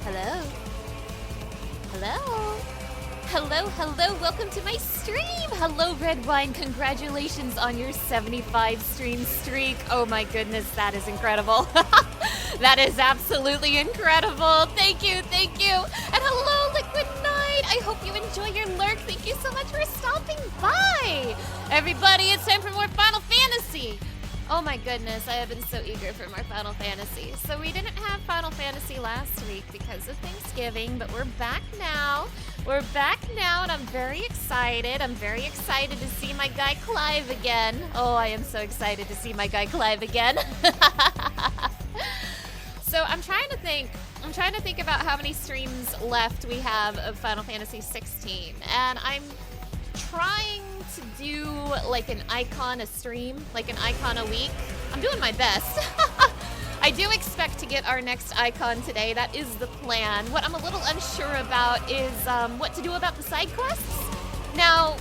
Hello? Hello? Hello, hello, welcome to my stream! Hello, Red Wine, congratulations on your 75 stream streak. Oh my goodness, that is incredible. That is absolutely incredible. Thank you, thank you. And hello, Liquid Knight. I hope you enjoy your lurk. Thank you so much for stopping by. Everybody, it's time for more Final Fantasy. Oh my goodness, I have been so eager for more Final Fantasy. So we didn't have Final Fantasy last week because of Thanksgiving, but we're back now. We're back now, and I'm very excited. I'm very excited to see my guy Clive again. Oh, I am so excited to see my guy Clive again. So I'm trying to think about how many streams left we have of Final Fantasy 16, and I'm trying to do like an icon a stream, like an icon a week. I'm doing my best. I do expect to get our next icon today. That is the plan. What I'm a little unsure about is what to do about the side quests. Now,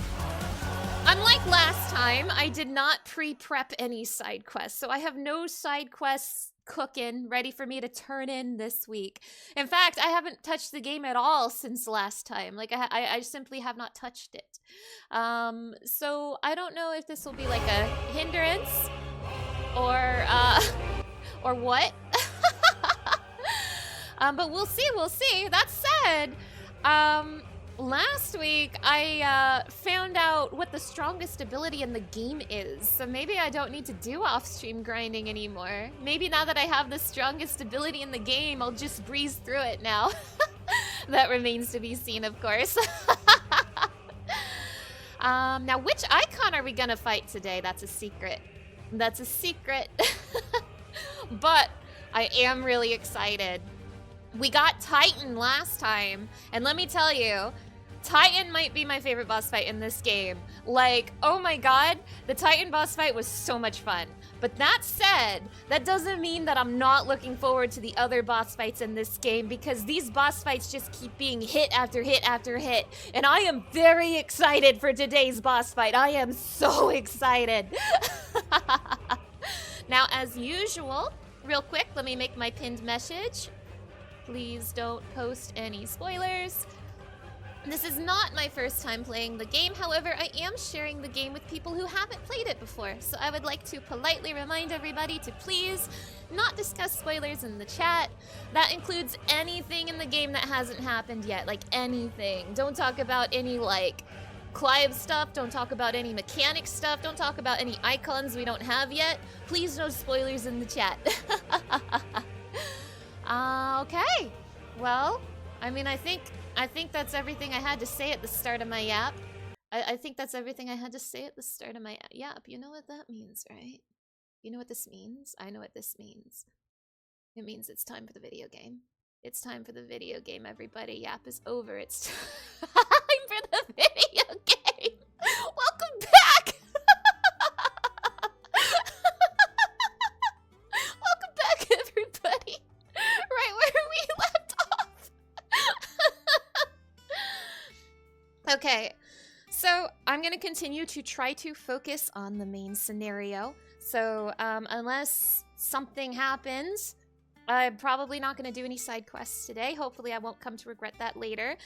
unlike last time, I did not pre-prep any side quests, so I have no side quests cooking ready for me to turn in this week. In fact, I haven't touched the game at all since last time. Like, I simply have not touched it. So I don't know if this will be like a hindrance or what. But we'll see. That said, last week I found out what the strongest ability in the game is. So maybe I don't need to do off-stream grinding anymore. Maybe now that I have the strongest ability in the game, I'll just breeze through it now. That remains to be seen, of course. Now, which icon are we gonna fight today? That's a secret. That's a secret. But I am really excited. We got Titan last time, and let me tell you, Titan might be my favorite boss fight in this game. Like, oh my god, the Titan boss fight was so much fun. But that said, that doesn't mean that I'm not looking forward to the other boss fights in this game, because these boss fights just keep being hit after hit after hit. And I am very excited for today's boss fight. I am so excited. Now, as usual, real quick, let me make my pinned message. Please don't post any spoilers. This is not my first time playing the game, however, I am sharing the game with people who haven't played it before, so I would like to politely remind everybody to please not discuss spoilers in the chat. That includes anything in the game that hasn't happened yet, like anything. Don't talk about any, like, Clive stuff, don't talk about any mechanic stuff, don't talk about any icons we don't have yet. Please no spoilers in the chat. Okay. Well, I mean, I think that's everything I had to say at the start of my yap. I think that's everything I had to say at the start of my yap. You know what that means, right? You know what this means? I know what this means. It means it's time for the video game. It's time for the video game, everybody. Yap is over. It's time for the video game. Welcome back! Welcome back, everybody. Right where we left off. Okay, so I'm going to continue to try to focus on the main scenario. So unless something happens, I'm probably not going to do any side quests today. Hopefully I won't come to regret that later.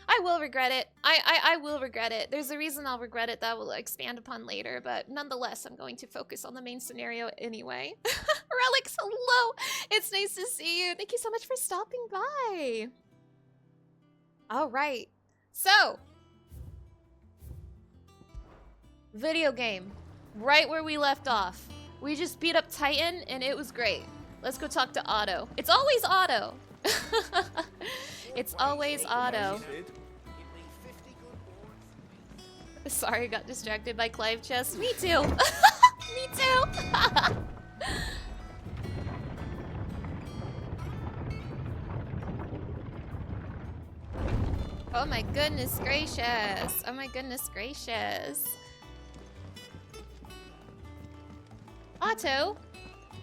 I will regret it. I will regret it. There's a reason I'll regret it that we'll expand upon later, but nonetheless, I'm going to focus on the main scenario anyway. Relics, hello! It's nice to see you. Thank you so much for stopping by. All right. So, video game. Right where we left off. We just beat up Titan, and it was great. Let's go talk to Otto. It's always Otto. It's always Otto. Sorry, I got distracted by Clive chest. Me too. Me too. Oh my goodness gracious. Oh my goodness gracious. Otto,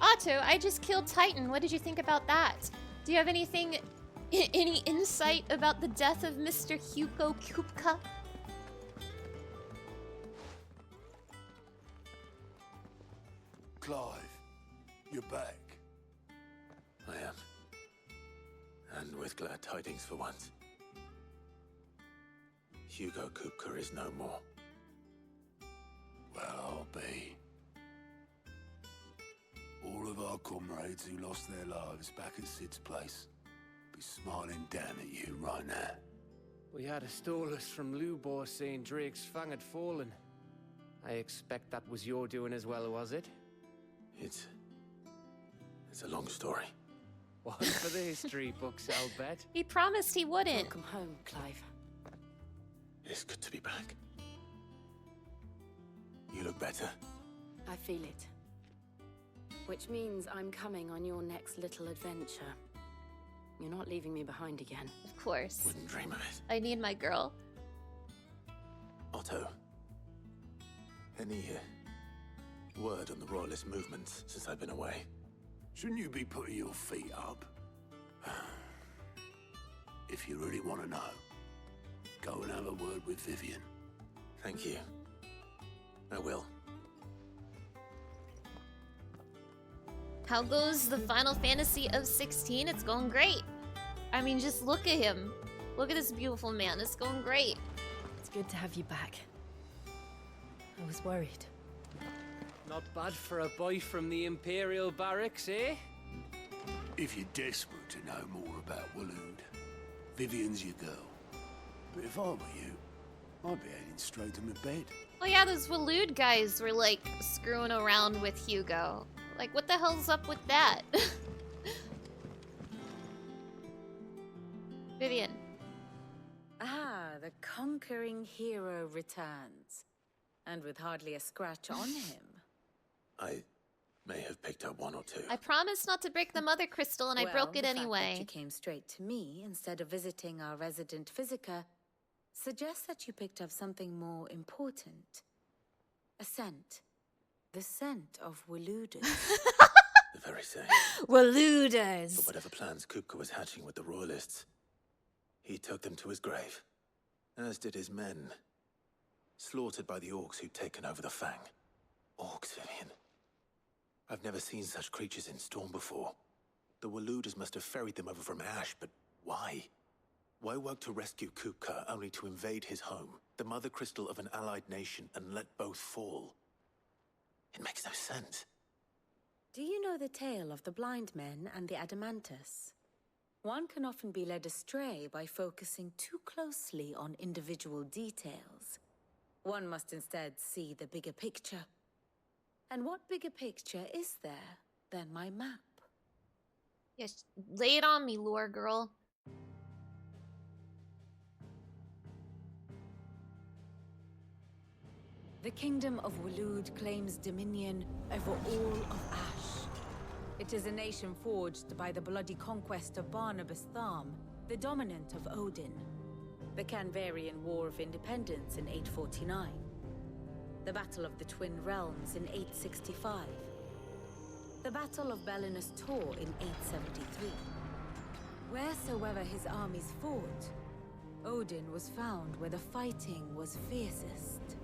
I just killed Titan. What did you think about that? Do you have anything, any insight about the death of Mr. Hugo Kupka? Clive, you're back. I am. And with glad tidings for once. Hugo Kupka is no more. Well, I'll be. All of our comrades who lost their lives back at Sid's place be smiling down at you right now. We had a stolus from Lubor saying Drake's fang had fallen. I expect that was your doing as well, was it? It's a long story. One for the history books, I'll bet. He promised he wouldn't. Welcome home, Clive. It's good to be back. You look better. I feel it. Which means I'm coming on your next little adventure. You're not leaving me behind again. Of course. Wouldn't dream of it. I need my girl. Otto. Any word on the Royalist movements since I've been away? Shouldn't you be putting your feet up? If you really want to know, go and have a word with Vivian. Thank you. I will. How goes the Final Fantasy of 16? It's going great. I mean, just look at him. Look at this beautiful man. It's going great. It's good to have you back. I was worried. Not bad for a boy from the Imperial Barracks, eh? If you're desperate to know more about Waloed, Vivian's your girl. But if I were you, I'd be heading straight to my bed. Oh yeah, those Waloed guys were like screwing around with Hugo. Like, what the hell's up with that? Vivian. Ah, the conquering hero returns. And with hardly a scratch on him. I may have picked up one or two. I promised not to break the mother crystal and I broke it the fact anyway. that you came straight to me instead of visiting our resident Physica suggests that you picked up something more important. A scent. The scent of Waluders. The very same. Waluders. But whatever plans Kupka was hatching with the Royalists, he took them to his grave. As did his men. Slaughtered by the orcs who'd taken over the Fang. Orcs, Vivian. I've never seen such creatures in Storm before. The Waluders must have ferried them over from Ash, but why? Why work to rescue Kupka only to invade his home, the mother crystal of an allied nation, and let both fall? It makes no sense. Do you know the tale of the blind men and the Adamantus? One can often be led astray by focusing too closely on individual details. One must instead see the bigger picture. And what bigger picture is there than my map? Yes, lay it on me, lore girl. The kingdom of Waloed claims dominion over all of Ash. It is a nation forged by the bloody conquest of Barnabas Tharm, the dominant of Odin. The Canvarian War of Independence in 849. The Battle of the Twin Realms in 865. The Battle of Belinus Tor in 873. Wheresoever his armies fought, Odin was found where the fighting was fiercest.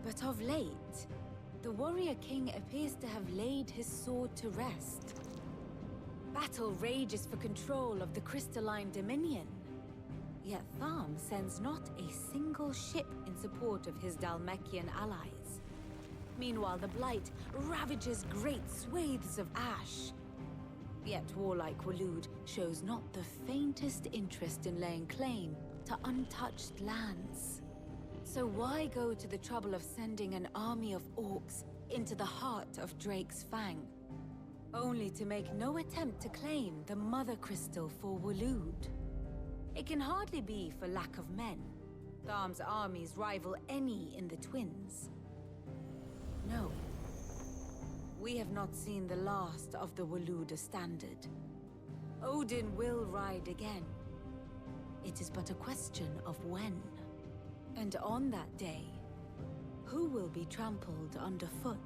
But of late, the warrior king appears to have laid his sword to rest. Battle rages for control of the crystalline dominion. Yet Tharm sends not a single ship in support of his Dhalmekian allies. Meanwhile, the Blight ravages great swathes of Ash. Yet warlike Waloed shows not the faintest interest in laying claim to untouched lands. So why go to the trouble of sending an army of orcs into the heart of Drake's Fang, only to make no attempt to claim the Mother Crystal for Waloed? It can hardly be for lack of men. Tharm's armies rival any in the Twins. No. We have not seen the last of the Walooder standard. Odin will ride again. It is but a question of when. And on that day, who will be trampled underfoot?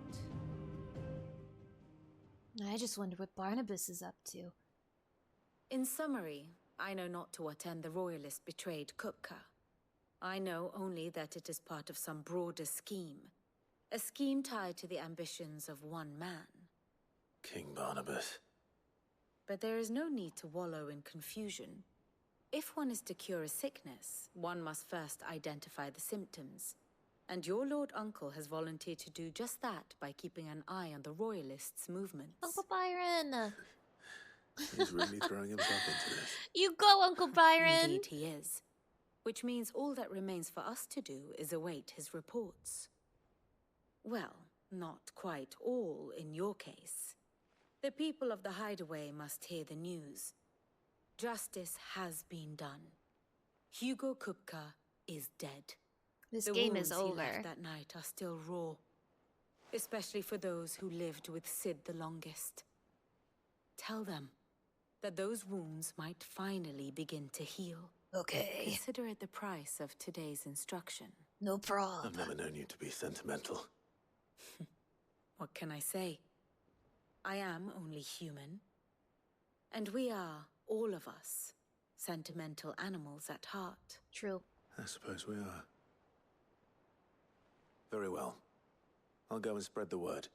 I just wonder what Barnabas is up to. In summary, I know not to what end the Royalists betrayed Kupka. I know only that it is part of some broader scheme. A scheme tied to the ambitions of one man. King Barnabas. But there is no need to wallow in confusion. If one is to cure a sickness, one must first identify the symptoms. And your Lord Uncle has volunteered to do just that by keeping an eye on the Royalists' movements. Uncle Byron! He's really throwing himself into this. You go, Uncle Byron! Indeed he is. Which means all that remains for us to do is await his reports. Well, not quite all in your case. The people of the Hideaway must hear the news. Justice has been done. Hugo Kupka is dead. This The game is wounds he over. left that night are still raw. Especially for those who lived with Sid the longest. Tell them that those wounds might finally begin to heal. Okay. Consider it the price of today's instruction. No problem. I've never known you to be sentimental. What can I say? I am only human. And we are, all of us, sentimental animals at heart. True. I suppose we are. Very well. I'll go and spread the word.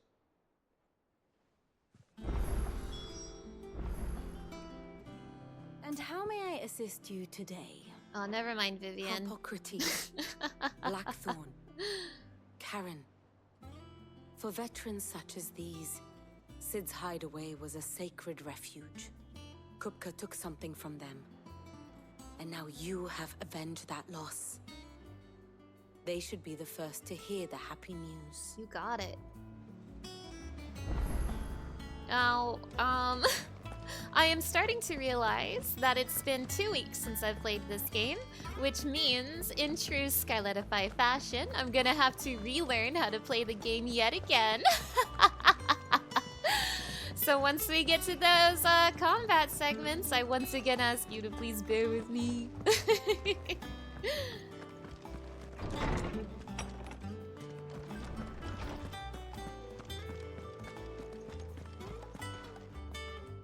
And how may I assist you today? Oh, never mind, Vivian. Hippocrates, Blackthorn, Karen. For veterans such as these, Sid's hideaway was a sacred refuge. Kupka took something from them. And now you have avenged that loss. They should be the first to hear the happy news. You got it. Now, I am starting to realize that it's been 2 weeks since I've played this game, which means, in true Skyletify fashion, I'm gonna have to relearn how to play the game yet again. So once we get to those combat segments, I once again ask you to please bear with me.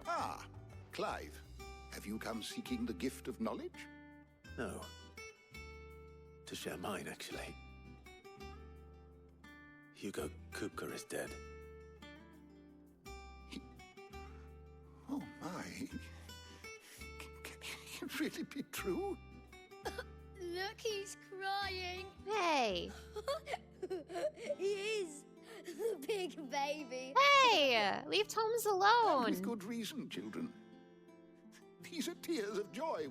Ah, Clive. Have you come seeking the gift of knowledge? No. To share mine, actually. Hugo Kupka is dead. Oh, my. Can it really be true? Look, he's crying. Hey! He is. The big baby. Hey! Leave Tomes alone! With good reason, children. These are tears of joy.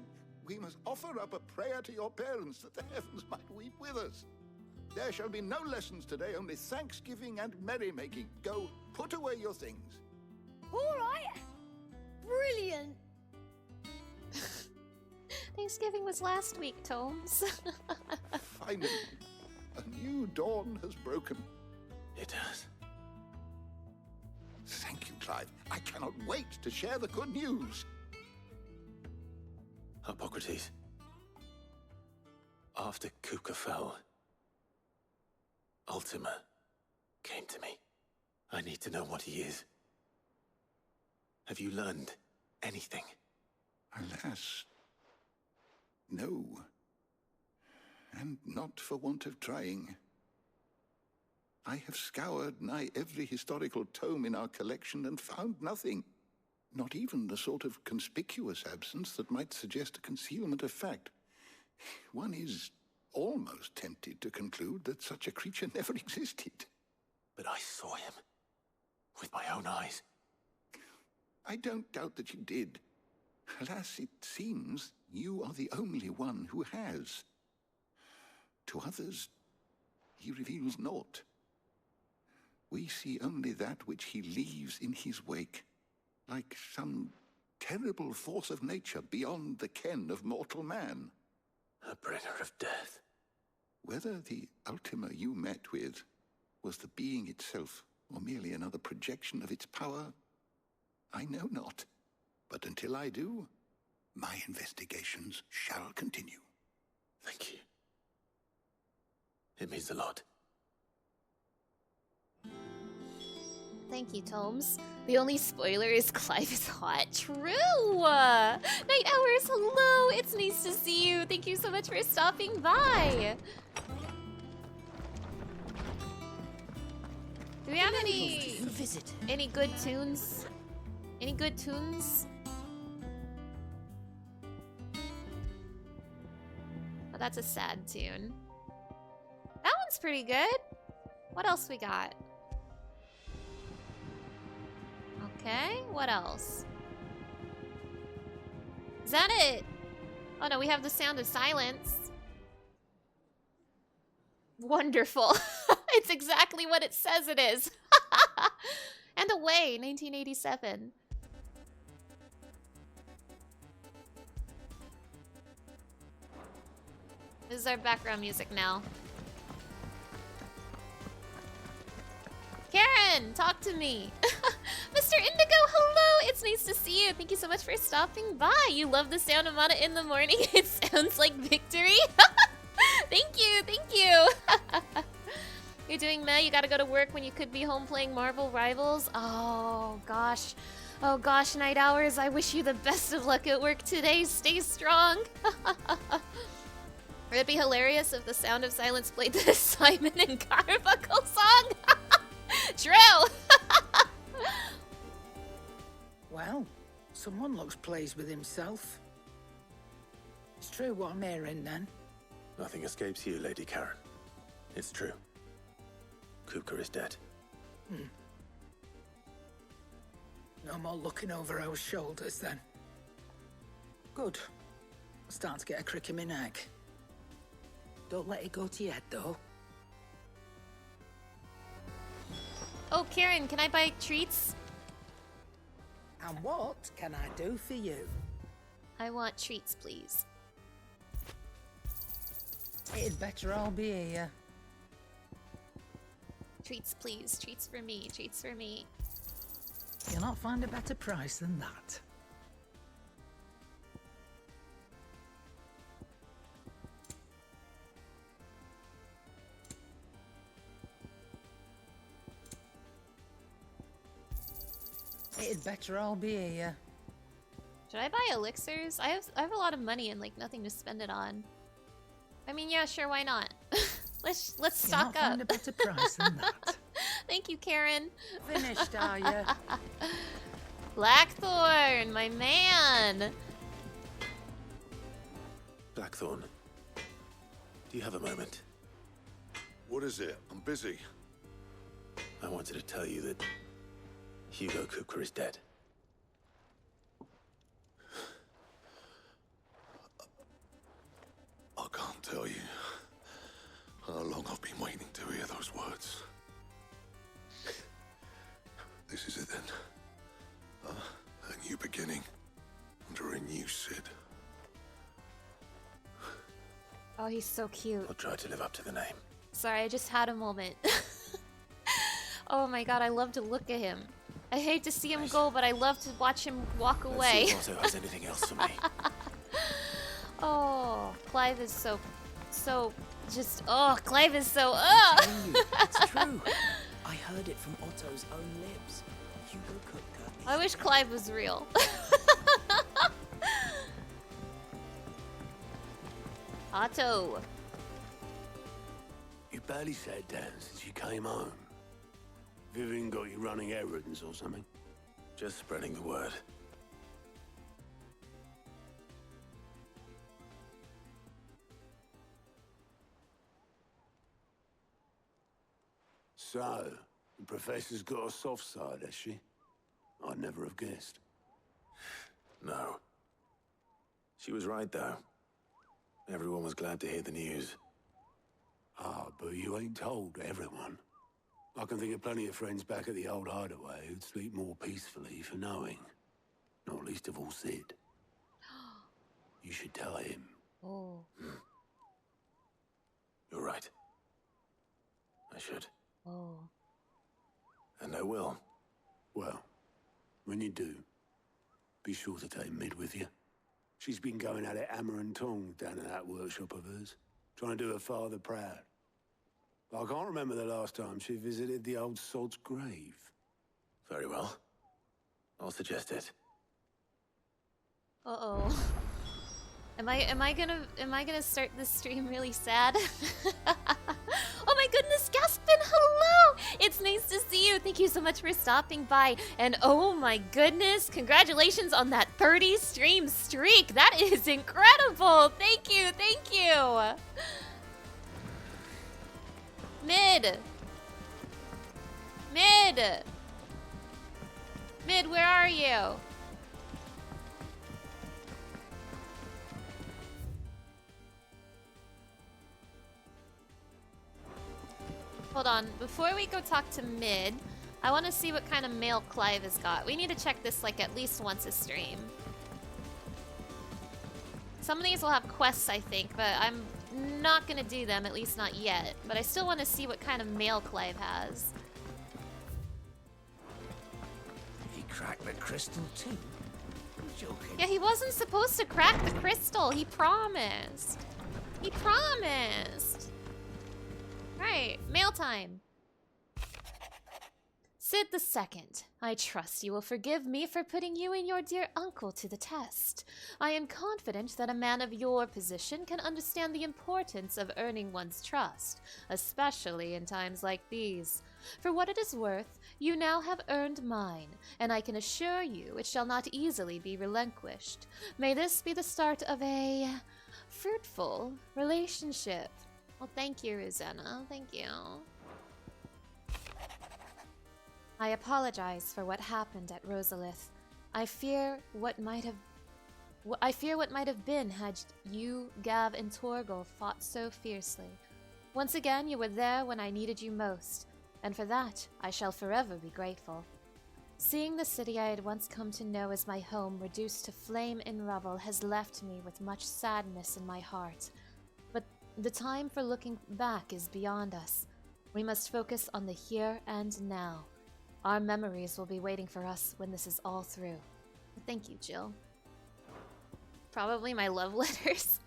We must offer up a prayer to your parents that the heavens might weep with us. There shall be no lessons today, only thanksgiving and merrymaking. Go, put away your things. All right. Brilliant. Thanksgiving was last week, Tomes. Finally, a new dawn has broken. It has. Thank you, Clive. I cannot wait to share the good news. Hippocrates. After Kupka fell, Ultima came to me. I need to know what he is. Have you learned anything? Alas, no. And not for want of trying. I have scoured nigh every historical tome in our collection and found nothing. Not even the sort of conspicuous absence that might suggest a concealment of fact. One is almost tempted to conclude that such a creature never existed. But I saw him. With my own eyes. I don't doubt that you did. Alas, it seems you are the only one who has. To others, he reveals naught. We see only that which he leaves in his wake, like some terrible force of nature beyond the ken of mortal man. A bringer of death. Whether the Ultima you met with was the being itself, or merely another projection of its power, I know not. But until I do, my investigations shall continue. Thank you. It means a lot. Thank you, Tomes. The only spoiler is Clive is hot. True! Night Hours, hello! It's nice to see you. Thank you so much for stopping by. Do we have any good tunes? Any good tunes? That's a sad tune. That one's pretty good. What else we got? Okay, what else? Is that it? Oh no, we have the Sound of Silence. Wonderful. It's exactly what it says it is. And Away, 1987. This is our background music now. Karen, talk to me. Mr. Indigo, hello. It's nice to see you. Thank you so much for stopping by. You love the sound of mana in the morning. It sounds like victory. Thank you, thank you. You're doing meh? You gotta go to work when you could be home playing Marvel Rivals? Oh gosh. Oh gosh, Night Hours, I wish you the best of luck at work today. Stay strong. It'd be hilarious if the Sound of Silence played the Simon and Garfunkel song. True. Well, someone looks pleased with himself. It's true what I'm hearing then. Nothing escapes you, Lady Karen. It's true. Kupka is dead. No more looking over our shoulders then. Good. I'm starting to get a crick in my neck. Don't let it go to your head though. Oh, Karen, can I buy treats? And what can I do for you? I want treats, please. It'd better all be here. Treats, please. Treats for me. Treats for me. You'll not find a better price than that. It'd better all be here. Should I buy elixirs? I have a lot of money and like nothing to spend it on. I mean, yeah, sure, why not? let's stock up. You'll not find a better price than that. Thank you, Karen. Finished, are you? Blackthorn, my man. Blackthorn, do you have a moment? What is it? I'm busy. I wanted to tell you that Hugo Kupka is dead. I can't tell you how long I've been waiting to hear those words. This is it then. A new beginning under a new Sid. Oh, he's so cute. I'll try to live up to the name. Sorry, I just had a moment. Oh my god, I love to look at him. I hate to see him go, but I love to watch him walk away. Let's see if Otto has anything else for me. Oh, Clive is so just, oh, Clive is so, It's true. I heard it from Otto's own lips. Hugo Kupka. I wish Clive was real. Otto. You barely sat down since you came home. Vivian got you running errands or something? Just spreading the word. So, the professor's got a soft side, has she? I'd never have guessed. No. She was right, though. Everyone was glad to hear the news. Ah, but you ain't told everyone. I can think of plenty of friends back at the old hideaway who'd sleep more peacefully for knowing. Not least of all Sid. You should tell him. Oh. You're right. I should. Oh. And I will. Well, when you do, be sure to take Mid with you. She's been going at it hammer and tongs down in that workshop of hers, trying to do her father proud. But I can't remember the last time she visited the old sod's grave. Very well. I'll suggest it. Uh-oh. Am I gonna start this stream really sad? Oh my goodness, Gaspin, hello! It's nice to see you. Thank you so much for stopping by. And oh my goodness, congratulations on that 30 stream streak. That is incredible. Thank you, thank you. Mid. Mid, where are you? Hold on, before we go talk to Mid, I want to see what kind of mail Clive has got. We need to check this like at least once a stream. Some of these will have quests, I think, but I'm not gonna do them, at least not yet. But I still want to see what kind of mail Clive has. He cracked the crystal too? You're joking. Yeah, he wasn't supposed to crack the crystal. He promised. He promised. Right, mail time. Sid the Second, I trust you will forgive me for putting you and your dear uncle to the test. I am confident that a man of your position can understand the importance of earning one's trust, especially in times like these. For what it is worth, you now have earned mine, and I can assure you it shall not easily be relinquished. May this be the start of a fruitful relationship. Well, thank you, Rosanna. Thank you. I apologize for what happened at Rosalith. I fear what might have been had you, Gav, and Torgal fought so fiercely. Once again, you were there when I needed you most, and for that, I shall forever be grateful. Seeing the city I had once come to know as my home reduced to flame and rubble has left me with much sadness in my heart. But the time for looking back is beyond us. We must focus on the here and now. Our memories will be waiting for us when this is all through. Thank you, Jill. Probably my love letters.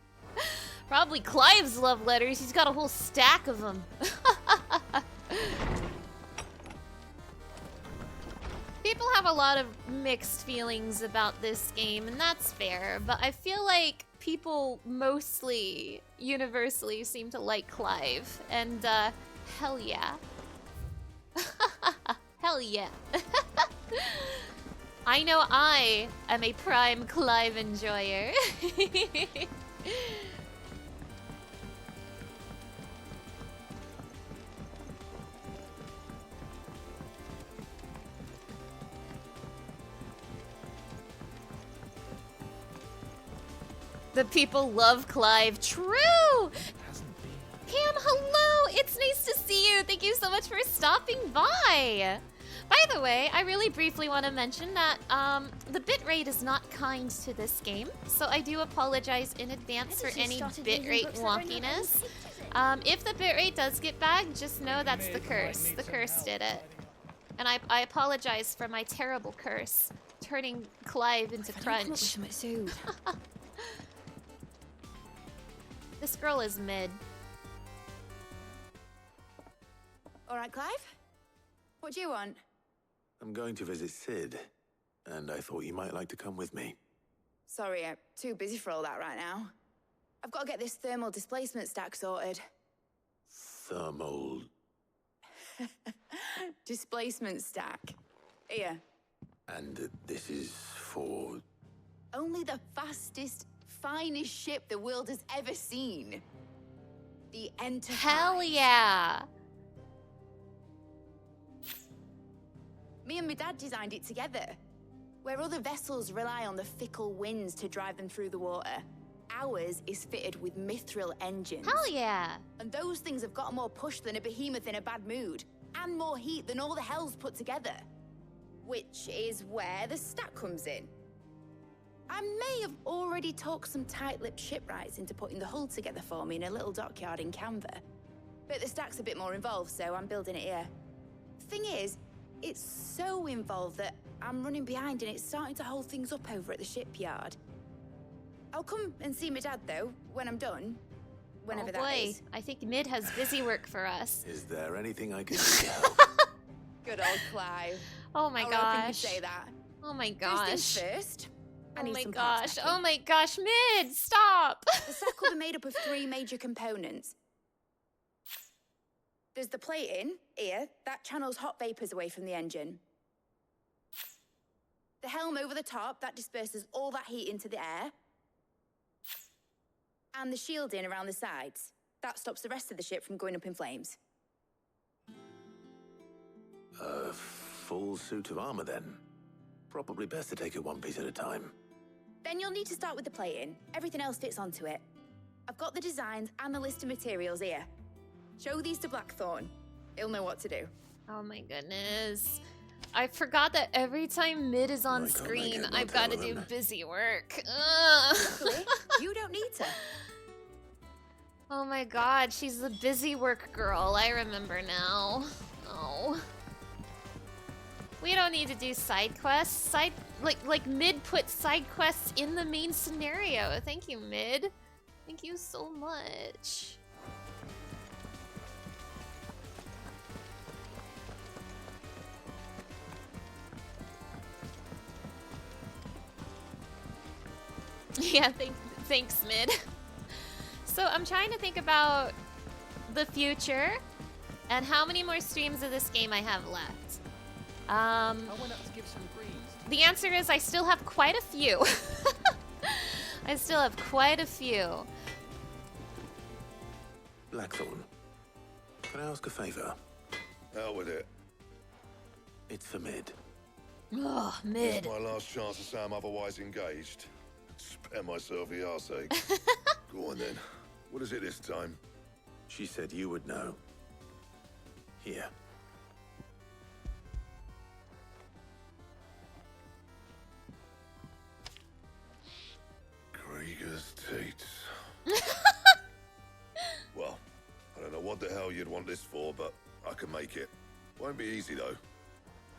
Probably Clive's love letters. He's got a whole stack of them. People have a lot of mixed feelings about this game, and that's fair, but I feel like people mostly, universally seem to like Clive, and hell yeah. Hell yeah. I know I am a prime Clive enjoyer. The people love Clive. True! Pam, hello! It's nice to see you. Thank you so much for stopping by. By the way, I really briefly want to mention that the bitrate is not kind to this game, so I do apologize in advance for any bitrate wonkiness. If the bitrate does get bagged, just know that's the curse. The curse did it. And I apologize for my terrible curse, turning Clive into crunch. This girl is mid. All right, Clive? What do you want? I'm going to visit Sid, and I thought you might like to come with me. Sorry, I'm too busy for all that right now. I've got to get this thermal displacement stack sorted. Thermal... displacement stack. Here. And this is for... Only the fastest, finest ship the world has ever seen. The Enterprise. Hell yeah! Me and my dad designed it together. Where other vessels rely on the fickle winds to drive them through the water, ours is fitted with mithril engines. Hell yeah! And those things have got more push than a behemoth in a bad mood, and more heat than all the hells put together. Which is where the stack comes in. I may have already talked some tight-lipped shipwrights into putting the hull together for me in a little dockyard in Canva. But the stack's a bit more involved, so I'm building it here. Thing is, it's so involved that I'm running behind and it's starting to hold things up over at the shipyard. I'll come and see my dad, though, when I'm done. Whenever that is. I think Mid has busy work for us. Is there anything I can do to help? Good old Clive. Oh my I'll gosh. say that. Oh my gosh. First things first. I need some gosh. parts Oh my gosh, Mid, stop. The stack will be made up of 3 major components. There's the plating, here, that channels hot vapors away from the engine. The helm over the top, that disperses all that heat into the air. And the shielding around the sides, that stops the rest of the ship from going up in flames. A full suit of armor, then. Probably best to take it one piece at a time. Then you'll need to start with the plating. Everything else fits onto it. I've got the designs and the list of materials here. Show these to Blackthorn. He'll know what to do. Oh my goodness. I forgot that every time Mid is on screen, I've got to do busy work. Luckily, you don't need to. Oh my god, she's the busy work girl. I remember now. Oh. We don't need to do side quests. Like Mid put side quests in the main scenario. Thank you, Mid. Thank you so much. Yeah, thanks, Mid. So I'm trying to think about the future and how many more streams of this game I have left. I went up to give some breeze. The answer is I still have quite a few. I still have quite a few. Blackthorn, can I ask a favor? Hell with it. It's for Mid. Oh, Mid. It's my last chance to say I'm otherwise engaged. Spare myself the arseache. Go on then. What is it this time? She said you would know. Here. Krieger's teats. Well, I don't know what the hell you'd want this for, but I can make it. Won't be easy though.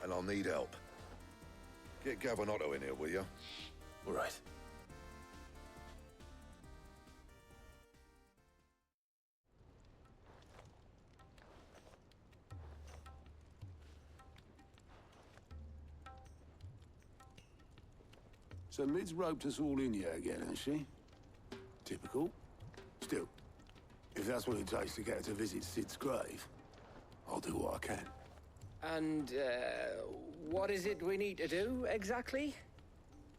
And I'll need help. Get Gav and Otto in here, will you? All right. So Mid's roped us all in here again, has she? Typical. Still, if that's what it takes to get her to visit Sid's grave, I'll do what I can. And, what is it we need to do, exactly?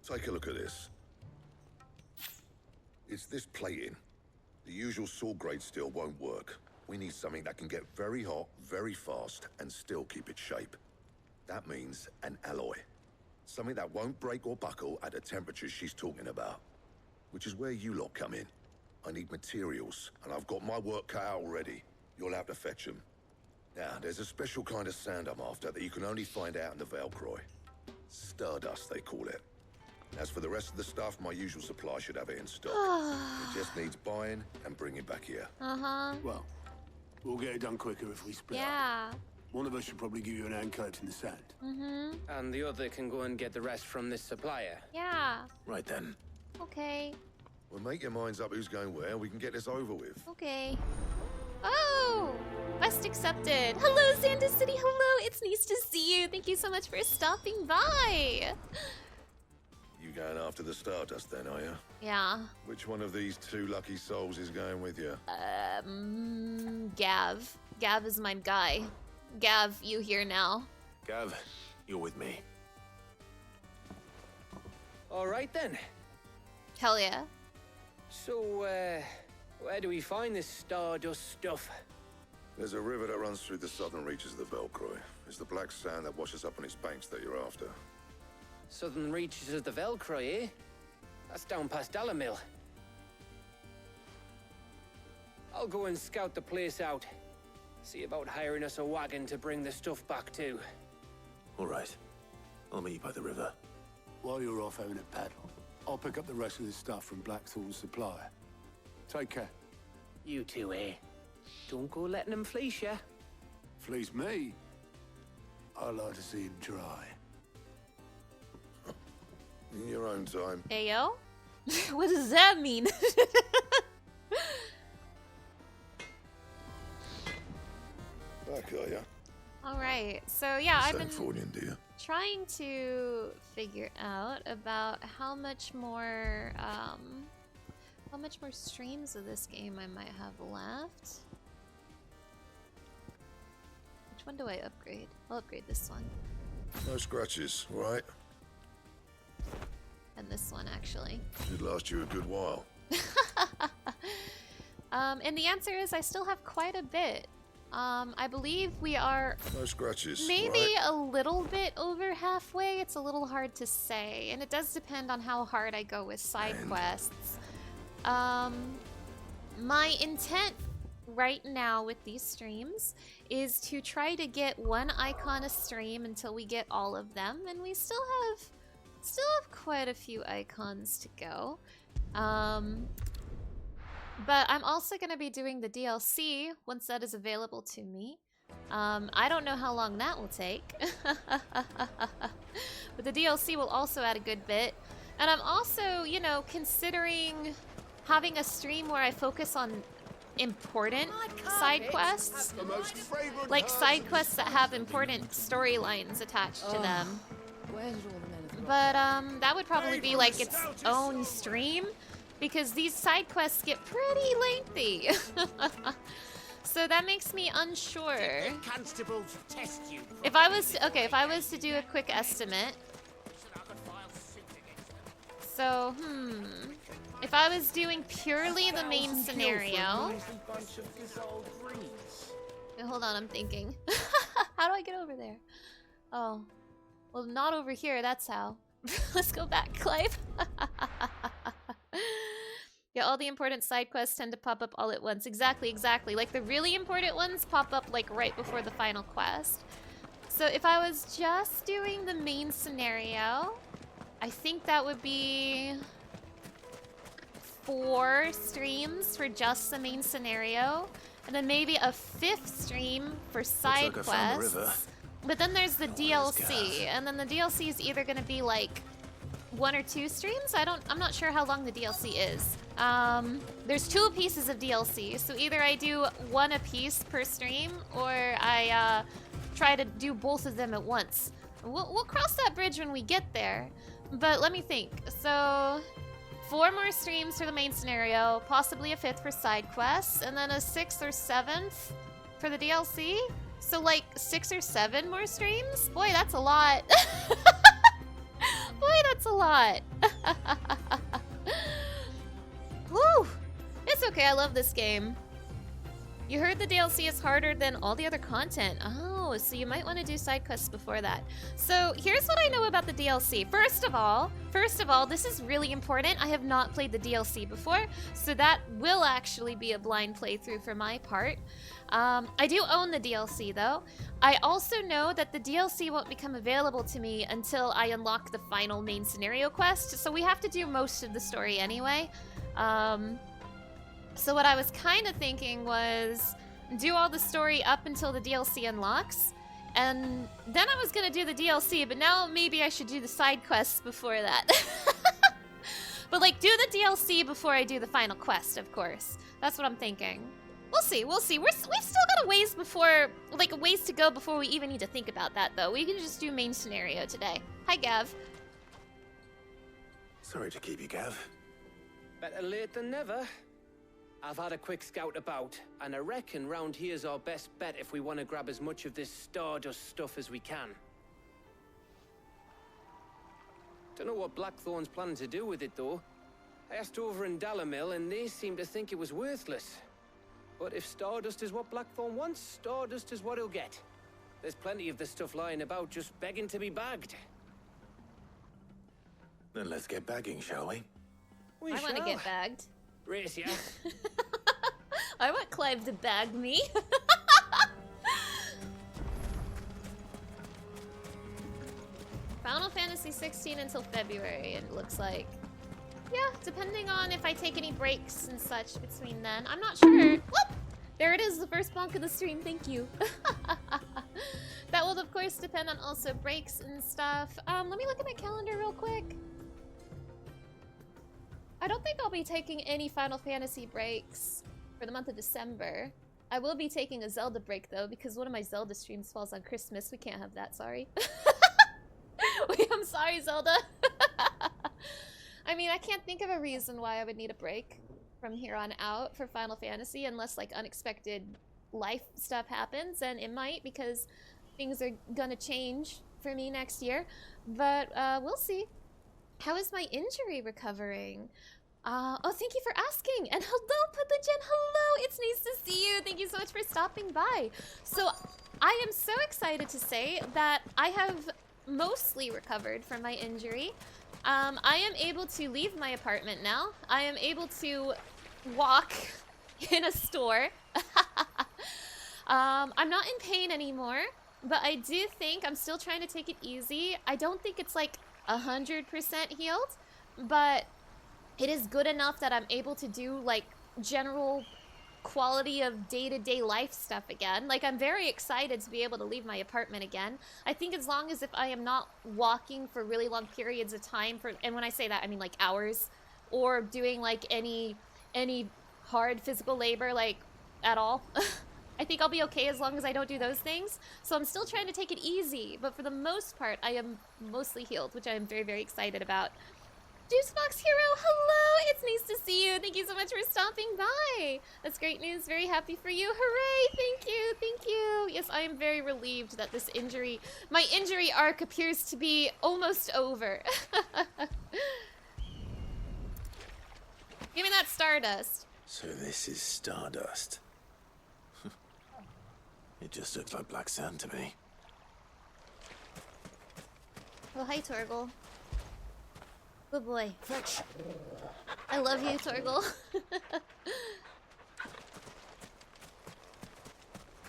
Take a look at this. It's this plating. The usual sword grade steel won't work. We need something that can get very hot, very fast, and still keep its shape. That means an alloy. Something that won't break or buckle at the temperatures she's talking about. Which is where you lot come in. I need materials, and I've got my work cut out already. You'll have to fetch them. Now, there's a special kind of sand I'm after that you can only find out in the Velcroy. Stardust, they call it. As for the rest of the stuff, my usual supply should have it in stock. It just needs buying and bringing back here. Uh-huh. Well, we'll get it done quicker if we split up. Yeah. One of us should probably give you an hand coat in the sand. Mm-hmm. And the other can go and get the rest from this supplier. Yeah. Right then. Okay. Well, make your minds up who's going where, and we can get this over with. Okay. Oh! Quest accepted. Hello, Xander City. Hello. It's nice to see you. Thank you so much for stopping by. You going after the Stardust then, are you? Yeah. Which one of these two lucky souls is going with you? Gav. Gav is my guy. Gav, you here now? Gav, you're with me. All right then. Hell yeah. So, where do we find this Stardust stuff? There's a river that runs through the southern reaches of the Velcroy. It's the black sand that washes up on its banks that you're after. Southern reaches of the Velcroy, eh? That's down past Dalamil. I'll go and scout the place out. See about hiring us a wagon to bring the stuff back to. All right. I'll meet you by the river. While you're off having a paddle, I'll pick up the rest of the stuff from Blackthorn's supplier. Take care. You two, eh? Don't go letting them fleece ya. Fleece me? I like to see him dry. In your own time. Ayo? What does that mean? Back, are ya? Alright, so yeah, I've been Californian, dear. trying to figure out about how much more streams of this game I might have left. one do I upgrade? I'll upgrade this one. No scratches, right? And this one, actually. Should last you a good while. And the answer is I still have quite a bit. I believe we are No scratches, maybe right? a little bit over halfway. It's a little hard to say, and it does depend on how hard I go with side quests. My intent right now with these streams is to try to get one icon a stream until we get all of them, and we still have quite a few icons to go. But I'm also going to be doing the DLC once that is available to me. I don't know how long that will take. But the DLC will also add a good bit. And I'm also, you know, considering having a stream where I focus on important side quests. Like side quests that have important storylines attached to them. But that would probably be like its own stream, because these side quests get pretty lengthy. So that makes me unsure. If I was to do a quick estimate. So, if I was doing purely the main scenario. Hold on, I'm thinking. How do I get over there? Oh. Well, not over here, that's how. Let's go back, Clive. Yeah, all the important side quests tend to pop up all at once. Exactly. Like, the really important ones pop up, like, right before the final quest. So if I was just doing the main scenario, I think that would be 4 streams for just the main scenario, and then maybe a 5th stream for side quests. But then there's the DLC, and then the DLC is either going to be like 1 or 2 streams. I'm not sure how long the DLC is. There's 2 pieces of DLC, so either I do 1 a piece per stream, or I try to do both of them at once. We'll cross that bridge when we get there. But let me think. So 4 more streams for the main scenario, possibly a 5th for side quests, and then a 6th or 7th for the DLC. So like 6 or 7 more streams? Boy, that's a lot. Boy, that's a lot. Woo! It's okay, I love this game. You heard the DLC is harder than all the other content. Oh, so you might want to do side quests before that. So here's what I know about the DLC. First of all, this is really important. I have not played the DLC before, so that will actually be a blind playthrough for my part. I do own the DLC though. I also know that the DLC won't become available to me until I unlock the final main scenario quest, so we have to do most of the story anyway. So what I was kind of thinking was do all the story up until the DLC unlocks, and then I was gonna do the DLC, but now maybe I should do the side quests before that. But like do the DLC before I do the final quest, of course. That's what I'm thinking. We'll see. We've still got a ways to go before we even need to think about that, though. We can just do main scenario today. Hi, Gav. Sorry to keep you, Gav. Better late than never. I've had a quick scout about, and I reckon round here's our best bet if we want to grab as much of this Stardust stuff as we can. Don't know what Blackthorn's planning to do with it, though. I asked over in Dalamil, and they seem to think it was worthless. But if Stardust is what Blackthorn wants, Stardust is what he'll get. There's plenty of this stuff lying about, just begging to be bagged. Then let's get bagging, shall we? I want to get bagged. Race, yeah? I want Clive to bag me. Final Fantasy 16 until February, it looks like. Yeah, depending on if I take any breaks and such between then. I'm not sure. Whoop! There it is, the first bonk of the stream. Thank you. That will, of course, depend on also breaks and stuff. Let me look at my calendar real quick. I don't think I'll be taking any Final Fantasy breaks for the month of December. I will be taking a Zelda break, though, because one of my Zelda streams falls on Christmas. We can't have that, sorry. I'm sorry, Zelda. I mean, I can't think of a reason why I would need a break from here on out for Final Fantasy, unless, like, unexpected life stuff happens, and it might, because things are gonna change for me next year. But we'll see. How is my injury recovering? Oh, thank you for asking. And hello, Pudlagen. Hello, it's nice to see you. Thank you so much for stopping by. So, I am so excited to say that I have mostly recovered from my injury. I am able to leave my apartment now. I am able to walk in a store. I'm not in pain anymore, but I do think I'm still trying to take it easy. I don't think it's like 100% healed, but it is good enough that I'm able to do like general quality of day-to-day life stuff again. Like, I'm very excited to be able to leave my apartment again. I think as long as if I am not walking for really long periods of time, and when I say that, I mean like hours, or doing like any hard physical labor, like at all. I think I'll be okay as long as I don't do those things. So I'm still trying to take it easy, but for the most part, I am mostly healed, which I am very, very excited about. Juicebox Hero, hello! It's nice to see you. Thank you so much for stopping by. That's great news. Very happy for you. Hooray! Thank you, thank you. Yes, I am very relieved that this injury, my injury arc appears to be almost over. Give me that Stardust. So this is Stardust. It just looks like black sand to me. Oh, hi, Torgal. Good boy. Fetch. I love you, Torgal.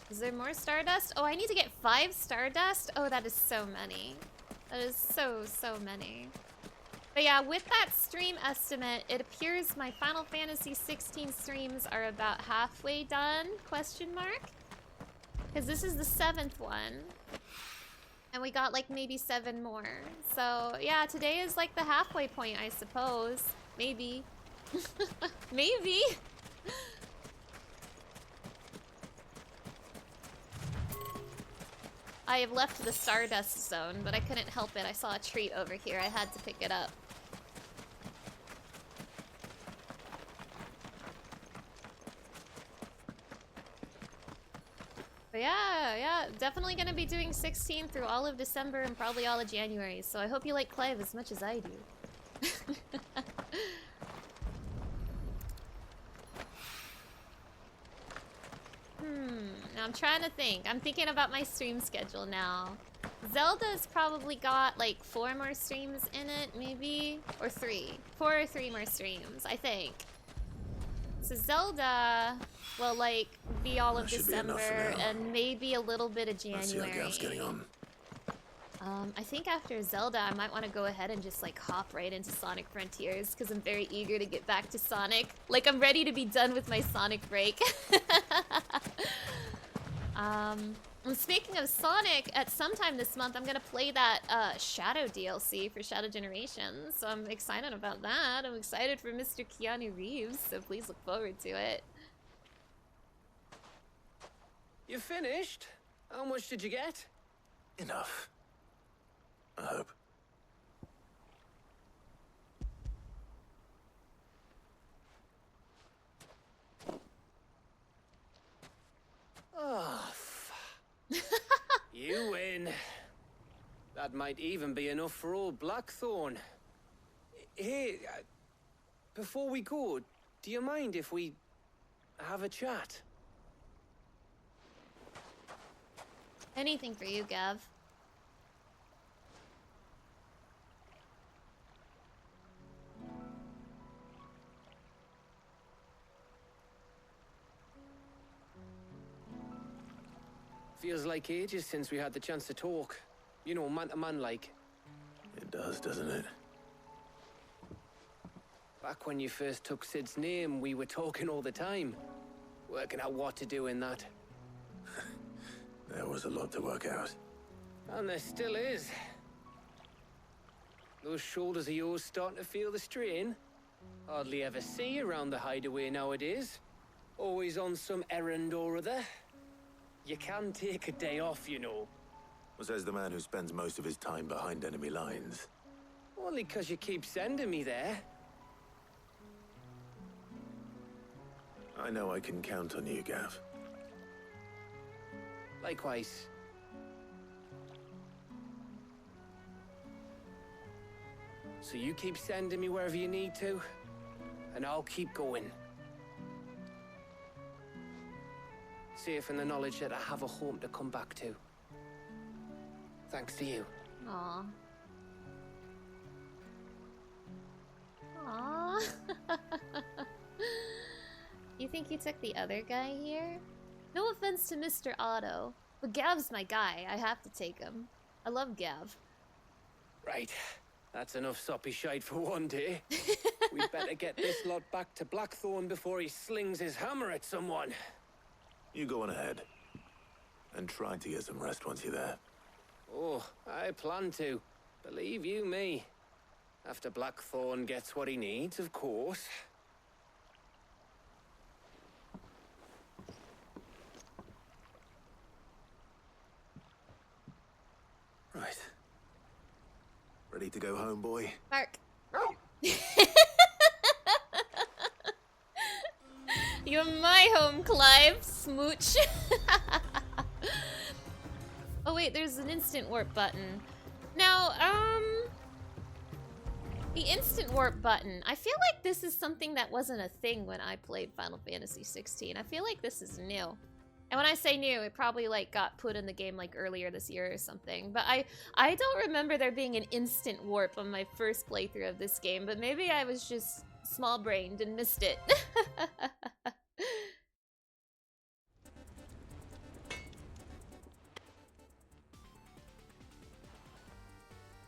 Is there more Stardust? Oh, I need to get 5 Stardust? Oh, that is so many. That is so many. But yeah, with that stream estimate, it appears my Final Fantasy 16 streams are about halfway done, question mark? Because this is the 7th one. And we got like maybe 7 more. So yeah, today is like the halfway point, I suppose. Maybe. Maybe. I have left the Stardust zone, but I couldn't help it. I saw a treat over here. I had to pick it up. But yeah, definitely gonna be doing 16 through all of December and probably all of January. So I hope you like Clive as much as I do. Now I'm trying to think. I'm thinking about my stream schedule now. Zelda's probably got like 4 more streams in it, maybe? Or 3. 4 or 3 more streams, I think. So Zelda will like be all of December and maybe a little bit of January. Let's see how Gav's getting on. I think after Zelda, I might want to go ahead and just like hop right into Sonic Frontiers because I'm very eager to get back to Sonic. Like, I'm ready to be done with my Sonic break. And speaking of Sonic, at some time this month, I'm gonna play that Shadow DLC for Shadow Generations. So I'm excited about that. I'm excited for Mr. Keanu Reeves, so please look forward to it. You finished? How much did you get? Enough. I hope. Oh, you win. That might even be enough for old Blackthorn. Hey, before we go, do you mind if we have a chat? Anything for you, Gav. Feels like ages since we had the chance to talk. You know, man to man like. It does, doesn't it? Back when you first took Sid's name, we were talking all the time. Working out what to do in that. There was a lot to work out. And there still is. Those shoulders of yours starting to feel the strain. Hardly ever see you around the hideaway nowadays. Always on some errand or other. You can take a day off, you know. Well, says the man who spends most of his time behind enemy lines. Only 'cause you keep sending me there. I know I can count on you, Gav. Likewise. So you keep sending me wherever you need to, and I'll keep going. Safe in the knowledge that I have a home to come back to. Thanks to you. Aw. Aw. You think you took the other guy here? No offense to Mr. Otto, but Gav's my guy. I have to take him. I love Gav. Right. That's enough soppy shite for one day. We'd better get this lot back to Blackthorn before he slings his hammer at someone. You go on ahead. And try to get some rest once you're there. Oh, I plan to. Believe you me. After Blackthorn gets what he needs, of course. Right. Ready to go home, boy? Mark. You're my home, Clive. Smooch. Oh wait, there's an instant warp button. Now, the instant warp button. I feel like this is something that wasn't a thing when I played Final Fantasy 16. I feel like this is new. And when I say new, it probably like got put in the game like earlier this year or something. But I don't remember there being an instant warp on my first playthrough of this game, but maybe I was just small-brained and missed it.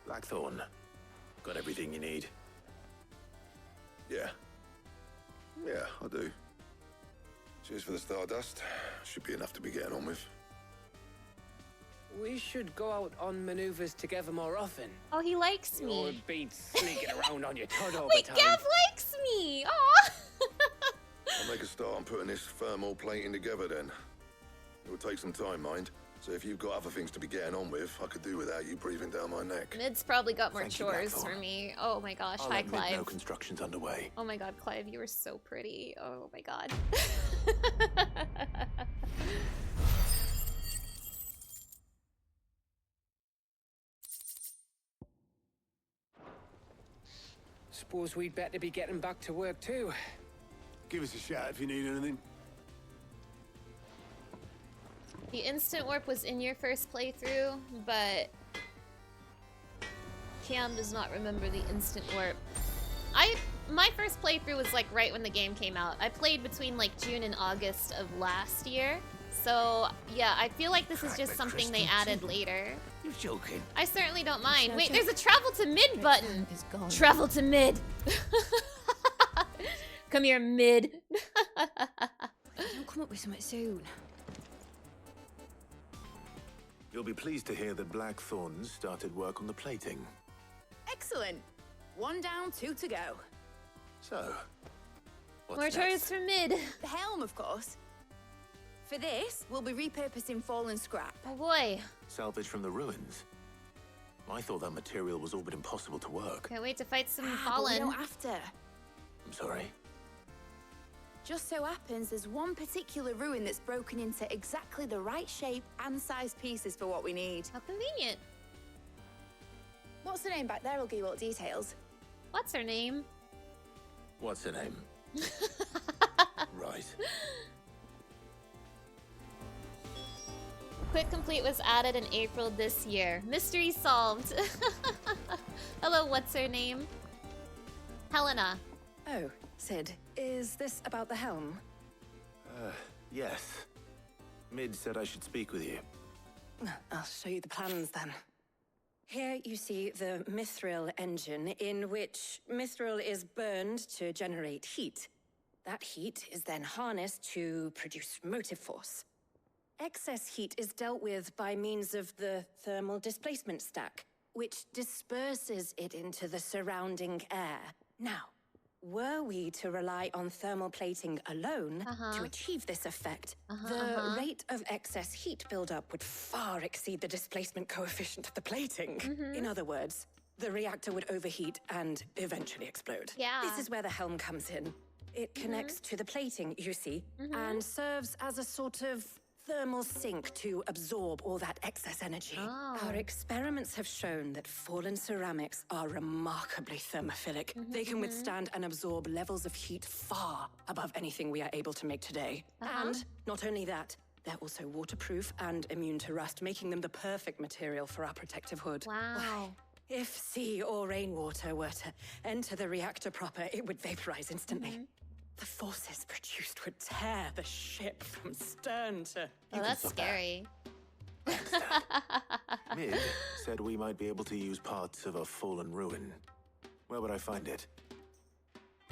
Blackthorn. Got everything you need? Yeah. Yeah, I do. Cheers for the Stardust. Should be enough to be getting on with. We should go out on maneuvers together more often. Oh, he likes me. You'll be sneaking around on your turd all Wait, the time. Gav likes me! Aw! I'll make a start on putting this thermal plating together then. It will take some time, mind. So if you've got other things to be getting on with, I could do without you breathing down my neck. Mid's probably got more Thank you, chores Blackthorn. for me. Oh my gosh, I'll hi let Mid know Clive. construction's underway. Oh my god, Clive, you were so pretty. Oh my god. Suppose we'd better be getting back to work too. Give us a shout if you need anything. The instant warp was in your first playthrough, but Cam does not remember the instant warp. My first playthrough was like right when the game came out. I played between like June and August of last year. So yeah, I feel like this is just something they added later. You're joking. I certainly don't mind. Wait, there's a travel to mid button. Is gone. Travel to mid. Come here, mid. Don't come up with something soon. You'll be pleased to hear that Blackthorn started work on the plating. Excellent. 1 down, 2 to go. So, what's More next? tourists for mid. The helm, of course. For this, we'll be repurposing fallen scrap. Oh boy. Salvage from the ruins. I thought that material was all but impossible to work. Can't wait to fight some But we fallen. don't have to. I'm sorry. Just so happens there's one particular ruin that's broken into exactly the right shape and size pieces for what we need. How convenient. What's the name back there? I'll give you all the details. What's her name? What's her name? Right. Quick Complete was added in April this year. Mystery solved. Hello, what's her name? Helena. Oh, Sid, is this about the helm? Yes. Mid said I should speak with you. I'll show you the plans then. Here you see the mithril engine, in which mithril is burned to generate heat. That heat is then harnessed to produce motive force. Excess heat is dealt with by means of the thermal displacement stack, which disperses it into the surrounding air. Now, were we to rely on thermal plating alone to achieve this effect, the rate of excess heat buildup would far exceed the displacement coefficient of the plating. In other words, the reactor would overheat and eventually explode. Yeah. This is where the helm comes in. It connects to the plating, you see, and serves as a sort of thermal sink to absorb all that excess energy. Oh. Our experiments have shown that fallen ceramics are remarkably thermophilic. They can withstand and absorb levels of heat far above anything we are able to make today. And not only that, they're also waterproof and immune to rust, making them the perfect material for our protective hood. Wow. If sea or rainwater were to enter the reactor proper, it would vaporize instantly. The forces produced would tear the ship from stern to... Oh, that's scary. Mid said we might be able to use parts of a fallen ruin. Where would I find it?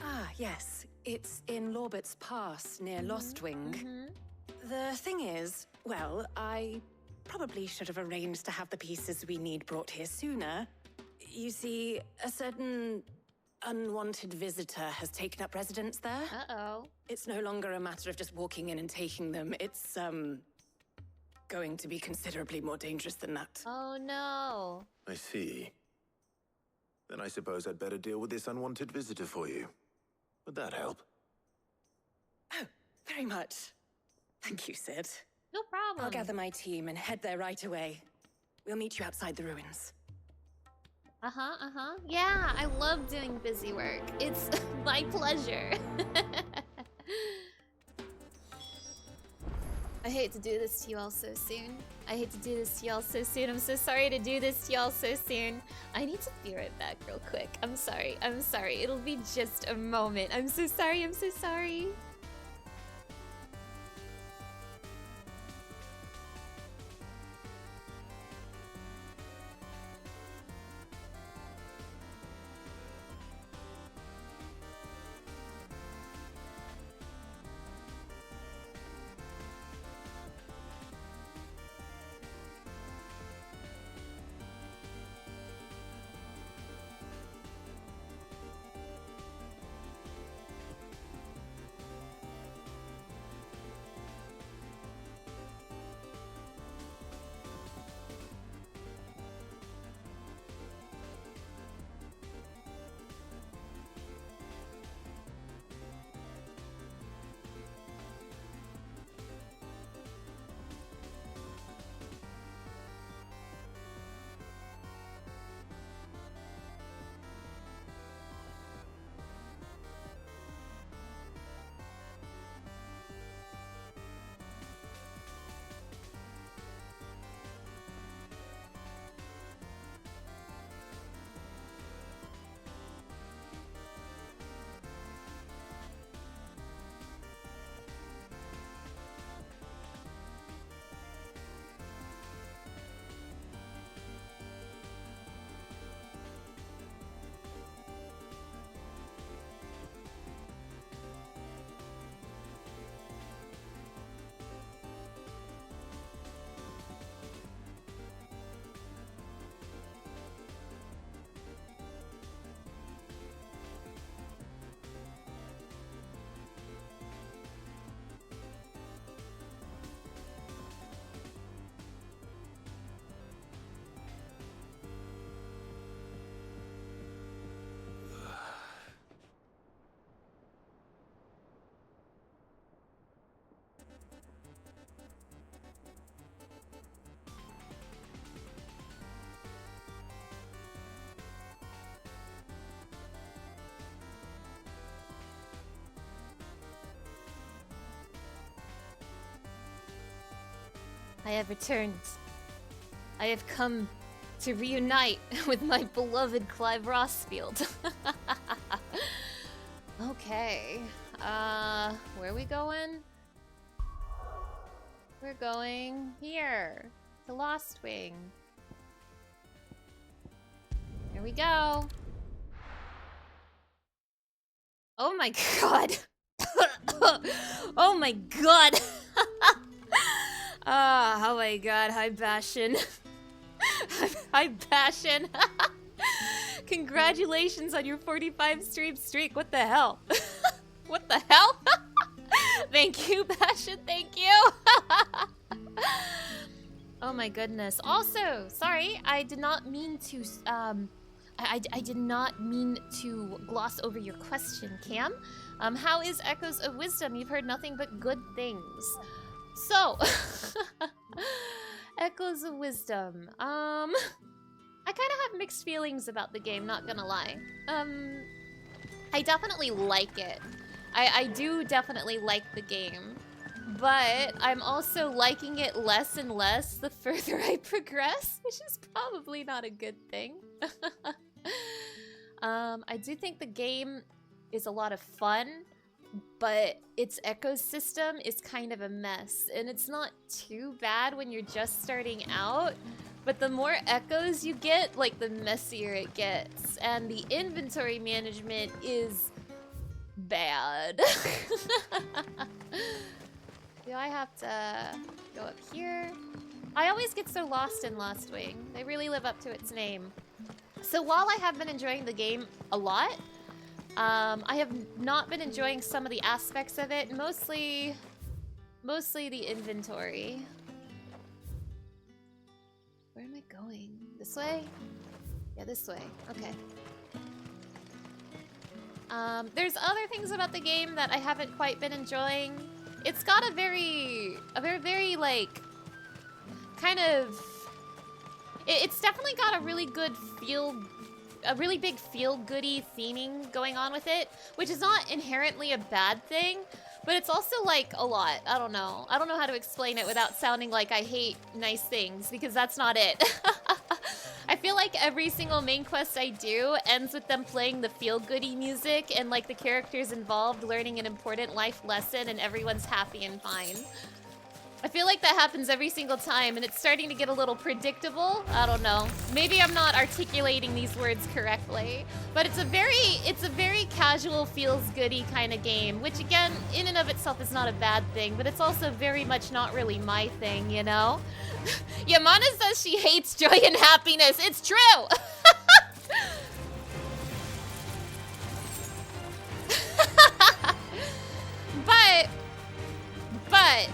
Ah, yes. It's in Lorbert's Pass, near Lostwing. The thing is, well, I probably should have arranged to have the pieces we need brought here sooner. You see, a certain unwanted visitor has taken up residence there. Uh-oh. It's no longer a matter of just walking in and taking them. It's, going to be considerably more dangerous than that. Oh, no. I see. Then I suppose I'd better deal with this unwanted visitor for you. Would that help? Oh, very much. Thank you, Sid. No problem. I'll gather my team and head there right away. We'll meet you outside the ruins. Yeah, I love doing busy work. It's my pleasure. I hate to do this to you all so soon. I'm so sorry to do this to y'all so soon. I need to be right back real quick. I'm sorry. It'll be just a moment. I'm so sorry. I have returned. I have come to reunite with my beloved Clive Rossfield. Okay. Where are we going? We're going here. To Lostwing. Here we go. Oh my god. Oh my god. Oh my god. Hi, Bastion. Hi, Bastion. Congratulations on your 45 stream streak. What the hell? What the hell? Thank you, Bastion. Thank you. Oh my goodness. Also, sorry, I did not mean to, I did not mean to gloss over your question, Cam. How is Echoes of Wisdom? You've heard nothing but good things. So, Echoes of Wisdom. I kind of have mixed feelings about the game, not gonna lie. I definitely like it. I do definitely like the game. But I'm also liking it less and less the further I progress, which is probably not a good thing. I do think the game is a lot of fun, but its ecosystem is kind of a mess. And it's not too bad when you're just starting out, but the more echoes you get, like, the messier it gets. And the inventory management is bad. Do I have to go up here? I always get so lost in Lost Wing. They really live up to its name. So while I have been enjoying the game a lot, I have not been enjoying some of the aspects of it. Mostly the inventory. Where am I going? This way? Yeah, this way. Okay. There's other things about the game that I haven't quite been enjoying. It's got a very like, kind of, it's definitely got a really good a really big feel-goody theming going on with it, which is not inherently a bad thing, but it's also like a lot. I don't know how to explain it without sounding like I hate nice things, because that's not it. I feel like every single main quest I do ends with them playing the feel-goody music and like the characters involved learning an important life lesson and everyone's happy and fine. I feel like that happens every single time and it's starting to get a little predictable. I don't know. Maybe I'm not articulating these words correctly, but it's a very casual feels-goody kind of game, which again, in and of itself is not a bad thing, but it's also very much not really my thing, you know? Yamana says she hates joy and happiness. It's true! But,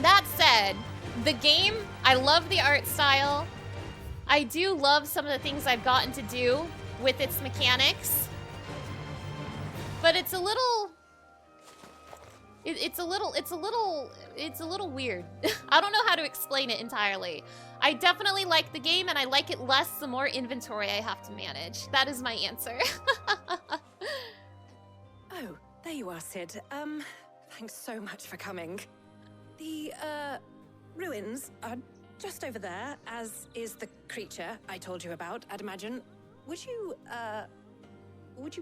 that said, the game, I love the art style. I do love some of the things I've gotten to do with its mechanics. But it's a little... It's a little weird. I don't know how to explain it entirely. I definitely like the game, and I like it less the more inventory I have to manage. That is my answer. Oh, there you are, Sid. Thanks so much for coming. The, ruins are just over there, as is the creature I told you about, I'd imagine. Would you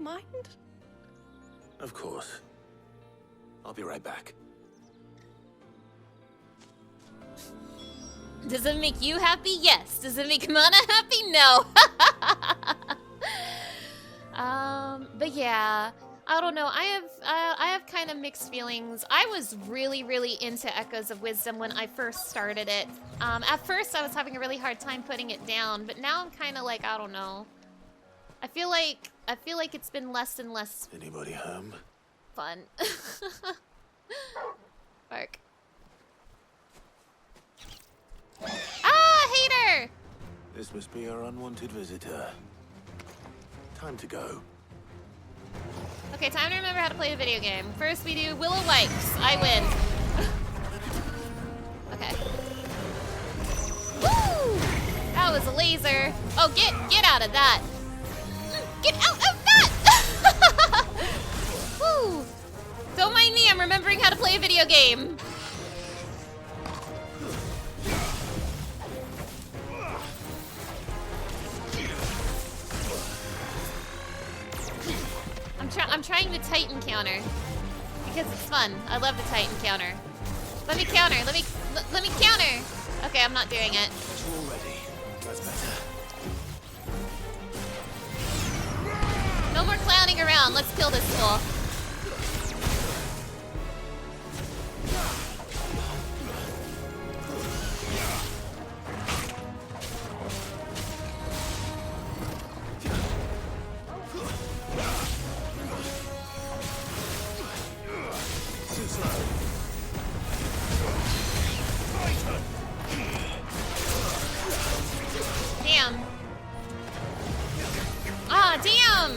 mind? Of course. I'll be right back. Does it make you happy? Yes. Does it make Mana happy? No. But yeah, I don't know. I have kind of mixed feelings. I was really into Echoes of Wisdom when I first started it. At first I was having a really hard time putting it down, but now I'm kind of like, I don't know. I feel like it's been less and less. Anybody home? Fun. Bark. Ah, hater! This must be our unwanted visitor. Time to go. Okay, time to remember how to play the video game. First we do Willow Wipes. I win. Okay. Woo! That was a laser. Oh, get out of that. Get out of that! Woo! Don't mind me, I'm remembering how to play a video game. I'm trying the Titan counter because it's fun. I love the Titan counter. Let me counter. Let me counter. Okay, I'm not doing it. You're ready. That's better. No more clowning around. Let's kill this fool. Damn. Ah, damn!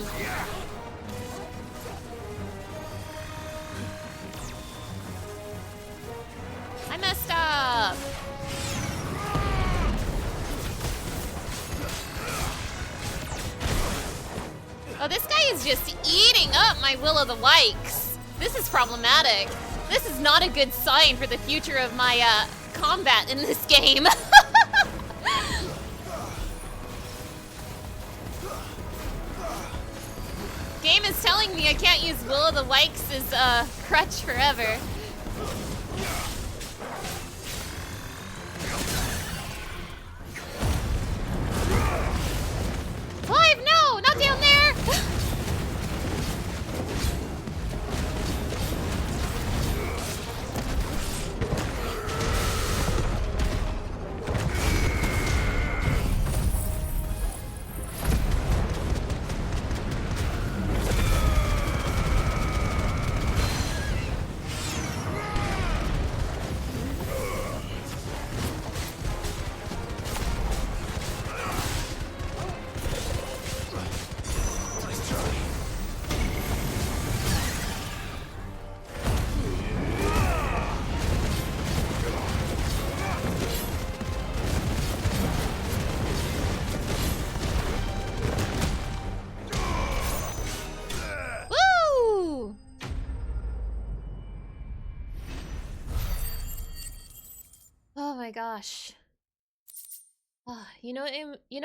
Oh, this guy is just eating up my Will-o'-the-Wykes. This is problematic. This is not a good sign for the future of my combat in this game. Game is telling me I can't use Will-o'-the-Wykes as a crutch forever. Clive, no! Not down there! Woo! Oh my gosh. You know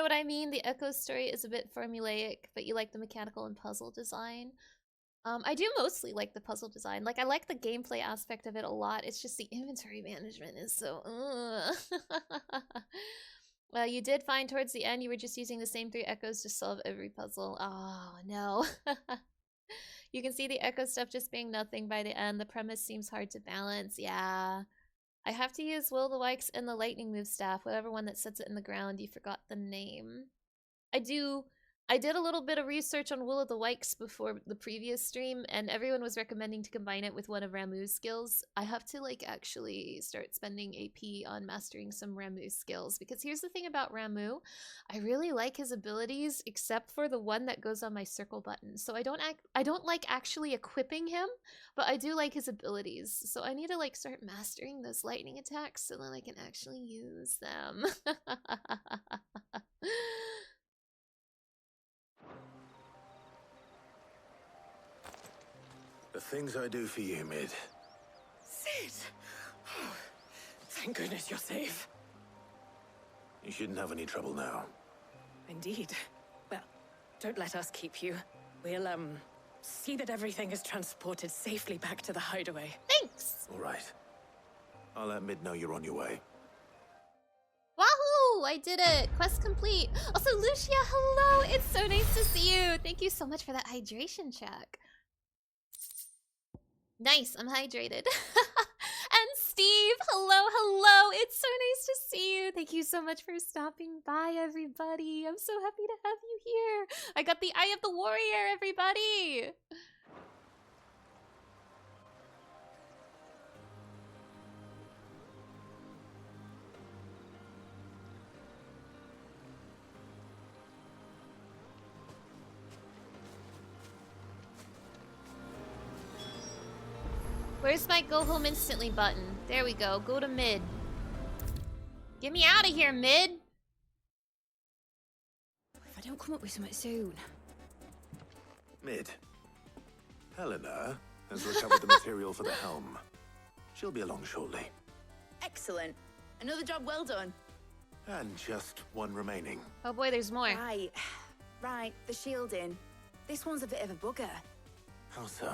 what I mean? The Echo story is a bit formulaic, but you like the mechanical and puzzle design. I do mostly like the puzzle design. Like, I like the gameplay aspect of it a lot. It's just the inventory management is so... Well, you did find towards the end you were just using the same 3 echoes to solve every puzzle. Oh, no. You can see the echo stuff just being nothing by the end. The premise seems hard to balance. Yeah. I have to use Will-o'-the-Wykes and the lightning move staff, whatever one that sets it in the ground. You forgot the name. I did a little bit of research on Will-o'-the-Wykes before the previous stream, and everyone was recommending to combine it with one of Ramuh's skills. I have to, like, actually start spending AP on mastering some Ramuh skills, because here's the thing about Ramuh. I really like his abilities, except for the one that goes on my circle button. So I don't like actually equipping him, but I do like his abilities. So I need to, like, start mastering those lightning attacks so that I can actually use them. The things I do for you, Mid. Sid! Oh, thank goodness you're safe. You shouldn't have any trouble now. Indeed. Well, don't let us keep you. We'll, see that everything is transported safely back to the hideaway. Thanks! All right. I'll let Mid know you're on your way. Wahoo! I did it! Quest complete! Also, Lucia, hello! It's so nice to see you! Thank you so much for that hydration check. Nice, I'm hydrated. And Steve, hello! It's so nice to see you. Thank you so much for stopping by, everybody. I'm so happy to have you here. I got the Eye of the Warrior, everybody! Where's my go home instantly button? There we go. Go to mid. Get me out of here, mid! If I don't come up with something soon. Mid. Helena has recovered the material for the helm. She'll be along shortly. Excellent. Another job well done. And just one remaining. Oh boy, there's more. Right, the shielding. This one's a bit of a bugger. How so?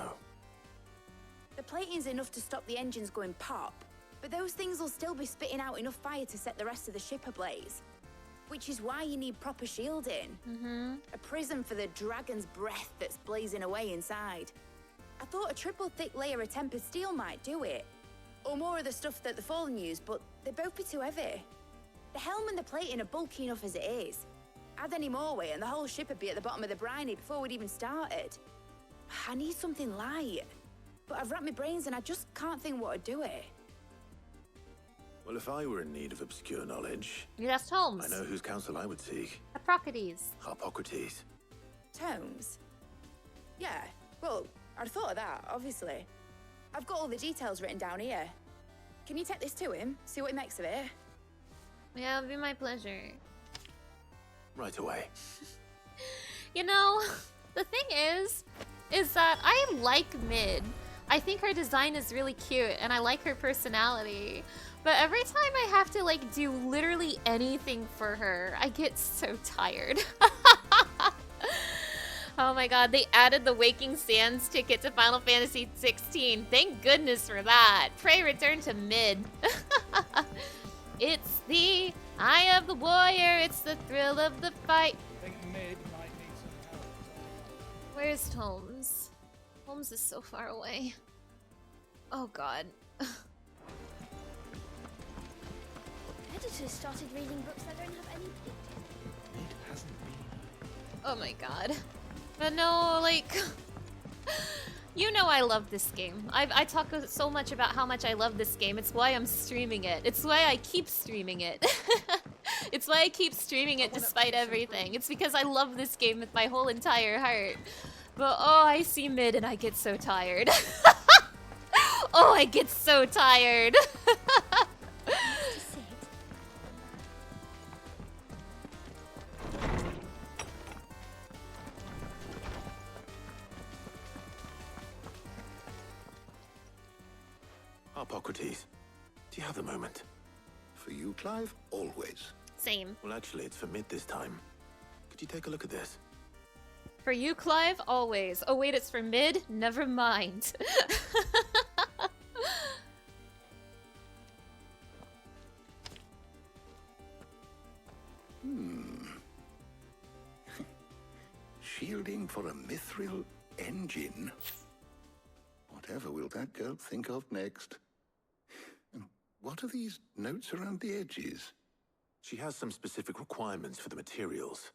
The plating's enough to stop the engines going pop, but those things will still be spitting out enough fire to set the rest of the ship ablaze. Which is why you need proper shielding. A prism for the dragon's breath that's blazing away inside. I thought a triple thick layer of tempered steel might do it. Or more of the stuff that the Fallen use, but they'd both be too heavy. The helm and the plating are bulky enough as it is. Add any more weight and the whole ship would be at the bottom of the briny before we'd even started. I need something light. But I've racked my brains and I just can't think what would do it. Well, if I were in need of obscure knowledge, You asked Holmes. I know whose counsel I would seek. Hippocrates. Hippocrates. Tomes? Yeah, well, I'd thought of that, obviously. I've got all the details written down here. Can you take this to him? See what he makes of it? Yeah, it'll be my pleasure. Right away. You know, The thing is that I like Mid. I think her design is really cute, and I like her personality. But every time I have to, like, do literally anything for her, I get so tired. Oh my god, they added the Waking Sands ticket to Final Fantasy XVI. Thank goodness for that. Pray return to Mid. It's the eye of the warrior, it's the thrill of the fight. I think Mid might need some help. Where's Holmes? Holmes is so far away. Oh god. Editors started reading books that don't have any pictures. Mid hasn't been. Oh my god. But no, like... You know I love this game. I talk so much about how much I love this game. It's why I'm streaming it. It's why I keep streaming it. It's why I keep streaming it despite everything. It's because I love this game with my whole entire heart. But oh, I see Mid and I get so tired. Oh, I get so tired. Hippocrates, do you have a moment? For you, Clive, always. Same. Well, actually, it's for Mid this time. Could you take a look at this? For you, Clive, always. Oh wait, it's for Mid? Never mind. Shielding for a mithril engine? Whatever will that girl think of next? And what are these notes around the edges? She has some specific requirements for the materials.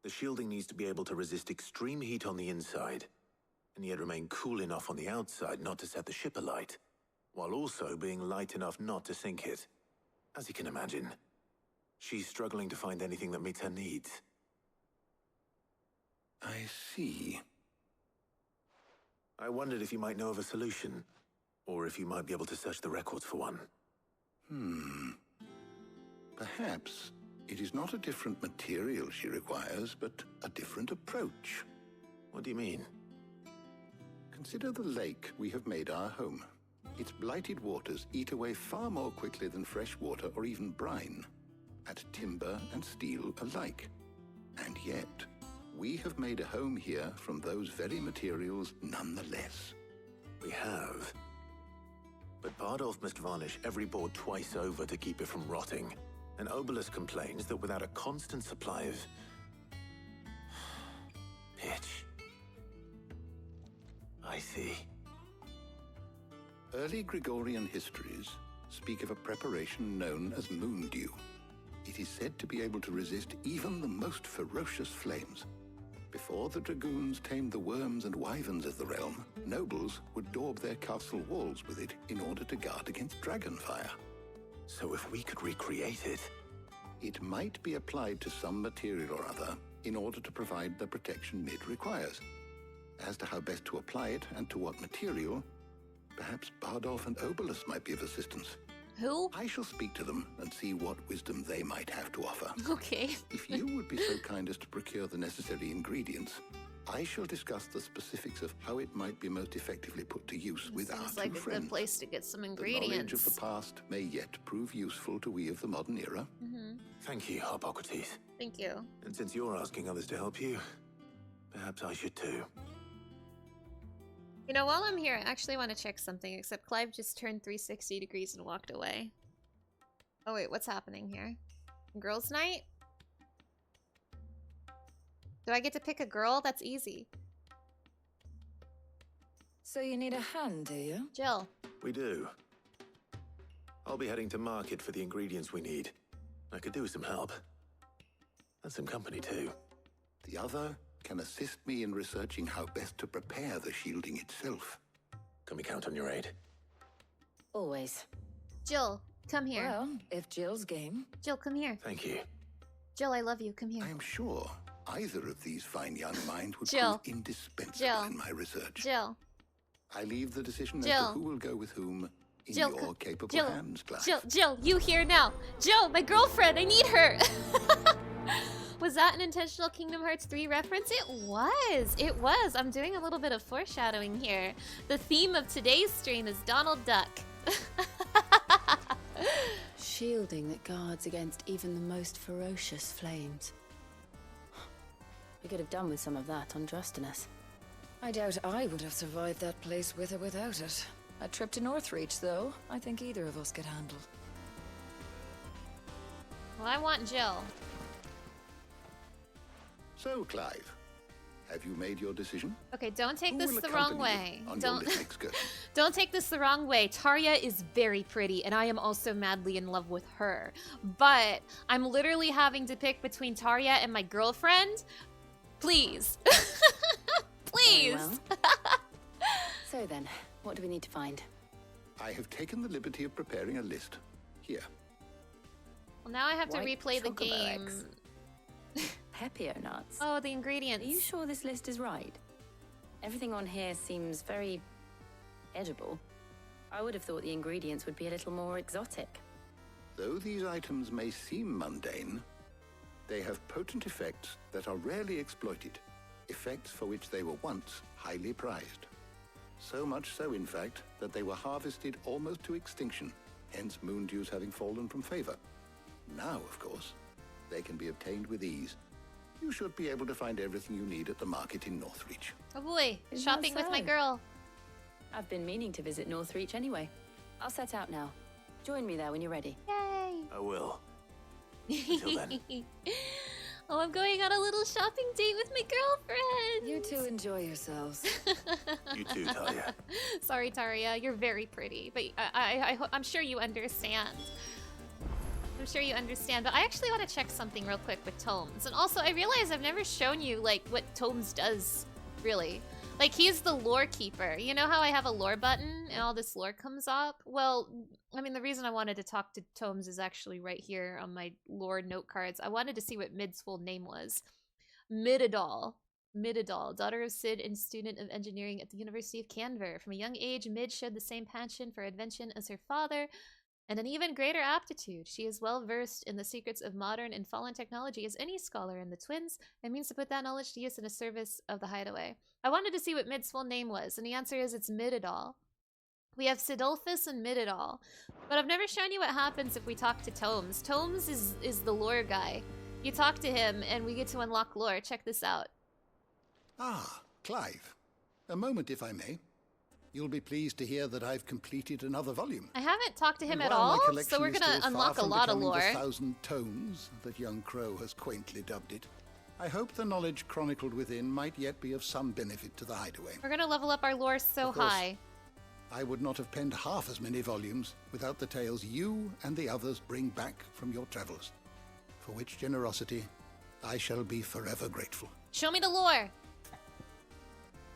The shielding needs to be able to resist extreme heat on the inside, and yet remain cool enough on the outside not to set the ship alight, while also being light enough not to sink it. As you can imagine, she's struggling to find anything that meets her needs. I see. I wondered if you might know of a solution, or if you might be able to search the records for one. Perhaps it is not a different material she requires, but a different approach. What do you mean? Consider the lake we have made our home. Its blighted waters eat away far more quickly than fresh water or even brine, at timber and steel alike. And yet, we have made a home here from those very materials nonetheless. We have. But Bardolph must varnish every board twice over to keep it from rotting. And Obelus complains that without a constant supply of... pitch. I see. Early Gregorian histories speak of a preparation known as moon dew. It is said to be able to resist even the most ferocious flames. Before the dragoons tamed the worms and wyverns of the realm, nobles would daub their castle walls with it in order to guard against dragonfire. So if we could recreate it... It might be applied to some material or other in order to provide the protection Mid requires. As to how best to apply it and to what material, perhaps Bardolph and Obelus might be of assistance. Who? I shall speak to them and see what wisdom they might have to offer. Okay. If you would be so kind as to procure the necessary ingredients, I shall discuss the specifics of how it might be most effectively put to use with our Seems like two a friends. good place to get some The ingredients. knowledge of the past may yet prove useful to we of the modern era. Thank you, Hippocrates. Thank you. And since you're asking others to help you, perhaps I should too. You know, while I'm here, I actually want to check something, except Clive just turned 360 degrees and walked away. Oh wait, what's happening here? Girls' night? Do I get to pick a girl? That's easy. So you need a hand, do you? Jill. We do. I'll be heading to market for the ingredients we need. I could do with some help. And some company too. The other can assist me in researching how best to prepare the shielding itself. Can we count on your aid? Always. Jill, come here. Well, if Jill's game. Jill, come here. Thank you. Jill, I love you. Come here. I am sure either of these fine young minds would Jill. prove indispensable Jill. in my research. Jill. I leave the decision as to Jill. who will go with whom in Jill, your capable Jill, hands, Clive. Jill, you here now. Jill, my girlfriend, I need her. Was that an intentional Kingdom Hearts 3 reference? It was! It was! I'm doing a little bit of foreshadowing here. The theme of today's stream is Donald Duck. Shielding that guards against even the most ferocious flames. We could have done with some of that on Justinus. I doubt I would have survived that place with or without it. A trip to Northreach, though, I think either of us could handle. Well, I want Jill. So, Clive, have you made your decision? Okay, don't take Who this will the wrong accompany way. you on your Don't little excursion? don't take this the wrong way. Tarja is very pretty, and I am also madly in love with her. But I'm literally having to pick between Tarja and my girlfriend. Please. Please. Very well. So then, what do we need to find? I have taken the liberty of preparing a list. Here. Well, now I have to White replay the chocobo game. eggs. Pepio nuts. Oh, the ingredients. Are you sure this list is right? Everything on here seems very edible. I would have thought the ingredients would be a little more exotic. Though these items may seem mundane, they have potent effects that are rarely exploited, effects for which they were once highly prized. So much so, in fact, that they were harvested almost to extinction, hence moon dews having fallen from favor. Now, of course, they can be obtained with ease. You should be able to find everything you need at the market in Northreach. Oh boy, Is shopping that with my so? girl. I've been meaning to visit Northreach anyway. I'll set out now. Join me there when you're ready. Yay! I will. Until then. Oh, I'm going on a little shopping date with my girlfriend. You two enjoy yourselves. You too, Talia. Sorry, Tarja, you're very pretty, but I'm sure you understand. I'm sure you understand, but I actually want to check something real quick with Tomes. And also, I realize I've never shown you, like, what Tomes does, really. Like, he's the lore keeper. You know how I have a lore button and all this lore comes up? Well, I mean, the reason I wanted to talk to Tomes is actually right here on my lore note cards. I wanted to see what Mid's full name was. Mididal. Mididal, daughter of Sid and student of engineering at the University of Canver. From a young age, Mid showed the same passion for invention as her father, and an even greater aptitude. She is well versed in the secrets of modern and fallen technology as any scholar in the twins, and means to put that knowledge to use in the service of the hideaway. I wanted to see what Mid's full name was, and the answer is it's Mididal. We have Sidolphus and Mididal, but I've never shown you what happens if we talk to Tomes. Tomes is the lore guy. You talk to him, and we get to unlock lore. Check this out. Ah, Clive. A moment, if I may. You'll be pleased to hear that I've completed another volume. I haven't talked to him And at while my all, collection so we're is gonna still unlock a far from lot of becoming lore. the 1,000 tomes that young Crow has quaintly dubbed it, I hope the knowledge chronicled within might yet be of some benefit to the hideaway. We're gonna level up our lore so Of course. high. I would not have penned half as many volumes without the tales you and the others bring back from your travels, for which generosity I shall be forever grateful. Show me the lore.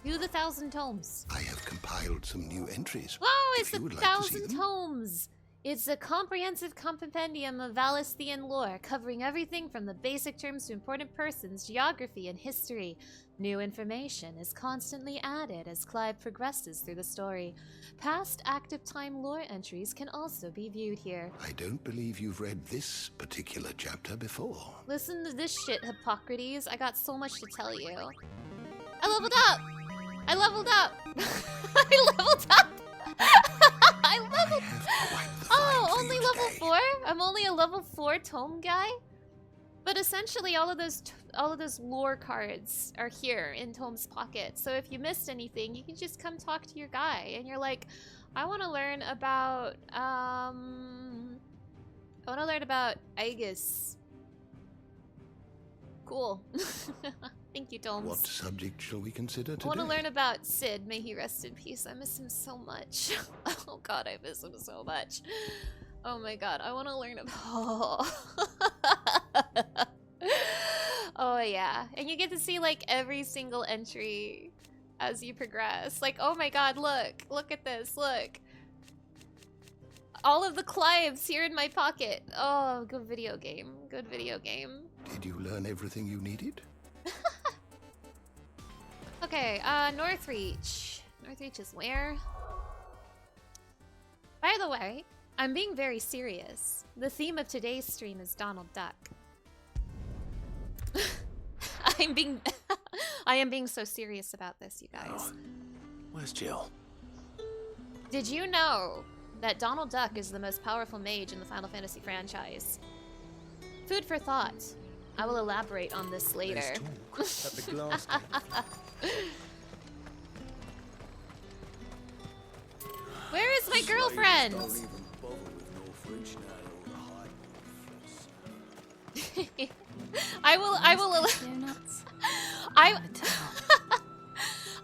Do the 1,000 tomes. I have compiled some new entries. Oh, it's if the you would like to see 1,000 them. tomes. It's a comprehensive compendium of Valisthian lore, covering everything from the basic terms to important persons, geography, and history. New information is constantly added as Clive progresses through the story. Past active time lore entries can also be viewed here. I don't believe you've read this particular chapter before. Listen to this shit, Hippocrates. I got so much to tell you. I leveled up! I leveled up! I leveled up! I leveled Oh, only level 4? I'm only a level 4 tome guy? But essentially all of those lore cards are here in Tome's pocket. So if you missed anything, you can just come talk to your guy and you're like, I want to learn about Aegis. Cool. Thank you, Tomes. What subject shall we consider today? I want to learn about Sid. May he rest in peace. I miss him so much. Oh god, I miss him so much. Oh my god, I want to learn about... Oh yeah. And you get to see like every single entry as you progress. Like, oh my god, look. Look at this, look. All of the Clives here in my pocket. Oh, good video game. Good video game. Did you learn everything you needed? Okay, Northreach. Northreach is where? By the way, I'm being very serious. The theme of today's stream is Donald Duck. I'm being I am being so serious about this, you guys. Oh. Where's Jill? Did you know that Donald Duck is the most powerful mage in the Final Fantasy franchise? Food for thought. I will elaborate on this later. There's talk at the glass Where is my girlfriend? I will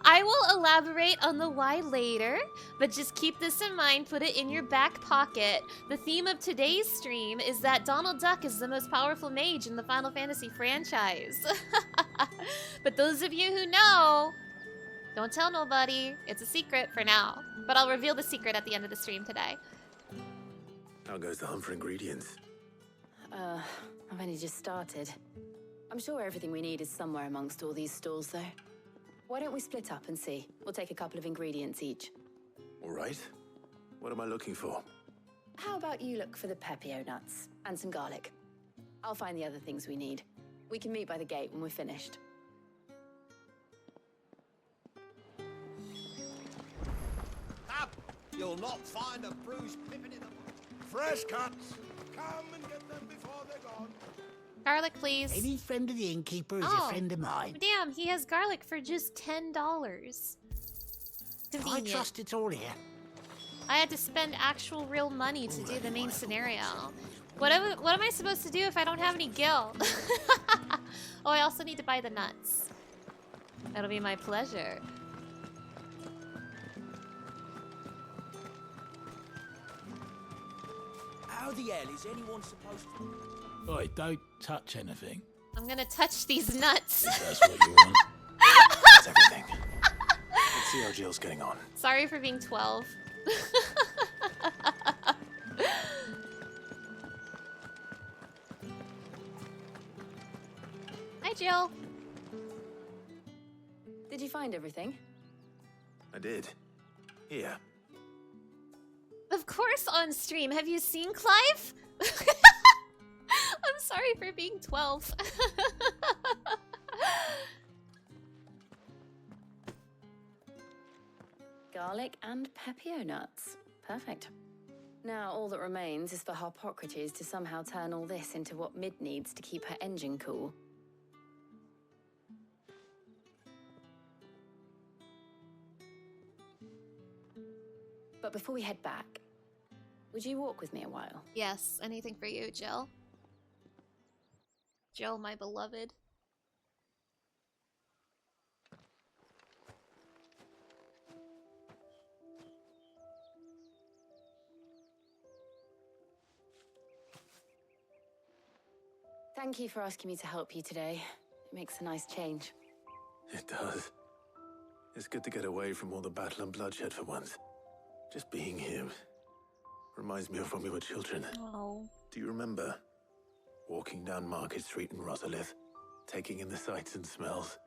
I will elaborate on the why later, but just keep this in mind, put it in your back pocket. The theme of today's stream is that Donald Duck is the most powerful mage in the Final Fantasy franchise. But those of you who know, don't tell nobody. It's a secret for now. But I'll reveal the secret at the end of the stream today. How goes the hunt for ingredients? I've only just started. I'm sure everything we need is somewhere amongst all these stalls, though. Why don't we split up and see? We'll take a couple of ingredients each. All right. What am I looking for? How about you look for the pepio nuts and some garlic? I'll find the other things we need. We can meet by the gate when we're finished. Up! You'll not find a bruised pippin in the... Fresh cuts! Come and get them before they're gone. Garlic, please. Any friend of the innkeeper is a friend of mine. Damn, he has garlic for just $10. I Convenient. trust it's all here. I had to spend actual real money to do the main scenario. What am I supposed to do if I don't have any gil? Oh, I also need to buy the nuts. That'll be my pleasure. How the hell is anyone supposed to... Oi, don't touch anything. I'm gonna touch these nuts. If that's what you want. That's everything. Let's see how Jill's getting on. Sorry for being 12. Hi, Jill. Did you find everything? I did. Here. Of course on stream. Have you seen Clive? I'm sorry for being 12. Garlic and pepio nuts. Perfect. Now all that remains is for Harpocrates to somehow turn all this into what Mid needs to keep her engine cool. But before we head back, would you walk with me a while? Yes, anything for you, Jill. Jill, my beloved. Thank you for asking me to help you today. It makes a nice change. It does. It's good to get away from all the battle and bloodshed for once. Just being here reminds me of when we were children. Oh. Do you remember walking down Market Street in Rosalith, taking in the sights and smells?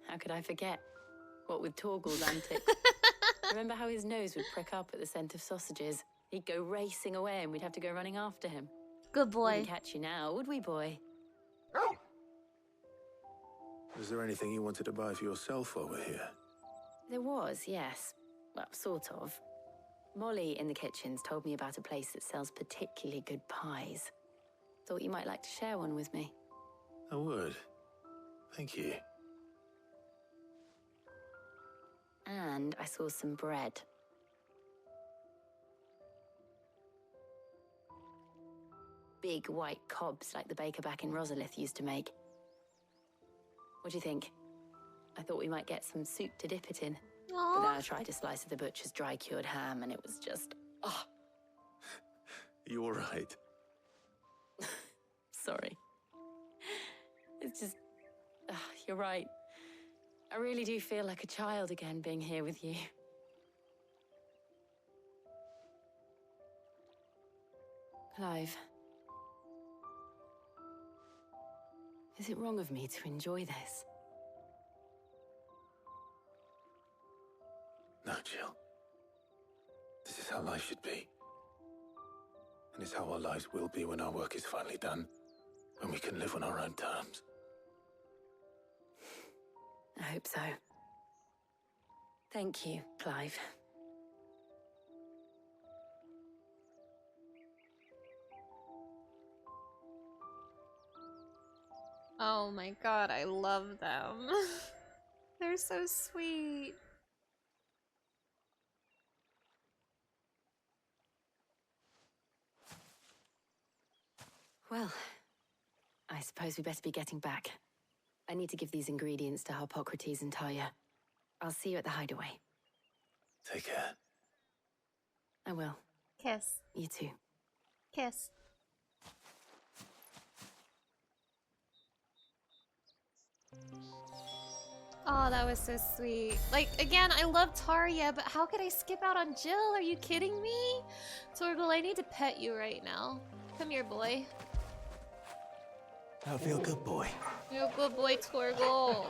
How could I forget? What with Torgal's antics. Remember how his nose would prick up at the scent of sausages? He'd go racing away and we'd have to go running after him. Good boy. Wouldn't catch you now, would we, boy? Was there anything you wanted to buy for yourself while we're here? There was, yes. Well, sort of. Molly in the kitchens told me about a place that sells particularly good pies. Thought you might like to share one with me. I would. Thank you. And I saw some bread. Big white cobs like the baker back in Rosalith used to make. What do you think? I thought we might get some soup to dip it in. Aww. But then I tried a slice of the butcher's dry-cured ham and it was just... oh. You all right? Sorry. It's just... you're right. I really do feel like a child again being here with you. Clive. Is it wrong of me to enjoy this? No, Jill. This is how life should be. And it's how our lives will be when our work is finally done. When we can live on our own terms. I hope so. Thank you, Clive. Oh my god, I love them. They're so sweet. Well, I suppose we better be getting back. I need to give these ingredients to Harpocrates and Talia. I'll see you at the hideaway. Take care. I will. Kiss. You too. Kiss. Oh, that was so sweet. Like, again, I love Tarya, but how could I skip out on Jill? Are you kidding me? Torgal, I need to pet you right now. Come here, boy. I feel good, boy. You're a good boy, Torgal.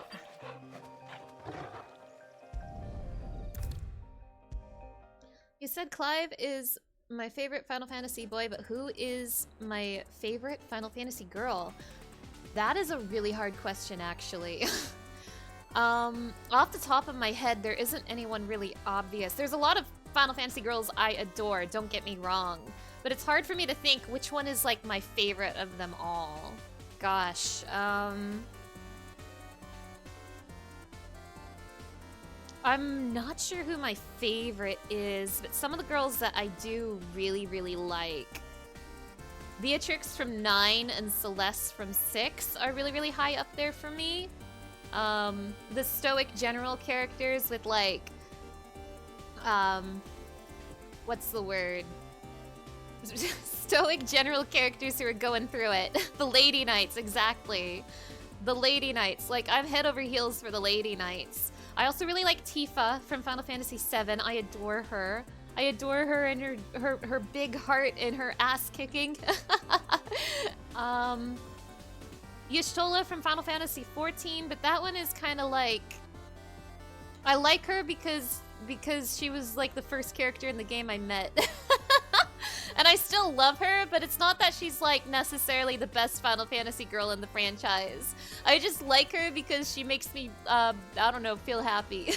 You said Clive is my favorite Final Fantasy boy, but who is my favorite Final Fantasy girl? That is a really hard question, actually. Off the top of my head, there isn't anyone really obvious. There's a lot of Final Fantasy girls I adore, don't get me wrong. But it's hard for me to think which one is, like, my favorite of them all. Gosh, I'm not sure who my favorite is, but some of the girls that I do really, really like. Beatrix from 9 and Celeste from 6 are really, really high up there for me. The stoic general characters with, like, what's the word? Stoic general characters who are going through it. The Lady Knights, exactly. The Lady Knights. Like, I'm head over heels for the Lady Knights. I also really like Tifa from Final Fantasy VII. I adore her. I adore her and her big heart and her ass kicking. Y'shtola from Final Fantasy XIV, but that one is kind of like... I like her because she was like the first character in the game I met. And I still love her, but it's not that she's like necessarily the best Final Fantasy girl in the franchise. I just like her because she makes me, I don't know, feel happy.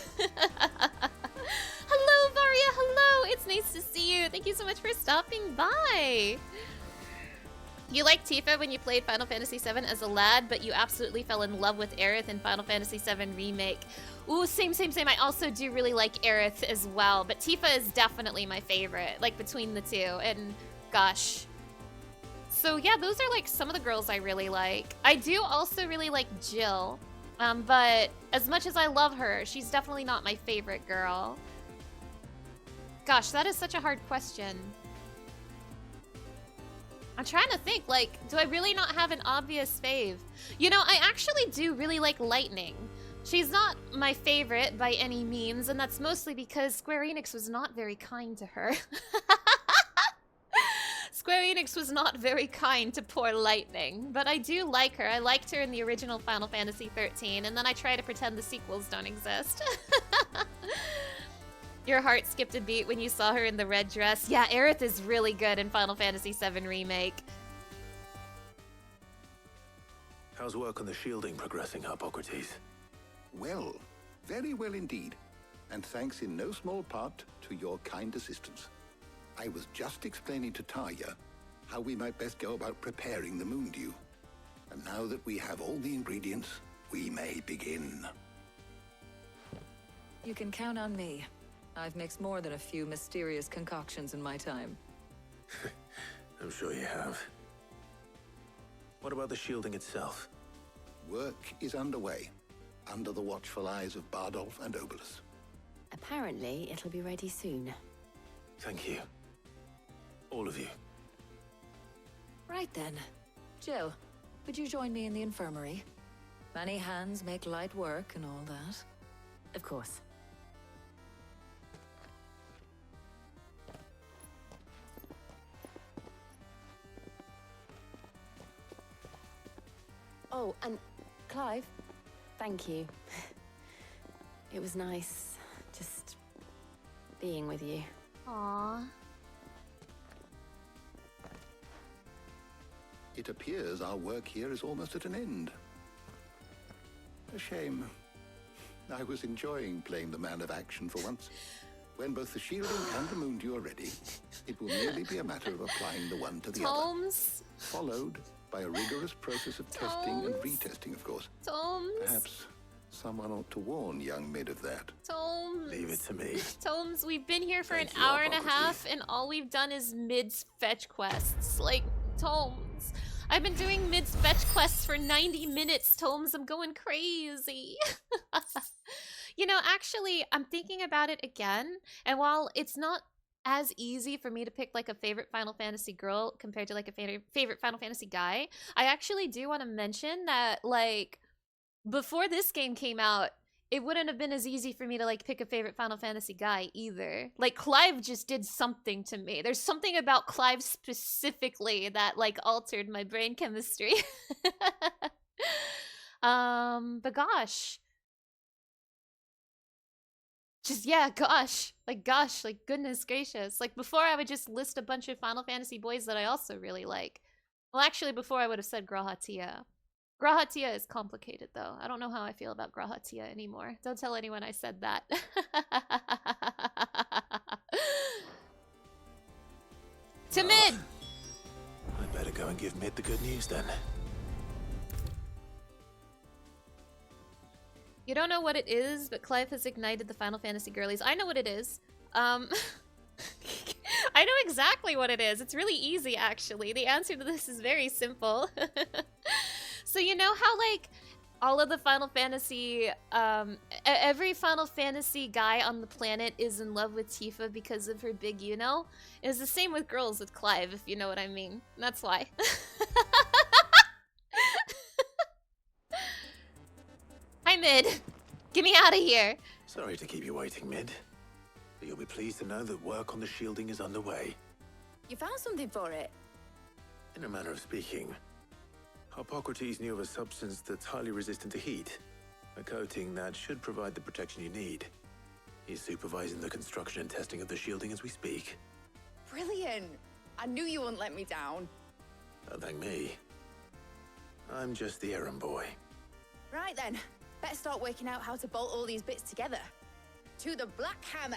Hello, Varia, hello! It's nice to see you. Thank you so much for stopping by. You liked Tifa when you played Final Fantasy VII as a lad, but you absolutely fell in love with Aerith in Final Fantasy VII Remake. Ooh, same. I also do really like Aerith as well, but Tifa is definitely my favorite, like, between the two, and gosh. So yeah, those are, like, some of the girls I really like. I do also really like Jill, but as much as I love her, she's definitely not my favorite girl. Gosh, that is such a hard question. I'm trying to think, like, do I really not have an obvious fave? You know, I actually do really like Lightning. She's not my favorite by any means, and that's mostly because Square Enix was not very kind to her. Square Enix was not very kind to poor Lightning, but I do like her. I liked her in the original Final Fantasy XIII, and then I try to pretend the sequels don't exist. Your heart skipped a beat when you saw her in the red dress. Yeah, Aerith is really good in Final Fantasy VII Remake. How's work on the shielding progressing, Harpocrates? Well, very well indeed. And thanks in no small part to your kind assistance. I was just explaining to Tarja how we might best go about preparing the moon dew. And now that we have all the ingredients, we may begin. You can count on me. I've mixed more than a few mysterious concoctions in my time. I'm sure you have. What about the shielding itself? Work is underway, under the watchful eyes of Bardolph and Obolus. Apparently, it'll be ready soon. Thank you. All of you. Right then. Jill, would you join me in the infirmary? Many hands make light work and all that. Of course. Oh, and Clive, thank you. It was nice just being with you. Aww. It appears our work here is almost at an end. A shame. I was enjoying playing the man of action for once. When both the shielding and the moondew are ready, it will merely be a matter of applying the one to the Tomes. other. Followed by a rigorous process of testing and retesting, of course. Tomes. Perhaps someone ought to warn young Mid of that. Tomes. Leave it to me. Tomes, we've been here for Thank an you, hour and a Hippocrates. half, and all we've done is Mid's fetch quests. Like, Tomes. I've been doing Mid's fetch quests for 90 minutes, Tomes. I'm going crazy. You know, actually, I'm thinking about it again, and while it's not as easy for me to pick like a favorite Final Fantasy girl compared to like a favorite Final Fantasy guy, I actually do want to mention that like before this game came out, it wouldn't have been as easy for me to like pick a favorite Final Fantasy guy either. Like Clive just did something to me. There's something about Clive specifically that like altered my brain chemistry. But gosh. Just, yeah, gosh, like goodness gracious. Like, before I would just list a bunch of Final Fantasy boys that I also really like. Well, actually, before I would have said Grahatia. Grahatia is complicated, though. I don't know how I feel about Grahatia anymore. Don't tell anyone I said that. To Mid! I better go and give Mid the good news then. You don't know what it is, but Clive has ignited the Final Fantasy girlies. I know what it is. I know exactly what it is. It's really easy, actually. The answer to this is very simple. So you know how, like, all of the Final Fantasy, every Final Fantasy guy on the planet is in love with Tifa because of her big you-know? It's the same with girls with Clive, if you know what I mean. That's why. Hi, Mid. Get me out of here. Sorry to keep you waiting, Mid. But you'll be pleased to know that work on the shielding is underway. You found something for it? In a manner of speaking, Hippocrates knew of a substance that's highly resistant to heat. A coating that should provide the protection you need. He's supervising the construction and testing of the shielding as we speak. Brilliant. I knew you wouldn't let me down. Don't thank me. I'm just the errand boy. Right then. Better start working out how to bolt all these bits together. To the Black Hammer!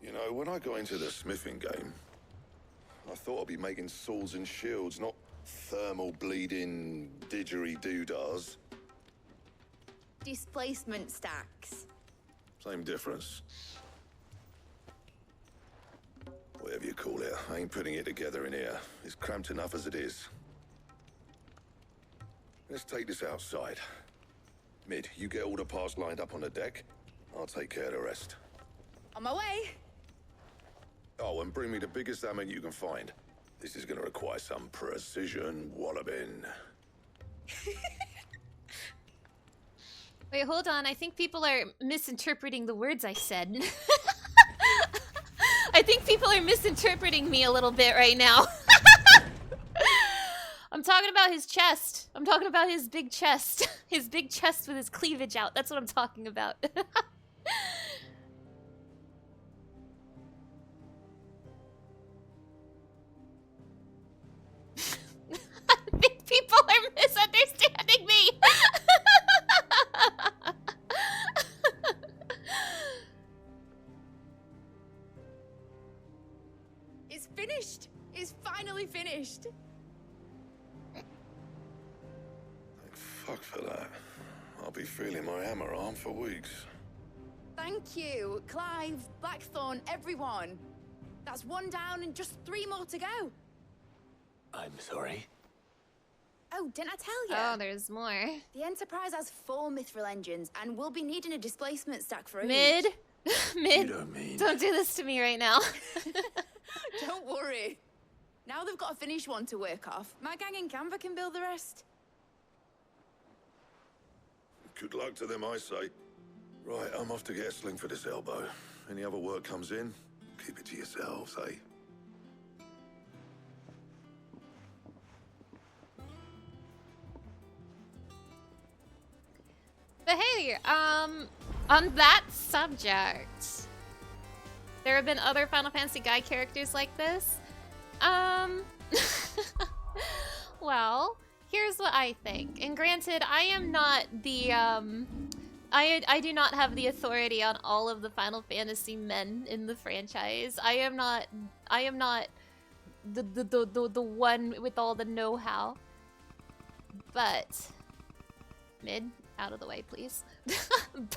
You know, when I got into the smithing game, I thought I'd be making swords and shields, not thermal bleeding didgeridoo-dahs. Displacement stacks. Same difference. Whatever you call it, I ain't putting it together in here. It's cramped enough as it is. Let's take this outside. Mid, you get all the parts lined up on the deck. I'll take care of the rest. On my way. Oh, and bring me the biggest hammer you can find. This is gonna require some precision walloping. Wait, hold on. I think people are misinterpreting the words I said. I think people are misinterpreting me a little bit right now. I'm talking about his chest. I'm talking about his big chest. His big chest with his cleavage out. That's what I'm talking about. I think people are misunderstanding me. It's finished. It's finally finished. Thank fuck for that. I'll be feeling my hammer arm for weeks. Thank you, Clive, Blackthorn, everyone. That's one down and just 3 more to go. I'm sorry. Oh, didn't I tell you? Oh, there's more. The Enterprise has 4 mithril engines, and we'll be needing a displacement stack for Mid? each. Mid? You don't mean... Don't do this to me right now. Don't worry. Now they've got a finished one to work off. My gang in Canva can build the rest. Good luck to them, I say. Right, I'm off to get a sling for this elbow. Any other work comes in, keep it to yourselves, eh? But hey, on that subject, There have been other Final Fantasy guy characters like this. Well, here's what I think. And granted, I am not the, I do not have the authority on all of the Final Fantasy men in the franchise. I am not the one with all the know-how. But mid, out of the way, please.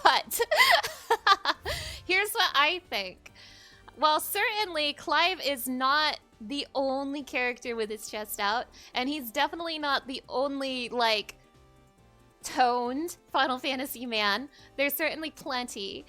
But here's what I think. Well, certainly Clive is not the only character with his chest out, and he's definitely not the only, like, toned Final Fantasy man. There's certainly plenty.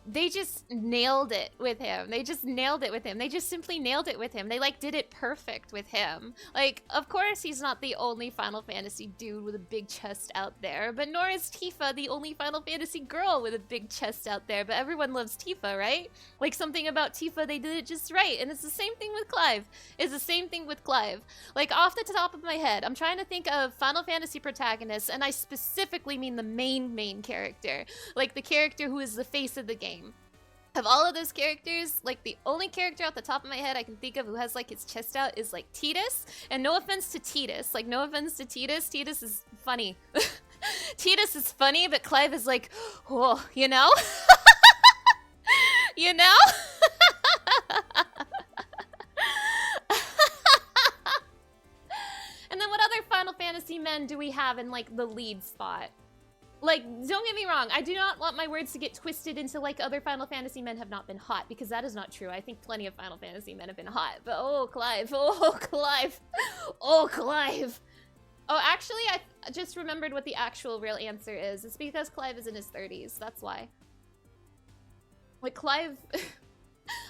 They just nailed it with him. They just nailed it with him. They just simply nailed it with him. They, like, did it perfect with him. Like, of course he's not the only Final Fantasy dude with a big chest out there, but nor is Tifa the only Final Fantasy girl with a big chest out there, but everyone loves Tifa, right? Like, something about Tifa, they did it just right, and it's the same thing with Clive. It's the same thing with Clive. Like, off the top of my head, I'm trying to think of Final Fantasy protagonists, and I specifically mean the main character. Like, the character who is the face of the game. Of all of those characters, like, the only character off the top of my head I can think of who has, like, his chest out is, like, Tidus. And no offense to Tidus. Like, no offense to Tidus. Tidus is funny. Tidus is funny, but Clive is like, oh, you know? You know? And then what other Final Fantasy men do we have in, like, the lead spot? Like, don't get me wrong, I do not want my words to get twisted into, like, other Final Fantasy men have not been hot, because that is not true. I think plenty of Final Fantasy men have been hot, but oh, Clive, oh, Clive, oh, Clive. Oh, actually, I just remembered what the actual real answer is. It's because Clive is in his 30s, that's why. Like, Clive,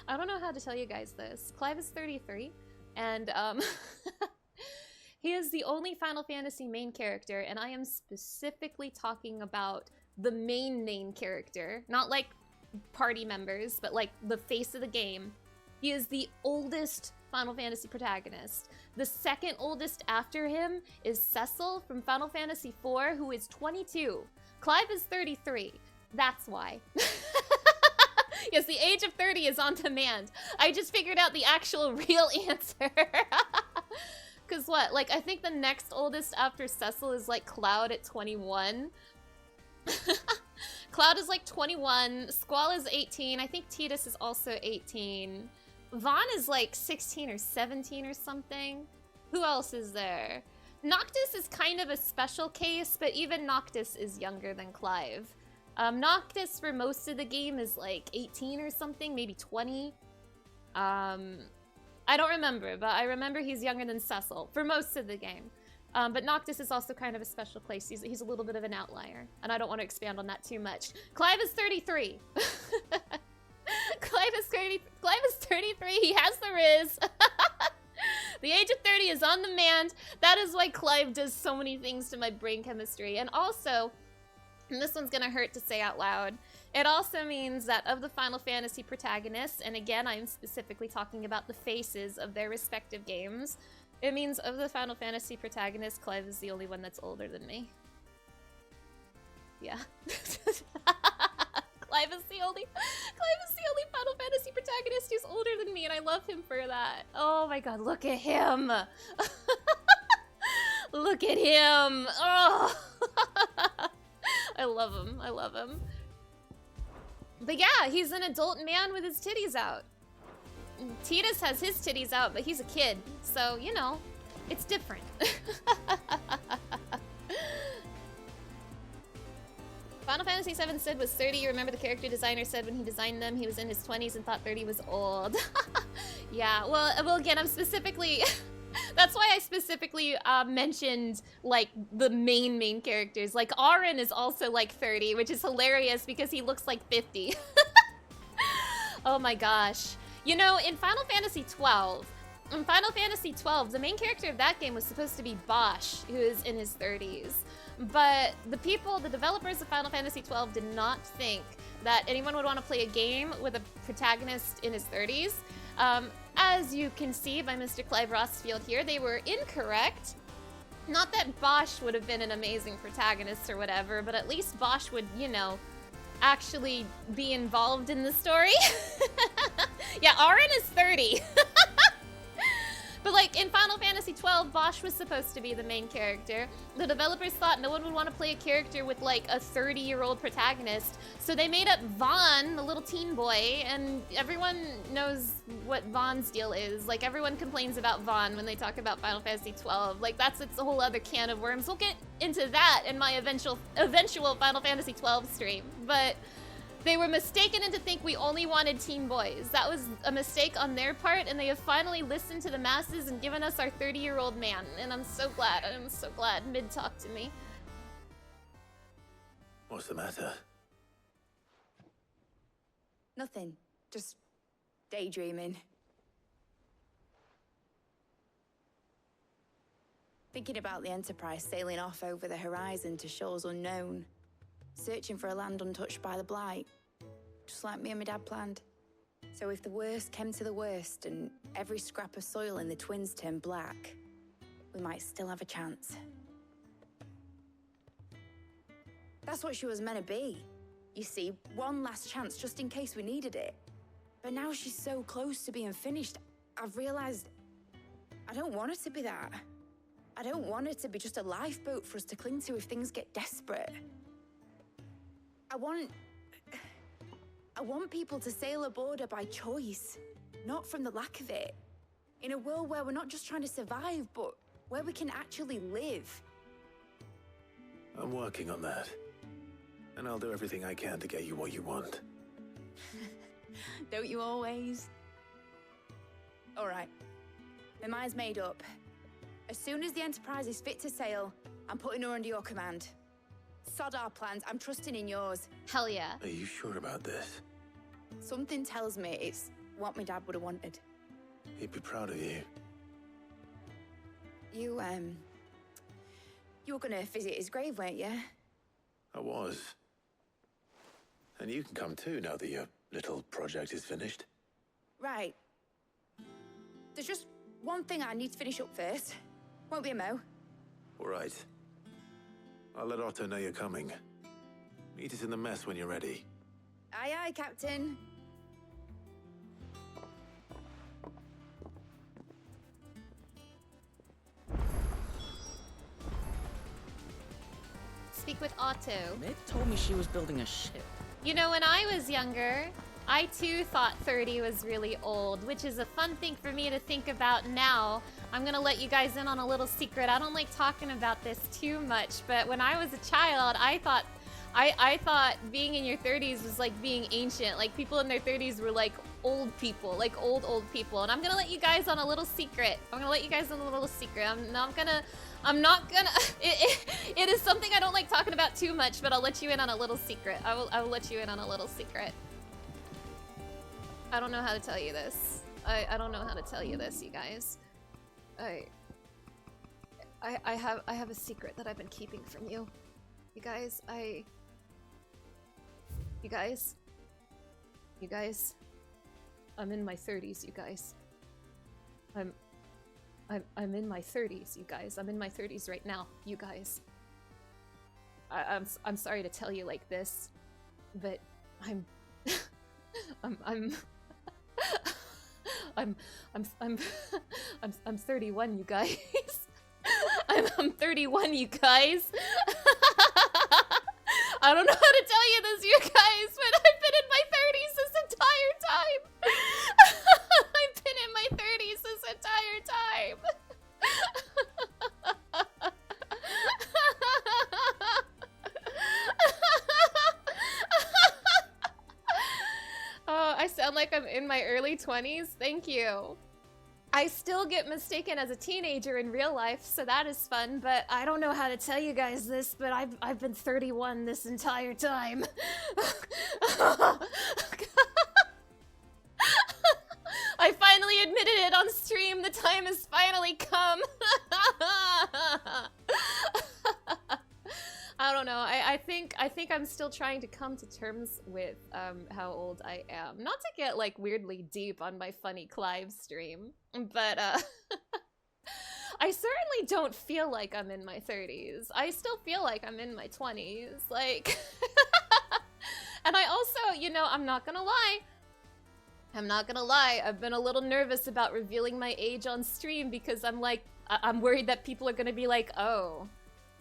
I don't know how to tell you guys this. Clive is 33, and, he is the only Final Fantasy main character, and I am specifically talking about the main character. Not like party members, but like the face of the game. He is the oldest Final Fantasy protagonist. The second oldest after him is Cecil from Final Fantasy IV, who is 22. Clive is 33. That's why. Yes, the age of 30 is on demand. I just figured out the actual real answer. Because what? Like, I think the next oldest after Cecil is, like, Cloud at 21. Cloud is, like, 21. Squall is 18. I think Tidus is also 18. Vaughn is, like, 16 or 17 or something. Who else is there? Noctis is kind of a special case, but even Noctis is younger than Clive. Noctis, for most of the game, is, like, 18 or something, maybe 20. I don't remember, but I remember he's younger than Cecil for most of the game. But Noctis is also kind of a special place. He's a little bit of an outlier, and I don't want to expand on that too much. Clive is 33. Clive is 33. He has the Riz. The age of 30 is on demand. That is why Clive does so many things to my brain chemistry. And also, and this one's gonna hurt to say out loud, it also means that of the Final Fantasy protagonists, and again, I'm specifically talking about the faces of their respective games, it means of the Final Fantasy protagonists, Clive is the only one that's older than me. Yeah. Clive is the only Final Fantasy protagonist who's older than me, and I love him for that. Oh my god, look at him! Look at him! Oh! I love him. I love him. But yeah, he's an adult man with his titties out. Tidus has his titties out, but he's a kid. So, you know, it's different. Final Fantasy VII Sid was 30. You remember the character designer said when he designed them, he was in his 20s and thought 30 was old. Yeah, well, again, I'm specifically... That's why I specifically mentioned, like, the main characters. Like, Auron is also, like, 30, which is hilarious because he looks like 50. Oh my gosh. You know, in Final Fantasy XII, the main character of that game was supposed to be Bosch, who is in his 30s. But the developers of Final Fantasy XII did not think that anyone would want to play a game with a protagonist in his 30s. As you can see by Mr. Clive Rossfield here, they were incorrect. Not that Bosch would have been an amazing protagonist or whatever, but at least Bosch would, you know, actually be involved in the story. Yeah, Auron is 30. But like in Final Fantasy XII, Bosch was supposed to be the main character. The developers thought no one would want to play a character with like a 30-year-old protagonist, so they made up Vaughn, the little teen boy, and everyone knows what Vaughn's deal is. Like everyone complains about Vaughn when they talk about Final Fantasy XII. Like it's a whole other can of worms. We'll get into that in my eventual Final Fantasy XII stream, but they were mistaken into think we only wanted teen boys. That was a mistake on their part, and they have finally listened to the masses and given us our 30-year-old man. And I'm so glad. I'm so glad. Mid talked to me. What's the matter? Nothing. Just daydreaming. Thinking about the Enterprise sailing off over the horizon to shores unknown. Searching for a land untouched by the Blight. Just like me and my dad planned. So if the worst came to the worst and every scrap of soil in the Twins turned black, we might still have a chance. That's what she was meant to be. You see, one last chance just in case we needed it. But now she's so close to being finished, I've realized I don't want it to be that. I don't want it to be just a lifeboat for us to cling to if things get desperate. I want people to sail aboard her by choice, not from the lack of it. In a world where we're not just trying to survive, but where we can actually live. I'm working on that. And I'll do everything I can to get you what you want. Don't you always? All right. My mind's made up. As soon as the Enterprise is fit to sail, I'm putting her under your command. Sod our plans, I'm trusting in yours. Hell yeah. Are you sure about this? Something tells me it's what my dad would have wanted. He'd be proud of you. You were gonna visit his grave, weren't you? I was. And you can come too now that your little project is finished. Right. There's just one thing I need to finish up first. Won't be a mo. All right. I'll let Otto know you're coming. Meet us in the mess when you're ready. Aye, aye, Captain. Speak with Otto. Mid told me she was building a ship. You know, when I was younger, I too thought 30 was really old, which is a fun thing for me to think about now. I'm gonna let you guys in on a little secret. I don't like talking about this too much, but when I was a child, I thought being in your 30s was like being ancient. Like people in their 30s were like old people, like old people. And I'm gonna let you guys on a little secret. I'm not gonna. It is something I don't like talking about too much, but I'll let you in on a little secret. I will let you in on a little secret. I don't know how to tell you this. I don't know how to tell you this, you guys. I have a secret that I've been keeping from you. You guys, you guys, I'm in my 30s, you guys. I'm in my 30s, you guys. I'm in my 30s right now, you guys. I'm sorry to tell you like this, but I'm 31, you guys. I'm 31, you guys. I don't know how to tell you this, you guys, but I've been in my 30s this entire time. I've been in my 30s this entire time. Oh, I sound like I'm in my early 20s. Thank you. I still get mistaken as a teenager in real life, so that is fun, but I don't know how to tell you guys this, but I've been 31 this entire time. I finally admitted it on stream. The time has finally come. I don't know. I think I'm still trying to come to terms with how old I am. Not to get like weirdly deep on my funny Clive stream, but I certainly don't feel like I'm in my 30s. I still feel like I'm in my 20s. Like And I also, you know, I'm not gonna lie. I've been a little nervous about revealing my age on stream because I'm like, I'm worried that people are gonna be like, oh,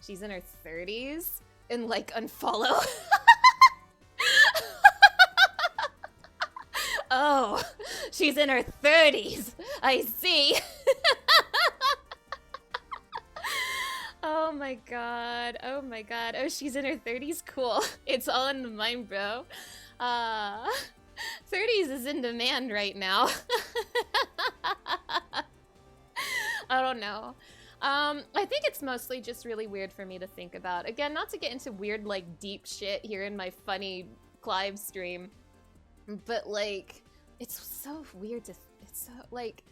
she's in her 30s and like unfollow. Oh, she's in her 30s. I see. Oh my god. Oh my god. Oh, she's in her 30s? Cool. It's all in the mind, bro. 30s is in demand right now. I don't know. I think it's mostly just really weird for me to think about. Again, not to get into weird, like, deep shit here in my funny Clive stream. But, like, it's so weird to... It's so, like...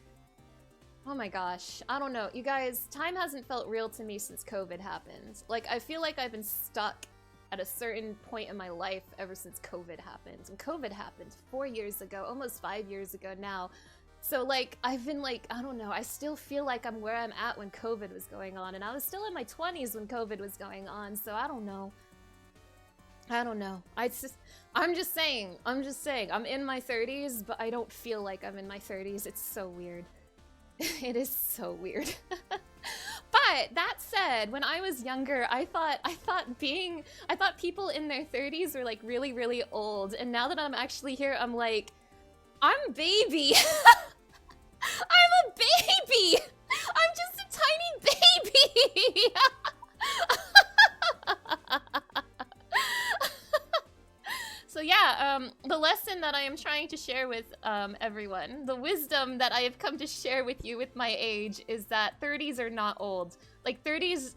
Oh my gosh. I don't know. You guys, time hasn't felt real to me since COVID happened. Like, I feel like I've been stuck at a certain point in my life ever since COVID happened. And COVID happened 4 years ago, almost 5 years ago now. So, like, I've been, like, I don't know. I still feel like I'm where I'm at when COVID was going on. And I was still in my 20s when COVID was going on. So, I don't know. I don't know. I'm just saying. I'm in my 30s, but I don't feel like I'm in my 30s. It's so weird. It is so weird. But that said, when I was younger, I thought people in their 30s were like really, really old. And now that I'm actually here, I'm like, I'm baby. I'm a baby. I'm just a tiny baby. So yeah, the lesson that I am trying to share with everyone, the wisdom that I have come to share with you with my age is that 30s are not old. Like 30s,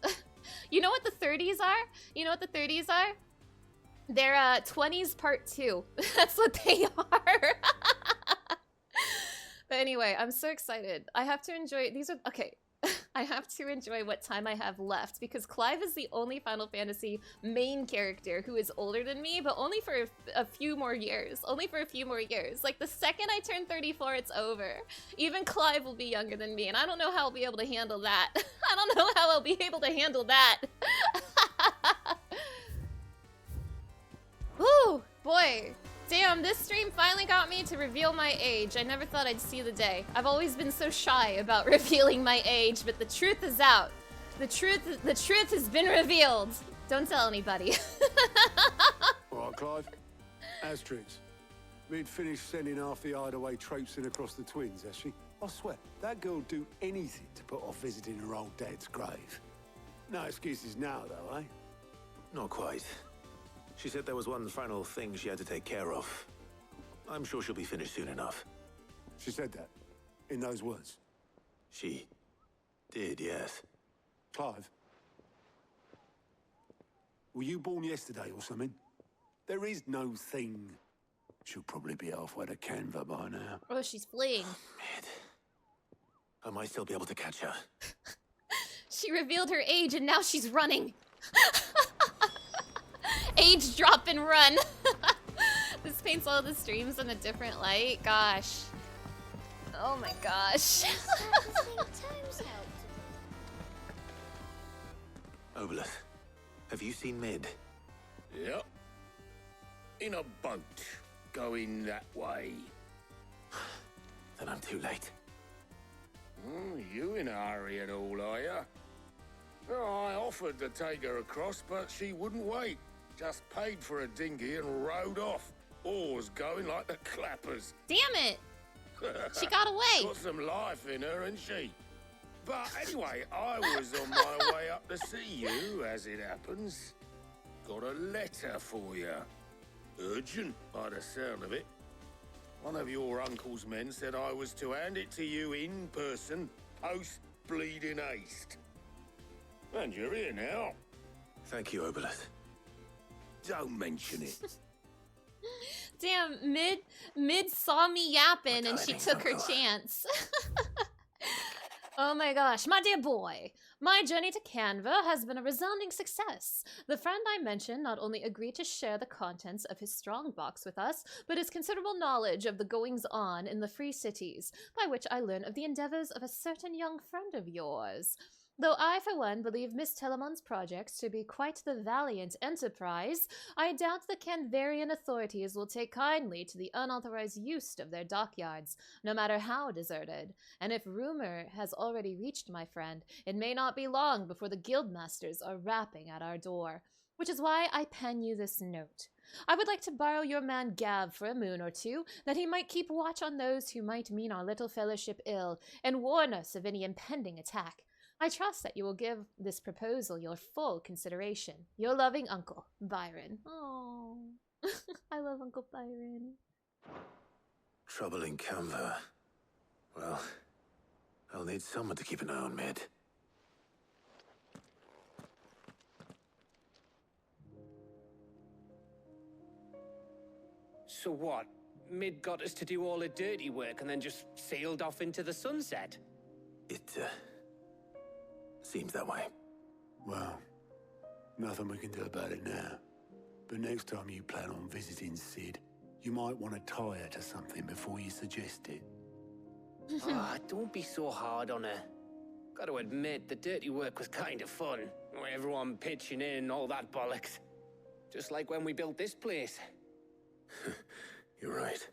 you know what the 30s are? You know what the 30s are? They're 20s part 2. That's what they are. But anyway, I'm so excited. I have to enjoy, okay. I have to enjoy what time I have left because Clive is the only Final Fantasy main character who is older than me, but only for a few more years. Only for a few more years. Like the second I turn 34, it's over. Even Clive will be younger than me, and I don't know how I'll be able to handle that. I don't know how I'll be able to handle that. Whew, boy. Damn, this stream finally got me to reveal my age. I never thought I'd see the day. I've always been so shy about revealing my age, but the truth is out. The truth has been revealed. Don't tell anybody. All right, Clive. Asterix. We'd finished sending half the hideaway traipsing across the twins, has she? I swear, that girl'd do anything to put off visiting her old dad's grave. No excuses now, though, eh? Not quite. She said there was one final thing she had to take care of. I'm sure she'll be finished soon enough. She said that? In those words? She did, yes. Clive? Were you born yesterday or something? There is no thing. She'll probably be halfway to Canva by now. Oh, she's fleeing. Mid. I might still be able to catch her. She revealed her age and now she's running. Age drop and run. This paints all the streams in a different light. Gosh. Oh my gosh. Obelith, have you seen Mid? Yep. In a boat, going that way. Then I'm too late. You in a hurry at all, are ya? Oh, I offered to take her across, but she wouldn't wait. Just paid for a dinghy and rowed off. Oars going like the clappers. Damn it! She got away. Got some life in her, ain't she? But anyway, I was on my way up to see you, as it happens. Got a letter for you. Urgent, by the sound of it. One of your uncle's men said I was to hand it to you in person, post-bleeding haste. And you're here now. Thank you, Obelith. Don't mention it. Damn, Mid saw me yapping and she took her chance. Oh my gosh, my dear boy. My journey to Canva has been a resounding success. The friend I mentioned not only agreed to share the contents of his strongbox with us, but his considerable knowledge of the goings-on in the Free Cities, by which I learn of the endeavors of a certain young friend of yours. Though I, for one, believe Miss Telemon's projects to be quite the valiant enterprise, I doubt the Canvarian authorities will take kindly to the unauthorized use of their dockyards, no matter how deserted. And if rumor has already reached my friend, it may not be long before the guildmasters are rapping at our door. Which is why I pen you this note. I would like to borrow your man Gav for a moon or two, that he might keep watch on those who might mean our little fellowship ill, and warn us of any impending attack. I trust that you will give this proposal your full consideration. Your loving uncle, Byron. Oh, I love Uncle Byron. Trouble in Canva. Well, I'll need someone to keep an eye on Mid. So what? Mid got us to do all the dirty work and then just sailed off into the sunset? It, seems that way. Well, nothing we can do about it now. But next time you plan on visiting Sid, you might want to tie her to something before you suggest it. Ah, don't be so hard on her. Gotta admit, the dirty work was kind of fun. Everyone pitching in and all that bollocks. Just like when we built this place. You're right.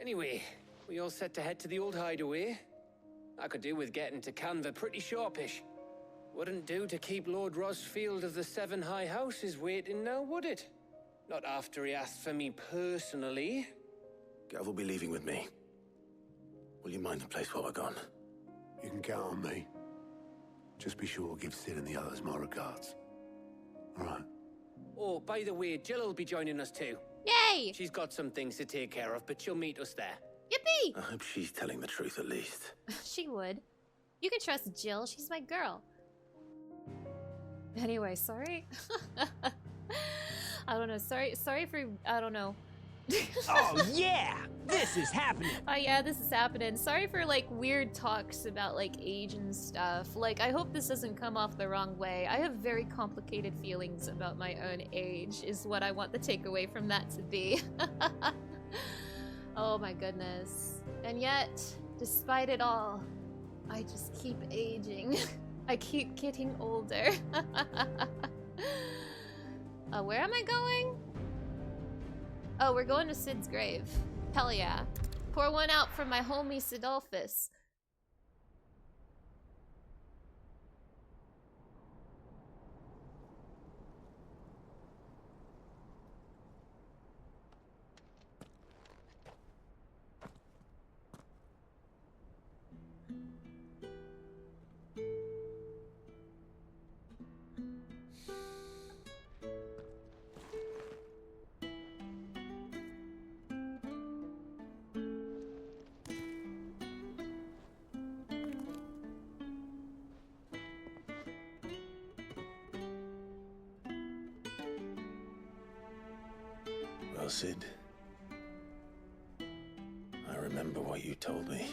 Anyway, we all set to head to the old hideaway. I could do with getting to Canva pretty sharpish. Wouldn't do to keep Lord Rosfield of the Seven High Houses waiting now, would it? Not after he asked for me personally. Gav will be leaving with me. Will you mind the place while we're gone? You can count on me. Just be sure to give Sid and the others my regards. All right. Oh, by the way, Jill will be joining us too. Yay! She's got some things to take care of, but she'll meet us there. Yippee! I hope she's telling the truth at least. She would. You can trust Jill, she's my girl. Anyway, sorry. I don't know, sorry for, I don't know. Oh yeah! This is happening! Oh yeah, this is happening. Sorry for like weird talks about like age and stuff. Like, I hope this doesn't come off the wrong way. I have very complicated feelings about my own age, is what I want the takeaway from that to be. Oh my goodness. And yet, despite it all, I just keep aging. I keep getting older. Where am I going? Oh, we're going to Sid's grave. Hell yeah. Pour one out for my homie Sidolphus. Well, Sid, I remember what you told me.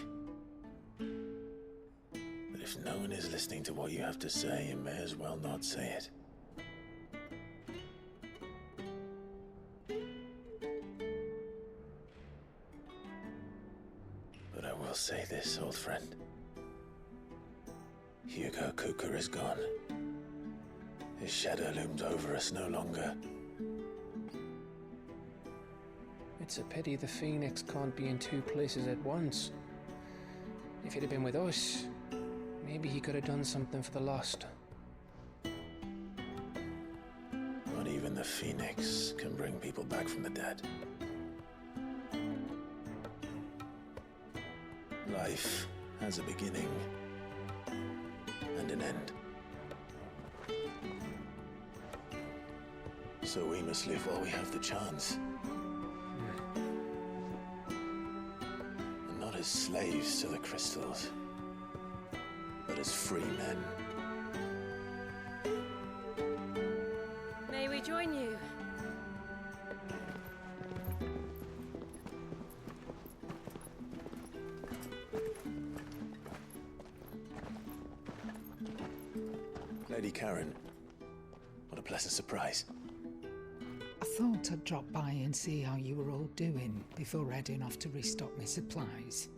That if no one is listening to what you have to say, you may as well not say it. But I will say this, old friend. Hugo Kuka is gone. His shadow looms over us no longer. It's a pity the Phoenix can't be in two places at once. If he'd have been with us, maybe he could have done something for the lost. Not even the Phoenix can bring people back from the dead. Life has a beginning and an end. So we must live while we have the chance. And not as slaves to the crystals, but as free men. May we join you? Lady Karen, what a pleasant surprise. I thought I'd drop by and see how you were all doing before heading off to restock my supplies.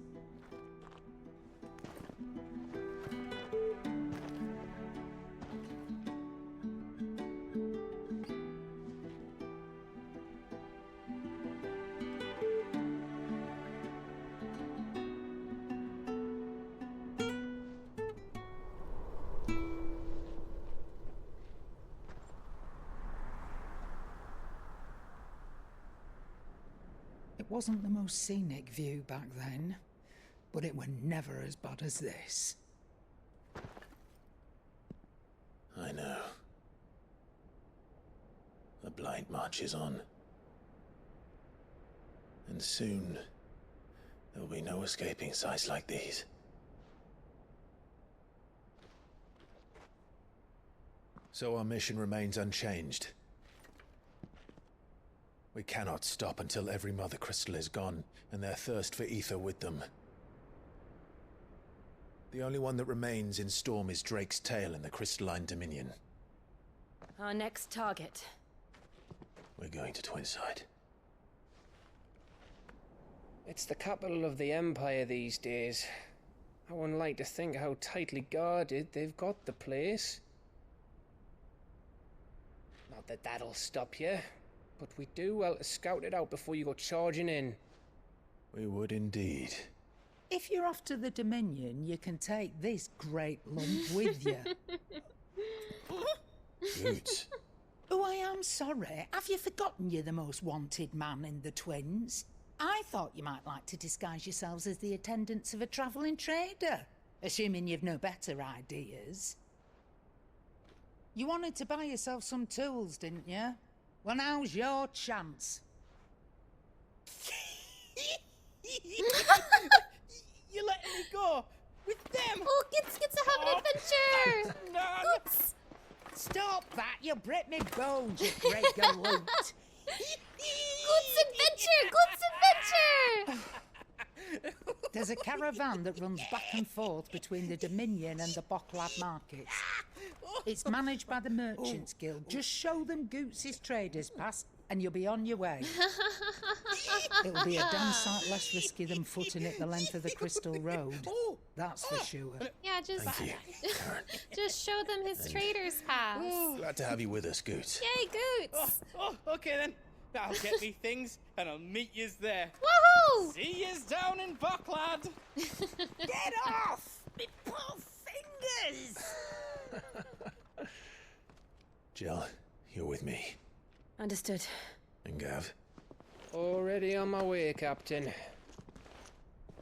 It wasn't the most scenic view back then, but it were never as bad as this. I know. The Blight marches on. And soon, there'll be no escaping sights like these. So our mission remains unchanged. We cannot stop until every Mother Crystal is gone, and their thirst for ether with them. The only one that remains in Storm is Drake's Tail in the Crystalline Dominion. Our next target. We're going to Twinside. It's the capital of the Empire these days. I wouldn't like to think how tightly guarded they've got the place. Not that that'll stop you, but we do well to scout it out before you go charging in. We would indeed. If you're off to the Dominion, you can take this great lump with you. Boots. Oh, I am sorry. Have you forgotten you're the most wanted man in the Twins? I thought you might like to disguise yourselves as the attendants of a travelling trader, assuming you've no better ideas. You wanted to buy yourself some tools, didn't you? Well, now's your chance. You're letting me go with them. Oh, gets to have an adventure. No. Oops. Stop that! You'll break me bones, you great galoot. Goods adventure! There's a caravan that runs back and forth between the Dominion and the Bocklad markets. It's managed by the Merchants Guild. Just show them Goots' traders pass and you'll be on your way. It'll be a damn sight less risky than footing it the length of the Crystal Road. That's for sure. Yeah, just Thank you, Karen. just show them his trader's pass. Glad to have you with us, Goots. Yay, Goots! Okay then. That'll get me things, and I'll meet yous there. Woohoo! See yous down in Bocklad. Get off! Me poor fingers! Jill, you're with me. Understood. And Gav, Already on my way, Captain.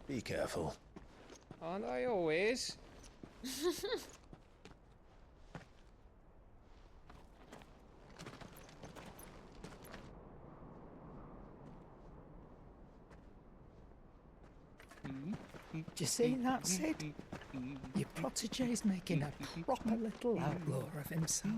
be careful. Aren't I always? Do you see that, Sid? Your protege's making a proper little outlaw of himself.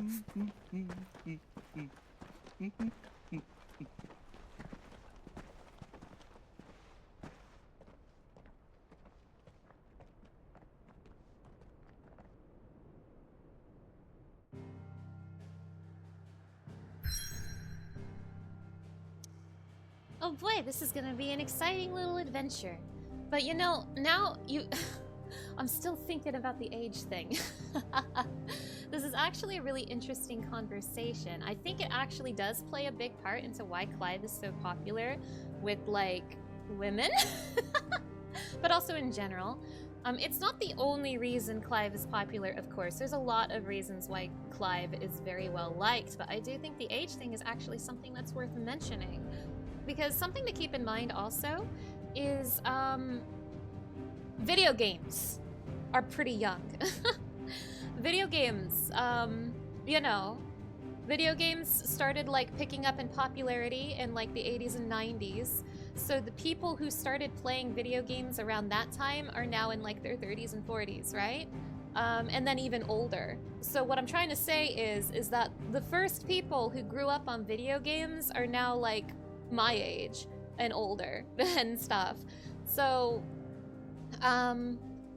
Oh boy, this is gonna be an exciting little adventure. But you know, now you... I'm still thinking about the age thing. This is actually a really interesting conversation. I think it actually does play a big part into why Clive is so popular with, like, women. But also in general. It's not the only reason Clive is popular, of course. There's a lot of reasons why Clive is very well liked, but I do think the age thing is actually something that's worth mentioning. Because something to keep in mind also is video games are pretty young. Video games, you know, video games started like picking up in popularity in like the 80s and 90s. So the people who started playing video games around that time are now in like their 30s and 40s, right? And then even older. So what I'm trying to say is that the first people who grew up on video games are now like my age and older and stuff. So,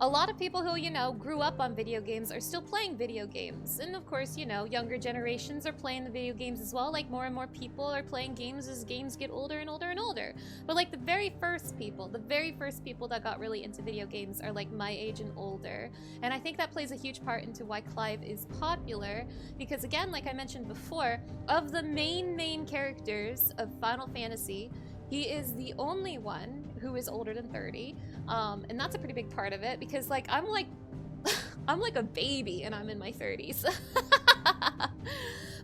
a lot of people who, you know, grew up on video games are still playing video games. And of course, you know, younger generations are playing the video games as well. Like more and more people are playing games as games get older and older and older. But like the very first people that got really into video games are like my age and older. And I think that plays a huge part into why Clive is popular. Because again, like I mentioned before, of the main characters of Final Fantasy, he is the only one who is older than 30. And that's a pretty big part of it because like I'm like a baby and I'm in my 30s.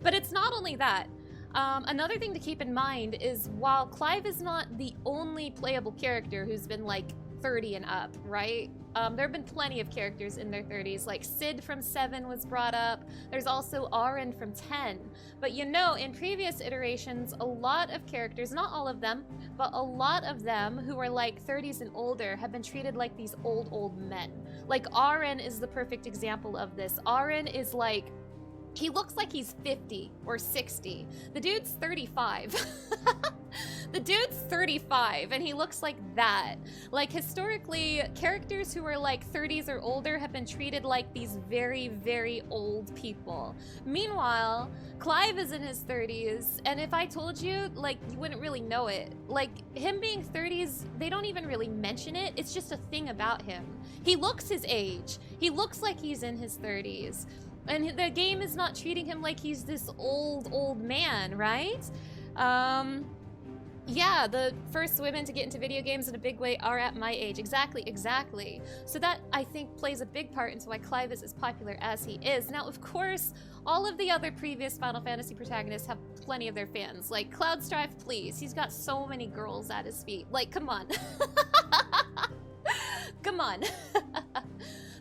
But it's not only that. Another thing to keep in mind is while Clive is not the only playable character who's been like 30 and up, right? There have been plenty of characters in their 30s, like Sid from 7 was brought up. There's also Aaron from 10. But you know, in previous iterations, a lot of characters, not all of them, but a lot of them who are like 30s and older have been treated like these old men. Like Aaron is the perfect example of this. Aaron is like, he looks like he's 50 or 60. The dude's 35. The dude's 35 and he looks like that. Like historically, characters who are like 30s or older have been treated like these very, very old people. Meanwhile, Clive is in his 30s, and if I told you, like, you wouldn't really know it. Like, him being 30s, they don't even really mention it. It's just a thing about him. He looks his age. He looks like he's in his 30s. And the game is not treating him like he's this old man, right? Yeah, the first women to get into video games in a big way are at my age. Exactly. So that, I think, plays a big part into why Clive is as popular as he is. Now, of course, all of the other previous Final Fantasy protagonists have plenty of their fans. Like, Cloudstrife, please. He's got so many girls at his feet. Like, come on. Come on.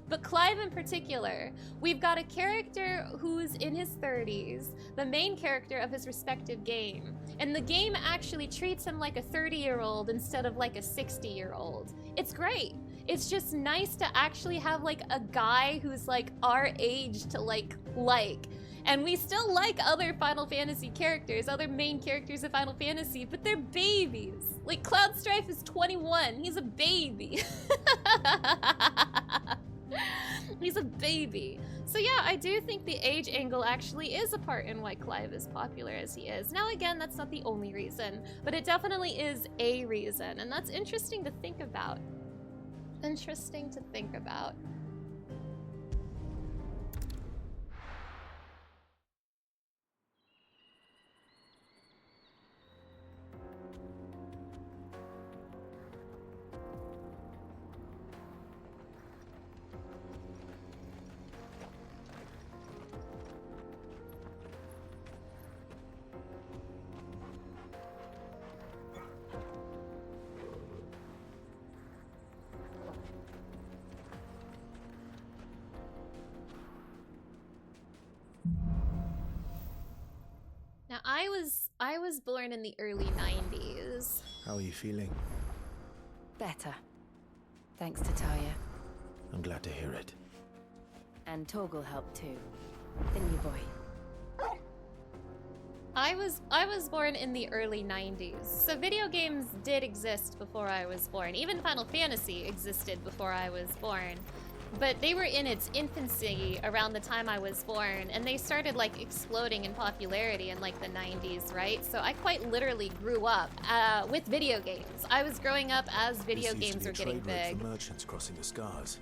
But Clive in particular, we've got a character who's in his 30s, the main character of his respective game. And the game actually treats him like a 30-year-old instead of like a 60-year-old. It's great. It's just nice to actually have like a guy who's like our age to like. And we still like other Final Fantasy characters, other main characters of Final Fantasy, but they're babies. Like Cloudstrife is 21, he's a baby. He's a baby. So yeah, I do think the age angle actually is a part in why Clive is popular as he is. Now again, that's not the only reason, but it definitely is a reason, and that's interesting to think about. Interesting to think about. Now, I was born in the early 90s. How are you feeling? Better. Thanks to Talia. I'm glad to hear it. And Torgal helped too. Didn't you, boy? I was born in the early 90s. So video games did exist before I was born. Even Final Fantasy existed before I was born. But they were in its infancy around the time I was born, and they started like exploding in popularity in like the 90s, right? So I quite literally grew up with video games. I was growing up as video games were getting big. For merchants crossing the scars,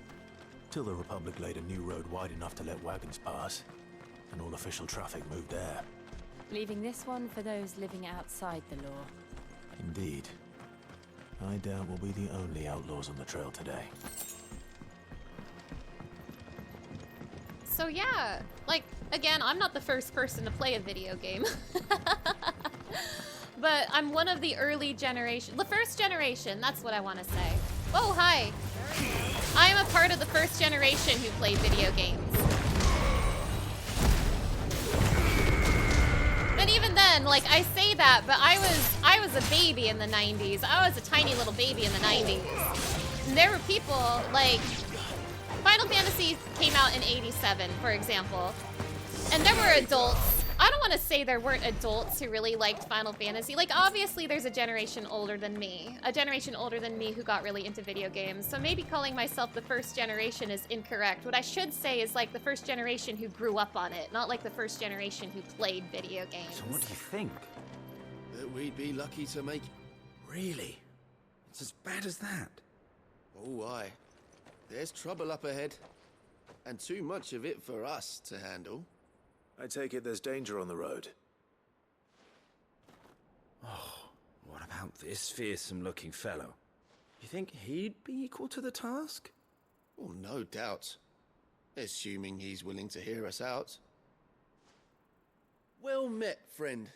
till the Republic laid a new road wide enough to let wagons pass, and all official traffic moved there. Leaving this one for those living outside the law. Indeed. I doubt we'll be the only outlaws on the trail today. So yeah, like, again, I'm not the first person to play a video game. But I'm one of the early generation, the first generation, that's what I want to say. Whoa, hi. I am a part of the first generation who played video games. But even then, like, I say that, but I was a baby in the 90s. I was a tiny little baby in the 90s. And there were people, like, Final Fantasy came out in '87, for example, and there were adults. I don't want to say there weren't adults who really liked Final Fantasy. Like, obviously, there's a generation older than me who got really into video games. So maybe calling myself the first generation is incorrect. What I should say is like the first generation who grew up on it, not like the first generation who played video games. So what do you think? That we'd be lucky to make... Really? It's as bad as that? Oh, aye. There's trouble up ahead, and too much of it for us to handle. I take it there's danger on the road. Oh, what about this fearsome-looking fellow? You think he'd be equal to the task? Oh, no doubt. Assuming he's willing to hear us out. Well met, friend.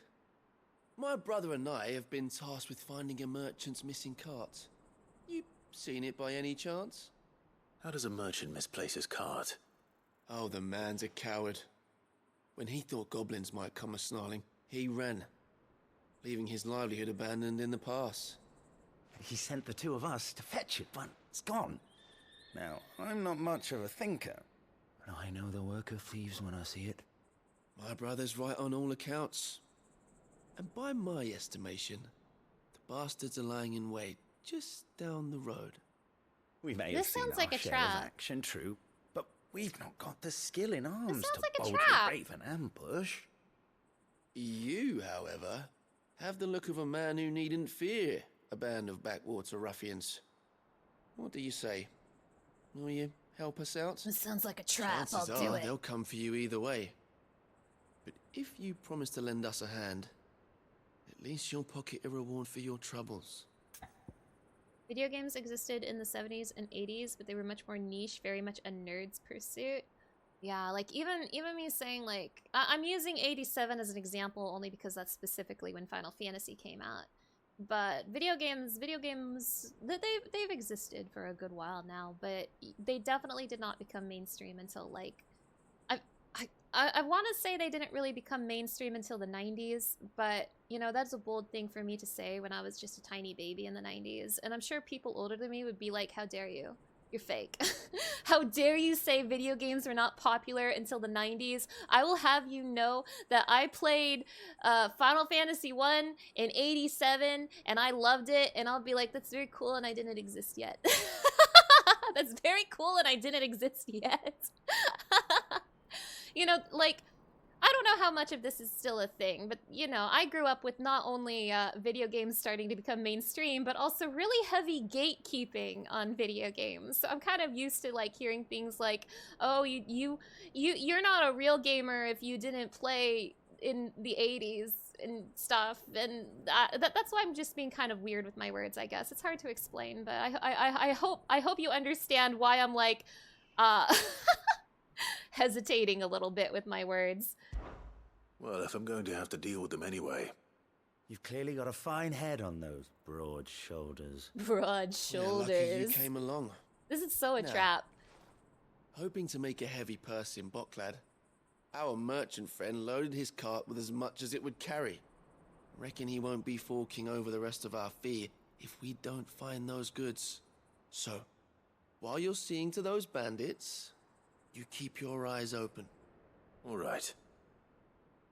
My brother and I have been tasked with finding a merchant's missing cart. You seen it by any chance? How does a merchant misplace his cart? Oh, the man's a coward. When he thought goblins might come a-snarling, he ran, leaving his livelihood abandoned in the pass. He sent the two of us to fetch it, but it's gone. Now, I'm not much of a thinker, but I know the work of thieves when I see it. My brother's right on all accounts. And by my estimation, the bastards are lying in wait just down the road. We may This have seen sounds like our a share trap. of action, true, but we've not got the skill in arms sounds to like a boldly trap. brave an ambush. You, however, have the look of a man who needn't fear a band of backwater ruffians. What do you say? Will you help us out? This sounds like a trap. Chances I'll do are it. they'll come for you either way. But if you promise to lend us a hand, at least you'll pocket a reward for your troubles. Video games existed in the 70s and 80s, but they were much more niche, very much a nerd's pursuit. Yeah, like even me saying like I'm using 87 as an example only because that's specifically when Final Fantasy came out. But video games they've existed for a good while now, but they definitely did not become mainstream until like I want to say they didn't really become mainstream until the 90s, but you know, that's a bold thing for me to say when I was just a tiny baby in the 90s. And I'm sure people older than me would be like, how dare you? You're fake. How dare you say video games were not popular until the 90s? I will have you know that I played Final Fantasy 1 in 87 and I loved it, and I'll be like, that's very cool and I didn't exist yet. That's very cool and I didn't exist yet. You know, like, I don't know how much of this is still a thing, but, you know, I grew up with not only video games starting to become mainstream, but also really heavy gatekeeping on video games. So I'm kind of used to, like, hearing things like, oh, you're not a real gamer if you didn't play in the 80s and stuff. And that's why I'm just being kind of weird with my words, I guess. It's hard to explain, but I hope you understand why I'm, like, hesitating a little bit with my words. Well, if I'm going to have to deal with them anyway. You've clearly got a fine head on those broad shoulders. Broad shoulders. We're lucky you came along. This is so a Now, trap. Hoping to make a heavy purse in Boklad, our merchant friend loaded his cart with as much as it would carry. Reckon he won't be forking over the rest of our fee if we don't find those goods. So, while you're seeing to those bandits, you keep your eyes open. All right.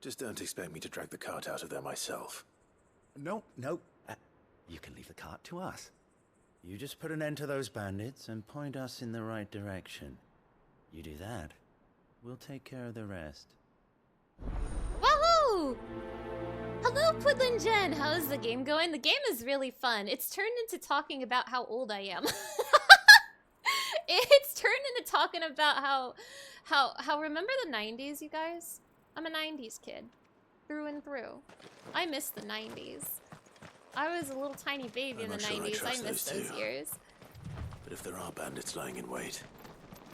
Just don't expect me to drag the cart out of there myself. No. You can leave the cart to us. You just put an end to those bandits and point us in the right direction. You do that, we'll take care of the rest. Woohoo! Hello, Pudlin Jen. How's the game going? The game is really fun. It's turned into talking about how old I am. It's turned into talking about how remember the 90s, you guys? I'm a 90s kid, through and through. I miss the 90s. I was a little tiny baby in the 90s. I miss those years. But if there are bandits lying in wait,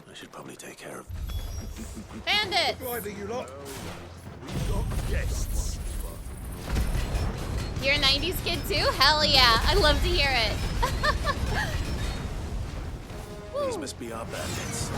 I should probably take care of... Bandits! Driver, you lot. We've got guests. You're a 90s kid too? Hell yeah. I love to hear it. These must be our bandits.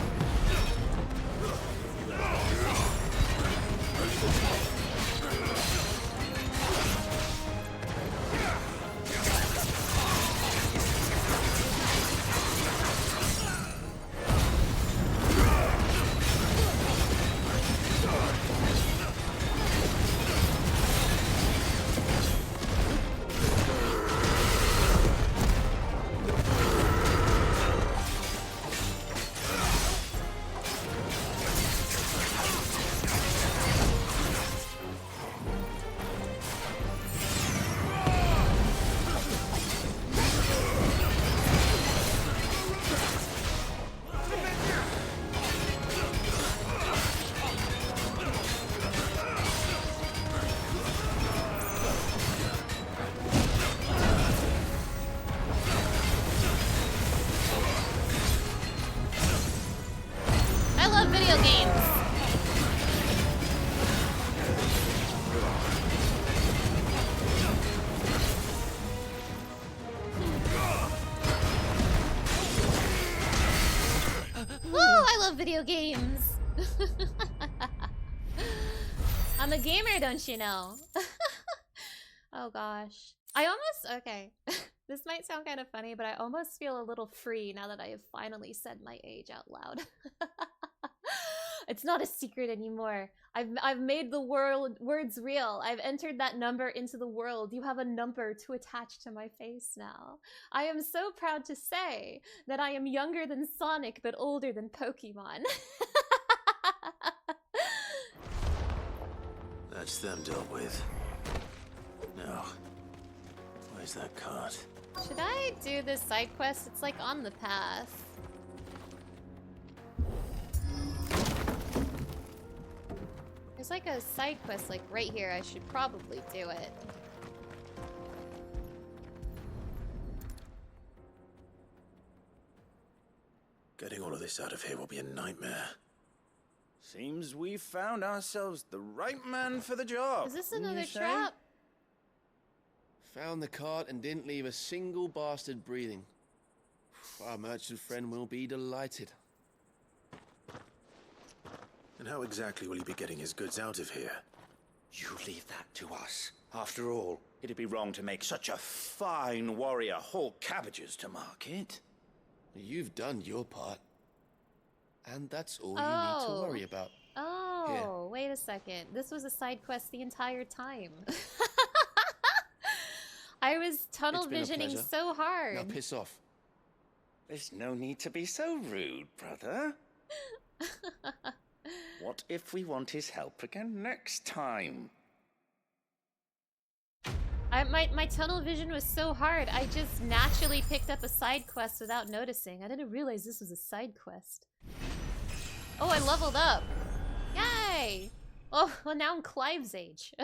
video games. I'm a gamer, don't you know? Oh gosh. Okay. This might sound kind of funny, but I almost feel a little free now that I have finally said my age out loud. It's not a secret anymore. I've made the words real. I've entered that number into the world. You have a number to attach to my face now. I am so proud to say that I am younger than Sonic, but older than Pokemon. That's them dealt with. Now, where's that cart? Should I do this side quest? It's like on the path. There's like a side quest like right here. I should probably do it. Getting all of this out of here will be a nightmare. Seems we've found ourselves the right man for the job. Is this wouldn't another you say? trap? Found the cart and didn't leave a single bastard breathing. Our merchant friend will be delighted. And how exactly will he be getting his goods out of here? You leave that to us. After all, it'd be wrong to make such a fine warrior haul cabbages to market. You've done your part. And that's all you need to worry about. Oh, wait a second. This was a side quest the entire time. I was tunnel visioning so hard. Now piss off. There's no need to be so rude, brother. What if we want his help again next time? My tunnel vision was so hard, I just naturally picked up a side quest without noticing. I didn't realize this was a side quest. Oh, I leveled up. Yay! Oh, well now I'm Clive's age.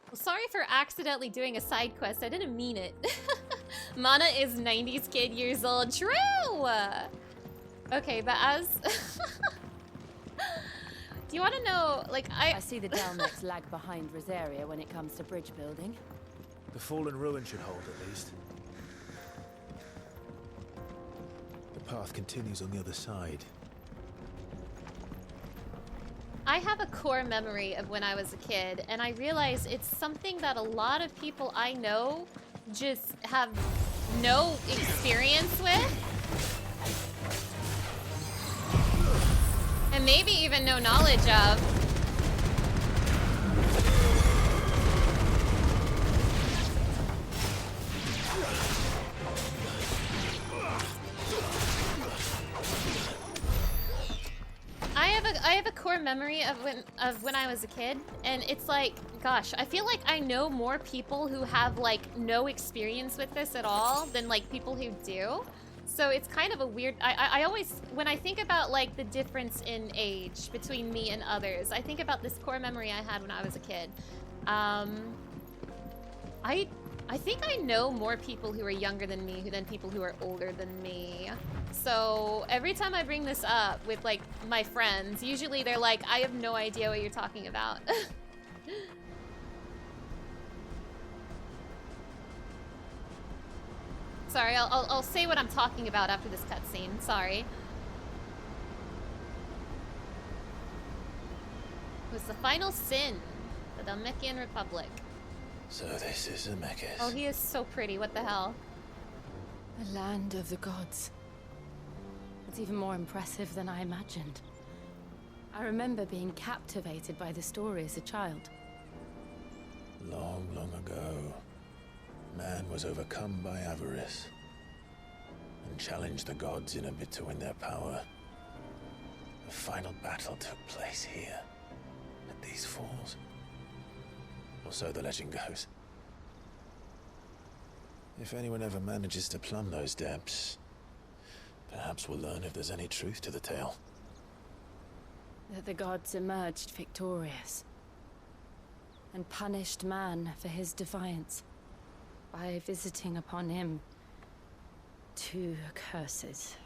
Well, sorry for accidentally doing a side quest. I didn't mean it. Mana is 90s kid years old. True! Okay, but as... Do you want to know, like, I see the Delmex lag behind Rosaria when it comes to bridge building. The fallen ruin should hold, at least. The path continues on the other side. I have a core memory of when I was a kid, and I realize it's something that a lot of people I know just have no experience with. And maybe even no knowledge of. I have a core memory of when I was a kid, and it's like, gosh, I feel like I know more people who have like no experience with this at all than like people who do. So it's kind of a weird, I always, when I think about like the difference in age between me and others, I think about this core memory I had when I was a kid. I think I know more people who are younger than me than people who are older than me. So every time I bring this up with like my friends, usually they're like, I have no idea what you're talking about. Sorry, I'll say what I'm talking about after this cutscene. Sorry. It was the final sin, the Dalmekian Republic. So this is Zemeckis. Oh, he is so pretty. What the hell? The land of the gods. It's even more impressive than I imagined. I remember being captivated by the story as a child. Long, long ago, man was overcome by avarice and challenged the gods in a bid to win their power. The final battle took place here, at these falls. Or so the legend goes. If anyone ever manages to plumb those depths, perhaps we'll learn if there's any truth to the tale. That the gods emerged victorious and punished man for his defiance by visiting upon him 2 curses.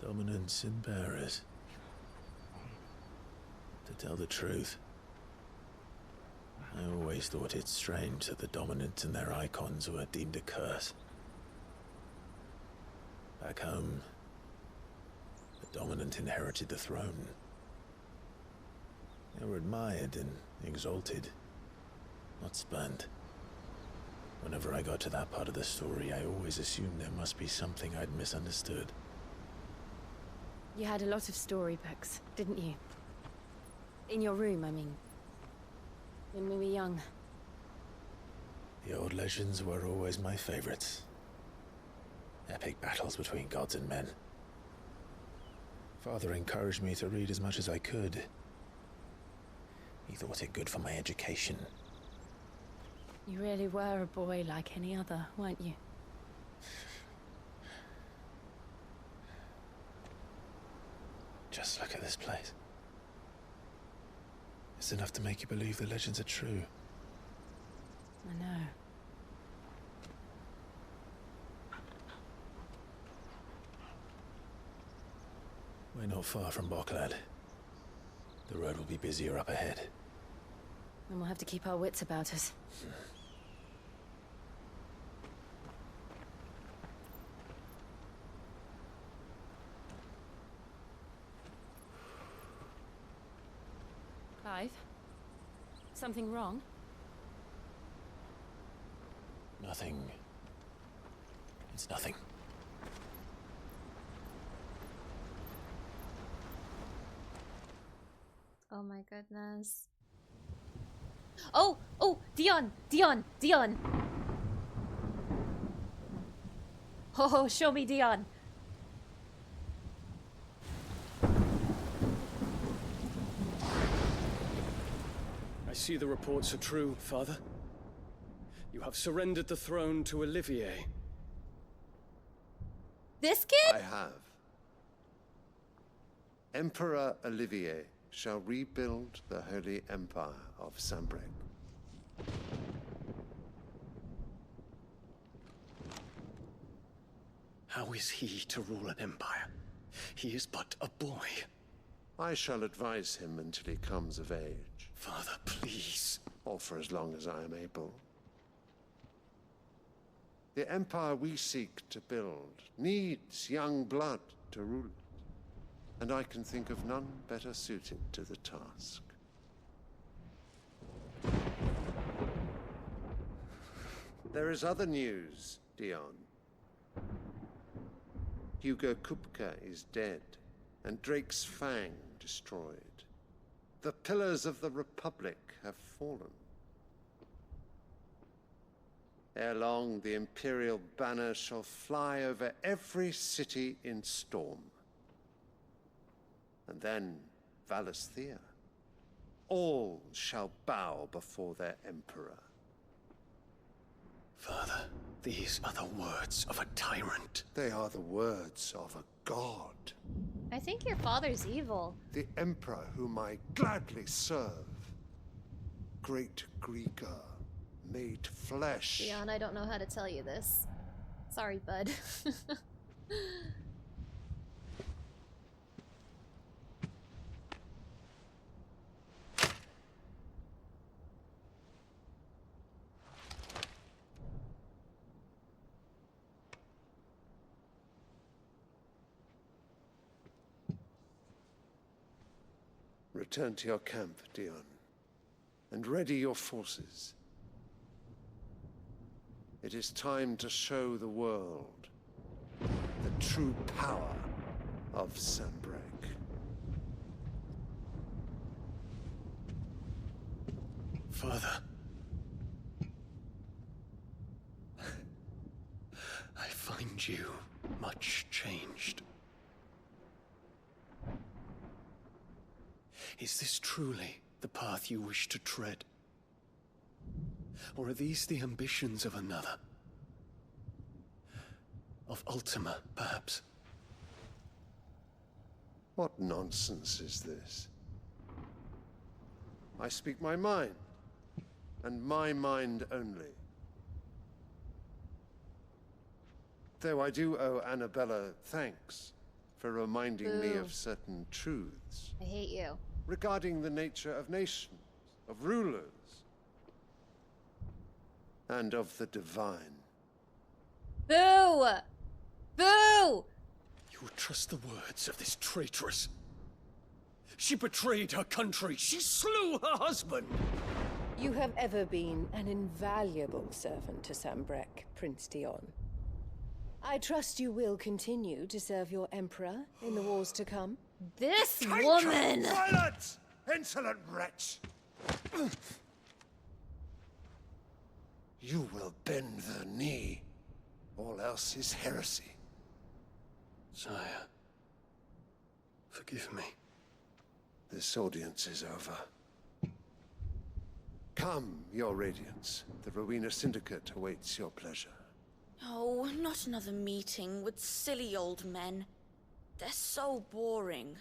Dominance and bearers. To tell the truth, I always thought it strange that the dominant and their icons were deemed a curse. Back home, the dominant inherited the throne. They were admired and exalted, not spurned. Whenever I got to that part of the story, I always assumed there must be something I'd misunderstood. You had a lot of storybooks, didn't you? In your room, I mean. When we were young. The old legends were always my favorites. Epic battles between gods and men. Father encouraged me to read as much as I could. He thought it good for my education. You really were a boy like any other, weren't you? Just look at this place. It's enough to make you believe the legends are true. I know. We're not far from Boklad. The road will be busier up ahead. And we'll have to keep our wits about us. Clive? Something wrong? Nothing. It's nothing. Oh my goodness. Oh! Oh! Dion! Dion! Dion! Oh, show me Dion. I see the reports are true, Father. You have surrendered the throne to Olivier. This kid? I have. Emperor Olivier shall rebuild the Holy Empire of Sanbreque. How is he to rule an empire? He is but a boy. I shall advise him until he comes of age. Father, please. Or for as long as I am able. The empire we seek to build needs young blood to rule it, and I can think of none better suited to the task. There is other news, Dion. Hugo Kupka is dead, and Drake's Fang destroyed. The pillars of the Republic have fallen. Ere long, the Imperial banner shall fly over every city in Storm. And then, Valisthea. All shall bow before their Emperor. Father, these are the words of a tyrant. They are the words of a god. I think your father's evil. The Emperor whom I gladly serve. Great Greeker, made flesh. Dion, I don't know how to tell you this. Sorry, bud. Return to your camp, Dion, and ready your forces. It is time to show the world the true power of Sanbreque. Father. I find you much changed. Is this truly the path you wish to tread? Or are these the ambitions of another? Of Ultima, perhaps? What nonsense is this? I speak my mind, and my mind only. Though I do owe Annabella thanks for reminding me of certain truths. I hate you. Regarding the nature of nations, of rulers, and of the divine. Boo! Boo! You would trust the words of this traitress. She betrayed her country. She slew her husband. You have ever been an invaluable servant to Sambrek, Prince Dion. I trust you will continue to serve your emperor in the wars to come. This Take woman! Silence! Insolent wretch! You will bend the knee. All else is heresy. Sire, forgive me. This audience is over. Come, your radiance. The Rowena Syndicate awaits your pleasure. Oh, not another meeting with silly old men. They're so boring.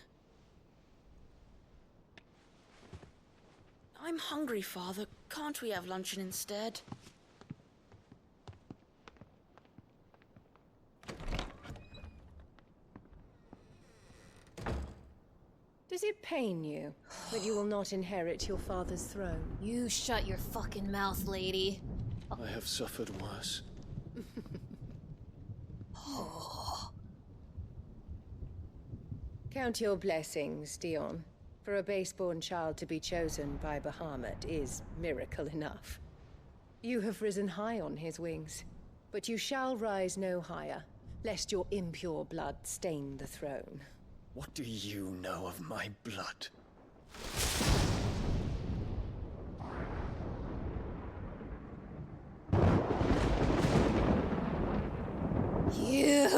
I'm hungry, Father. Can't we have luncheon instead? Does it pain you that you will not inherit your father's throne? You shut your fucking mouth, lady. I have suffered worse. Count your blessings, Dion. For a base-born child to be chosen by Bahamut is miracle enough. You have risen high on his wings, but you shall rise no higher, lest your impure blood stain the throne. What do you know of my blood? You.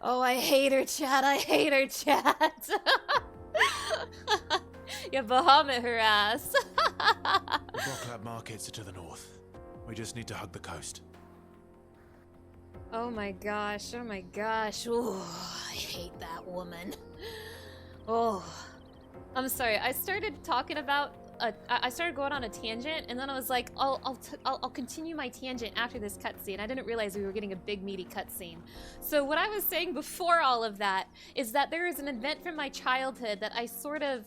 Oh, I hate her, chat. I hate her, chat. Yeah, Bahamut her ass. The Boklab markets are to the north. We just need to hug the coast. Oh my gosh, oh my gosh. Ooh, I hate that woman. Oh, I'm sorry. I started talking about I started going on a tangent, and then I was like, I'll continue my tangent after this cutscene. I didn't realize we were getting a big meaty cutscene. So what I was saying before all of that is that there is an event from my childhood that I sort of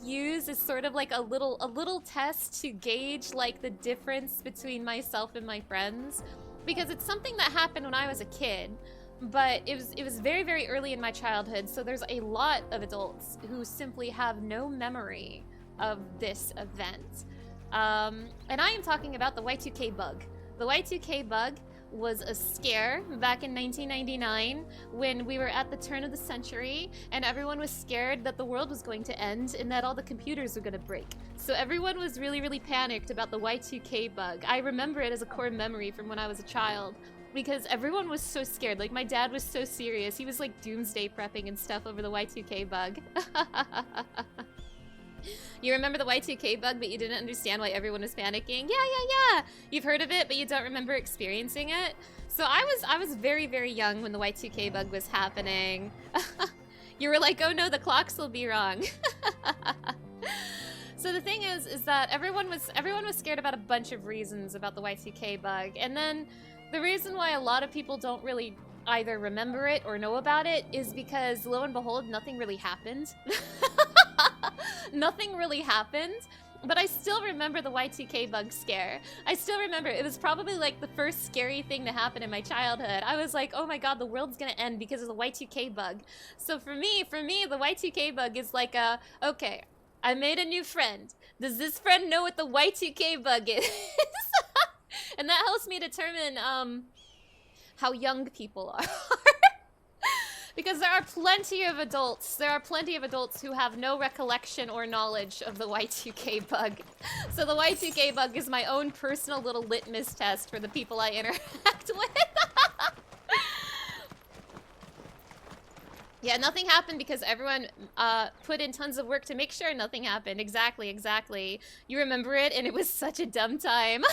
use as sort of like a little test to gauge like the difference between myself and my friends, because it's something that happened when I was a kid. But it was very, very early in my childhood, so there's a lot of adults who simply have no memory of this event. And I am talking about the Y2K bug. The Y2K bug was a scare back in 1999 when we were at the turn of the century and everyone was scared that the world was going to end and that all the computers were going to break. So everyone was really, really panicked about the Y2K bug. I remember it as a core memory from when I was a child, because everyone was so scared. Like, my dad was so serious. He was like doomsday prepping and stuff over the Y2K bug. You remember the Y2K bug, but you didn't understand why everyone was panicking? Yeah. You've heard of it, but you don't remember experiencing it? So I was very, very young when the Y2K bug was happening. You were like, oh no, the clocks will be wrong. So the thing is that everyone was scared about a bunch of reasons about the Y2K bug. And then the reason why a lot of people don't really either remember it or know about it is because, lo and behold, nothing really happened. Nothing really happened, but I still remember the Y2K bug scare. I still remember it was probably like the first scary thing to happen in my childhood. I was like, oh my god, the world's gonna end because of the Y2K bug. So for me, the Y2K bug is like okay, I made a new friend. Does this friend know what the Y2K bug is? And that helps me determine how young people are. Because there are plenty of adults who have no recollection or knowledge of the Y2K bug. So the Y2K bug is my own personal little litmus test for the people I interact with. Yeah, nothing happened because everyone put in tons of work to make sure nothing happened. Exactly. You remember it, and it was such a dumb time.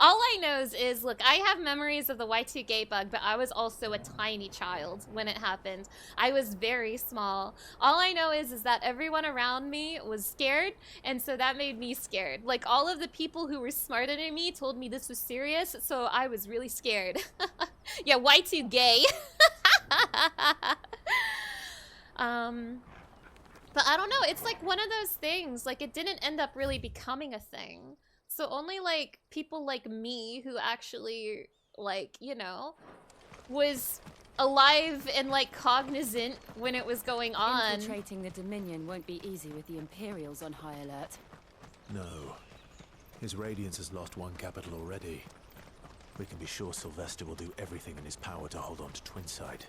All I know is, look, I have memories of the Y2K bug, but I was also a tiny child when it happened. I was very small. All I know is that everyone around me was scared, and so that made me scared. Like, all of the people who were smarter than me told me this was serious, so I was really scared. Yeah, Y2 gay. But I don't know, it's like one of those things, like it didn't end up really becoming a thing. So only like people like me who actually like, you know, was alive and like cognizant when it was going on. Infiltrating the Dominion won't be easy with the Imperials on high alert. No. His Radiance has lost one capital already. We can be sure Sylvester will do everything in his power to hold on to Twinside.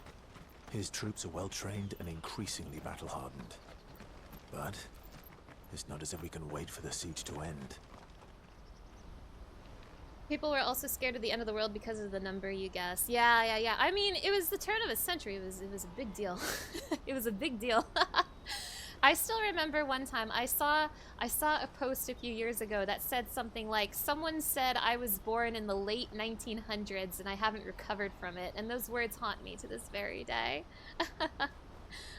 His troops are well-trained and increasingly battle-hardened. But it's not as if we can wait for the siege to end. People were also scared of the end of the world because of the number, you guess. Yeah. I mean, it was the turn of a century. It was a big deal. It was a big deal. I still remember one time I saw a post a few years ago that said something like, someone said I was born in the late 1900s and I haven't recovered from it. And those words haunt me to this very day.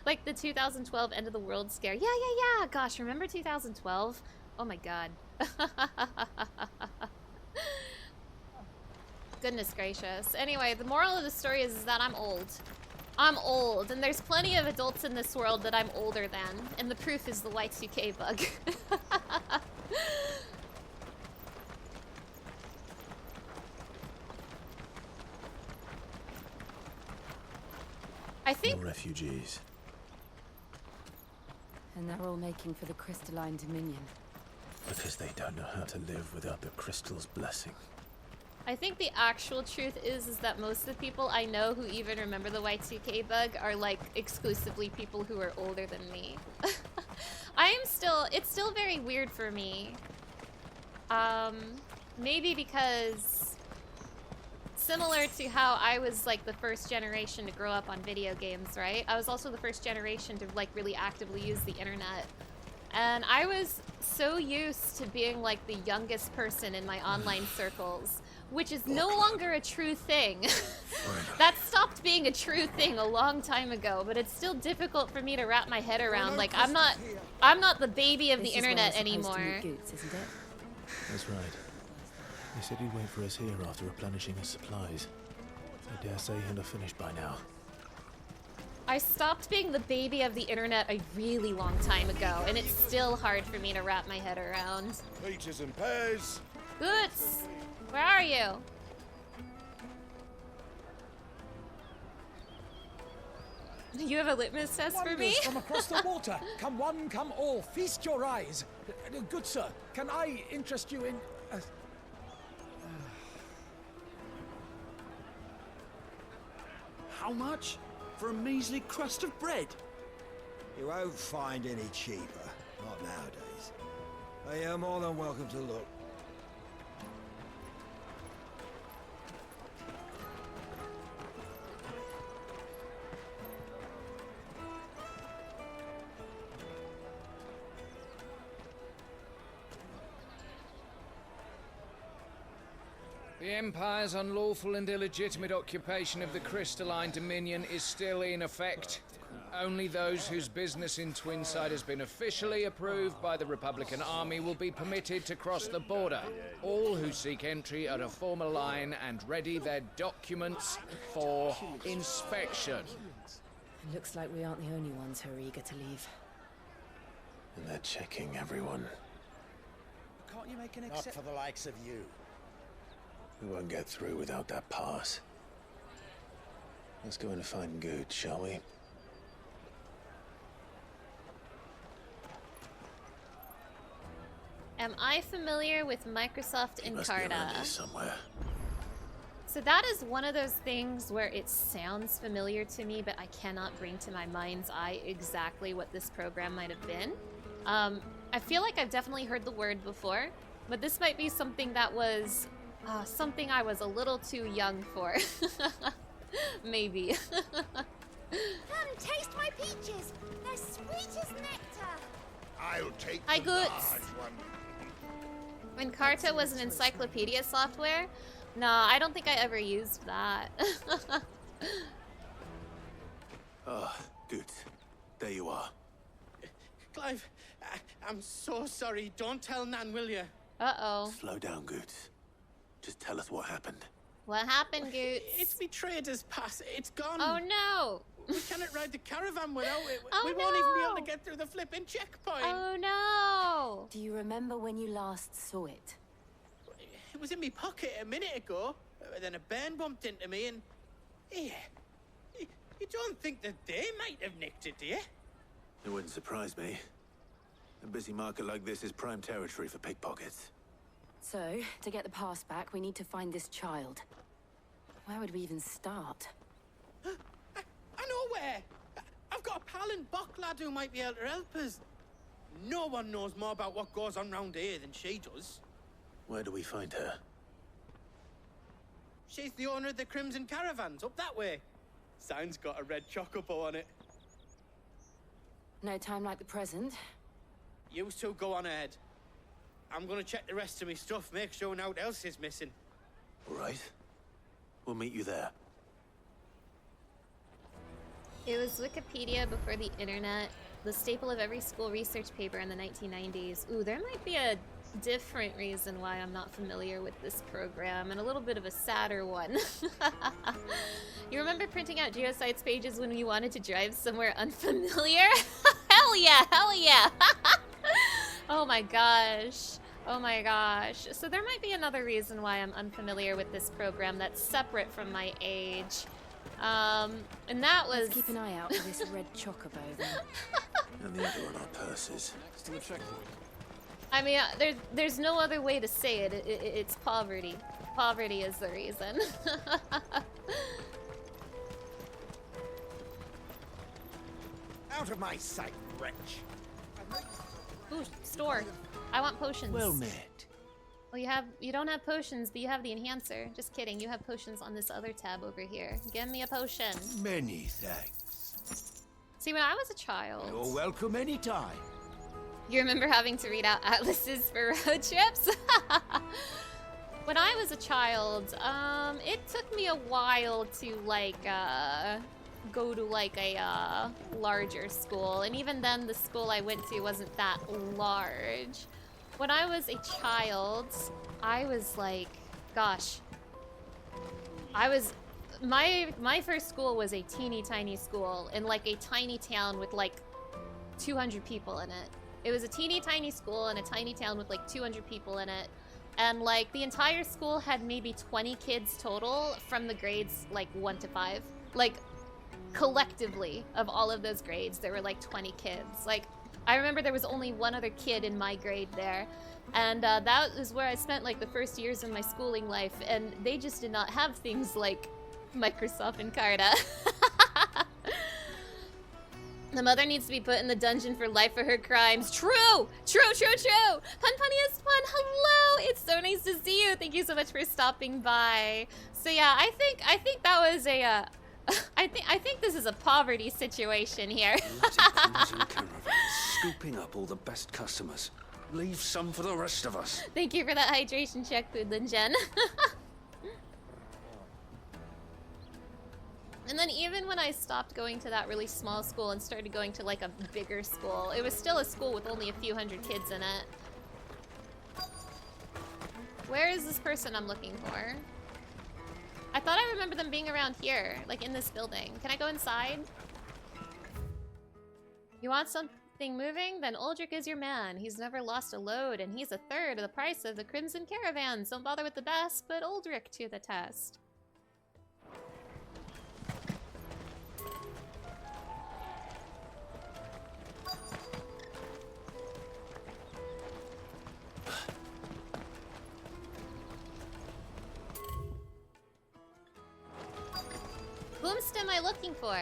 Like the 2012 end of the world scare. Yeah. Gosh, remember 2012? Oh my god. Goodness gracious. Anyway, the moral of the story is that I'm old. I'm old, and there's plenty of adults in this world that I'm older than, and the proof is the Y2K bug. I think... More refugees. And they're all making for the Crystalline Dominion. Because they don't know how to live without the crystal's blessing. I think the actual truth is that most of the people I know who even remember the Y2K bug are like exclusively people who are older than me. It's still very weird for me. Maybe because similar to how I was like the first generation to grow up on video games, right? I was also the first generation to like really actively use the internet. And I was so used to being like the youngest person in my online circles, which is no longer a true thing. That stopped being a true thing a long time ago, but it's still difficult for me to wrap my head around. Like, I'm not the baby of the internet anymore. Goots, isn't it? That's right. He said he'd wait for us here after replenishing his supplies. I dare say he'll have finished by now. I stopped being the baby of the internet a really long time ago, and it's still hard for me to wrap my head around. Peaches and pears. Goots! Where are you? You have a litmus test for me? From across the water. Come one, come all. Feast your eyes. Good sir, can I interest you in... How much? For a measly crust of bread? You won't find any cheaper. Not nowadays. But you're more than welcome to look. The Empire's unlawful and illegitimate occupation of the Crystalline Dominion is still in effect. Only those whose business in Twinside has been officially approved by the Republican Army will be permitted to cross the border. All who seek entry are to form a line and ready their documents for inspection. It looks like we aren't the only ones who are eager to leave. And they're checking everyone. Can't you make an Not for the likes of you. We won't get through without that pass. Let's go and find Good, shall we? Am I familiar with Microsoft He must be around Encarta? here somewhere. So that is one of those things where it sounds familiar to me, but I cannot bring to my mind's eye exactly what this program might have been. I feel like I've definitely heard the word before, but this might be something that was something I was a little too young for. Maybe. Come, taste my peaches. They're sweet as nectar. I'll take Hi, the Goots. large one. Encarta was an encyclopedia software? No, I don't think I ever used that. Ah, good. There you are. Clive, I'm so sorry. Don't tell Nan, will you? Uh-oh. Slow down, Goots. Just tell us what happened. What happened, Goots? It's betrayed us, pass. It's gone. Oh, no. We cannot ride the caravan without it. Oh, We won't even be able no. to get through the flipping checkpoint. Oh no! Do you remember when you last saw it? It was in my pocket a minute ago. Then a bairn bumped into me and... Yeah. You don't think that they might have nicked it, do you? It wouldn't surprise me. A busy market like this is prime territory for pickpockets. So, to get the pass back, we need to find this child. Where would we even start? I know where. I've got a pal in Bocklad who might be able to help us. No one knows more about what goes on round here than she does. Where do we find her? She's the owner of the Crimson Caravans, up that way. Sign's got a red chocobo on it. No time like the present. You two go on ahead. I'm gonna check the rest of my stuff, make sure naught else is missing. All right. We'll meet you there. It was Wikipedia before the internet, the staple of every school research paper in the 1990s. Ooh, there might be a different reason why I'm not familiar with this program, and a little bit of a sadder one. You remember printing out geosites pages when you wanted to drive somewhere unfamiliar? Hell yeah, hell yeah! Oh my gosh. Oh my gosh. So there might be another reason why I'm unfamiliar with this program that's separate from my age. And that was... Let's keep an eye out for this red chocobo then. And the other on our purses. I mean, there's no other way to say it. It's poverty. Poverty is the reason. Out of my sight, wretch. Ooh, store. I want potions. Well met. Well, you don't have potions, but you have the enhancer. Just kidding. You have potions on this other tab over here. Give me a potion. Many thanks. See, when I was a child... You're welcome anytime. You remember having to read out atlases for road trips? When I was a child, it took me a while to, like, go to, like, a, larger school. And even then, the school I went to wasn't that large. When I was a child, I was, like, gosh. My first school was a teeny tiny school in, like, a tiny town with, like, 200 people in it. It was a teeny tiny school in a tiny town with like 200 people in it. And like the entire school had maybe 20 kids total from the grades like 1 to 5. Like collectively of all of those grades, there were like 20 kids. Like I remember there was only one other kid in my grade there. And that is where I spent like the first years of my schooling life. And they just did not have things like Microsoft Encarta. The mother needs to be put in the dungeon for life for her crimes. True! True, true, true! Pun Punny is fun! Hello! It's so nice to see you! Thank you so much for stopping by. So yeah, I think that was a, I think this is a poverty situation here. Crimson Caravans, scooping up all the best customers. Leave some for the rest of us. Thank you for that hydration check, Foodland Jen. And then even when I stopped going to that really small school and started going to like a bigger school, it was still a school with only a few hundred kids in it. Where is this person I'm looking for? I thought I remember them being around here, like in this building. Can I go inside? You want something moving? Then Uldrick is your man. He's never lost a load, and he's a third of the price of the Crimson Caravans. Don't bother with the best, put Uldrick to the test. Whomst am I looking for?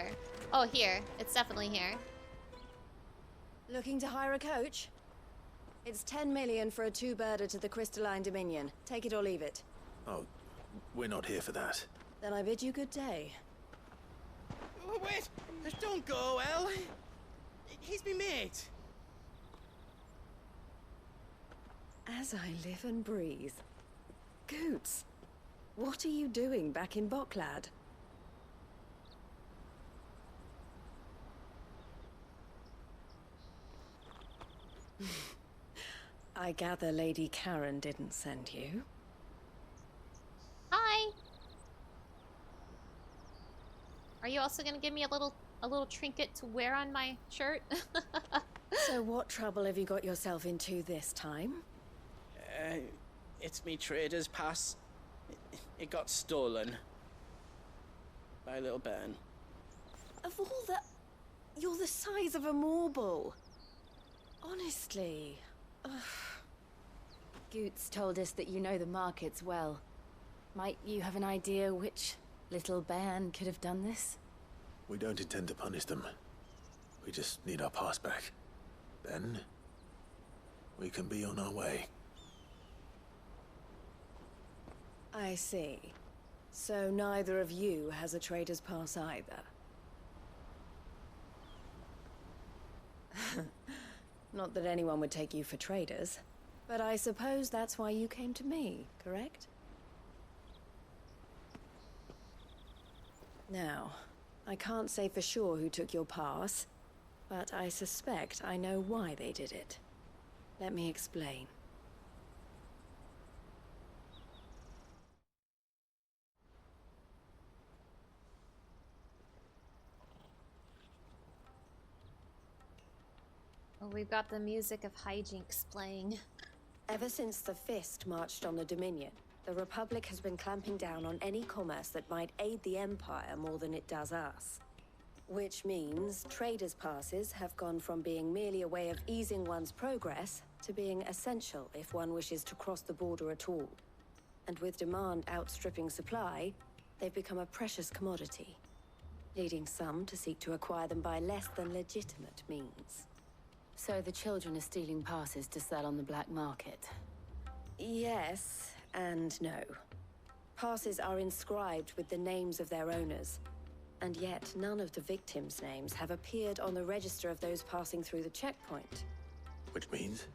Oh, here. It's definitely here. Looking to hire a coach? It's 10 million for a two-birder to the Crystalline Dominion. Take it or leave it. Oh, we're not here for that. Then I bid you good day. Oh, wait! Don't go, El. He's me mate. As I live and breathe. Goots, what are you doing back in Bocklad? I gather Lady Karen didn't send you. Hi! Are you also gonna give me a little a little trinket to wear on my shirt. So what trouble have you got yourself into this time? It's me trader's pass. It got stolen. By a little bairn. Of all the... You're the size of a marble. Honestly. Ugh. Goots told us that you know the markets well. Might you have an idea which little bairn could have done this? We don't intend to punish them. We just need our pass back. Then, we can be on our way. I see. So neither of you has a trader's pass either. Not that anyone would take you for traders, but I suppose that's why you came to me, correct? Now, I can't say for sure who took your pass, but I suspect I know why they did it. Let me explain. Well, we've got the music of hijinks playing. Ever since the Fist marched on the Dominion, the Republic has been clamping down on any commerce that might aid the Empire more than it does us. Which means traders' passes have gone from being merely a way of easing one's progress to being essential if one wishes to cross the border at all. And with demand outstripping supply, they've become a precious commodity, leading some to seek to acquire them by less than legitimate means. So the children are stealing passes to sell on the black market? Yes and no. Passes are inscribed with the names of their owners, and yet none of the victims' names have appeared on the register of those passing through the checkpoint. Which means?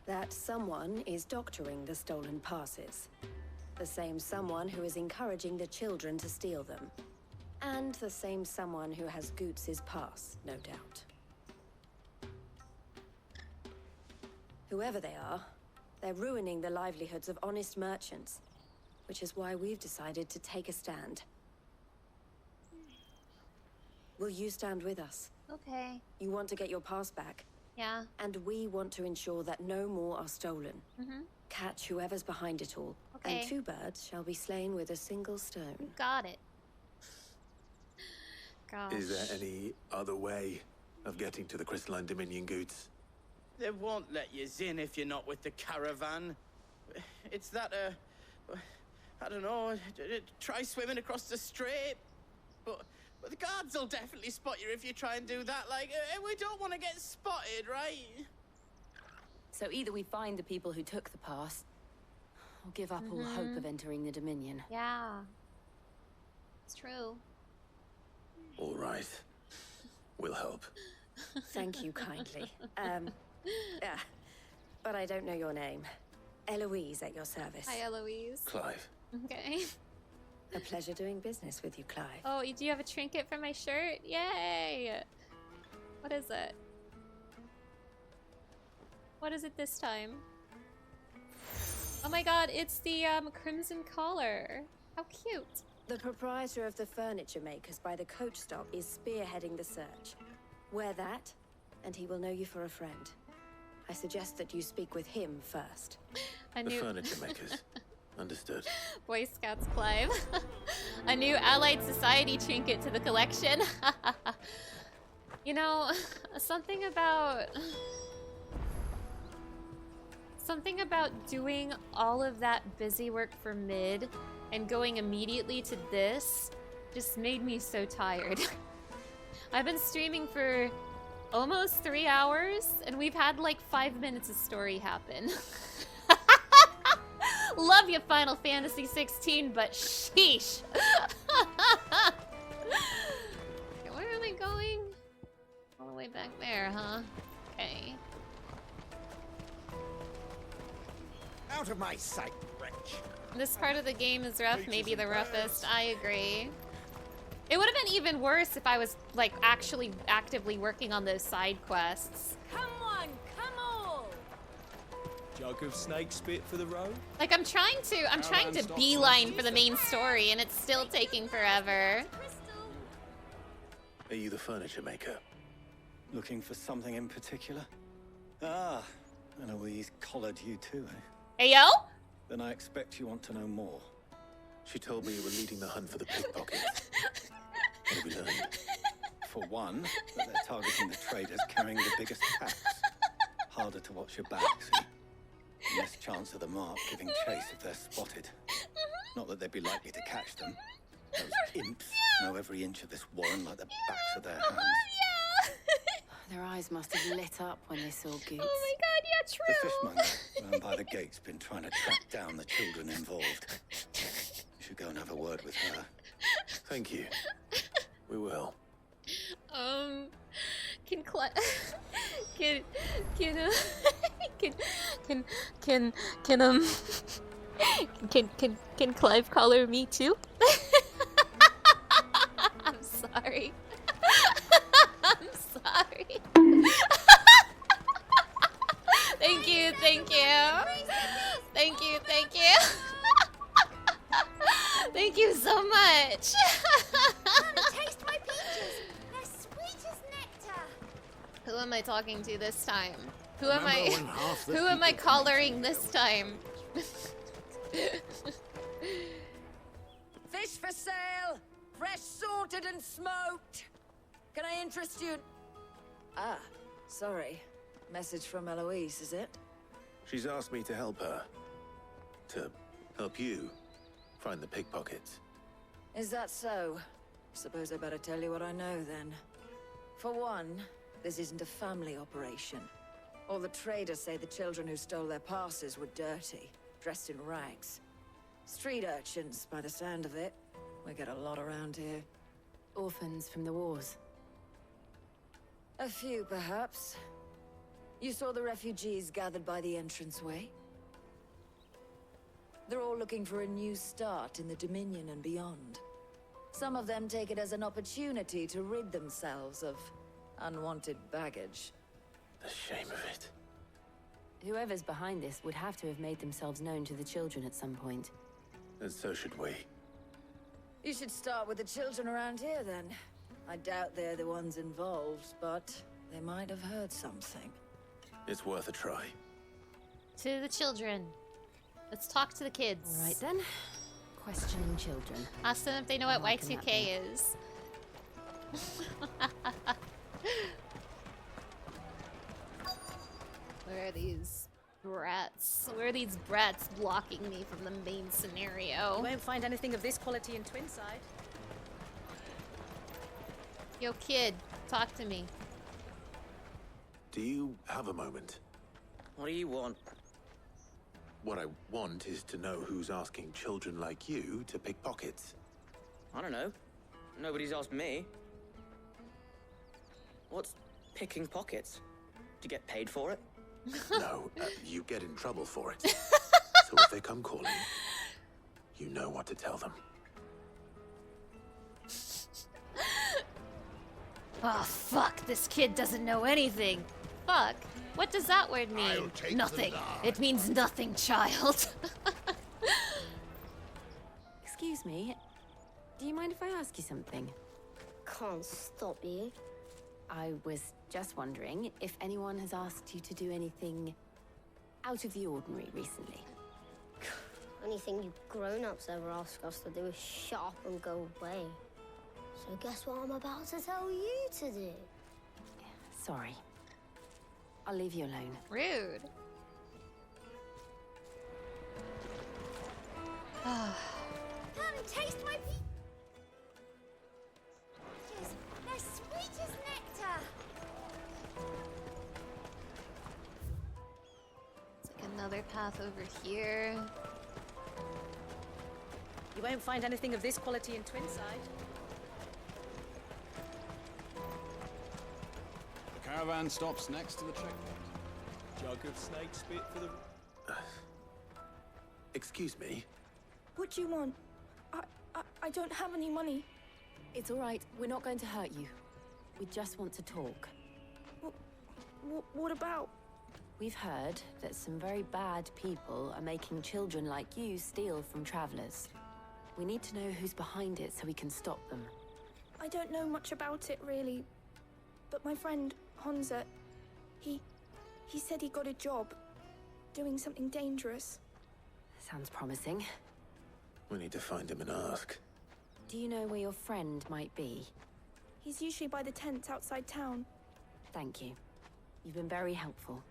That someone is doctoring the stolen passes. The same someone who is encouraging the children to steal them. And the same someone who has Goots' pass, no doubt. Whoever they are, they're ruining the livelihoods of honest merchants, which is why we've decided to take a stand. Will you stand with us? Okay. You want to get your pass back? Yeah. And we want to ensure that no more are stolen. Catch whoever's behind it all, Okay. and 2 birds shall be slain with a single stone. Got it. Gosh. Is there any other way of getting to the Crystalline Dominion, Goots? They won't let you in if you're not with the caravan. It's that, I don't know, try swimming across the strait. But the guards will definitely spot you if you try and do that. Like, we don't want to get spotted, right? So either we find the people who took the pass, or give up all hope of entering the Dominion. Yeah. It's true. All right. We'll help. Thank you kindly. But I don't know your name. Eloise at your service. Hi, Eloise. Clive. Okay. A pleasure doing business with you, Clive. Oh, do you have a trinket for my shirt? Yay! What is it? What is it this time? Oh my god, it's the crimson collar. How cute. The proprietor of the furniture makers by the coach stop is spearheading the search. Wear that, and he will know you for a friend. I suggest that you speak with him first. The furniture makers. Understood. Boy Scouts Clive. A new Allied Society trinket to the collection. You know, something about doing all of that busy work for mid and going immediately to this just made me so tired. I've been streaming for almost 3 hours and we've had like 5 minutes of story happen. Love you, Final Fantasy 16, but sheesh. Where are they going? All the way back there, huh? Okay. Out of my sight, wretch. This part of the game is rough, maybe the roughest. I agree. It would have been even worse if I was like actually actively working on those side quests. Come on, come on! Jug of snake spit for the road? Like I'm trying to beeline for the main story and it's still taking forever. Are you the furniture maker? Looking for something in particular? Ah, Eloise collared you too, eh? Hey, yo? Then I expect you want to know more. She told me you were leading the hunt for the pickpockets. What have we learned? For one, that they're targeting the traders carrying the biggest packs. Harder to watch your back, see? Less chance of the mark giving chase if they're spotted. Not that they'd be likely to catch them. Those imps know every inch of this warren like the backs of their hands. Their eyes must have lit up when they saw Goots. Oh my god, yeah, true. The fishmonger round by the gate's been trying to track down the children involved. You should go and have a word with her. Thank you. We will. Can Clive... Can Clive collar me too? I'm sorry. I'm sorry. Thank you, thank you. Thank you, thank you. Thank you so much. Taste my peaches. They're sweet as nectar. Who am I talking to this time? Who Remember am when half the Who am I people collaring this time? Fish for sale! Fresh sorted and smoked! Can I interest you? Ah, sorry. Message from Eloise, is it? She's asked me to help her. To help you find the pickpockets. Is that so? Suppose I better tell you what I know then. For one, this isn't a family operation. All the traders say the children who stole their passes were dirty, dressed in rags. Street urchins, by the sound of it. We get a lot around here. Orphans from the wars. A few, perhaps. You saw the refugees gathered by the entranceway? They're all looking for a new start in the Dominion and beyond. Some of them take it as an opportunity to rid themselves of unwanted baggage. The shame of it. Whoever's behind this would have to have made themselves known to the children at some point. And so should we. You should start with the children around here, then. I doubt they're the ones involved, but they might have heard something. It's worth a try. To the children. Let's talk to the kids. All right then. Questioning children. Ask them if they know what How can that be? Y2K is. Where are these brats? Where are these brats blocking me from the main scenario? You won't find anything of this quality in Twinside. Yo, kid, talk to me. Do you have a moment? What do you want? What I want is to know who's asking children like you to pick pockets. I don't know. Nobody's asked me. What's picking pockets? Do you get paid for it? No, you get in trouble for it. So if they come calling, you know what to tell them. Oh, fuck, this kid doesn't know anything. Fuck? What does that word mean? Nothing. It means nothing, child. Excuse me. Do you mind if I ask you something? Can't stop you. I was just wondering if anyone has asked you to do anything out of the ordinary recently. Anything you grown-ups ever ask us to do is shut up and go away. So guess what I'm about to tell you to do? Sorry. I'll leave you alone. Rude. Come taste my peaches. They're sweet as nectar. It's like another path over here. You won't find anything of this quality in Twinside. The caravan stops next to the checkpoint. Jug of snake spit for the... Excuse me? What do you want? I don't have any money. It's all right. We're not going to hurt you. We just want to talk. What about? We've heard that some very bad people are making children like you steal from travelers. We need to know who's behind it so we can stop them. I don't know much about it, really. But my friend, Honza, he said he got a job. Doing something dangerous. Sounds promising. We need to find him and ask. Do you know where your friend might be? He's usually by the tents outside town. Thank you. You've been very helpful.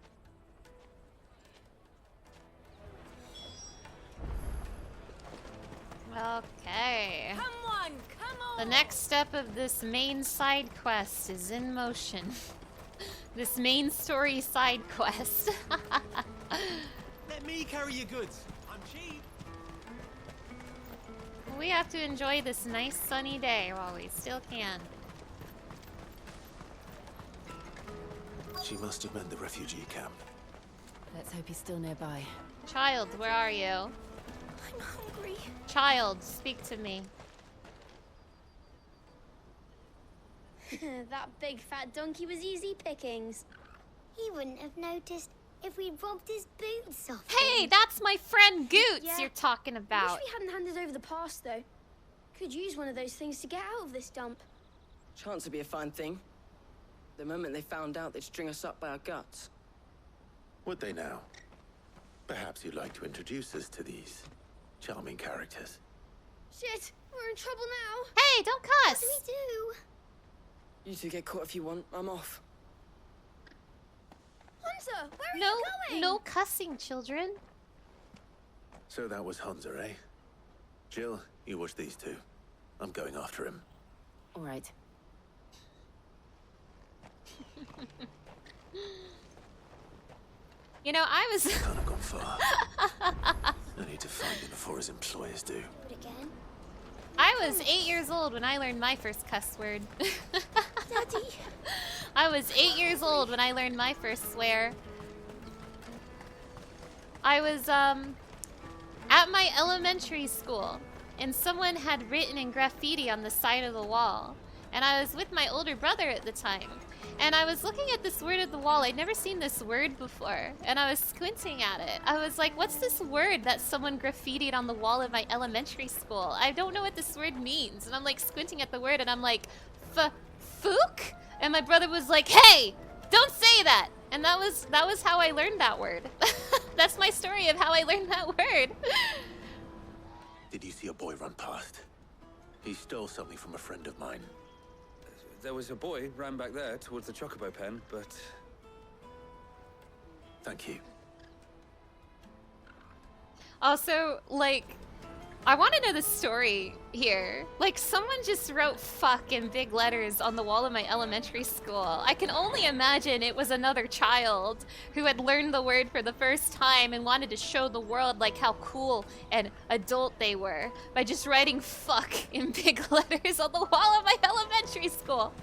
Okay. Come on, come on! The next step of this main side quest is in motion. This main story side quest. Let me carry your goods. I'm cheap. We have to enjoy this nice sunny day while we still can. She must have meant the refugee camp. Let's hope he's still nearby. Child, where are you? I'm hungry. Child, speak to me. That big fat donkey was easy pickings. He wouldn't have noticed if we'd robbed his boots off Hey, him. that's my friend Goots Yeah. you're talking about. Wish we hadn't handed over the pass, though. Could use one of those things to get out of this dump. Chance would be a fine thing. The moment they found out, they'd string us up by our guts. Would they now? Perhaps you'd like to introduce us to these charming characters. Shit, we're in trouble now. Hey, don't cuss. What do we do? You two get caught if you want. I'm off. Hunter, where are No, you going? no cussing, children. So that was Hunter, eh? Jill, you watch these two. I'm going after him. All right. You know, I was... Can't have gone far. I need to find him before his employers do. But again? I was 8 years old when I learned my first cuss word. Daddy. I was 8 years old when I learned my first swear. I was, at my elementary school, and someone had written in graffiti on the side of the wall. And I was with my older brother at the time. And I was looking at this word at the wall. I'd never seen this word before. And I was squinting at it. I was like, what's this word that someone graffitied on the wall of my elementary school? I don't know what this word means. And I'm like squinting at the word and I'm like, fook? And my brother was like, hey, don't say that. And that was how I learned that word. That's my story of how I learned that word. Did you see a boy run past? He stole something from a friend of mine. There was a boy ran back there towards the chocobo pen, but... Thank you. Also, like, I want to know the story here. Like, someone just wrote fuck in big letters on the wall of my elementary school. I can only imagine it was another child who had learned the word for the first time and wanted to show the world, like, how cool and adult they were by just writing fuck in big letters on the wall of my elementary school.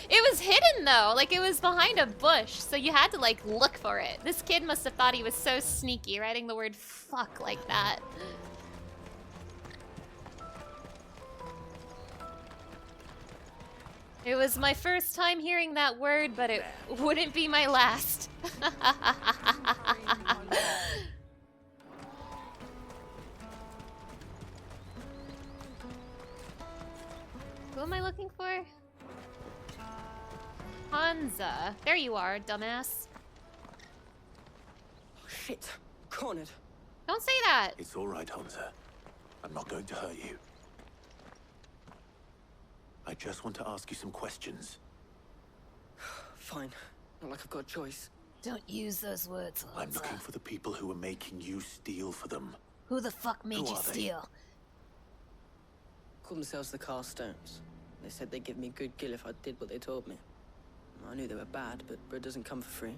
It was hidden, though. Like, it was behind a bush, so you had to, like, look for it. This kid must have thought he was so sneaky, writing the word fuck like that. It was my first time hearing that word, but it wouldn't be my last. Who am I looking for? Hansa. There you are, dumbass. Oh, shit. Cornered. Don't say that. It's all right, Hansa. I'm not going to hurt you. I just want to ask you some questions. Fine. Not like I've got a choice. Don't use those words, I'm Hansa. looking for the people who are making you steal for them. Who the fuck made Who you are they? steal? Call themselves the Carstones. They said they'd give me good gill if I did what they told me. I knew they were bad, but bread doesn't come for free.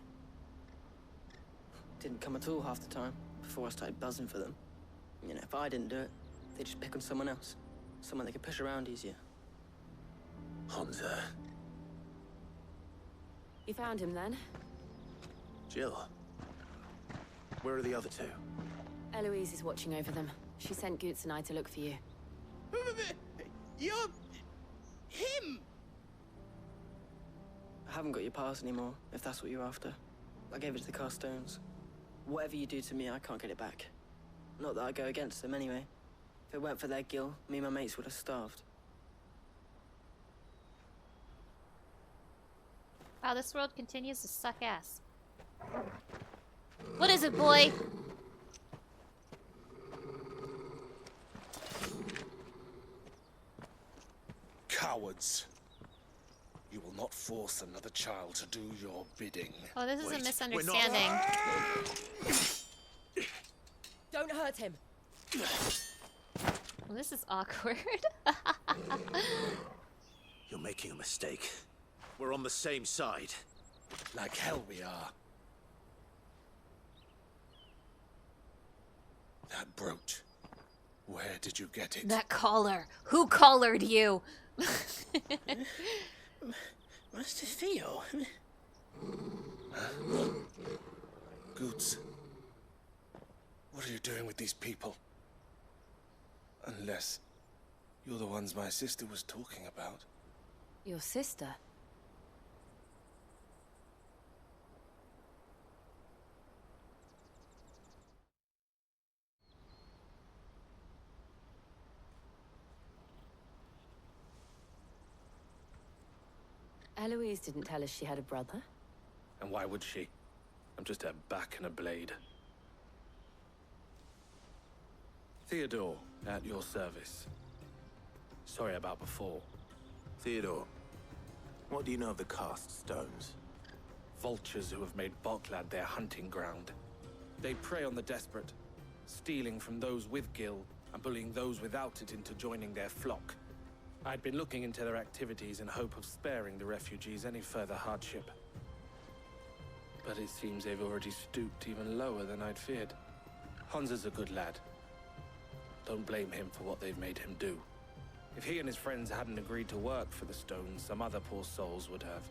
Didn't come at all half the time, before I started buzzing for them. You know, if I didn't do it, they'd just pick on someone else. Someone they could push around easier. Hansa. You found him then? Jill. Where are the other two? Eloise is watching over them. She sent Goots and I to look for you. You're... him! I haven't got your pass anymore, if that's what you're after. I gave it to the Carstones. Whatever you do to me, I can't get it back. Not that I go against them anyway. If it weren't for their gill, me and my mates would have starved. Wow, this world continues to suck ass. What is it, boy? Cowards. You will not force another child to do your bidding. Oh, this is a misunderstanding. Don't hurt him. Well, this is awkward. You're making a mistake. We're on the same side. Like hell we are. That brooch. Where did you get it? That collar. Who collared you? Master Theo? Goots. What are you doing with these people? Unless you're the ones my sister was talking about. Your sister? Eloise didn't tell us she had a brother. And why would she? I'm just a back and a blade. Theodore, at your service. Sorry about before. Theodore, what do you know of the cast stones? Vultures who have made Boklad their hunting ground. They prey on the desperate, stealing from those with gil and bullying those without it into joining their flock. I'd been looking into their activities in hope of sparing the refugees any further hardship. But it seems they've already stooped even lower than I'd feared. Hans is a good lad. Don't blame him for what they've made him do. If he and his friends hadn't agreed to work for the stones, some other poor souls would have.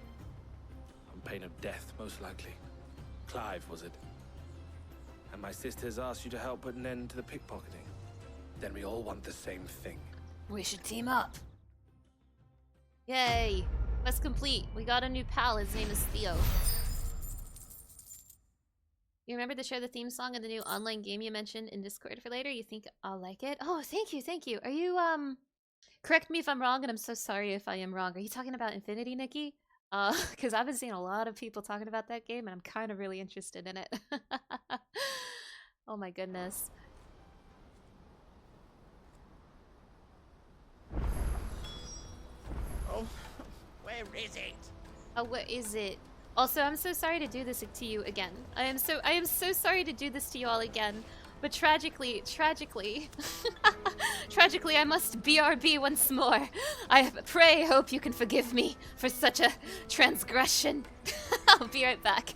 On pain of death, most likely. Clive, was it? And my sisters asked you to help put an end to the pickpocketing. Then we all want the same thing. We should team up. Yay. Quest complete. We got a new pal. His name is Theo. You remember to share the theme song of the new online game you mentioned in Discord for later? You think I'll like it? Oh, thank you, thank you. Are you, correct me if I'm wrong, and I'm so sorry if I am wrong. Are you talking about Infinity, Nikki? Because I've been seeing a lot of people talking about that game, and I'm kind of really interested in it. Oh my goodness. Oh, where is it? Oh, what is it? Also, I'm so sorry to do this to you again. I am so sorry to do this to you all again. But tragically, tragically, I must BRB once more. I pray, hope you can forgive me for such a transgression. I'll be right back.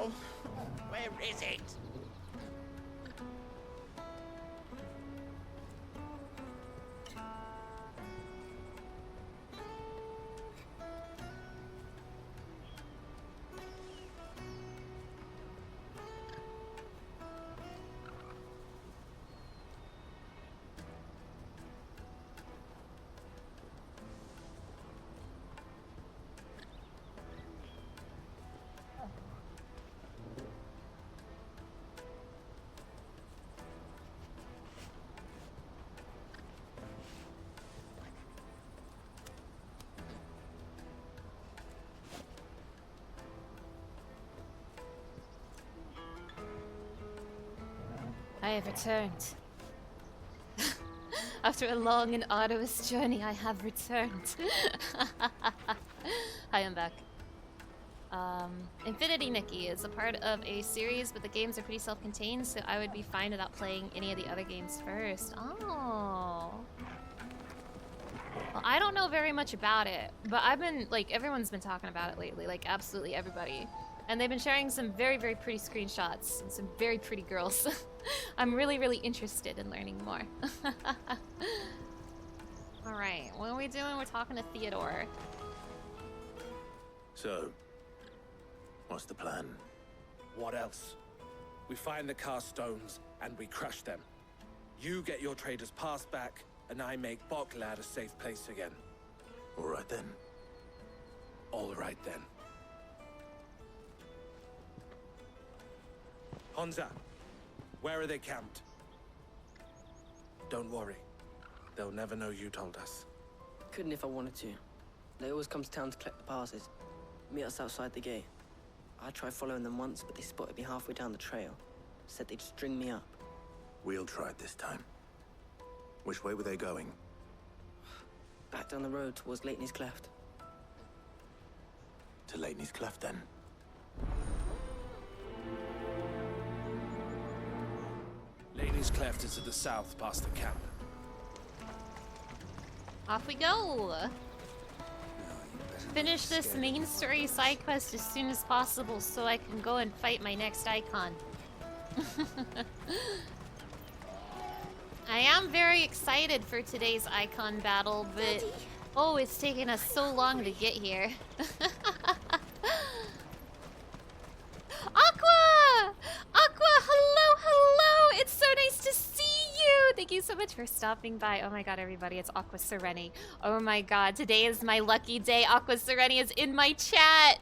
Oh, where is it? I have returned. After a long and arduous journey, I have returned. Hi, I'm back. Infinity Nikki is a part of a series, but the games are pretty self-contained, so I would be fine without playing any of the other games first. Oh. Well, I don't know very much about it, but I've been, like, everyone's been talking about it lately, like, absolutely everybody. And they've been sharing some very, very pretty screenshots and some very pretty girls. I'm really, really interested in learning more. Alright, what are we doing? We're talking to Theodore. So, what's the plan? What else? We find the cast stones and we crush them. You get your trader's pass back, and I make Boklad a safe place again. All right then. All right then. Honza, where are they camped? Don't worry. They'll never know you told us. Couldn't if I wanted to. They always come to town to collect the passes. Meet us outside the gate. I tried following them once, but they spotted me halfway down the trail. Said they'd string me up. We'll try it this time. Which way were they going? Back down the road towards Leitney's Cleft. To Leitney's Cleft, then. Leitney's Cleft is to the south, past the camp. Off we go! Finish this main story side quest as soon as possible so I can go and fight my next icon. I am very excited for today's icon battle, but oh, it's taken us so long to get here. Aqua! Aqua, hello, hello! It's so nice to see you! Thank you so much for stopping by. Oh my god, everybody, it's Aqua Sereni. Oh my god, today is my lucky day. Aqua Sereni is in my chat!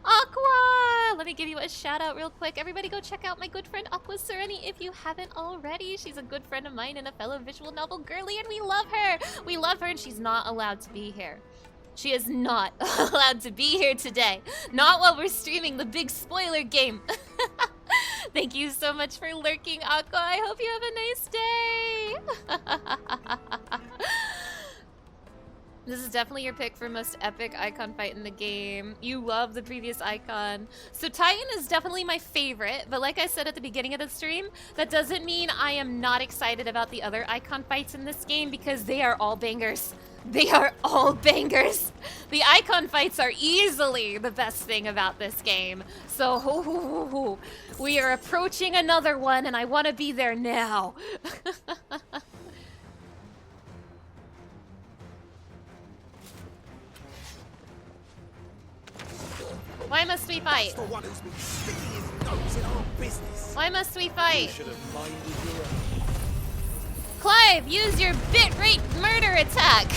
Aqua! Let me give you a shout out real quick. Everybody go check out my good friend Aqua Sereni if you haven't already. She's a good friend of mine and a fellow visual novel girly, and we love her! We love her, and she's not allowed to be here. She is not allowed to be here today. Not while we're streaming the big spoiler game. Thank you so much for lurking, Aqua. I hope you have a nice day. This is definitely your pick for most epic icon fight in the game. You love the previous icon. So Titan is definitely my favorite, but like I said at the beginning of the stream, that doesn't mean I am not excited about the other icon fights in this game because they are all bangers. They are all bangers. The icon fights are easily the best thing about this game. So we are approaching another one and I want to be there now. Why must we fight? The one who's been sticking his nose in our business. Why must we fight? You should have minded your Clive, use your bitrate murder attack.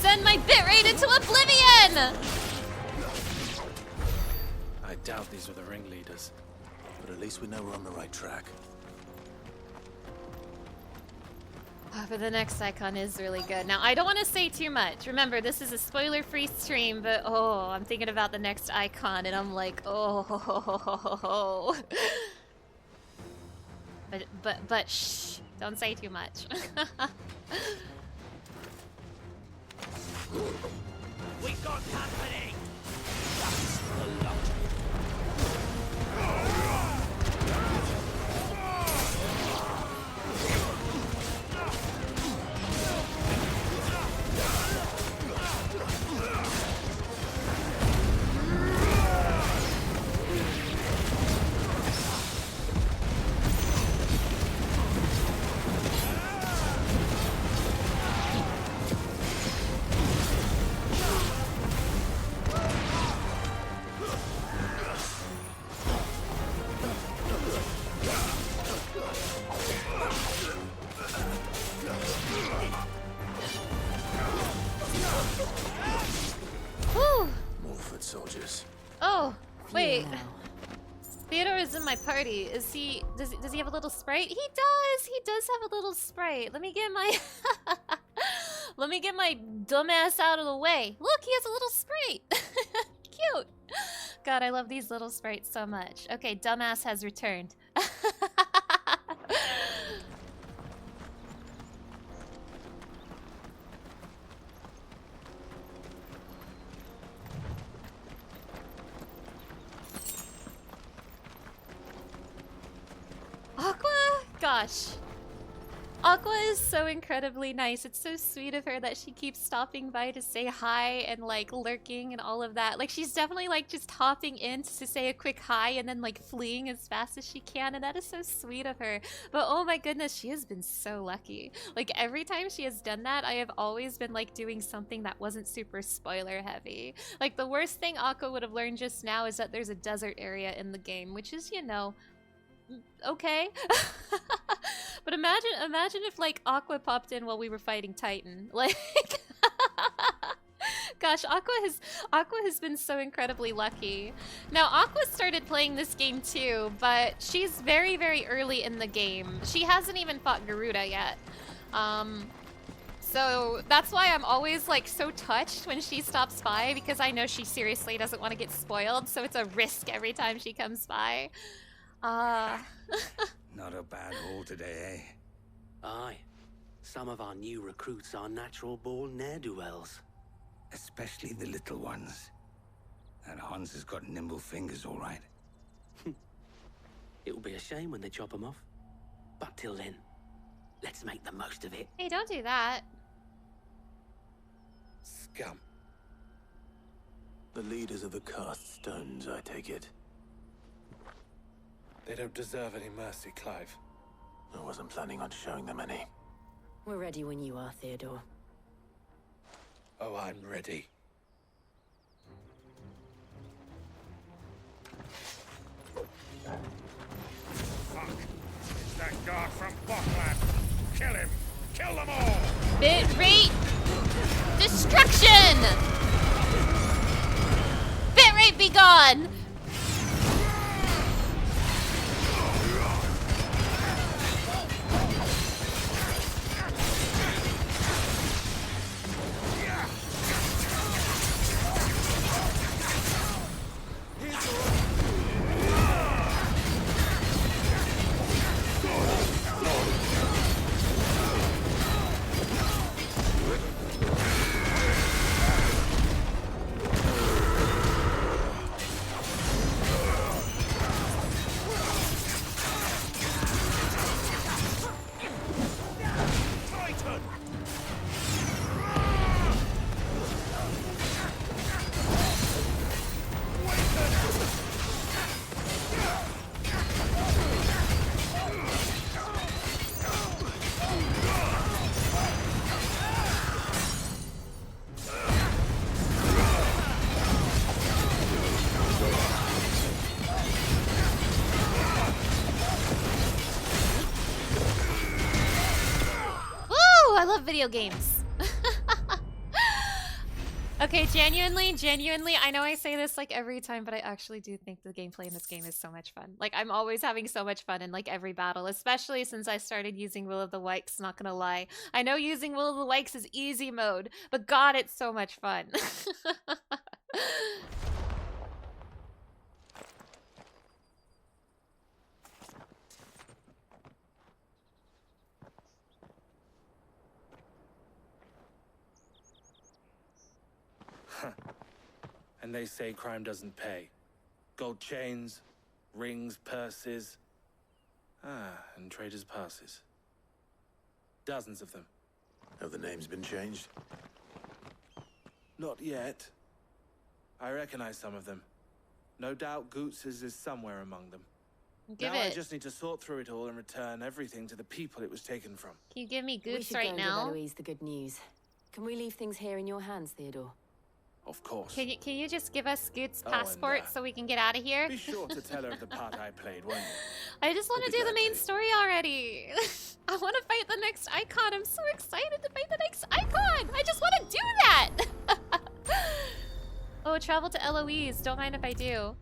Send my bitrate into oblivion. I doubt these were the ringleaders. But at least we know we're on the right track. Oh, but the next icon is really good. Now, I don't want to say too much. Remember, this is a spoiler-free stream, but oh, I'm thinking about the next icon, and I'm like, oh. But shh, don't say too much. We got company. Whew. More foot soldiers. Oh, wait. Theodore is in my party. Is he? Does he have a little sprite? He does. He does have a little sprite. Let me get my let me get my dumbass out of the way. Look, he has a little sprite. Cute. God, I love these little sprites so much. Okay, dumbass has returned. Aqua? Gosh. Aqua is so incredibly nice. It's so sweet of her that she keeps stopping by to say hi and like lurking and all of that. Like she's definitely like just hopping in to say a quick hi and then like fleeing as fast as she can, and that is so sweet of her. But oh my goodness, she has been so lucky. Like every time she has done that, I have always been like doing something that wasn't super spoiler heavy. Like the worst thing Aqua would have learned just now is that there's a desert area in the game, which is, you know, okay. But imagine if like Aqua popped in while we were fighting Titan. Like gosh, Aqua has been so incredibly lucky. Now Aqua started playing this game too, but she's very, very early in the game. She hasn't even fought Garuda yet. So that's why I'm always like so touched when she stops by, because I know she seriously doesn't want to get spoiled, so it's a risk every time she comes by. Not a bad haul today, eh? Aye. Some of our new recruits are natural-born ne'er-do-wells. Especially the little ones. That Hans has got nimble fingers, all right. It will be a shame when they chop them off. But till then, let's make the most of it. Hey, don't do that. Scum. The leaders of the cast stones, I take it. They don't deserve any mercy, Clive. I wasn't planning on showing them any. We're ready when you are, Theodore. Oh, I'm ready. Fuck! It's that guard from Botland! Kill him! Kill them all! Bit rate destruction! Bit rate be gone! Video games. Okay, genuinely, I know I say this like every time, but I actually do think the gameplay in this game is so much fun. Like, I'm always having so much fun in like every battle, especially since I started using Will of the Wikes, not gonna lie. I know using Will of the Wikes is easy mode, but god, it's so much fun. And they say crime doesn't pay. Gold chains, rings, purses. And traders' passes. Dozens of them. Have the names been changed? Not yet. I recognize some of them. No doubt Goots's is somewhere among them. I just need to sort through it all and return everything to the people it was taken from. Can you give me We Goots should right go and now? give Eloise the good news. Can we leave things here in your hands, Theodore? Of course. Can you just give us Scoot's Oh, passport and, so we can get out of here? Be sure to tell her of the part I played, won't you? I just want to do the main story already. I want to fight the next icon. I'm so excited to fight the next icon. I just want to do that. Oh, travel to Eloise. Don't mind if I do.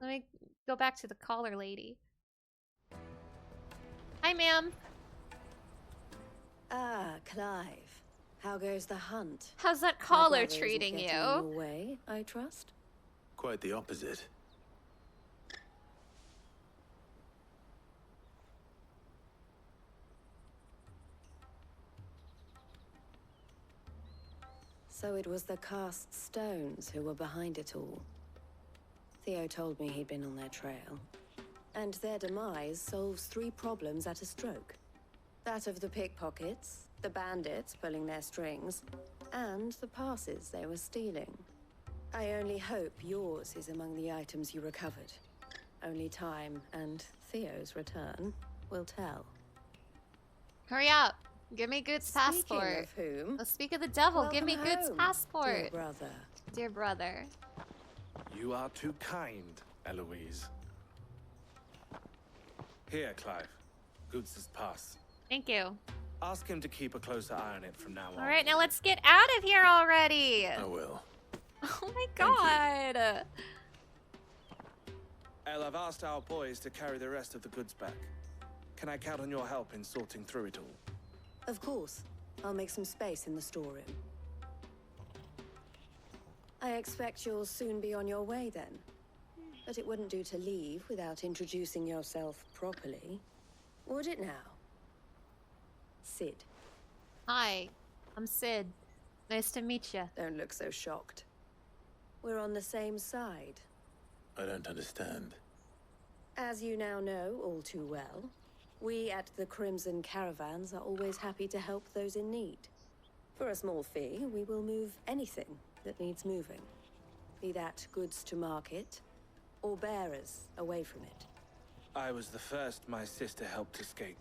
Let me Go back to the collar lady. Hi, ma'am. Ah, Clive. How goes the hunt? How's that My collar brother isn't treating getting you? in your way, I trust? Quite the opposite. So it was the cast stones who were behind it all. Theo told me he'd been on their trail. And their demise solves 3 problems at a stroke. That of the pickpockets, the bandits pulling their strings, and the passes they were stealing. I only hope yours is among the items you recovered. Only time and Theo's return will tell. Hurry up. Give me Goot's passport. Speaking of whom? Let's speak of the devil. Give me welcome Goot's home, passport. dear brother. Dear brother. You are too kind, Eloise. Here, Clive. Goots' pass. Thank you. Ask him to keep a closer eye on it from now on. All right, now let's get out of here already. I will. Oh my god. El, I've asked our boys to carry the rest of the goods back. Can I count on your help in sorting through it all? Of course. I'll make some space in the storeroom. I expect you'll soon be on your way then. But it wouldn't do to leave without introducing yourself properly. Would it now? Sid. Hi, I'm Sid. Nice to meet you. Don't look so shocked. We're on the same side. I don't understand. As you now know all too well, we at the Crimson Caravans are always happy to help those in need. For a small fee, we will move anything that needs moving. Be that goods to market, or bearers away from it. I was the first my sister helped escape.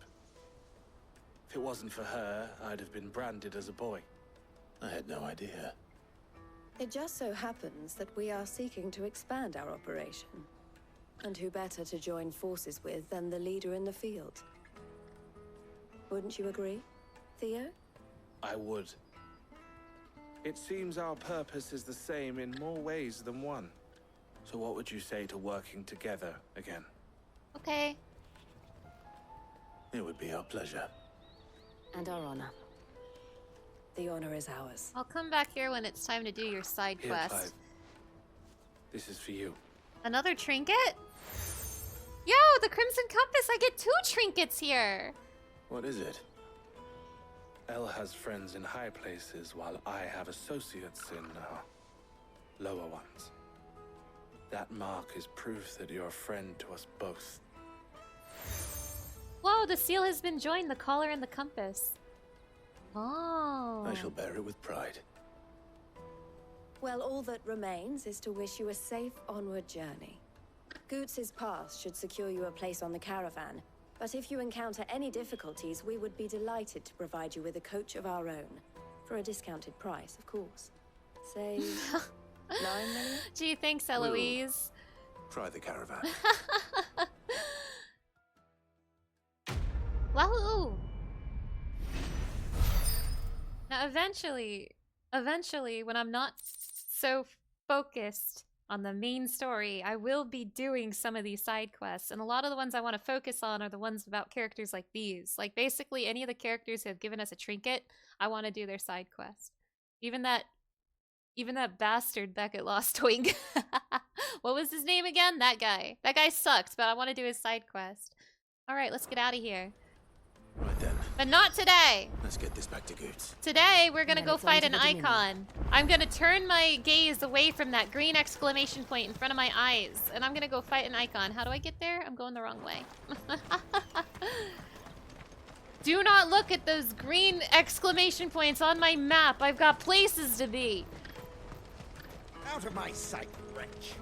If it wasn't for her, I'd have been branded as a boy. I had no idea. It just so happens that we are seeking to expand our operation. And who better to join forces with than the leader in the field? Wouldn't you agree, Theo? I would. It seems our purpose is the same in more ways than one. So what would you say to working together again? Okay. It would be our pleasure. And our honor. The honor is ours. I'll come back here when it's time to do your side Here, quest. Clive. This is for you. Another trinket? Yo, the Crimson Compass! I get 2 trinkets here! What is it? El has friends in high places, while I have associates in, lower ones. That mark is proof that you're a friend to us both. Whoa, the seal has been joined, the collar and the compass. Oh. I shall bear it with pride. Well, all that remains is to wish you a safe onward journey. Goots' pass should secure you a place on the caravan, but if you encounter any difficulties, we would be delighted to provide you with a coach of our own. For a discounted price, of course. Say, 9 million? Gee, thanks, Eloise. Try the caravan. Wahoo! Now, eventually, when I'm not so focused on the main story, I will be doing some of these side quests, and a lot of the ones I want to focus on are the ones about characters like these. Like, basically, any of the characters who have given us a trinket, I want to do their side quest. Even that bastard back at Lost Wing. What was his name again? That guy. That guy sucked, but I want to do his side quest. Alright, let's get out of here. Right then. But not today! Let's get this back to Goots. Today, we're gonna go fight an icon. I'm gonna turn my gaze away from that green exclamation point in front of my eyes, and I'm gonna go fight an icon. How do I get there? I'm going the wrong way. Do not look at those green exclamation points on my map. I've got places to be. Out of my sight, wretch.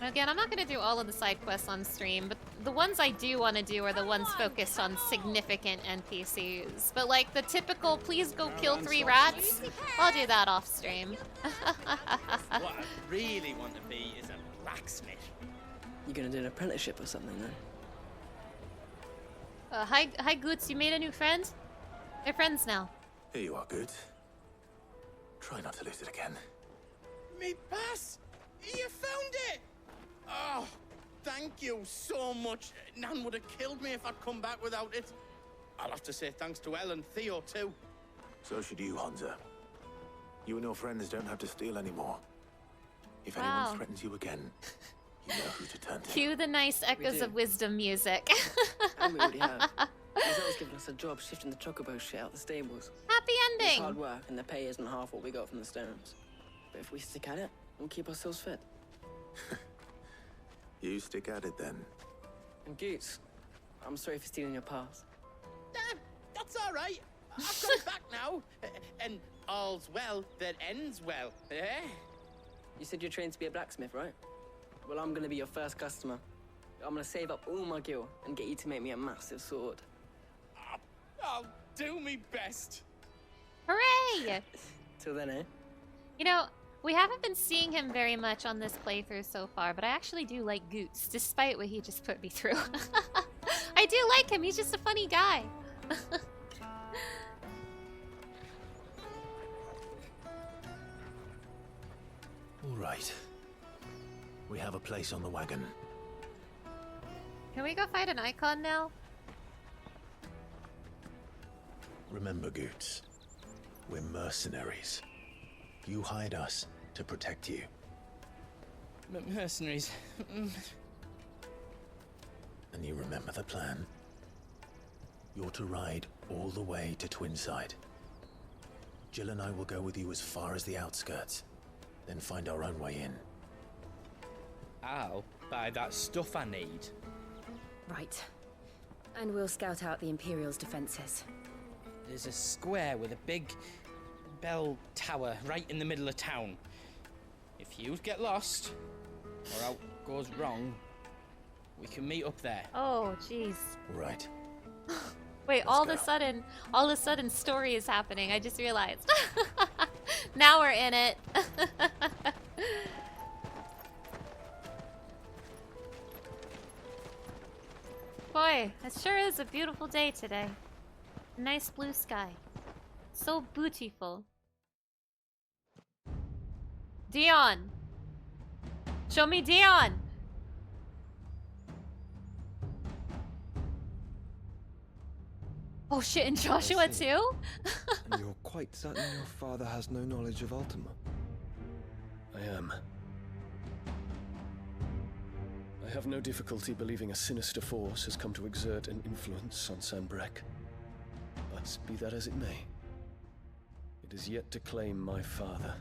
Again, I'm not going to do all of the side quests on stream, but the ones I do want to do are the ones focused on significant NPCs. But like the typical, please go kill 3 rats, I'll do that off stream. What I really want to be is a blacksmith. You gonna do an apprenticeship or something, then? Hi Goots, you made a new friend? They're friends now. Here you are, Goots. Try not to lose it again. Me pass? You found it! Oh, thank you so much. Nan would have killed me if I'd come back without it. I'll have to say thanks to Elle and Theo, too. So should you, Hansa. You and your friends don't have to steal anymore. If Wow. anyone threatens you again, you know who to turn to. Cue the nice echoes do. of wisdom music. And we already have. He's always given us a job shifting the chocobo shit out the stables. Happy It's ending! hard work, and the pay isn't half what we got from the stones. But if we stick at it, we'll keep ourselves fit. You stick at it then. And Goots, I'm sorry for stealing your pass. That's all right. I've got it back now. And all's well that ends well, eh? You said you're trained to be a blacksmith, right? Well, I'm gonna be your first customer. I'm gonna save up all my gil and get you to make me a massive sword. I'll do me best. Hooray! Till then, eh? You know, we haven't been seeing him very much on this playthrough so far, but I actually do like Goots, despite what he just put me through. I do like him, he's just a funny guy. All right. We have a place on the wagon. Can we go fight an icon now? Remember, Goots, we're mercenaries. You hired us to protect you. Mercenaries. And you remember the plan? You're to ride all the way to Twinside. Jill and I will go with you as far as the outskirts, then find our own way in. I'll buy that stuff I need. Right. And we'll scout out the Imperial's defenses. There's a square with a big bell tower right in the middle of town. If you get lost, or out goes wrong, we can meet up there. Oh, jeez. Right. Wait, all of a sudden story is happening. I just realized. Now we're in it. Boy, it sure is a beautiful day today. Nice blue sky. So beautiful. Dion! Show me Dion! Oh shit, and Joshua too? And you're quite certain your father has no knowledge of Ultima? I am. I have no difficulty believing a sinister force has come to exert an influence on Sanbreque. But be that as it may, it is yet to claim my father.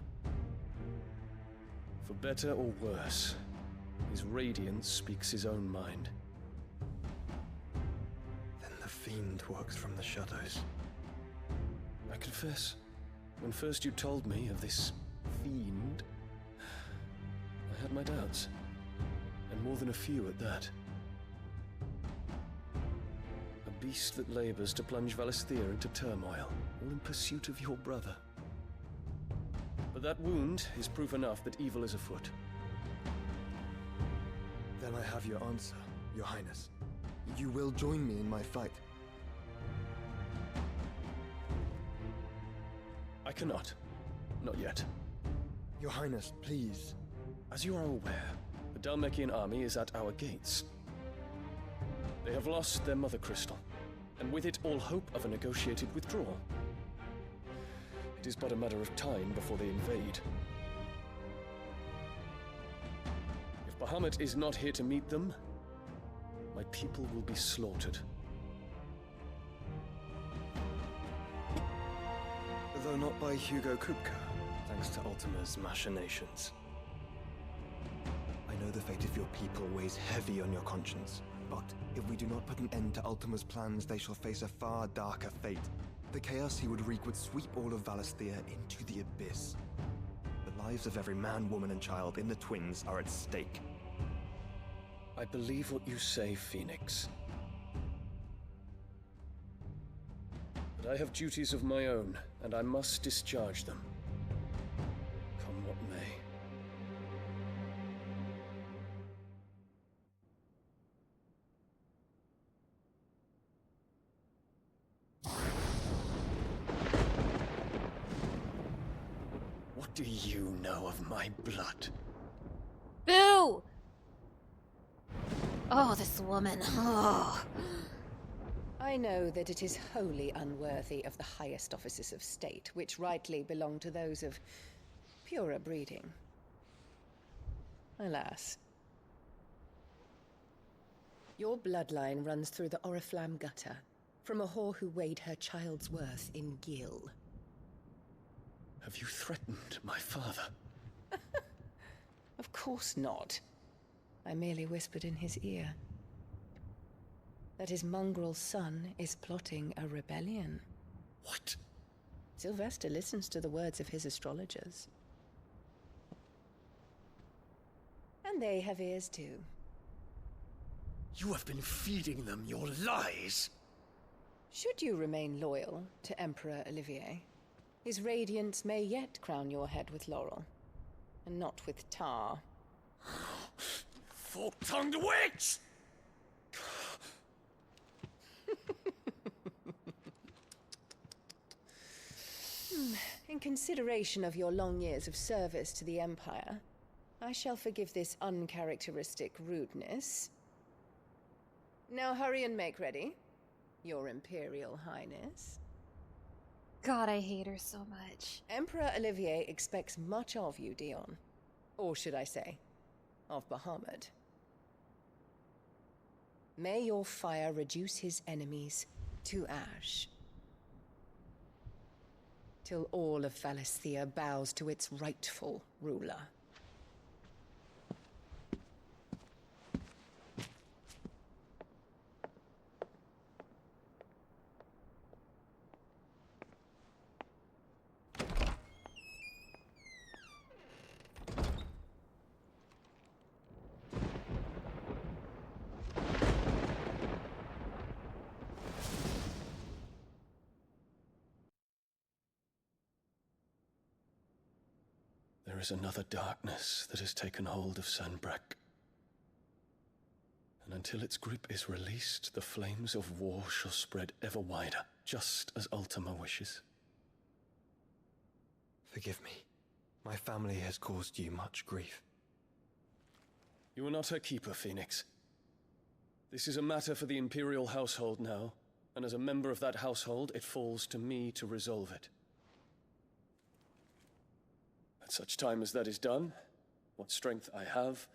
For better or worse, his radiance speaks his own mind. Then the fiend works from the shadows. I confess, when first you told me of this fiend, I had my doubts. And more than a few at that. A beast that labors to plunge Valisthea into turmoil, all in pursuit of your brother. But that wound is proof enough that evil is afoot. Then I have your answer, Your Highness. You will join me in my fight. I cannot. Not yet. Your Highness, please. As you are aware, the Dhalmekian army is at our gates. They have lost their mother crystal, and with it all hope of a negotiated withdrawal. It is but a matter of time before they invade. If Bahamut is not here to meet them, my people will be slaughtered. Though not by Hugo Kupka, thanks to Ultima's machinations. I know the fate of your people weighs heavy on your conscience, but if we do not put an end to Ultima's plans, they shall face a far darker fate. The chaos he would wreak would sweep all of Valisthea into the abyss. The lives of every man, woman, and child in the Twins are at stake. I believe what you say, Phoenix. But I have duties of my own, and I must discharge them. Come what may. What do you know of my blood? Oh, this woman. Oh. I know that it is wholly unworthy of the highest offices of state, which rightly belong to those of purer breeding. Alas. Your bloodline runs through the Oriflamme gutter, from a whore who weighed her child's worth in gil. Have you threatened my father? Of course not. I merely whispered in his ear that his mongrel son is plotting a rebellion. What? Sylvester listens to the words of his astrologers. And they have ears too. You have been feeding them your lies! Should you remain loyal to Emperor Olivier, his radiance may yet crown your head with laurel, and not with tar. Fork-tongued witch! In consideration of your long years of service to the Empire, I shall forgive this uncharacteristic rudeness. Now hurry and make ready, Your Imperial Highness. God, I hate her so much. Emperor Olivier expects much of you, Dion. Or should I say, of Bahamut. May your fire reduce his enemies to ash, till all of Valisthea bows to its rightful ruler. There is another darkness that has taken hold of Sanbreque. And until its grip is released, the flames of war shall spread ever wider, just as Ultima wishes. Forgive me. My family has caused you much grief. You are not her keeper, Phoenix. This is a matter for the Imperial household now, and as a member of that household, it falls to me to resolve it. At such time as that is done, what strength I have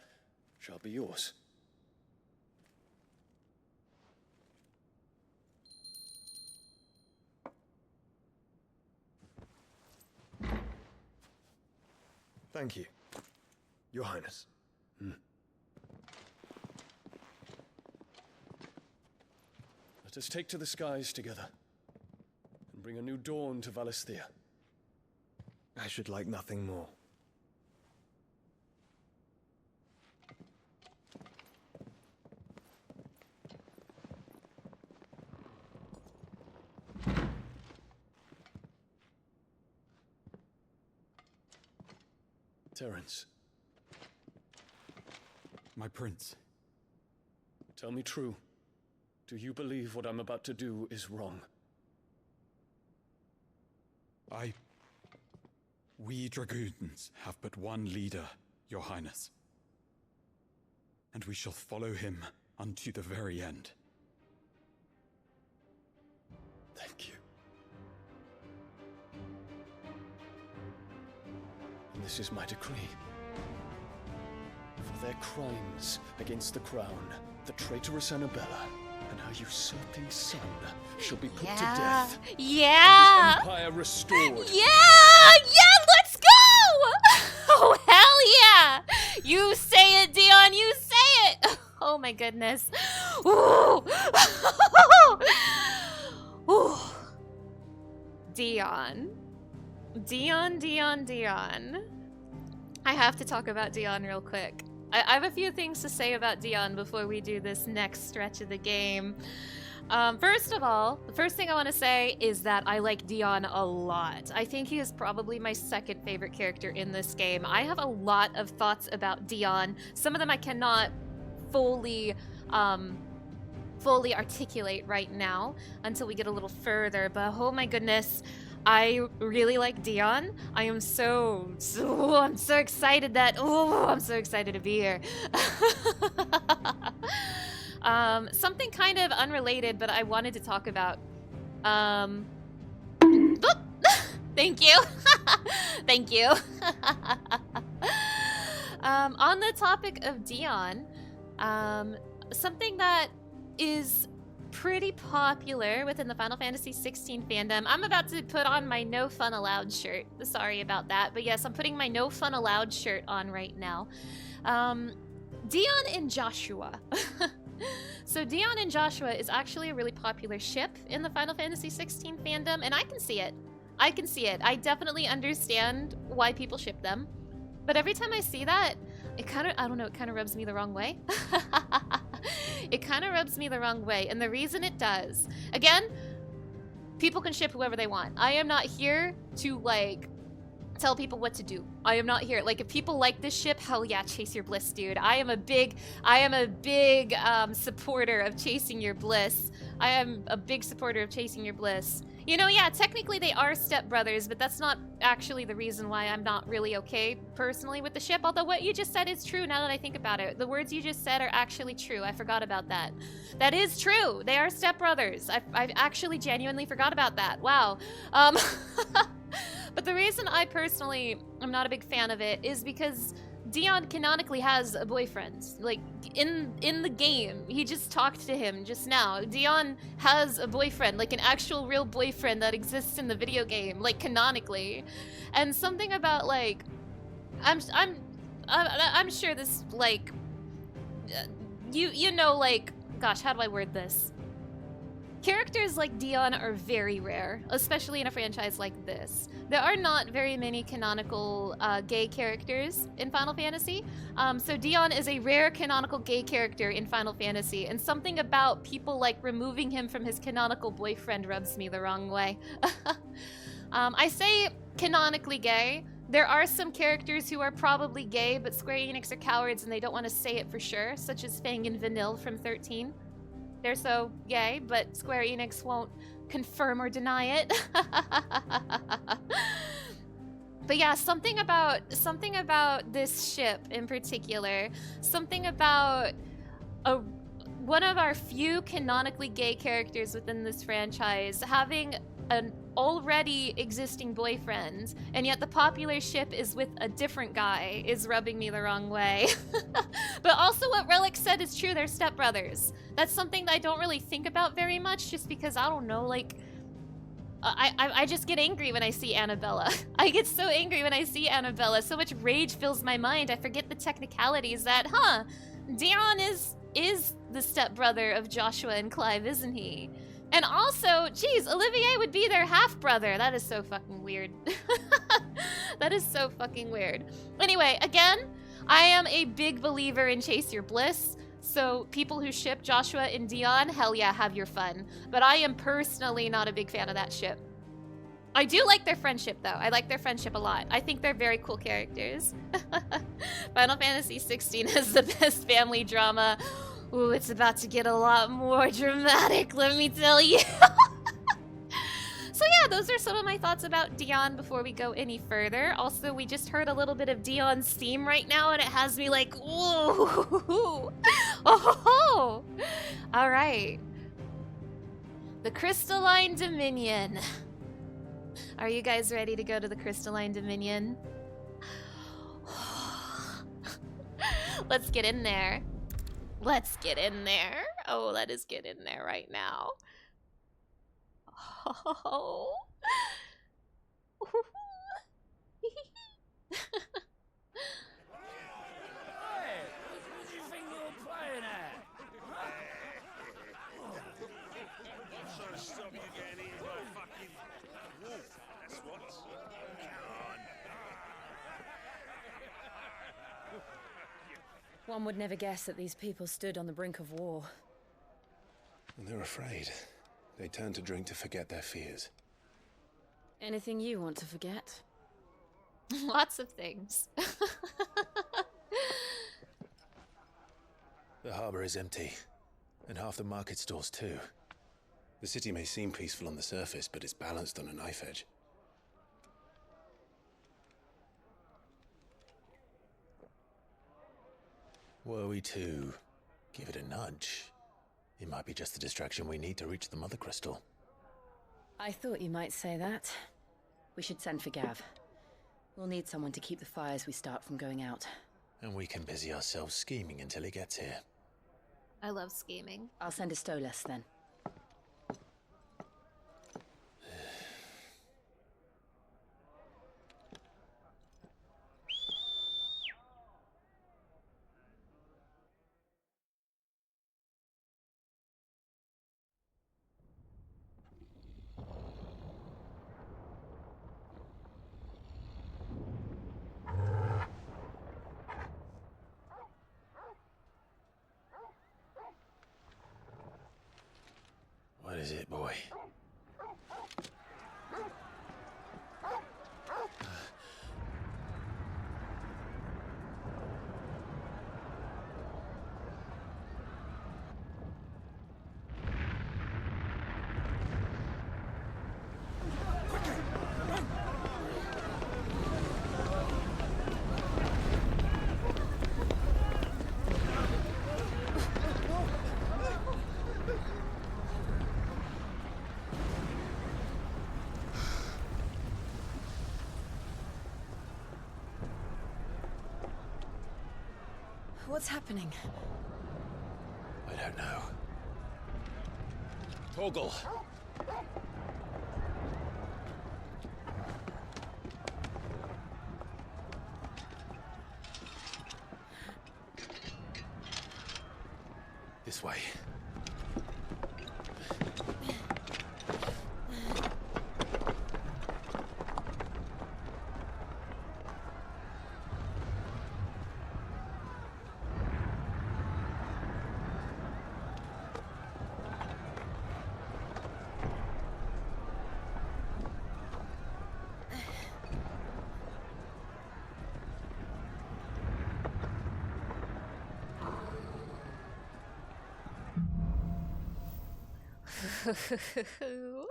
shall be yours. Thank you, Your Highness. Let us take to the skies together, and bring a new dawn to Valisthea. I should like nothing more. Terence. My prince. Tell me true. Do you believe what I'm about to do is wrong? We dragoons have but one leader, Your Highness. And we shall follow him unto the very end. Thank you. And this is my decree. For their crimes against the crown, the traitorous Annabella and her usurping son shall be put to death. Yeah. And his empire restored. Yeah, let's go! Oh, hell yeah! You say it, Dion, you say it! Oh my goodness. Ooh. Ooh. Dion. I have to talk about Dion real quick. I have a few things to say about Dion before we do this next stretch of the game. First of all, the first thing I want to say is that I like Dion a lot. I think he is probably my second favorite character in this game. I have a lot of thoughts about Dion. Some of them I cannot fully articulate right now until we get a little further, but oh my goodness, I really like Dion. I'm so excited that, I'm so excited to be here. Something kind of unrelated, but I wanted to talk about. Thank you. Thank you. On the topic of Dion, something that is pretty popular within the Final Fantasy XVI fandom. I'm about to put on my No Fun Allowed shirt. Sorry about that, but yes, I'm putting my No Fun Allowed shirt on right now. Dion and Joshua. So Dion and Joshua is actually a really popular ship in the Final Fantasy XVI fandom, and I can see it. I can see it. I definitely understand why people ship them. But every time I see that, it kind of, I don't know, it kind of rubs me the wrong way. It kind of rubs me the wrong way. And the reason it does, again, people can ship whoever they want. I am not here to, like, tell people what to do. I am not here. Like, if people like this ship, hell yeah, chase your bliss, dude. I am a big supporter of chasing your bliss. I am a big supporter of chasing your bliss. You know, yeah, technically they are stepbrothers, but that's not actually the reason why I'm not really okay personally with the ship. Although what you just said is true now that I think about it. The words you just said are actually true. I forgot about that. That is true. They are stepbrothers. I actually genuinely forgot about that. Wow. But the reason I personally am not a big fan of it is because Dion canonically has a boyfriend. Like, in the game, he just talked to him just now. Dion has a boyfriend, like an actual real boyfriend that exists in the video game, like canonically. And something about, like, I'm sure this, like, you know, like, gosh, how do I word this? Characters like Dion are very rare, especially in a franchise like this. There are not very many canonical gay characters in Final Fantasy. So Dion is a rare canonical gay character in Final Fantasy, and something about people like removing him from his canonical boyfriend rubs me the wrong way. I say canonically gay. There are some characters who are probably gay, but Square Enix are cowards and they don't want to say it for sure, such as Fang and Vanille from 13. They're so gay, but Square Enix won't confirm or deny it. But yeah, something about this ship in particular, something about one of our few canonically gay characters within this franchise having an already existing boyfriend, and yet the popular ship is with a different guy, is rubbing me the wrong way. But also what Relic said is true, they're stepbrothers. That's something that I don't really think about very much, just because, I don't know, like, I just get angry when I see Annabella. I get so angry when I see Annabella. So much rage fills my mind, I forget the technicalities that, Dion is the stepbrother of Joshua and Clive, isn't he? And also, geez, Olivier would be their half-brother. That is so fucking weird. That is so fucking weird. Anyway, again, I am a big believer in chase your bliss. So people who ship Joshua and Dion, hell yeah, have your fun. But I am personally not a big fan of that ship. I do like their friendship, though. I like their friendship a lot. I think they're very cool characters. Final Fantasy XVI is the best family drama. Ooh, it's about to get a lot more dramatic, let me tell you. So yeah, those are some of my thoughts about Dion before we go any further. Also, we just heard a little bit of Dion's theme right now, and it has me like, ooh. Oh, all right. The Crystalline Dominion. Are you guys ready to go to the Crystalline Dominion? Let's get in there. Let's get in there. Oh, let us get in there right now. Oh. Hey, what do you think you're playing at? I'm trying to stop you getting eaten by a fucking wolf. That's what. One would never guess that these people stood on the brink of war. And they're afraid. They turn to drink to forget their fears. Anything you want to forget? Lots of things. The harbor is empty, and half the market stalls too. The city may seem peaceful on the surface, but it's balanced on a knife edge. Were we to give it a nudge, It might be just the distraction we need to reach the Mother Crystal. I thought you might say that. We should send for Gav. We'll need someone to keep the fires we start from going out. And we can busy ourselves scheming until he gets here. I love scheming. I'll send a Stolas then. What is it, boy? What's happening? I don't know. Torgal! This way. The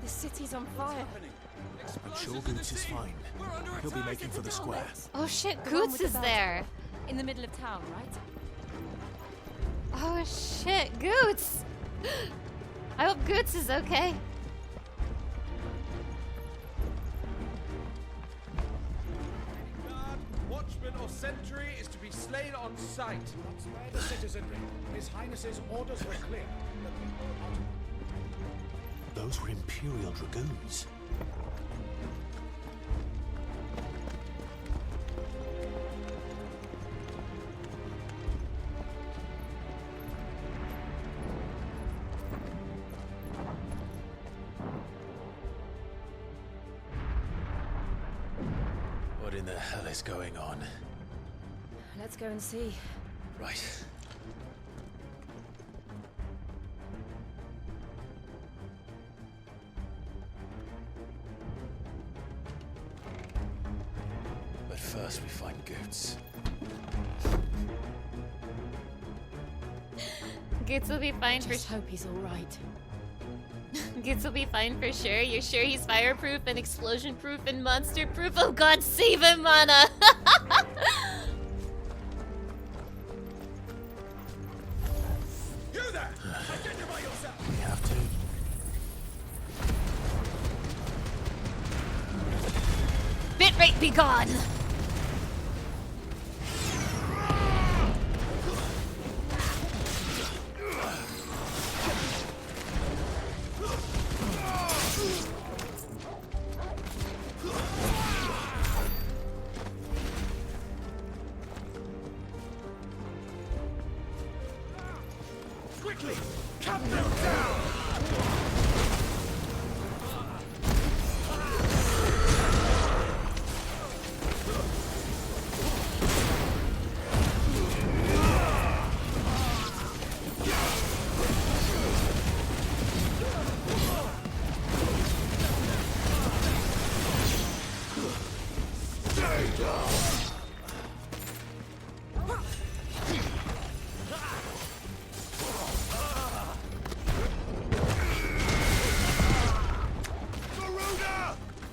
city's on fire. I'm sure Goots is fine. He'll be making for the square. Oh shit, The one Goots with the is belt. there. In the middle of town, right? Oh shit, Goots! I hope Goots is okay. Watchman or sentry is to be slain on sight. Spare the citizenry. His Highness's orders were clear. Those were Imperial Dragoons. What in the hell is going on? Let's go and see. Right. But first we find Goots. Goots will be fine for Just hope he's all right. Goots will be fine for sure. You're sure he's fireproof and explosion-proof and monster-proof? Oh god, save him, Mana! You there! Identify yourself! We have to. Bitrate be gone! Quickly! Cut them down!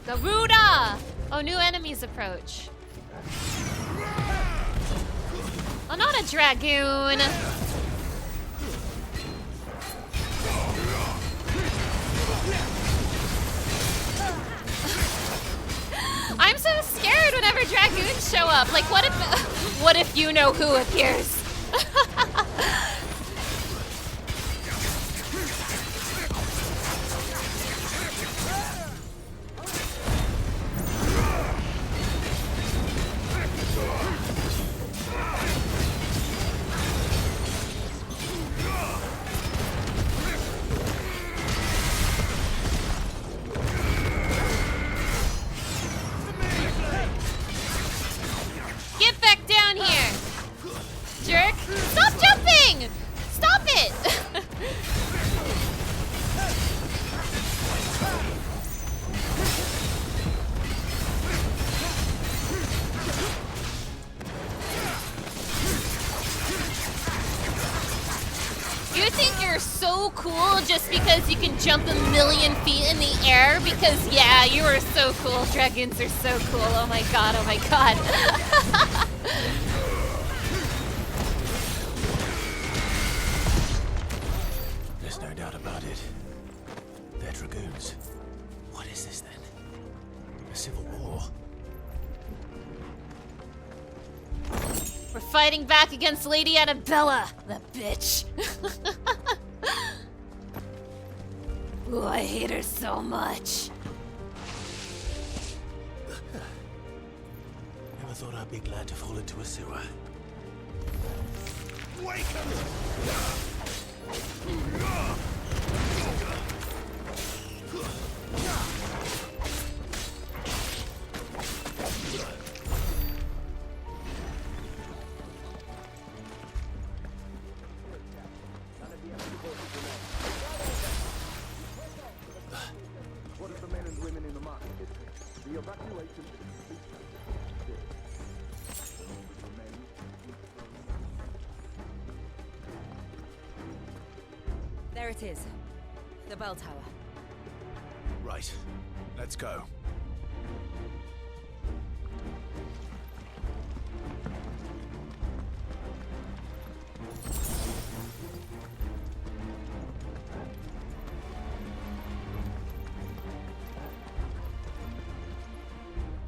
Garuda! Oh, new enemies approach. Oh, not a dragoon! even show up? Like, what if you know who appears? Get back down here, jerk! Stop jumping! Stop it! You think you're so cool just because you can jump a million feet in the air? Because yeah, you are so cool. Dragons are so cool. Oh my god, oh my god. There's no doubt about it. They're dragoons. What is this then? A civil war? We're fighting back against Lady Annabella, the bitch. Ooh, I hate her so much. Never thought I'd be glad to fall into a sewer. Wake What is the men and women in the market district? The evacuation is There it is. The bell tower. Right. Let's go.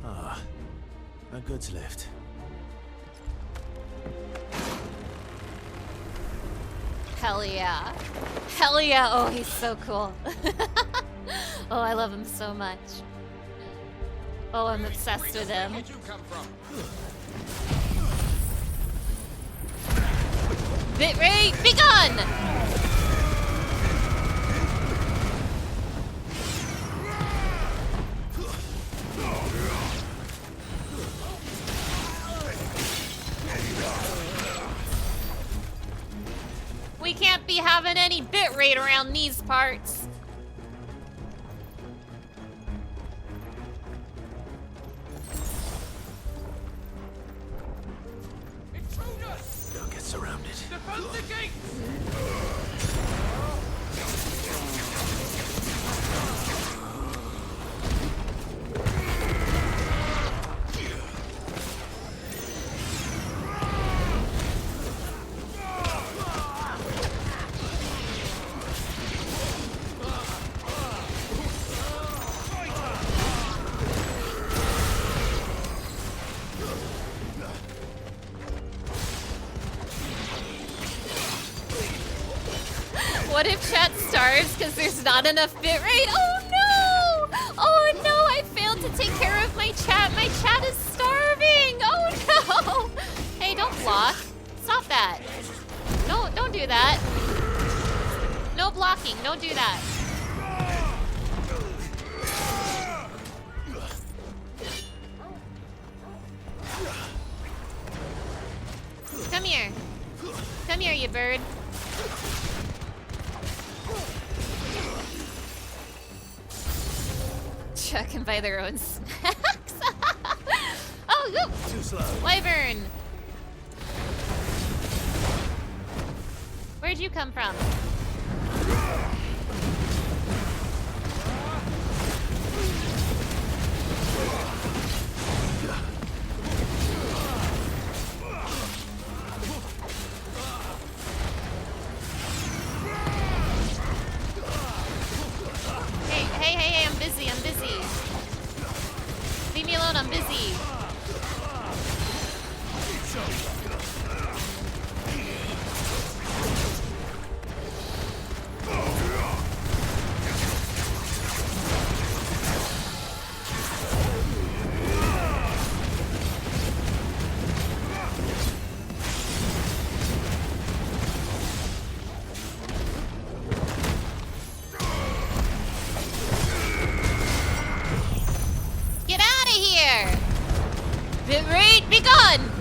Ah, a goods lift. Hell yeah. Hell yeah. Oh, he's so cool. Oh, I love him so much. Oh, I'm obsessed with him. Where'd you come from? Bitrate, be gone! We can't be having any bitrate around these parts. Don't get surrounded. Defend the gates! What if chat starves because there's not enough bitrate? Oh no! Oh no, I failed to take care of my chat. My chat is starving. Oh no! Hey, don't block. Stop that. No, don't do that. No blocking. Don't do that. Come here. Come here, you bird. Chuck can buy their own snacks. Oh, go! Too slow. Wyvern. Where'd you come from? Hey, I'm busy. Leave me alone, I'm busy. Bitrate, be gone!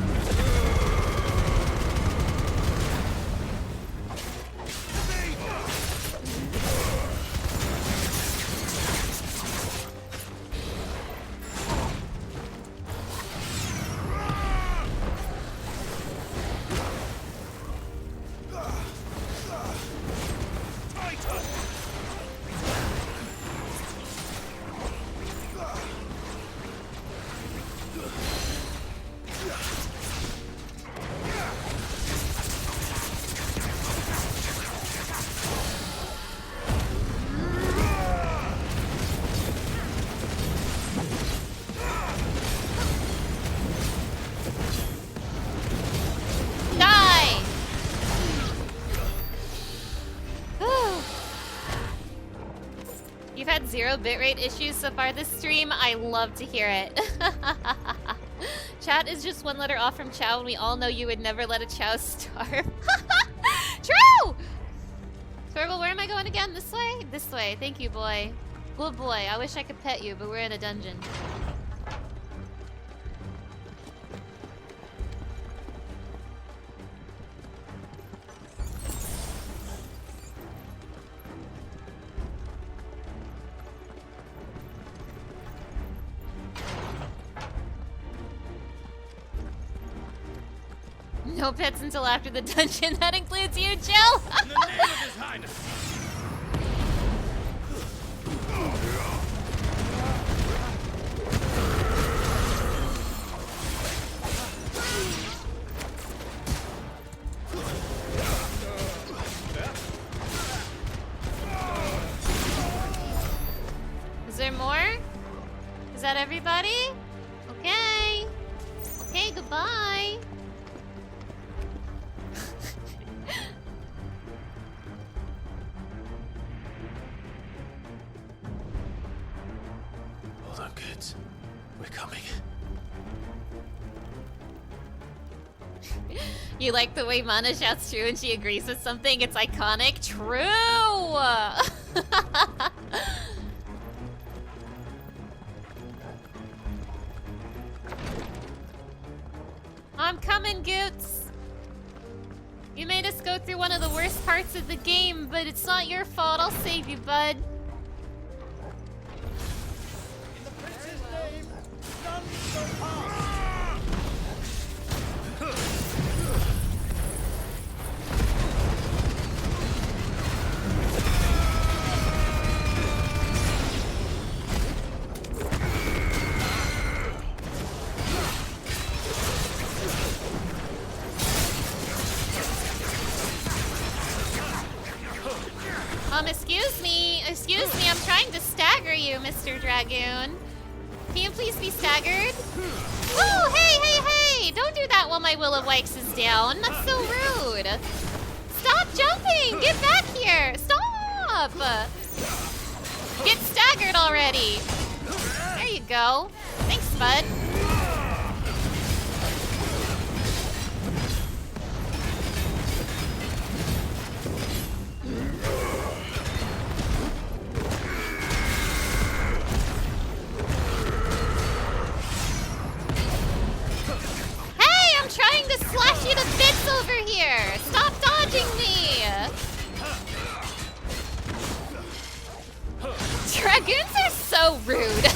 You've had 0 bitrate issues so far this stream. I love to hear it. Chat is just 1 letter off from Chow, and we all know you would never let a Chow starve. True! Swerble, where am I going again? This way? This way. Thank you, boy. Good boy. I wish I could pet you, but we're in a dungeon. No pets until after the dungeon. That includes you, Jill! In the name of His Highness! Is there more? Is that everybody? Okay. Okay, goodbye. Hold on, kids. We're coming. You like the way Mana shouts true and she agrees with something? It's iconic. True! I'm coming, Goots! You made us go through one of the worst parts of the game, but it's not your fault. I'll save you, bud. Excuse me, I'm trying to stagger you, Mr. Dragoon. Can you please be staggered? Oh, hey! Don't do that while my Will of Wikes is down. That's so rude. Stop jumping! Get back here! Stop! Get staggered already. There you go. Thanks, bud. Trying to slash you to bits over here! Stop dodging me! Dragoons are so rude.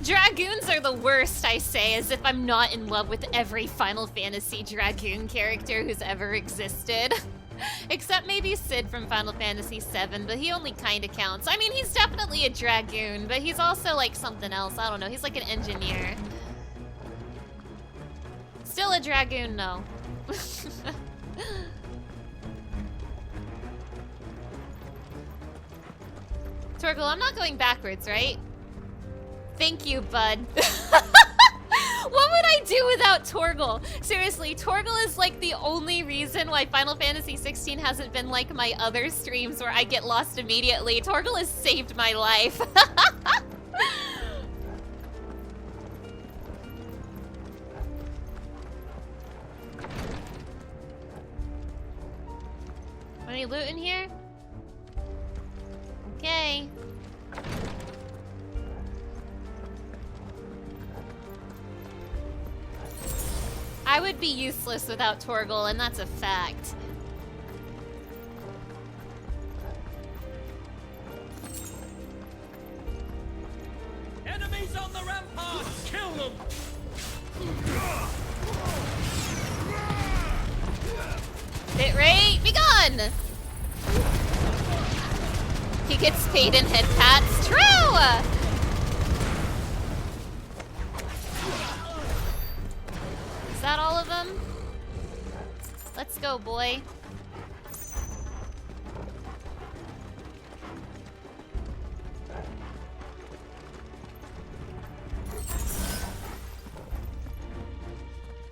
Dragoons are the worst, I say, as if I'm not in love with every Final Fantasy Dragoon character who's ever existed. Except maybe Sid from Final Fantasy VII, but he only kinda counts. I mean, he's definitely a Dragoon, but he's also like something else. I don't know, he's like an engineer. Still a Dragoon, no. Torgal, I'm not going backwards, right? Thank you, bud. What would I do without Torgal? Seriously, Torgal is like the only reason why Final Fantasy XVI hasn't been like my other streams where I get lost immediately. Torgal has saved my life. Any loot in here? Okay. I would be useless without Torgal, and that's a fact. Enemies on the ramparts! Kill them! Hit rate, be gone! He gets paid in head pats. True! Is that all of them? Let's go, boy.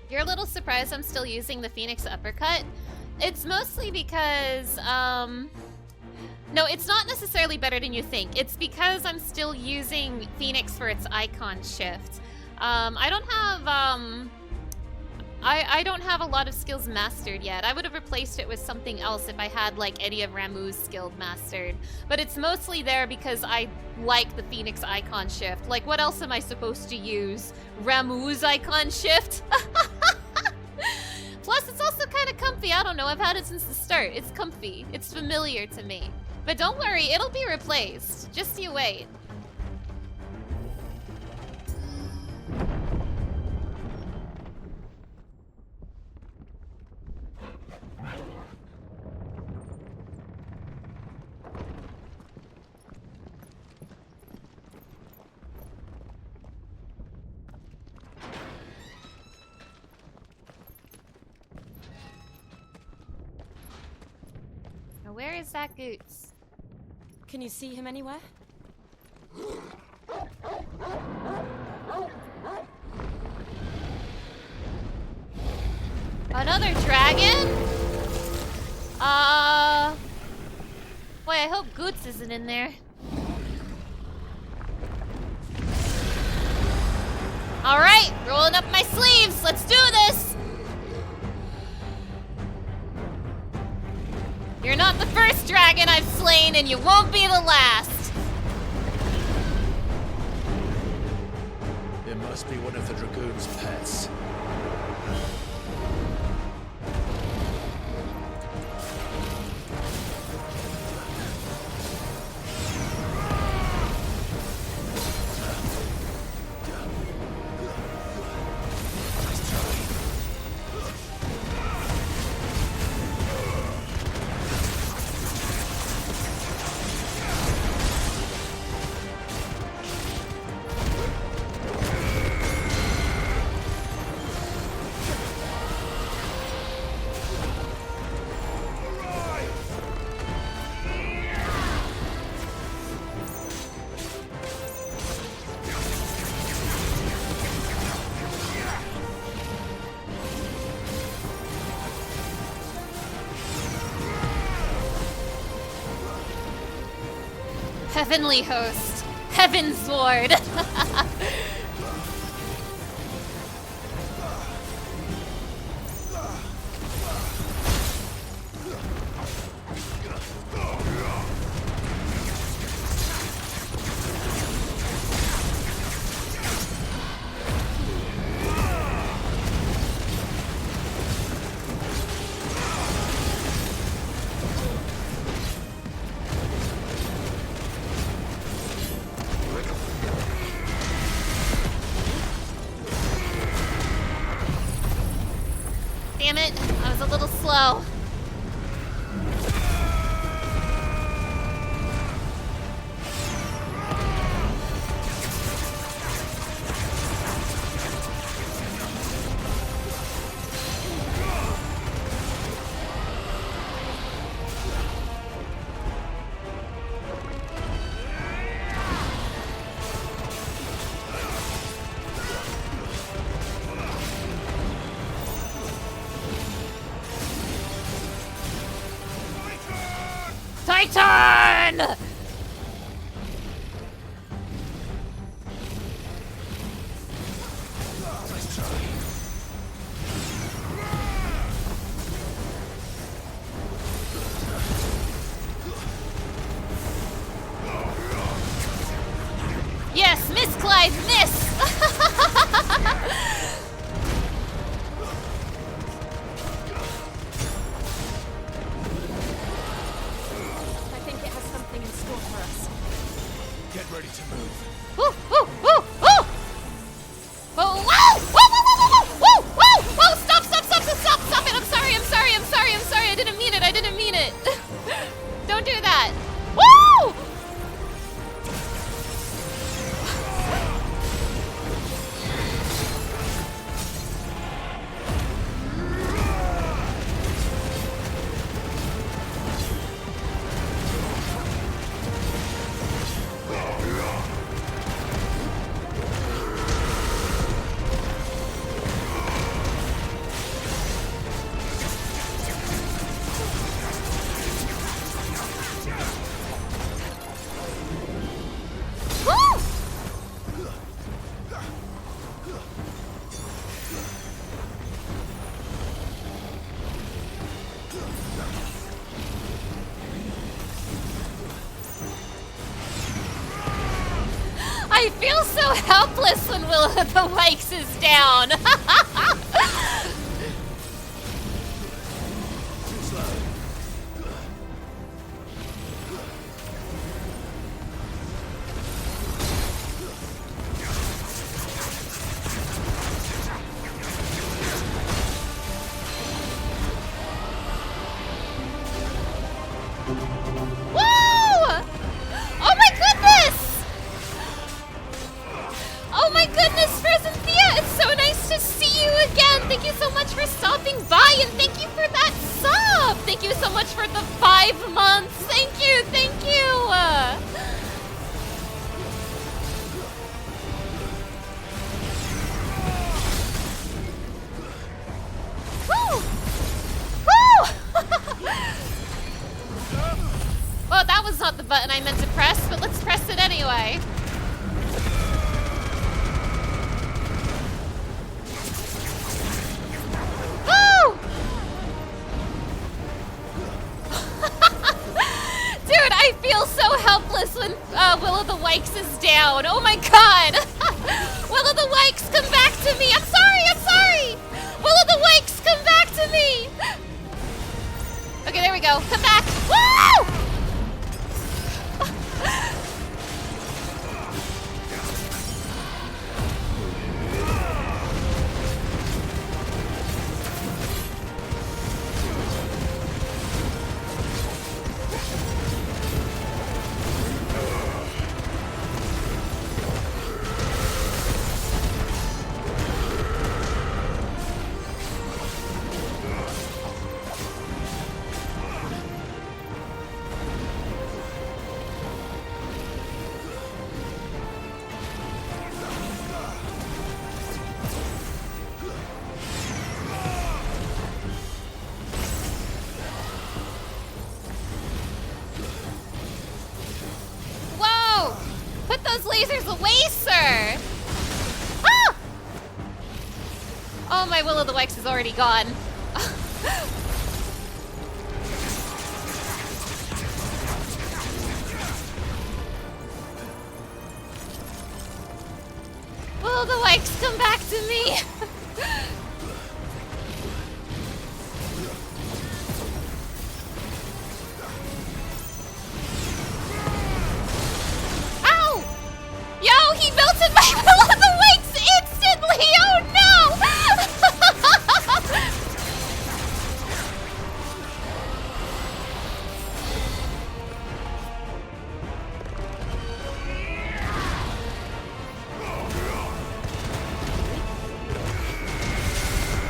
You're a little surprised I'm still using the Phoenix Uppercut? It's mostly because, no, it's not necessarily better than you think. It's because I'm still using Phoenix for its icon shift. I don't have a lot of skills mastered yet. I would have replaced it with something else if I had like any of Ramuh's skills mastered. But it's mostly there because I like the Phoenix icon shift. Like, what else am I supposed to use? Ramuh's icon shift? Plus, it's also kind of comfy. I don't know. I've had it since the start. It's comfy. It's familiar to me. But don't worry, it'll be replaced. Just you wait. Now, where is that Goots? Can you see him anywhere? Another dragon? Boy, I hope Goots isn't in there. Alright, rolling up my sleeves. Let's do this. You're not the first dragon I've slain, and you won't be the last. It must be one of the Dragoon's pets. Heavenly host. Heaven's sword. Damn it, I was a little slow. Clyde, miss! I think it has something in store for us. Get ready to move. Woo, woo, woo, woo! Oh, whoa! Whoa, whoa, whoa, whoa, whoa, whoa, whoa! Stop, stop, stop, stop, stop, stop it! I'm sorry, I'm sorry, I'm sorry, I'm sorry. I didn't mean it, I didn't mean it. Don't do that. Woo! Woo! I feel so helpless when Will of the Wikes is down. Woo! Oh my goodness! Oh my goodness, Frozen Thea, it's so nice to see you again. Thank you so much for stopping by, and thank you for that sub. Thank you so much for the 5 months. Thank you, thank you. Woo! Woo! Well, that was not the button I meant to press, but let's press it anyway. Woo! Dude, I feel so helpless when Will of the Wikes is down. Oh my god! Will of the Wikes, come back to me! I'm sorry, I'm sorry! Will of the Wikes, come back to me! Okay, there we go. Come back. Woo! Whoa! Put those lasers away, sir! Ah! Oh, my Will of the Wikes is already gone. Will of the Wikes, come back to me! Ow! Yo, he melted my Will of the Wikes instantly! Oh no!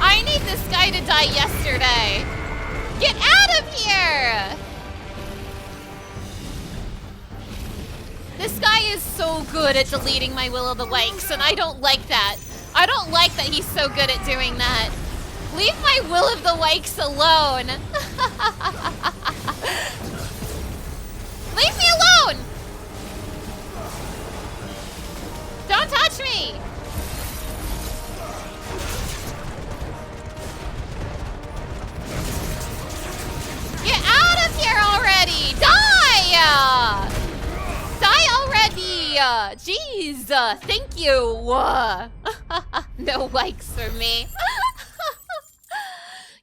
I need this guy to die yesterday. Get out of here! This guy is so good at deleting my Will of the Wikes, and I don't like that. I don't like that he's so good at doing that. Leave my Will of the Wikes alone. Leave me alone! Don't touch me! Get out of here already! Die! Die already! Jeez! Thank you! No likes for me.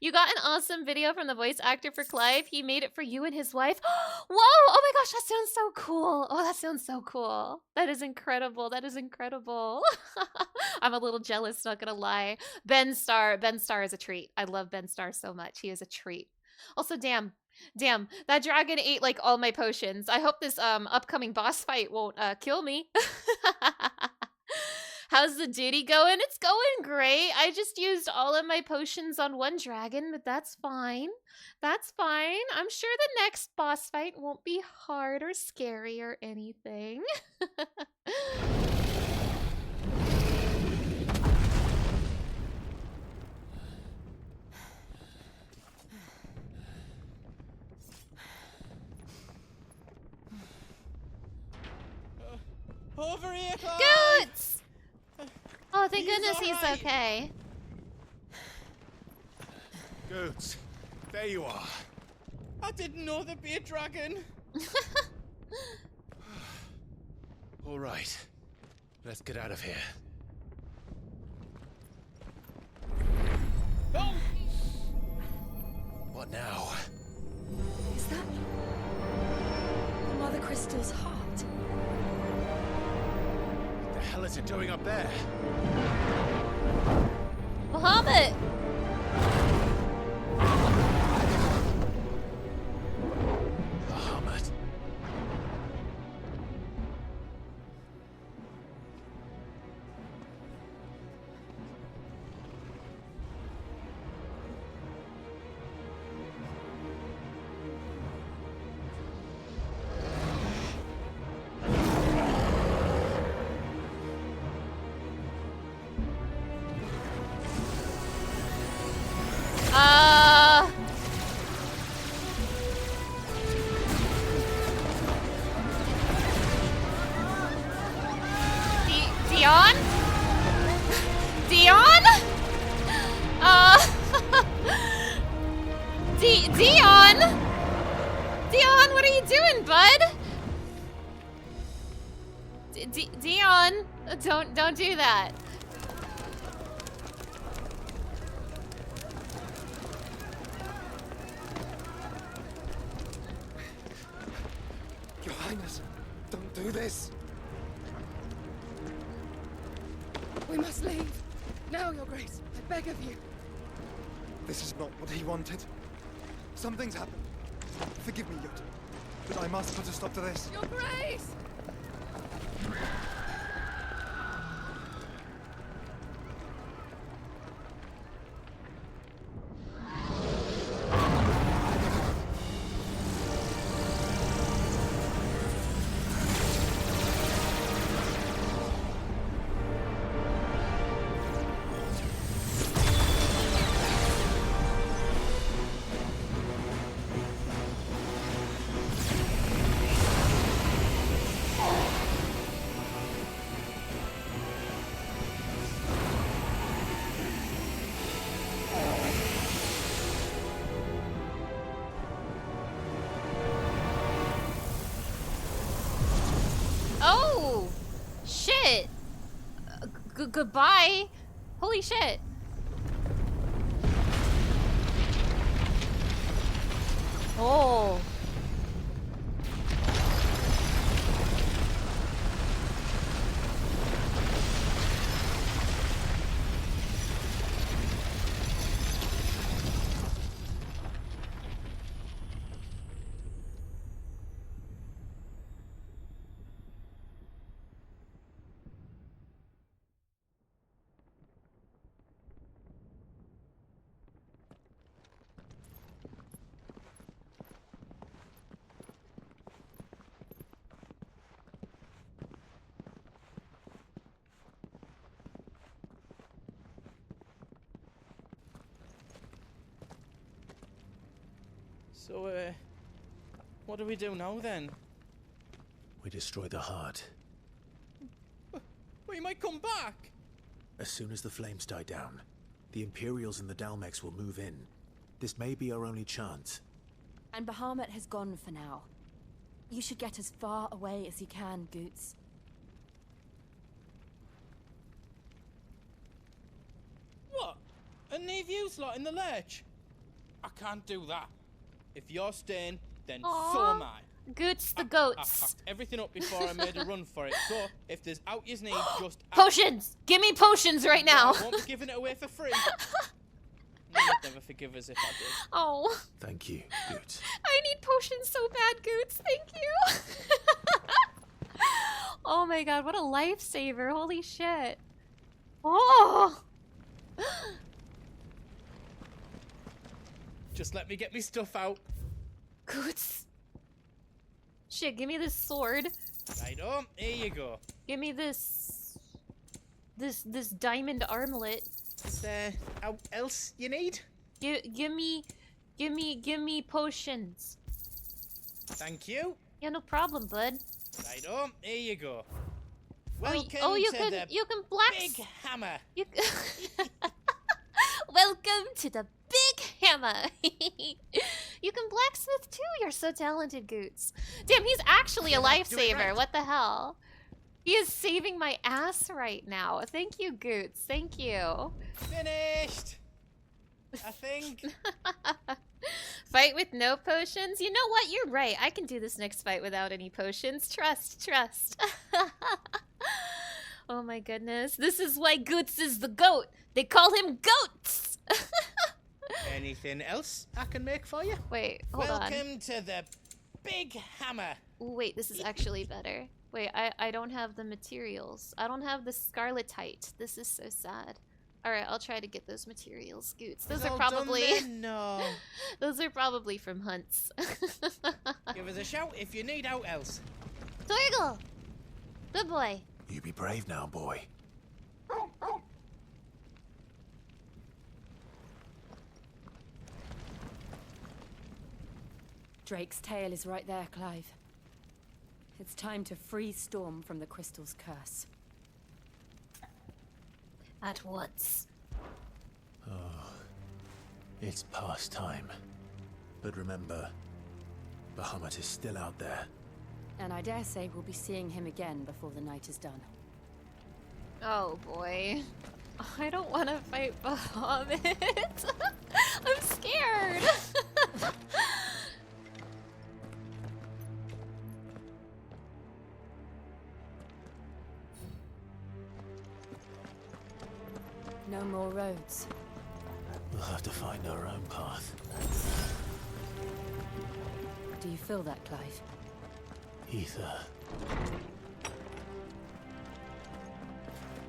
You got an awesome video from the voice actor for Clive. He made it for you and his wife. Whoa! Oh my gosh, that sounds so cool. Oh, that sounds so cool. That is incredible. That is incredible. I'm a little jealous, not gonna lie. Ben Starr is a treat. I love Ben Starr so much. He is a treat. Also, damn, that dragon ate like all my potions. I hope this upcoming boss fight won't kill me. How's the duty going? It's going great. I just used all of my potions on one dragon, but that's fine. That's fine. I'm sure the next boss fight won't be hard or scary or anything. Over here, Clive! Goots! Oh, thank goodness he's okay. Goots, there you are. I didn't know there'd be a dragon. All right, let's get out of here. Oh! What now? Is that Mother Crystal's heart? What the hell is it doing up there? Bahamut! Bahamut. Dion? Dion? Dion? Dion, what are you doing, bud? Dion, don't do that. Your Highness, don't do this. We must leave. Now, Your Grace. I beg of you. This is not what he wanted. Something's happened. Forgive me, Yut, but I must put a stop to this. Your Grace! Oh! Shit! Goodbye! Holy shit! Oh. So, what do we do now then? We destroy the heart. Well, he might come back. As soon as the flames die down, the Imperials and the Dalmex will move in. This may be our only chance. And Bahamut has gone for now. You should get as far away as you can, Goots. and leave you lot in the lurch. I can't do that. If you're staying, then so am I. Goots the I goats. packed everything up before I made a run for it, so if there's out yous need, just ask. Potions! Give me potions right now! I won't be giving it away for free. You'd never forgive us if I did. Oh. Thank you, Goots. I need potions so bad, Goots. Thank you. Oh my god, what a lifesaver. Holy shit. Oh! Just let me get me stuff out. Goots. Shit, give me this sword. Righto, here you go. Give me this diamond armlet. Is there out else you need? Give me potions. Thank you. Yeah, no problem, bud. Righto, here you go. You Welcome can to the blacksmith. big hammer. Welcome to the big hammer. You can blacksmith too. You're so talented, Goots. Damn, he's actually a lifesaver. Right. What the hell? He is saving my ass right now. Thank you, Goots. Thank you. Finished. I think. Fight with no potions? You know what? You're right. I can do this next fight without any potions. Trust. Oh my goodness. This is why Goots is the goat. They call him Goats. Anything else I can make for you? Wait, hold on. Welcome to the big hammer. Ooh, wait, this is actually better. Wait, I don't have the materials. I don't have the scarletite. This is so sad. Alright, I'll try to get those materials, Goots. Those are probably... No. Those are probably from hunts. Give us a shout if you need out else. Torgal! Good boy. You be brave now, boy. Drake's tail is right there, Clive. It's time to free Storm from the Crystal's curse. At once. Oh, it's past time. But remember, Bahamut is still out there. And I dare say we'll be seeing him again before the night is done. Oh boy. I don't want to fight Bahamut. I'm scared. No more roads. We'll have to find our own path. Do you feel that, Clive? Ether.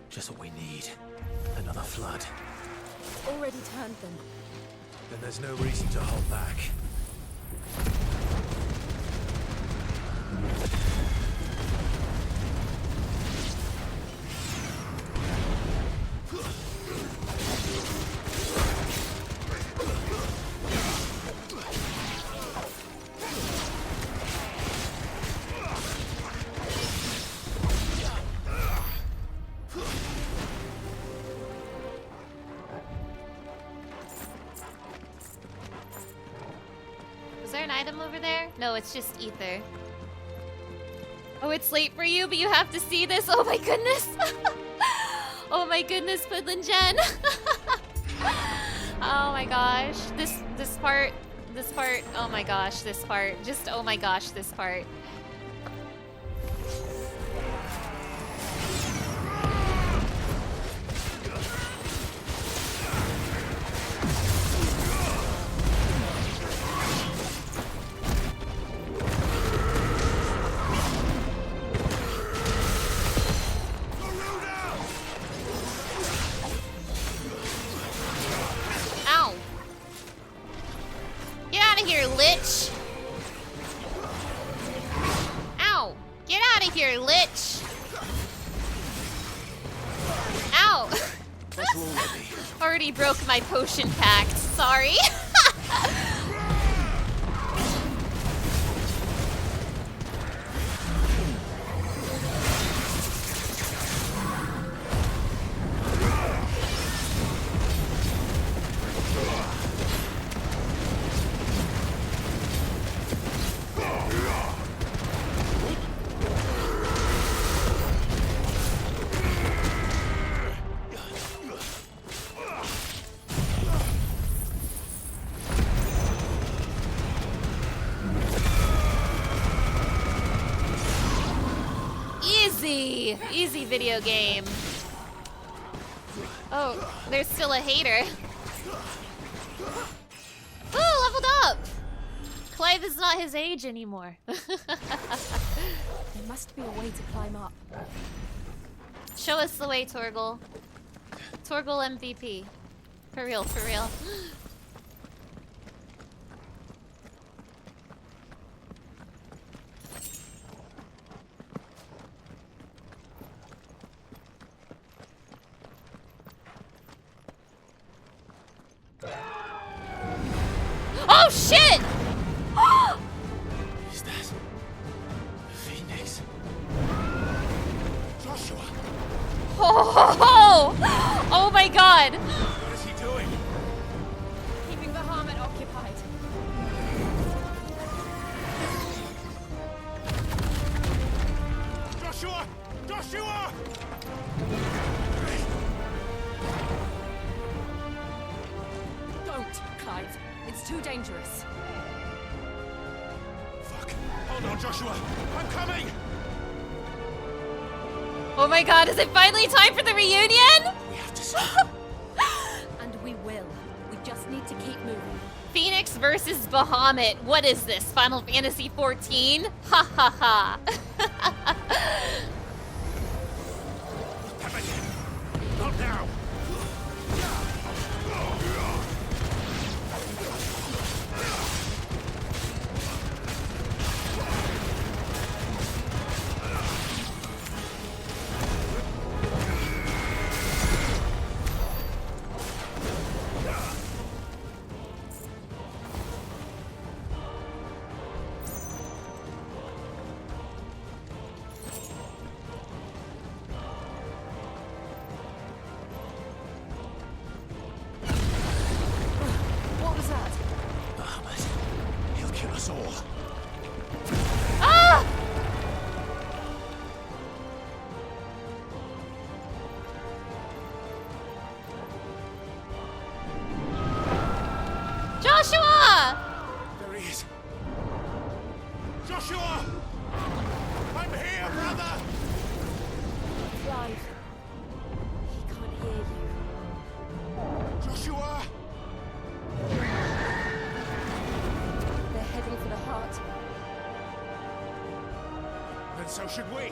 Just what we need. Another flood. Already turned them. Then there's no reason to hold back. Was there an item over there? No, it's just ether. Oh, it's late for you, but you have to see this. Oh my goodness. Oh my goodness, Pudlin Jen. Oh my gosh. This part. Oh my gosh, this part. Just oh my gosh, this part. Ow. Get out of here, Lich. Ow. Get out of here, Lich. Ow. Already broke my potion pact. Sorry. Easy video game. Oh, there's still a hater. Ooh, leveled up! Clive is not his age anymore. There must be a way to climb up. Show us the way, Torgal. Torgal MVP. For real, for real. Oh shit! Is that Phoenix? Joshua! Oh my god! What is he doing? Keeping the Bahamut occupied. Joshua! Joshua! Don't, Clive. It's too dangerous. Fuck. Hold on, Joshua. I'm coming! Oh my god, is it finally time for the reunion? We have to stop. And we will. We just need to keep moving. Phoenix versus Bahamut. What is this? Final Fantasy 14? Ha ha ha. Not now! What was that? Bahamut. He'll kill us all. Ah! Joshua! There he is. Joshua! I'm here, brother! Clive. He can't hear you. Joshua! They're heading for the heart. Then so should we.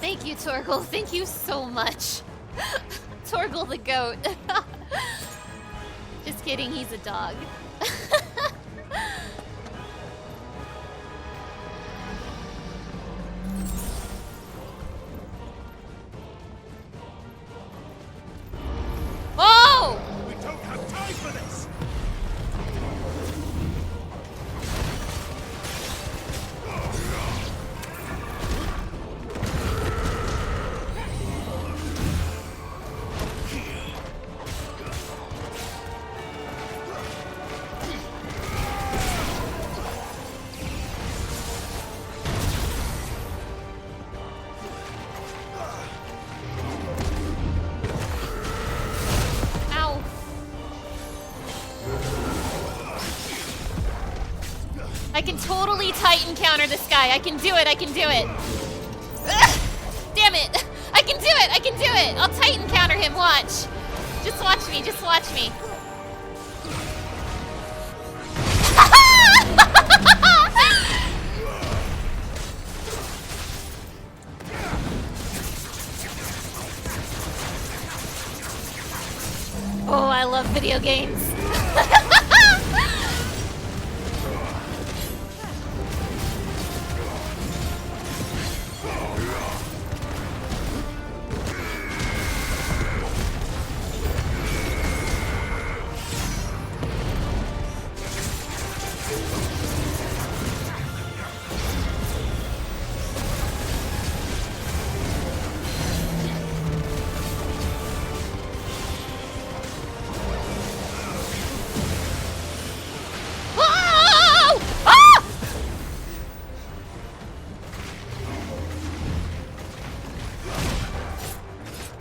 Thank you, Torgal. Thank you so much. Torgal the goat. Just kidding, he's a dog. Oh! We don't have time for this! Ow. I can totally Titan counter this guy. I can do it. I can do it. Ugh! Damn it. I can do it. I can do it. I'll Titan counter him. Watch. Just watch me. Just watch me. Oh, I love video games.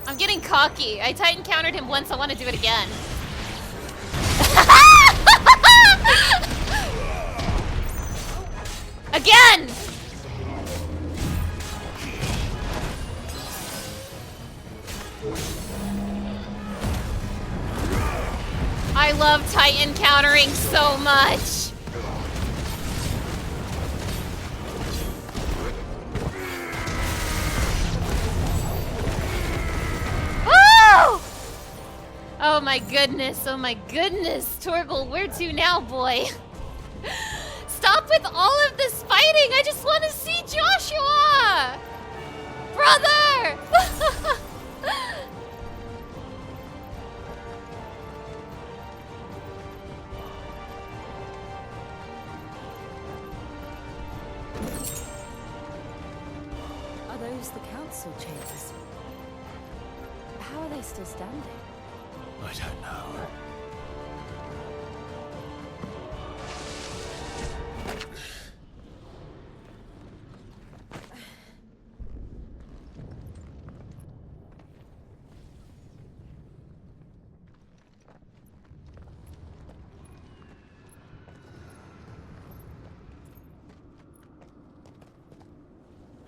I'm getting cocky. I Titan countered him once, I want to do it again. Again! I love Titan countering so much. Oh my goodness, oh my goodness. Torgal, where to now, boy? Stop with all of this fighting! I just want to see Joshua! Brother! Are those the council chambers? How are they still standing? I don't know.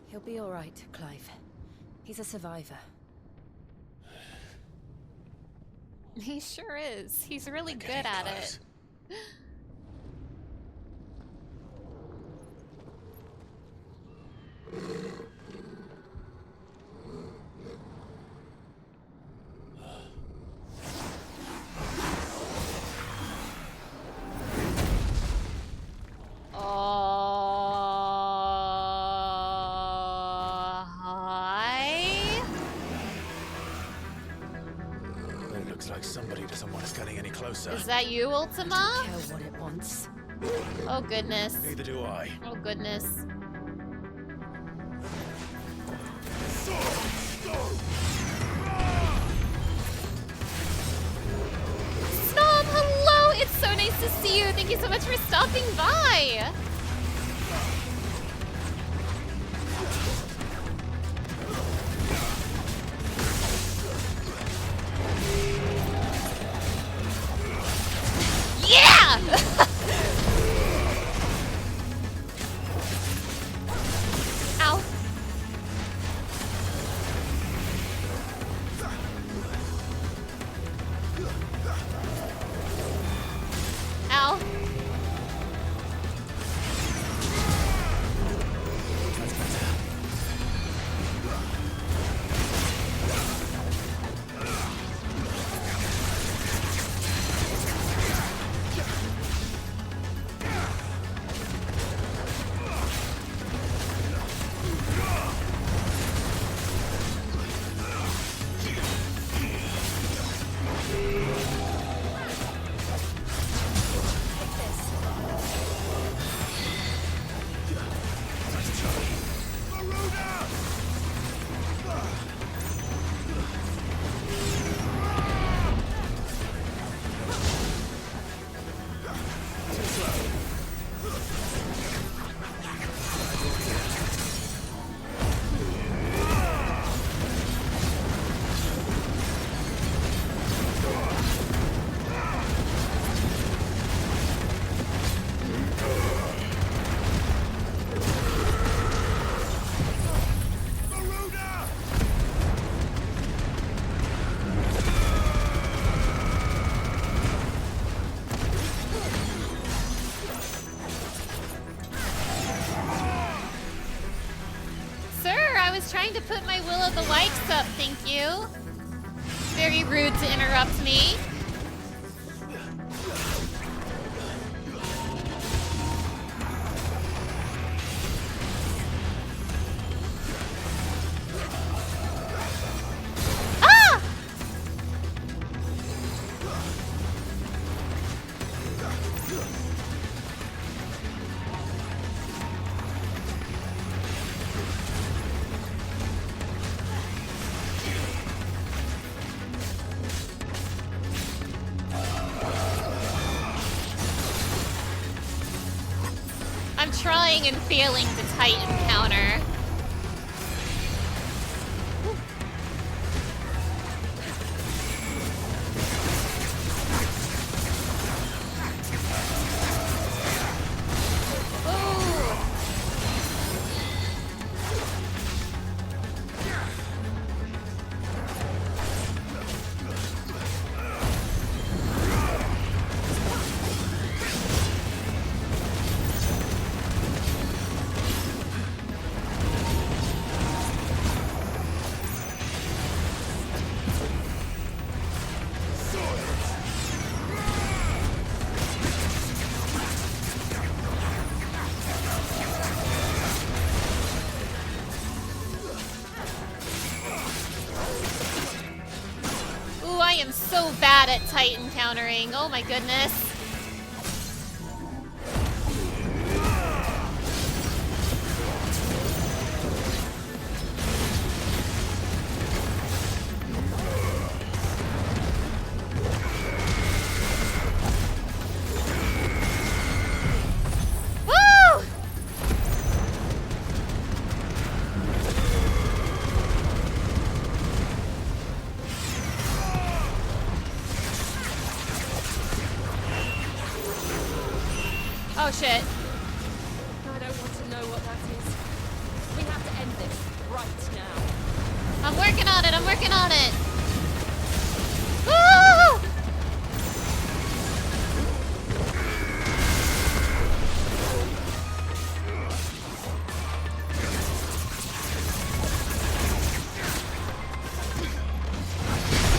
He'll be all right, Clive. He's a survivor. He sure is. He's really good at it. It looks like somebody doesn't want us getting any closer. Is that you, Ultima? I don't care what it wants. Oh goodness. Neither do I. Oh goodness. Snom, hello! It's so nice to see you. Thank you so much for stopping by. Yeah! Ow. Ow. Trying to put my Will of the Wisps up, thank you. Very rude to interrupt me. trying and failing to Titan counter. Ooh, I am so bad at Titan countering. Oh my goodness. Woo! Oh shit. I don't want to know what that is. We have to end this right now. I'm working on it, I'm working on it. Woo!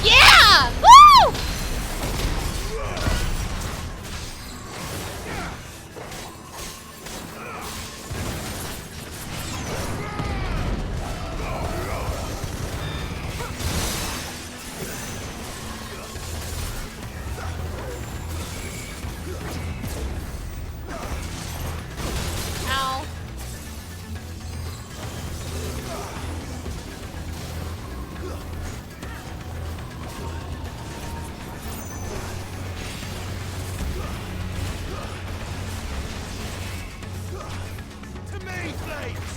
Yeah! Woo! Ow. To me, Flames!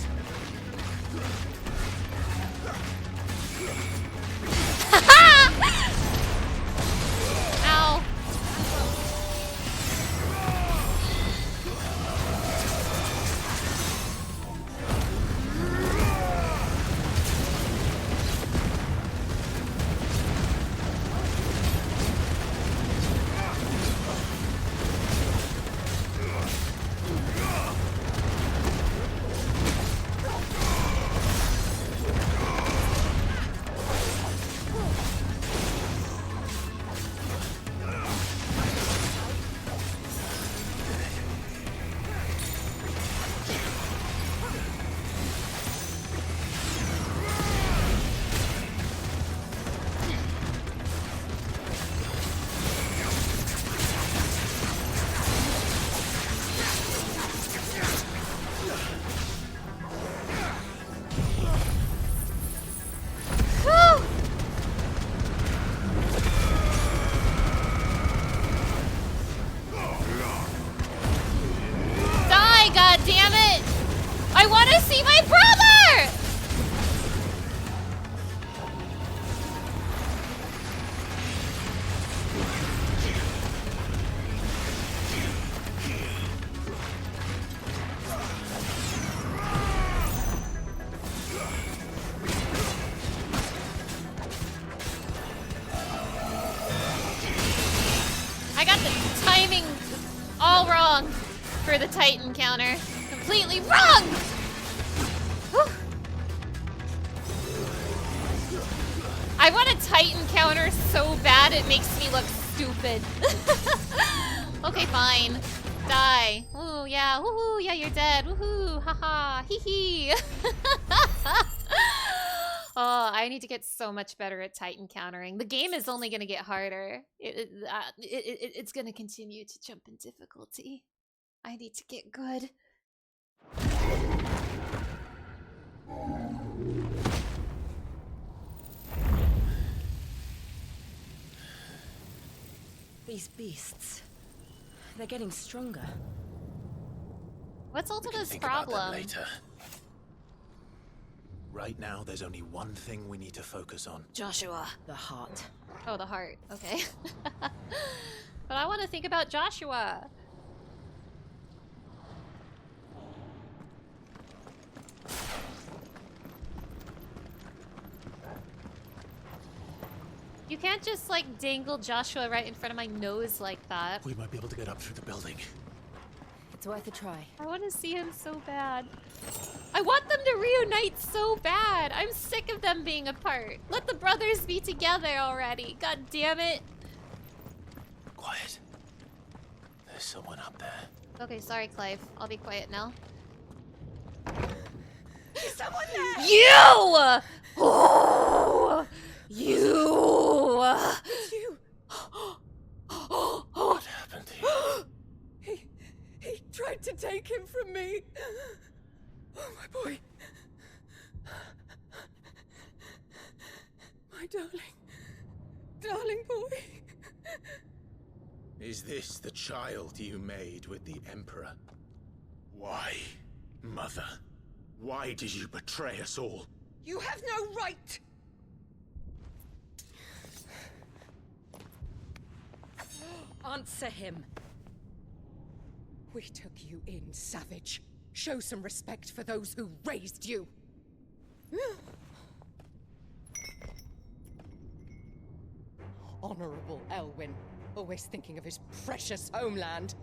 Ow. Whew. Die, goddammit! I want to see my brother! I got the timing all wrong for the Titan counter. Completely wrong! Whew. I want a Titan counter so bad it makes me look stupid. Okay, fine. Die. Ooh, yeah. Woohoo, yeah, you're dead. Woohoo, haha, hee hee. Oh, I need to get so much better at Titan countering. The game is only going to get harder. It's going to continue to jump in difficulty. I need to get good. These beasts, they're getting stronger. What's Ultima's Think about problem? that later. Right now, there's only one thing we need to focus on. Joshua. The heart. Oh, the heart. Okay. But I want to think about Joshua. You can't just like dangle Joshua right in front of my nose like that. We might be able to get up through the building. It's worth a try. I want to see him so bad. I want them to reunite so bad. I'm sick of them being apart. Let the brothers be together already. God damn it. Quiet. There's someone up there. Okay, sorry, Clive. I'll be quiet now. There's someone there! You! Oh! You! It's you! What happened to you? He tried to take him from me. Oh, my boy. My darling boy. Is this the child you made with the Emperor? Why, Mother? Why did you betray us all? You have no right! Answer him. We took you in, savage. Show some respect for those who raised you. Honorable Elwyn, always thinking of his precious homeland.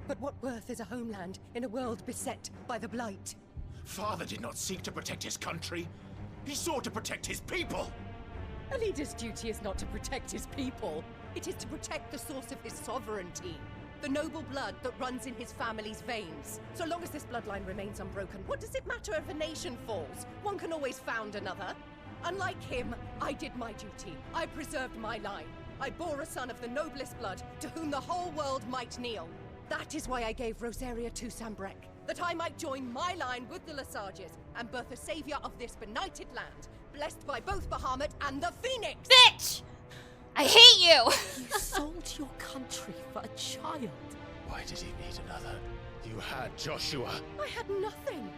But what worth is a homeland in a world beset by the Blight? Father did not seek to protect his country. He sought to protect his people. A leader's duty is not to protect his people. It is to protect the source of his sovereignty. The noble blood that runs in his family's veins. So long as this bloodline remains unbroken, what does it matter if a nation falls? One can always found another. Unlike him, I did my duty. I preserved my line. I bore a son of the noblest blood, to whom the whole world might kneel. That is why I gave Rosaria to Sambrek, that I might join my line with the Lesages and birth a savior of this benighted land, blessed by both Bahamut and the Phoenix! Bitch! I hate you! You sold your country for a child. Why did he need another? You had Joshua. I had nothing.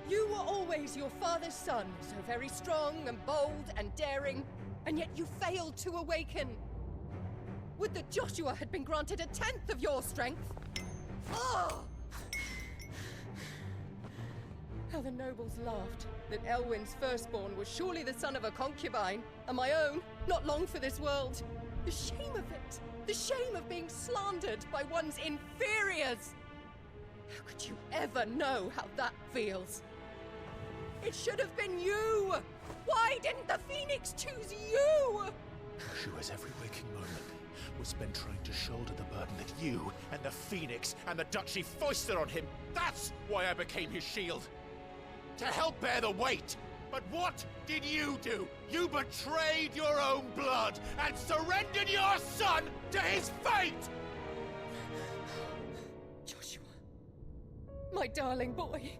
You were always your father's son, so very strong and bold and daring, and yet you failed to awaken. Would that Joshua had been granted 1/10 of your strength? Oh! How the nobles laughed that Elwyn's firstborn was surely the son of a concubine, and my own, not long for this world. The shame of it! The shame of being slandered by one's inferiors! How could you ever know how that feels? It should have been you! Why didn't the Phoenix choose you? Joshua's every waking moment was spent trying to shoulder the burden that you and the Phoenix and the Duchy foisted on him. That's why I became his shield. To help bear the weight. But what did you do? You betrayed your own blood and surrendered your son to his fate! Joshua, my darling boy.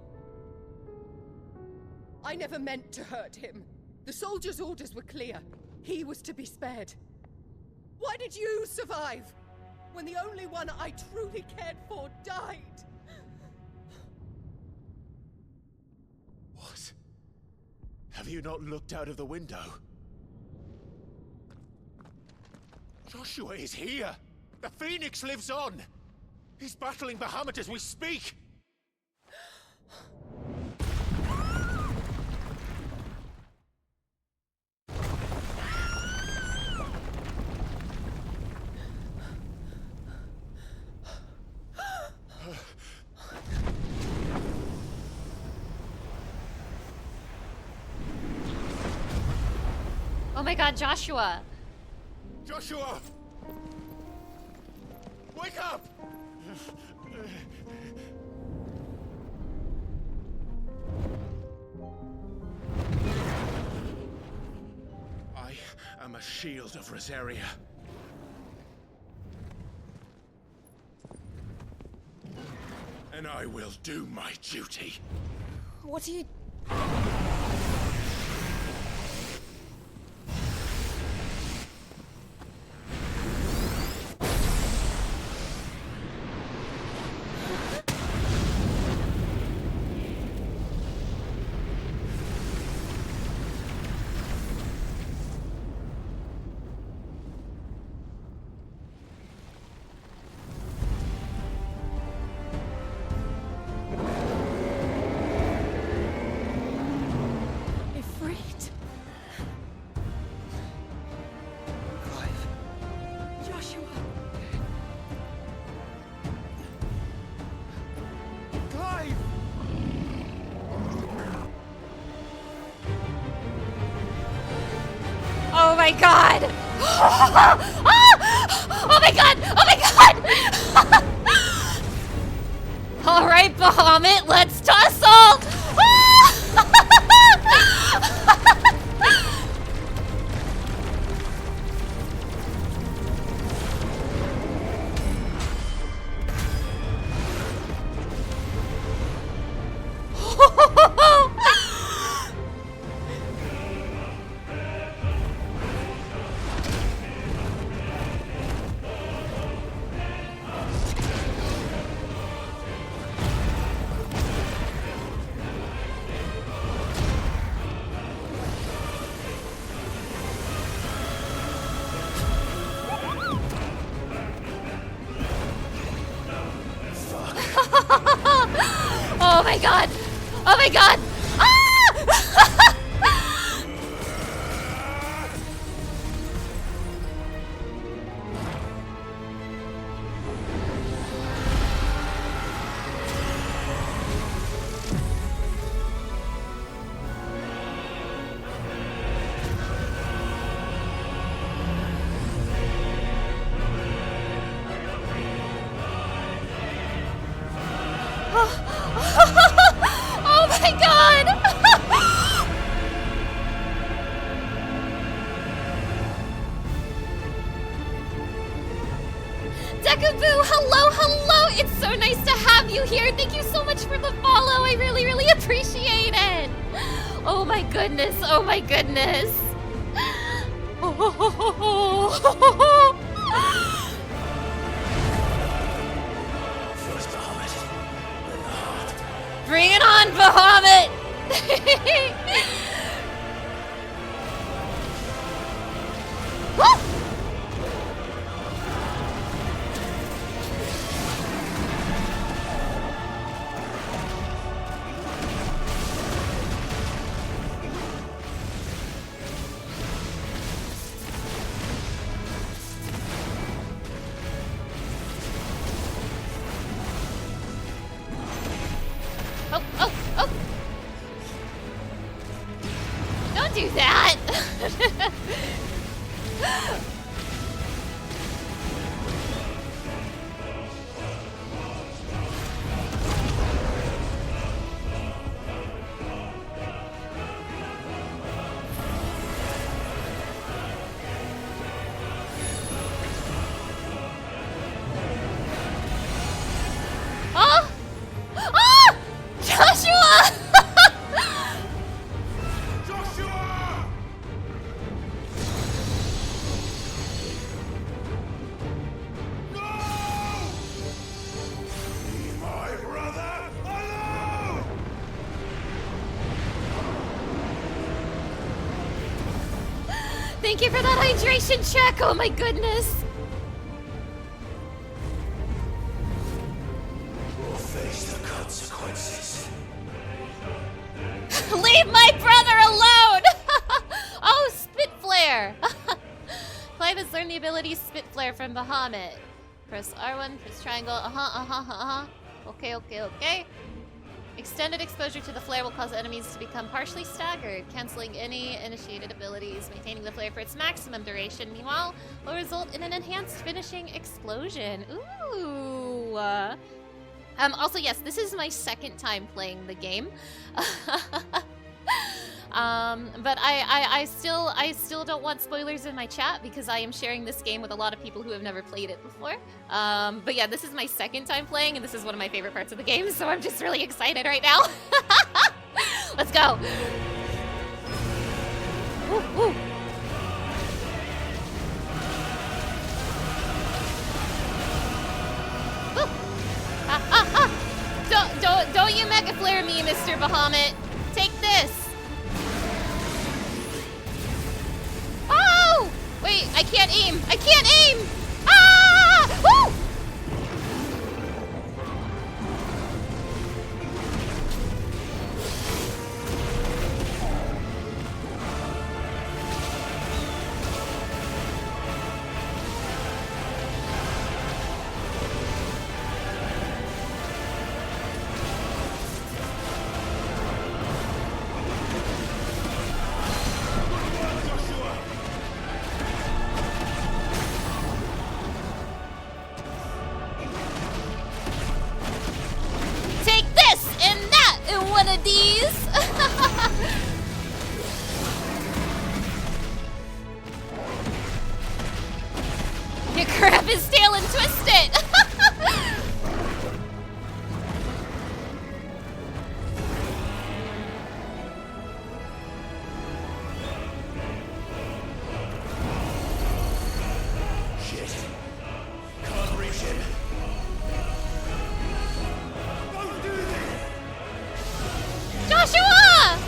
I never meant to hurt him. The soldiers' orders were clear. He was to be spared. Why did you survive when the only one I truly cared for died? What? Have you not looked out of the window? Joshua is here! The Phoenix lives on! He's battling Bahamut as we speak! Oh my god, Joshua! Joshua! Wake up! I am a shield of Rosaria. And I will do my duty. What are you... my god! Oh my god! Oh my god! Alright, Bahamut, let's tussle! Oh my god! Oh my god! Oh my god! Dekaboo, hello, hello! It's so nice to have you here. Thank you so much for the follow. I really, really appreciate it. Oh my goodness, oh my goodness. Bring it on, Bahamut! Oh, oh, oh! Don't do that! Oh! Oh! Joshua! Thank you for that hydration check. Oh my goodness. We'll face the consequences. Leave my brother alone! Oh, Spit Flare! Clive has learned the ability Spit Flare from Bahamut. Press R1, press triangle. Okay, okay, okay. Extended exposure to the flare will cause enemies to become partially staggered, canceling any initiated abilities. Maintaining the flare for its maximum duration, meanwhile, will result in an enhanced finishing explosion. Ooh! Also, yes, this is my second time playing the game. But I still don't want spoilers in my chat because I am sharing this game with a lot of people who have never played it before. But yeah, this is my second time playing, and this is one of my favorite parts of the game, so I'm just really excited right now. Let's go. Ooh, ooh. Don't you mega flare me, Mr. Bahamut. Take this. Oh! Wait, I can't aim. I can't aim. Ah! Woo! twist it! Shit. Can't reach him. Don't do this! Joshua!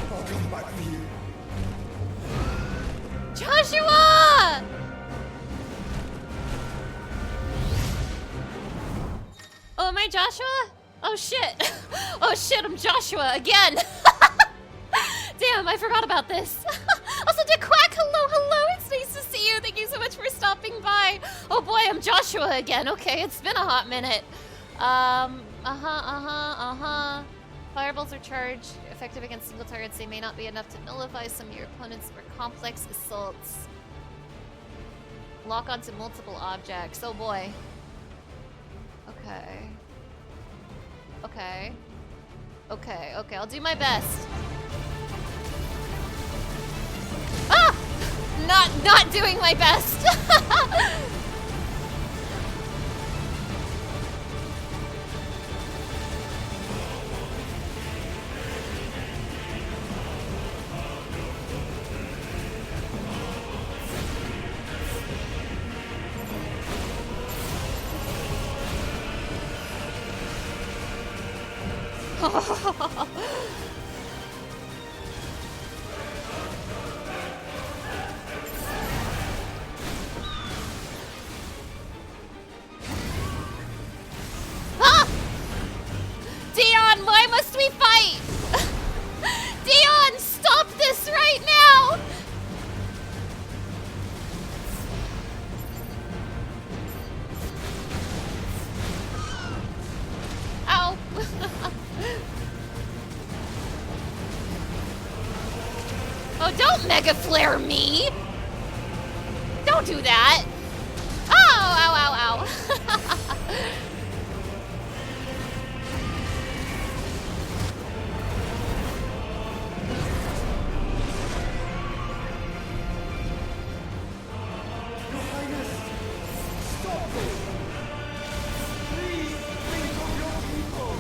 I'll come back for you. Joshua! Oh, am I Joshua? Oh shit. Oh shit, I'm Joshua again. Damn, I forgot about this. Also, Dick Quack, hello. It's nice to see you. Thank you so much for stopping by. Oh boy, I'm Joshua again. Okay, it's been a hot minute. Fireballs are charged, effective against single targets. They may not be enough to nullify some of your opponent's more complex assaults. Lock onto multiple objects. Oh boy. Okay, I'll do my best. Ah! Not doing my best. Ah! Dion, why must we fight? Dion, stop this right now! Ow! Oh, don't Mega Flare me! Don't do that! Ow! Your Highness, stop this! Please think of your people!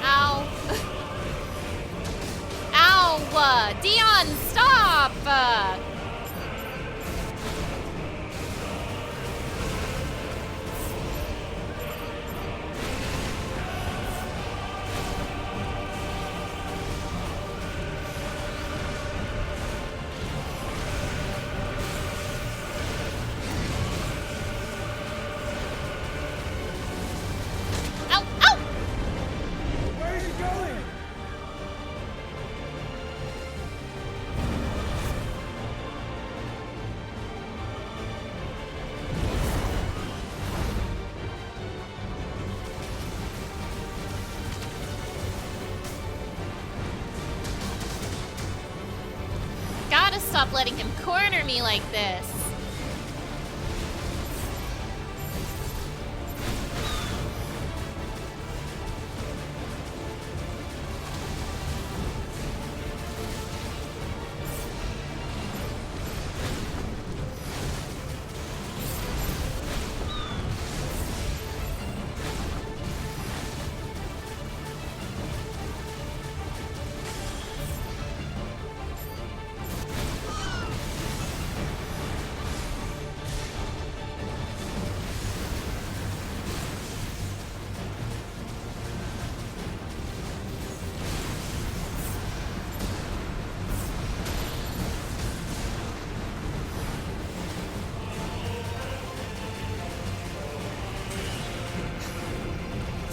Ow. Ow! Dion, stop! Ow! Where is he going? Gotta stop letting him corner me like this.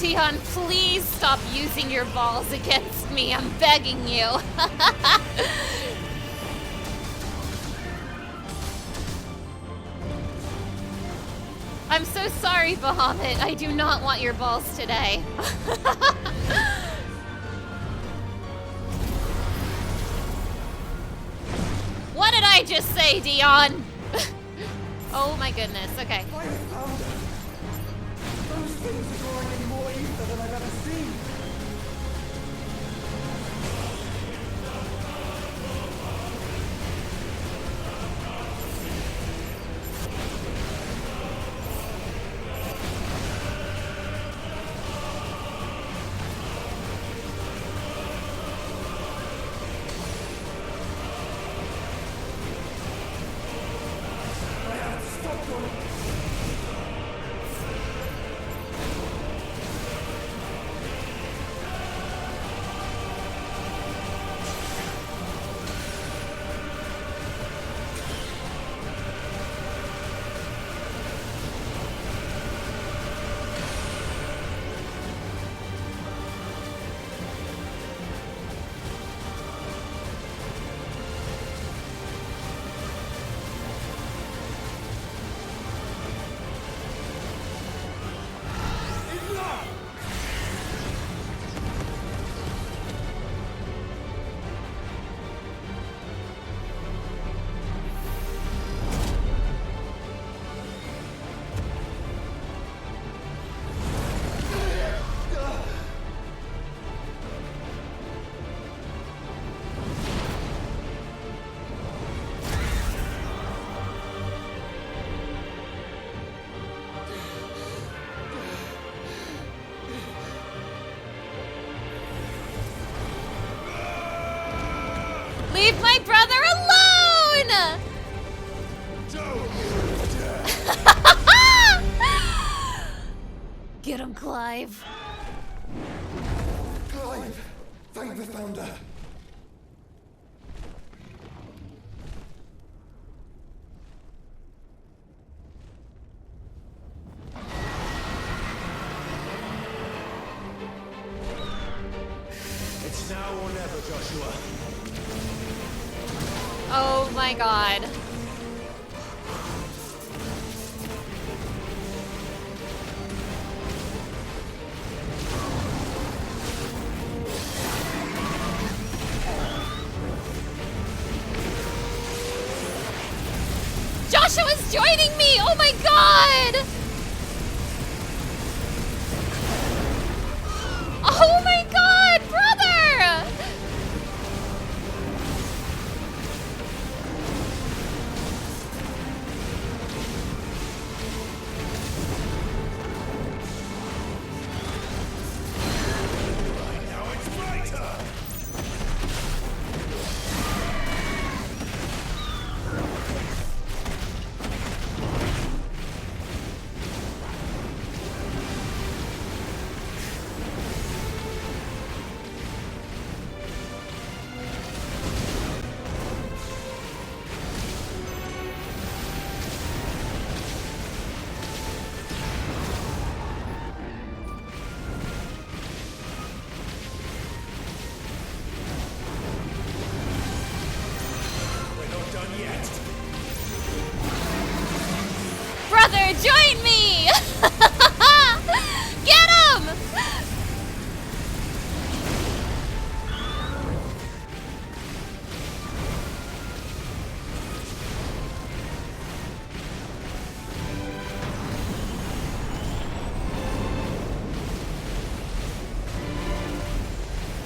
Tihan, please stop using your balls against me. I'm begging you. I'm so sorry, Bahamut. I do not want your balls today. What did I just say, Dion? Oh my goodness, okay. Those things are drawing in more ether than I've ever seen. Leave my brother alone! Get him, Clive. Clive! Thank the Founder! It's now or never, Joshua. Oh my god. Joshua's joining me! Oh my god! Oh my god, brother! Brother, join me! Get him!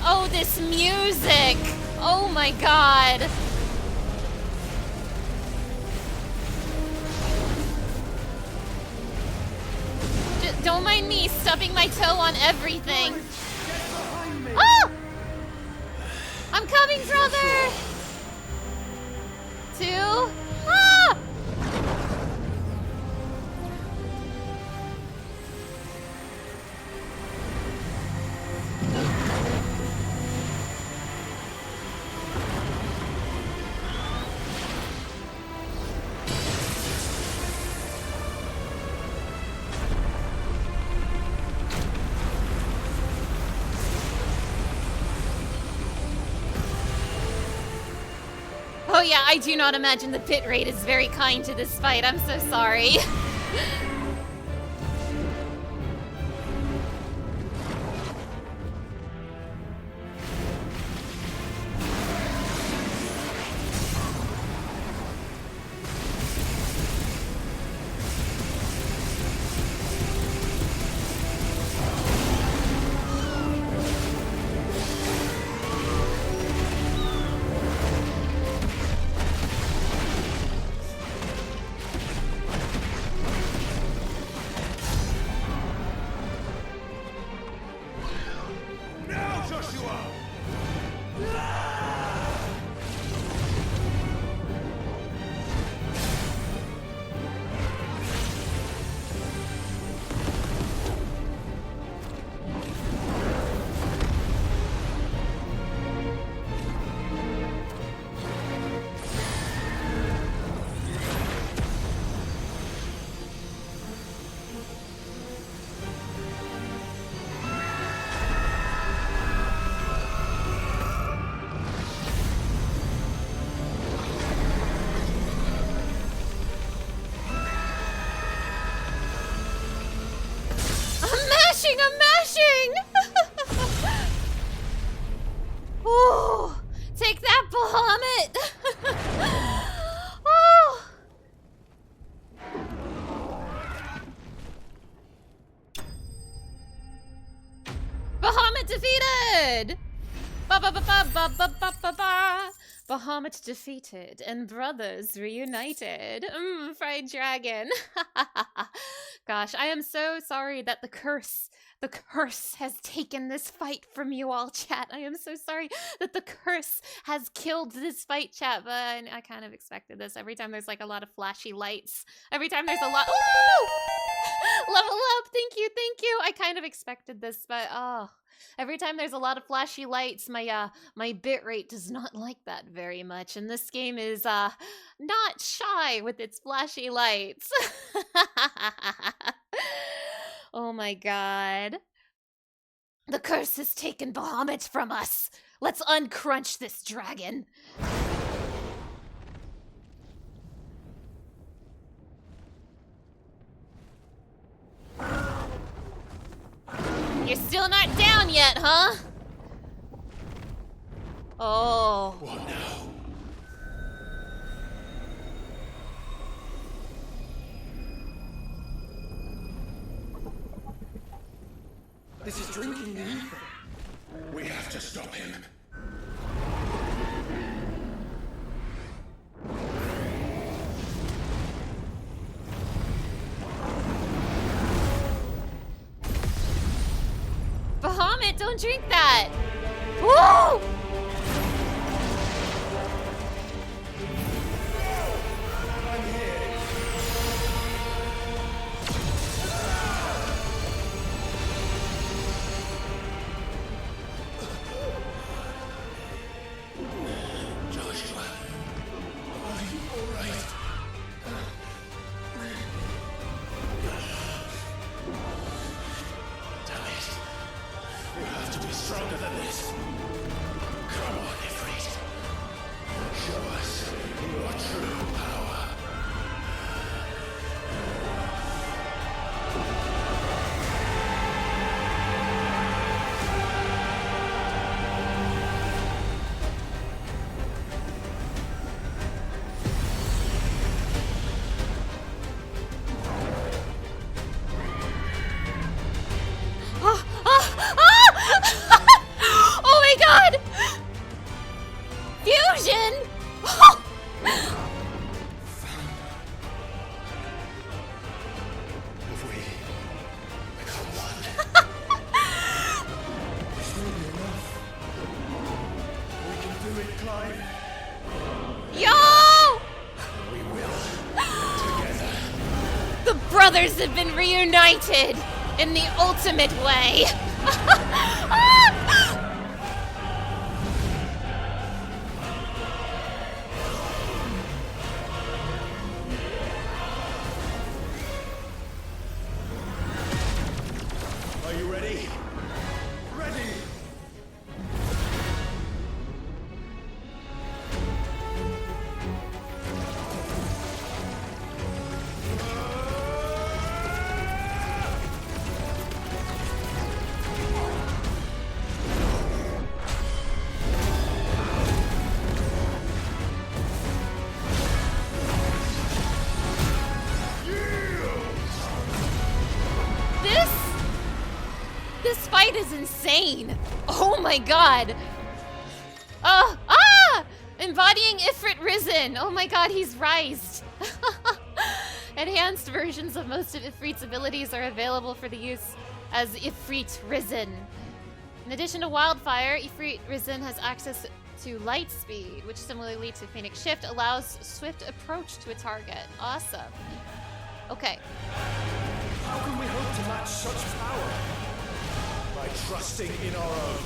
Oh, this music! Oh my god! Don't mind me stubbing my toe on everything. Oh! I'm coming, brother! 2. Ah! yeah, I do not imagine the bit rate is very kind to this fight. I'm so sorry. Now, Joshua! I'm mashing! Oh, take that, Bahamut! Oh. Bahamut defeated! Ba-ba-ba-ba-ba-ba-ba-ba! Bahamut defeated and brothers reunited. Fried dragon. Gosh, I am so sorry that the curse has taken this fight from you all, chat. I am so sorry that the curse has killed this fight, chat, but I kind of expected this. Every time there's like a lot of flashy lights, every time there's a lot— Ooh! Level up, thank you. I kind of expected this, but every time there's a lot of flashy lights, my bitrate does not like that very much, and this game is not shy with its flashy lights. Oh my god. The curse has taken Bahamut from us. Let's uncrunch this dragon. You're still not down yet, huh? Oh. What now? This is drinking the ether. We have to stop him. Bahamut, don't drink that! Woo! Stronger than this. Come on, Ifrit. Show us your true power. Oh my god! Fusion! If we become one. This will be enough. We can do it, Clive. Yo! We will. Together. The brothers have been reunited in the ultimate way. Are you ready? Ready! This fight is insane. Oh my god. Embodying Ifrit Risen. Oh my god, he's rised. Enhanced versions of most of Ifrit's abilities are available for the use as Ifrit Risen. In addition to Wildfire, Ifrit Risen has access to Light Speed, which similarly to Phoenix Shift allows swift approach to a target. Awesome. Okay. How can we hope to match such power? By trusting in our own.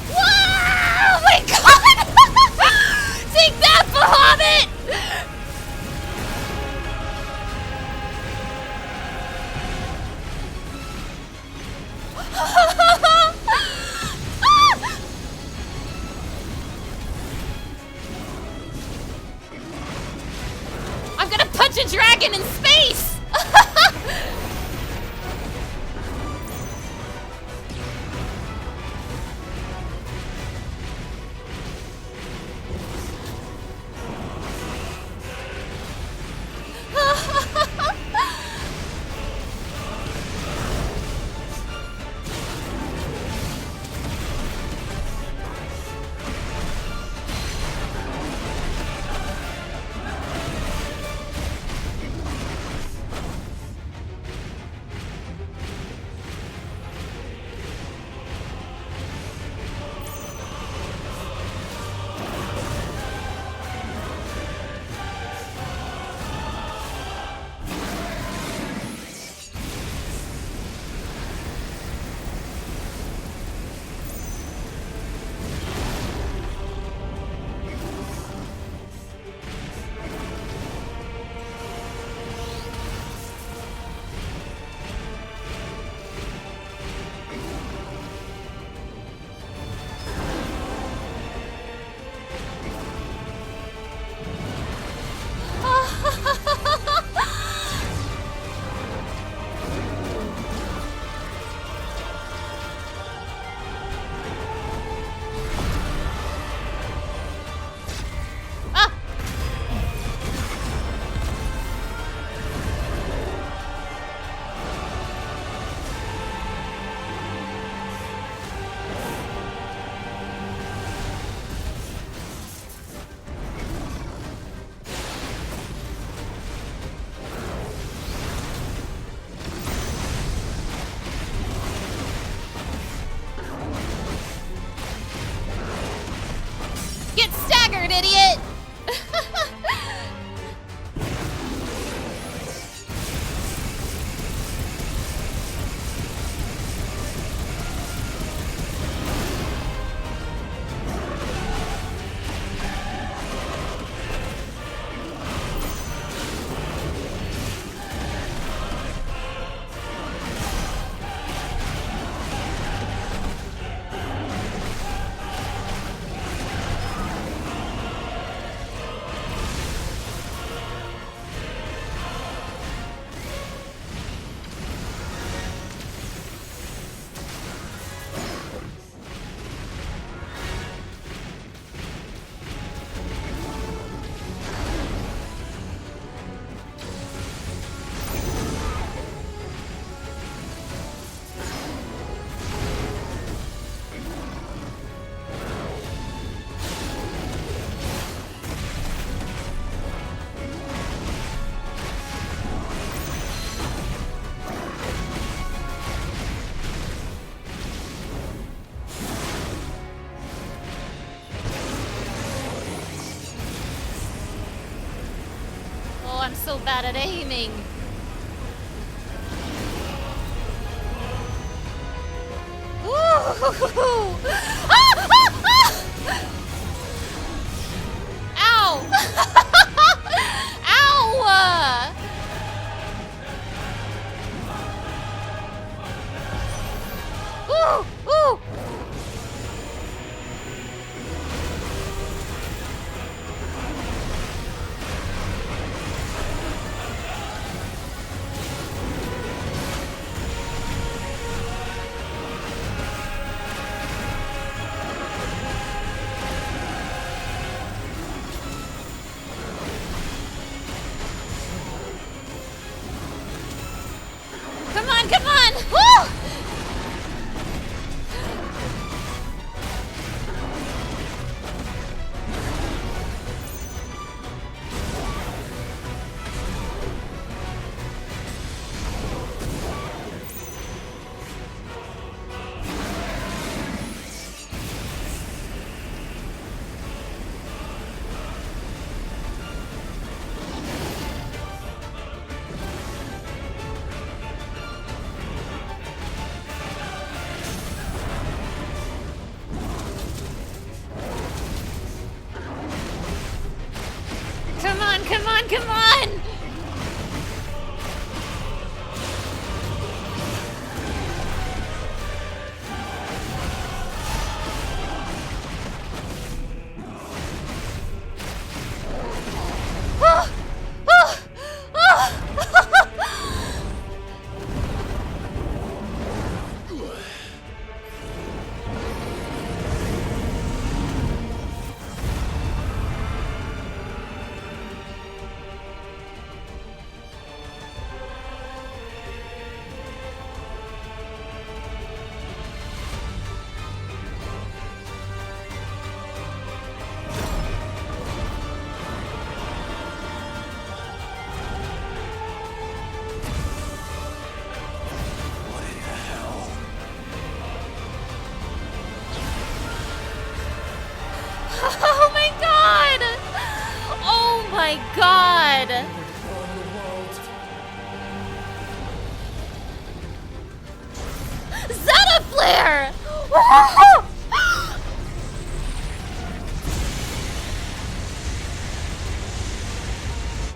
Whoa! Oh my god! Take that, Bahamut! I'm gonna punch a dragon in space! Get staggered, idiot! Oh, I'm so bad at aiming. Ooh. Ow! Ow! Ooh! Ooh! my god! Oh my god! Zeta Flare!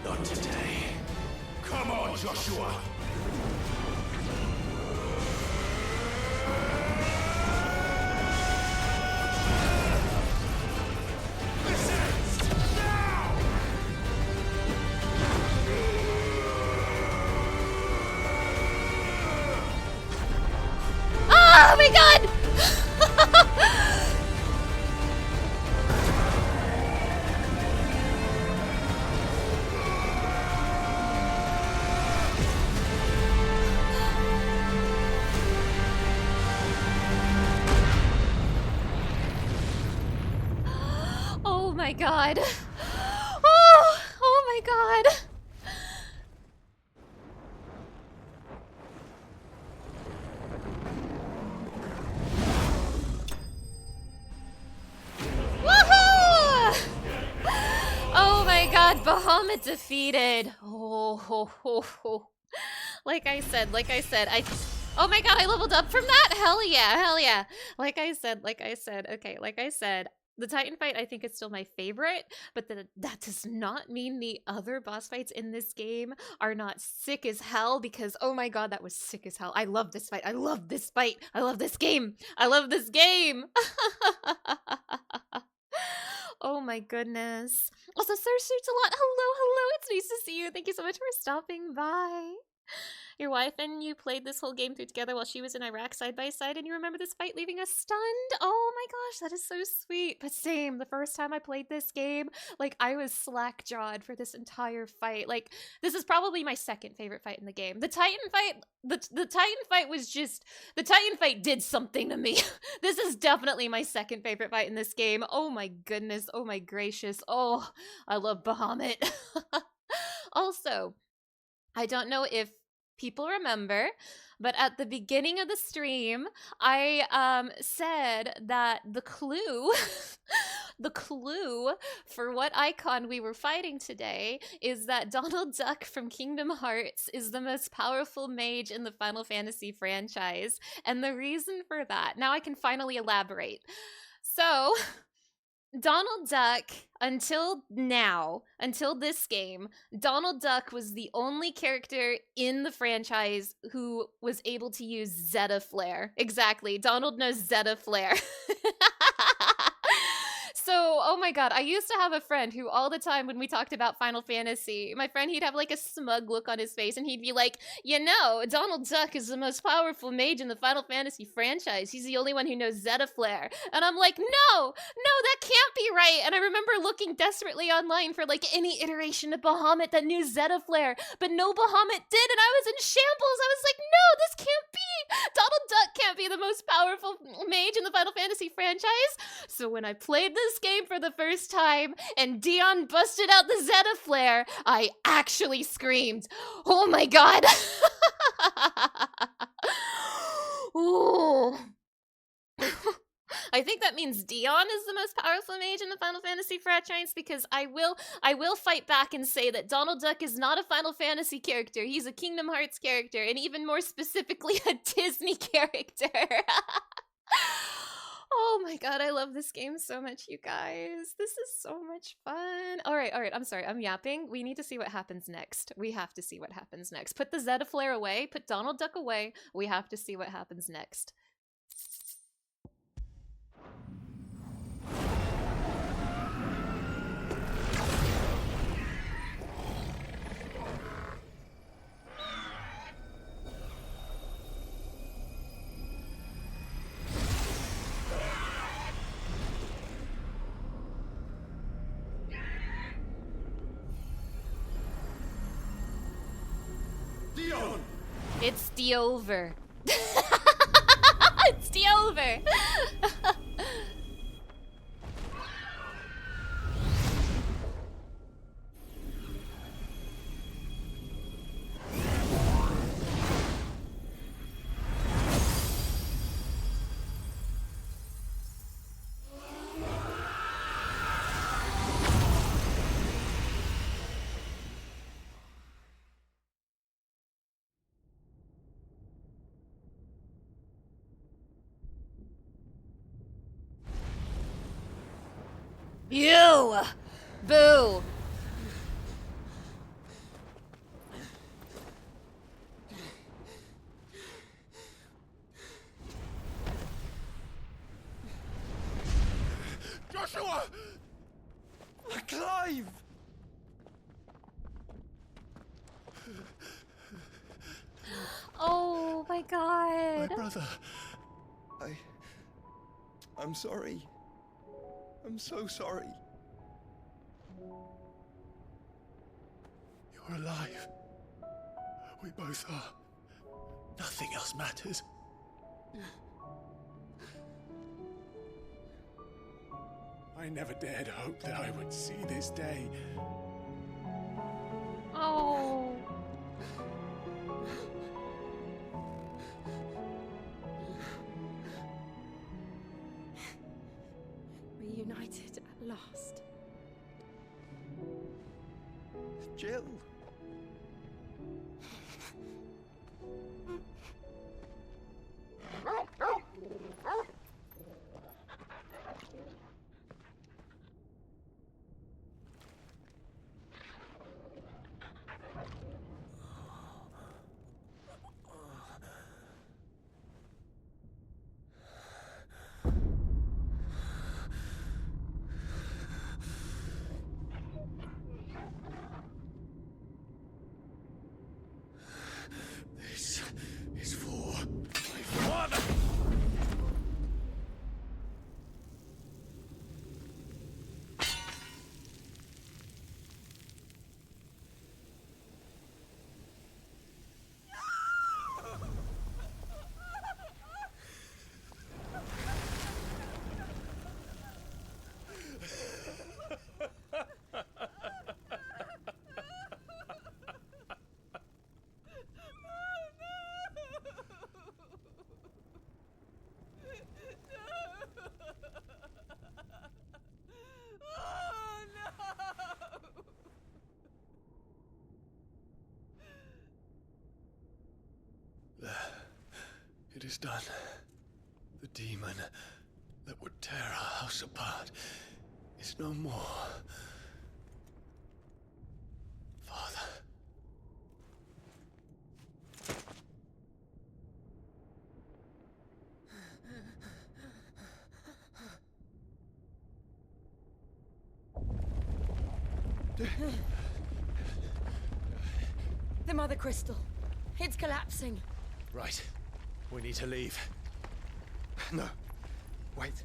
Not today. Come on, Joshua. Oh my god! Oh my god. Oh my god. Woohoo! Oh my god, Bahamut defeated. Oh. Like I said, oh my god, I leveled up from that? Hell yeah. Like I said, okay, like I said, the Titan fight I think is still my favorite, but that does not mean the other boss fights in this game are not sick as hell, because oh my god, that was sick as hell. I love this fight. I love this fight. I love this game. I love this game. Oh my goodness. Also, Sir Suits a lot. Hello. It's nice to see you. Thank you so much for stopping by. Your wife and you played this whole game through together while she was in Iraq side by side, and you remember this fight leaving us stunned? Oh my gosh, that is so sweet. But same, the first time I played this game, like, I was slack-jawed for this entire fight. Like, this is probably my second favorite fight in the game. The Titan fight, the Titan fight was just, the Titan fight did something to me. This is definitely my second favorite fight in this game. Oh my goodness, oh my gracious. Oh, I love Bahamut. Also, I don't know if people remember, but at the beginning of the stream, I said that the clue, the clue for what icon we were fighting today is that Donald Duck from Kingdom Hearts is the most powerful mage in the Final Fantasy franchise. And the reason for that, now I can finally elaborate. So, Donald Duck, until now, until this game, Donald Duck was the only character in the franchise who was able to use Zeta Flare. Exactly, Donald knows Zeta Flare. So, oh my god, I used to have a friend who all the time when we talked about Final Fantasy, my friend, he'd have like a smug look on his face and he'd be like, you know, Donald Duck is the most powerful mage in the Final Fantasy franchise. He's the only one who knows Zeta Flare. And I'm like, no, that can't be right. And I remember looking desperately online for like any iteration of Bahamut that knew Zeta Flare, but no Bahamut did, and I was in shambles. I was like, no, this can't be. Donald Duck can't be the most powerful mage in the Final Fantasy franchise. So when I played this game for the first time and Dion busted out the Zeta Flare, I actually screamed, oh my god. Ooh. I think that means Dion is the most powerful mage in the Final Fantasy franchise, because I will fight back and say that Donald Duck is not a Final Fantasy character. He's a Kingdom Hearts character, and even more specifically, a Disney character. Oh my god, I love this game so much, you guys. This is so much fun. All right, I'm sorry, I'm yapping. We need to see what happens next. We have to see what happens next. Put the Zeta Flare away, put Donald Duck away. We have to see what happens next. Dion! It's the over. It's the over. You! Boo! Joshua! Clive! Oh my god. My brother. I'm sorry. I'm so sorry. You're alive. We both are. Nothing else matters. I never dared hope that I would see this day. Oh. Reunited at last. Jill. This is for my father. It is done. The demon that would tear our house apart is no more. Father. The Mother Crystal. It's collapsing. Right. We need to leave. No. Wait.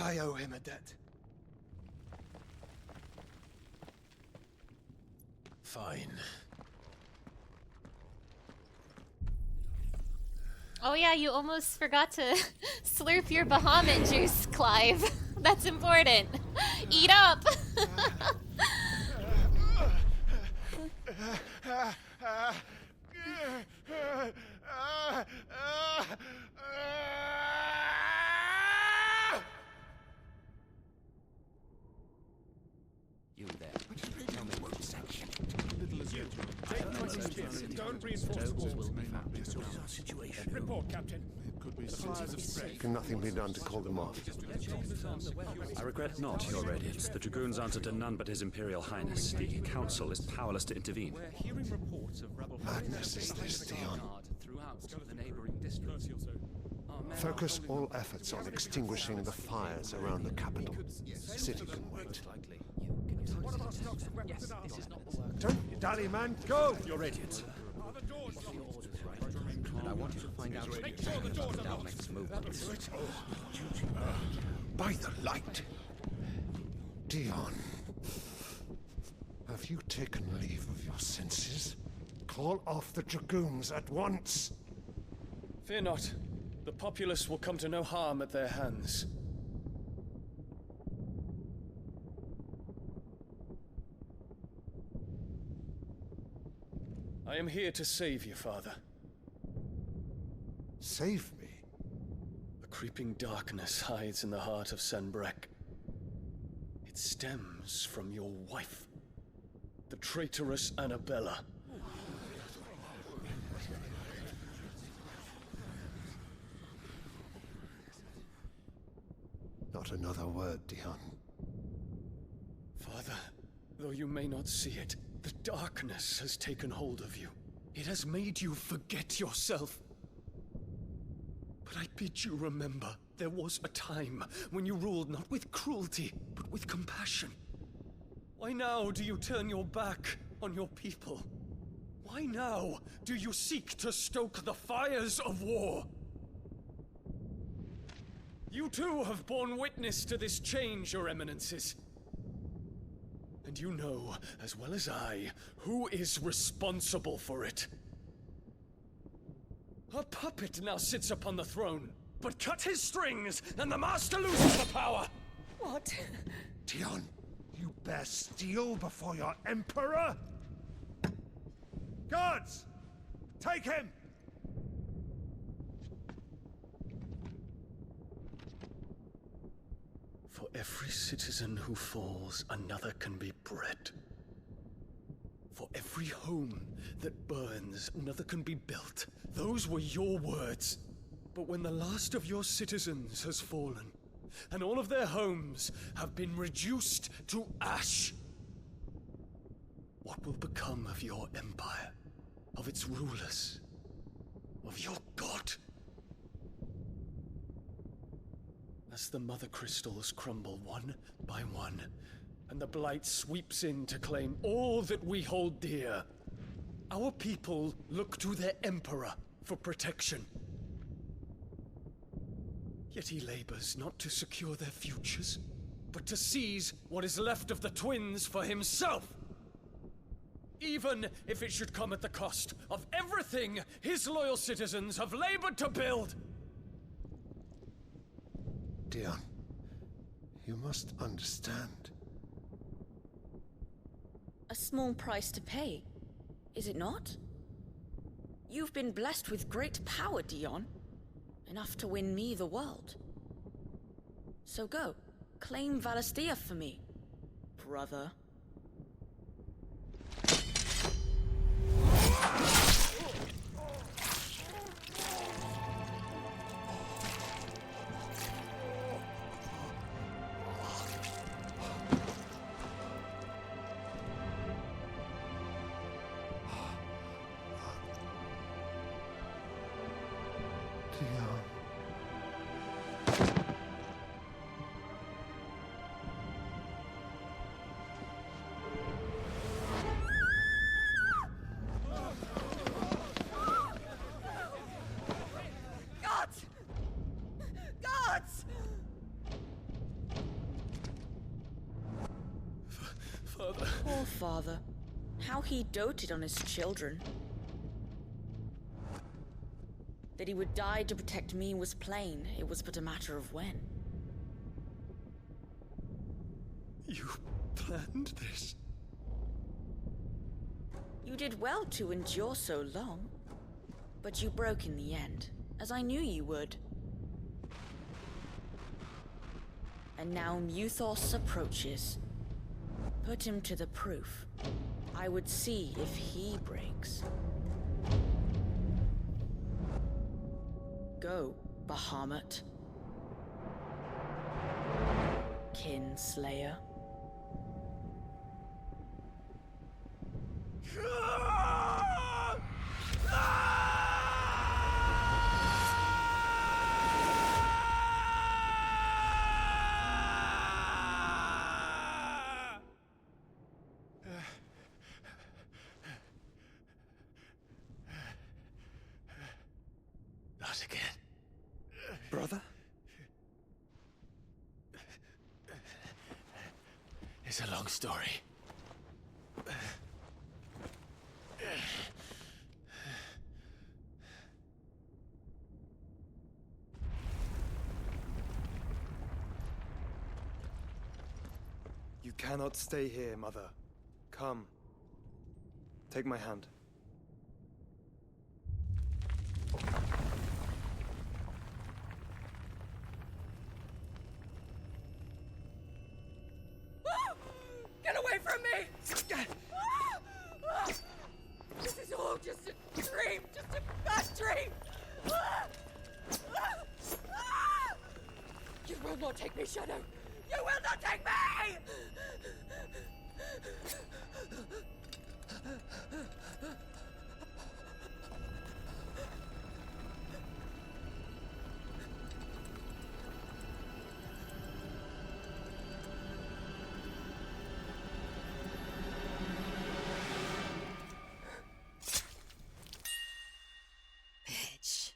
I owe him a debt. Fine. Oh yeah, you almost forgot to slurp your Bahamut juice, Clive. That's important. Eat up! You there. Tell me what section. Don't reinforce the walls. Situation. Report, Captain. Can nothing be done to call them off? I regret not, Your Radiance. The Dragoons answer to none but His Imperial Highness. The Council is powerless to intervene. We're hearing reports of rebel Madness is this, Dion. throughout the neighboring districts. Focus all efforts on extinguishing the fires around the capital. The city can wait. Don't you dally, man. Go! Your Radiance. And I want you to find out about Dalmec's movements. By the light! Dion, have you taken leave of your senses? Call off the Dragoons at once! Fear not. The populace will come to no harm at their hands. I am here to save you, Father. Save me? A creeping darkness hides in the heart of Senbrek. It stems from your wife. The traitorous Annabella. Not another word, Dion. Father, though you may not see it, the darkness has taken hold of you. It has made you forget yourself. But I bid you remember, there was a time when you ruled not with cruelty, but with compassion. Why now do you turn your back on your people? Why now do you seek to stoke the fires of war? You too have borne witness to this change, Your Eminences. And you know, as well as I, who is responsible for it. A puppet now sits upon the throne, but cut his strings, and the master loses the power! What? Dion, you bear steel before your emperor? Guards! Take him! For every citizen who falls, another can be bred. For every home that burns, another can be built. Those were your words. But when the last of your citizens has fallen, and all of their homes have been reduced to ash, what will become of your empire, of its rulers, of your god? As the mother crystals crumble one by one, and the blight sweeps in to claim all that we hold dear, our people look to their emperor for protection. Yet he labors not to secure their futures, but to seize what is left of the twins for himself. Even if it should come at the cost of everything his loyal citizens have labored to build. Dion, you must understand. A small price to pay, is it not? You've been blessed with great power, Dion. Enough to win me the world. So go, claim Valisthea for me, brother. Poor father. How he doted on his children. That he would die to protect me was plain. It was but a matter of when. You planned this? You did well to endure so long. But you broke in the end, as I knew you would. And now Muthos approaches. Put him to the proof. I would see if he breaks. Go, Bahamut. Kinslayer. Not again. Brother? It's a long story. You cannot stay here, Mother. Come. Take my hand. Get away from me! all just a dream, just a bad dream. You will not take me, Shadow. You will not take me! Bitch.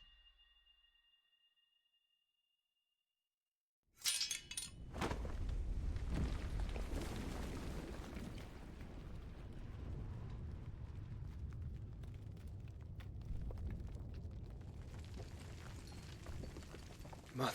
Mother.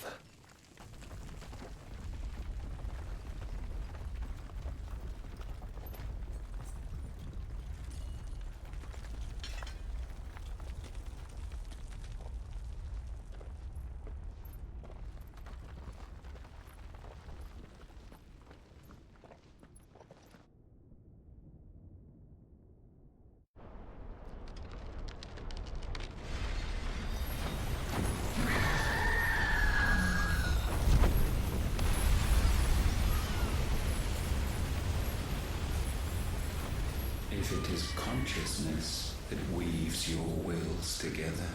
If it is consciousness that weaves your wills together,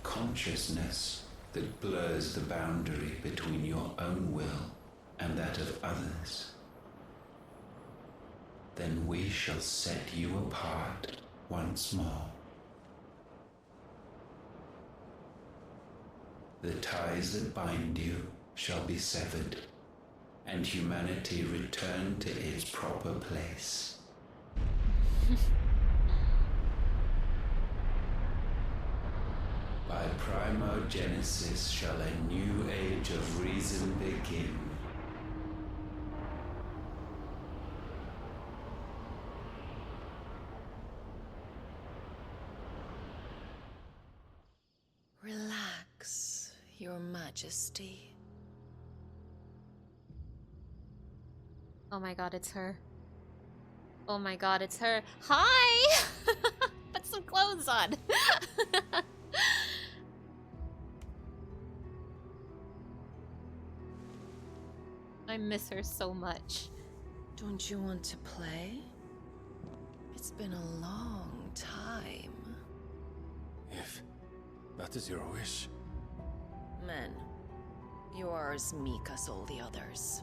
consciousness that blurs the boundary between your own will and that of others, then we shall set you apart once more. The ties that bind you shall be severed, and humanity return to its proper place. By primogenesis shall a new age of reason begin. Relax, Your Majesty. Oh my god, it's her. Oh my god, it's her. Hi! Put some clothes on. I miss her so much. Don't you want to play? It's been a long time. If that is your wish. Men, you are as meek as all the others.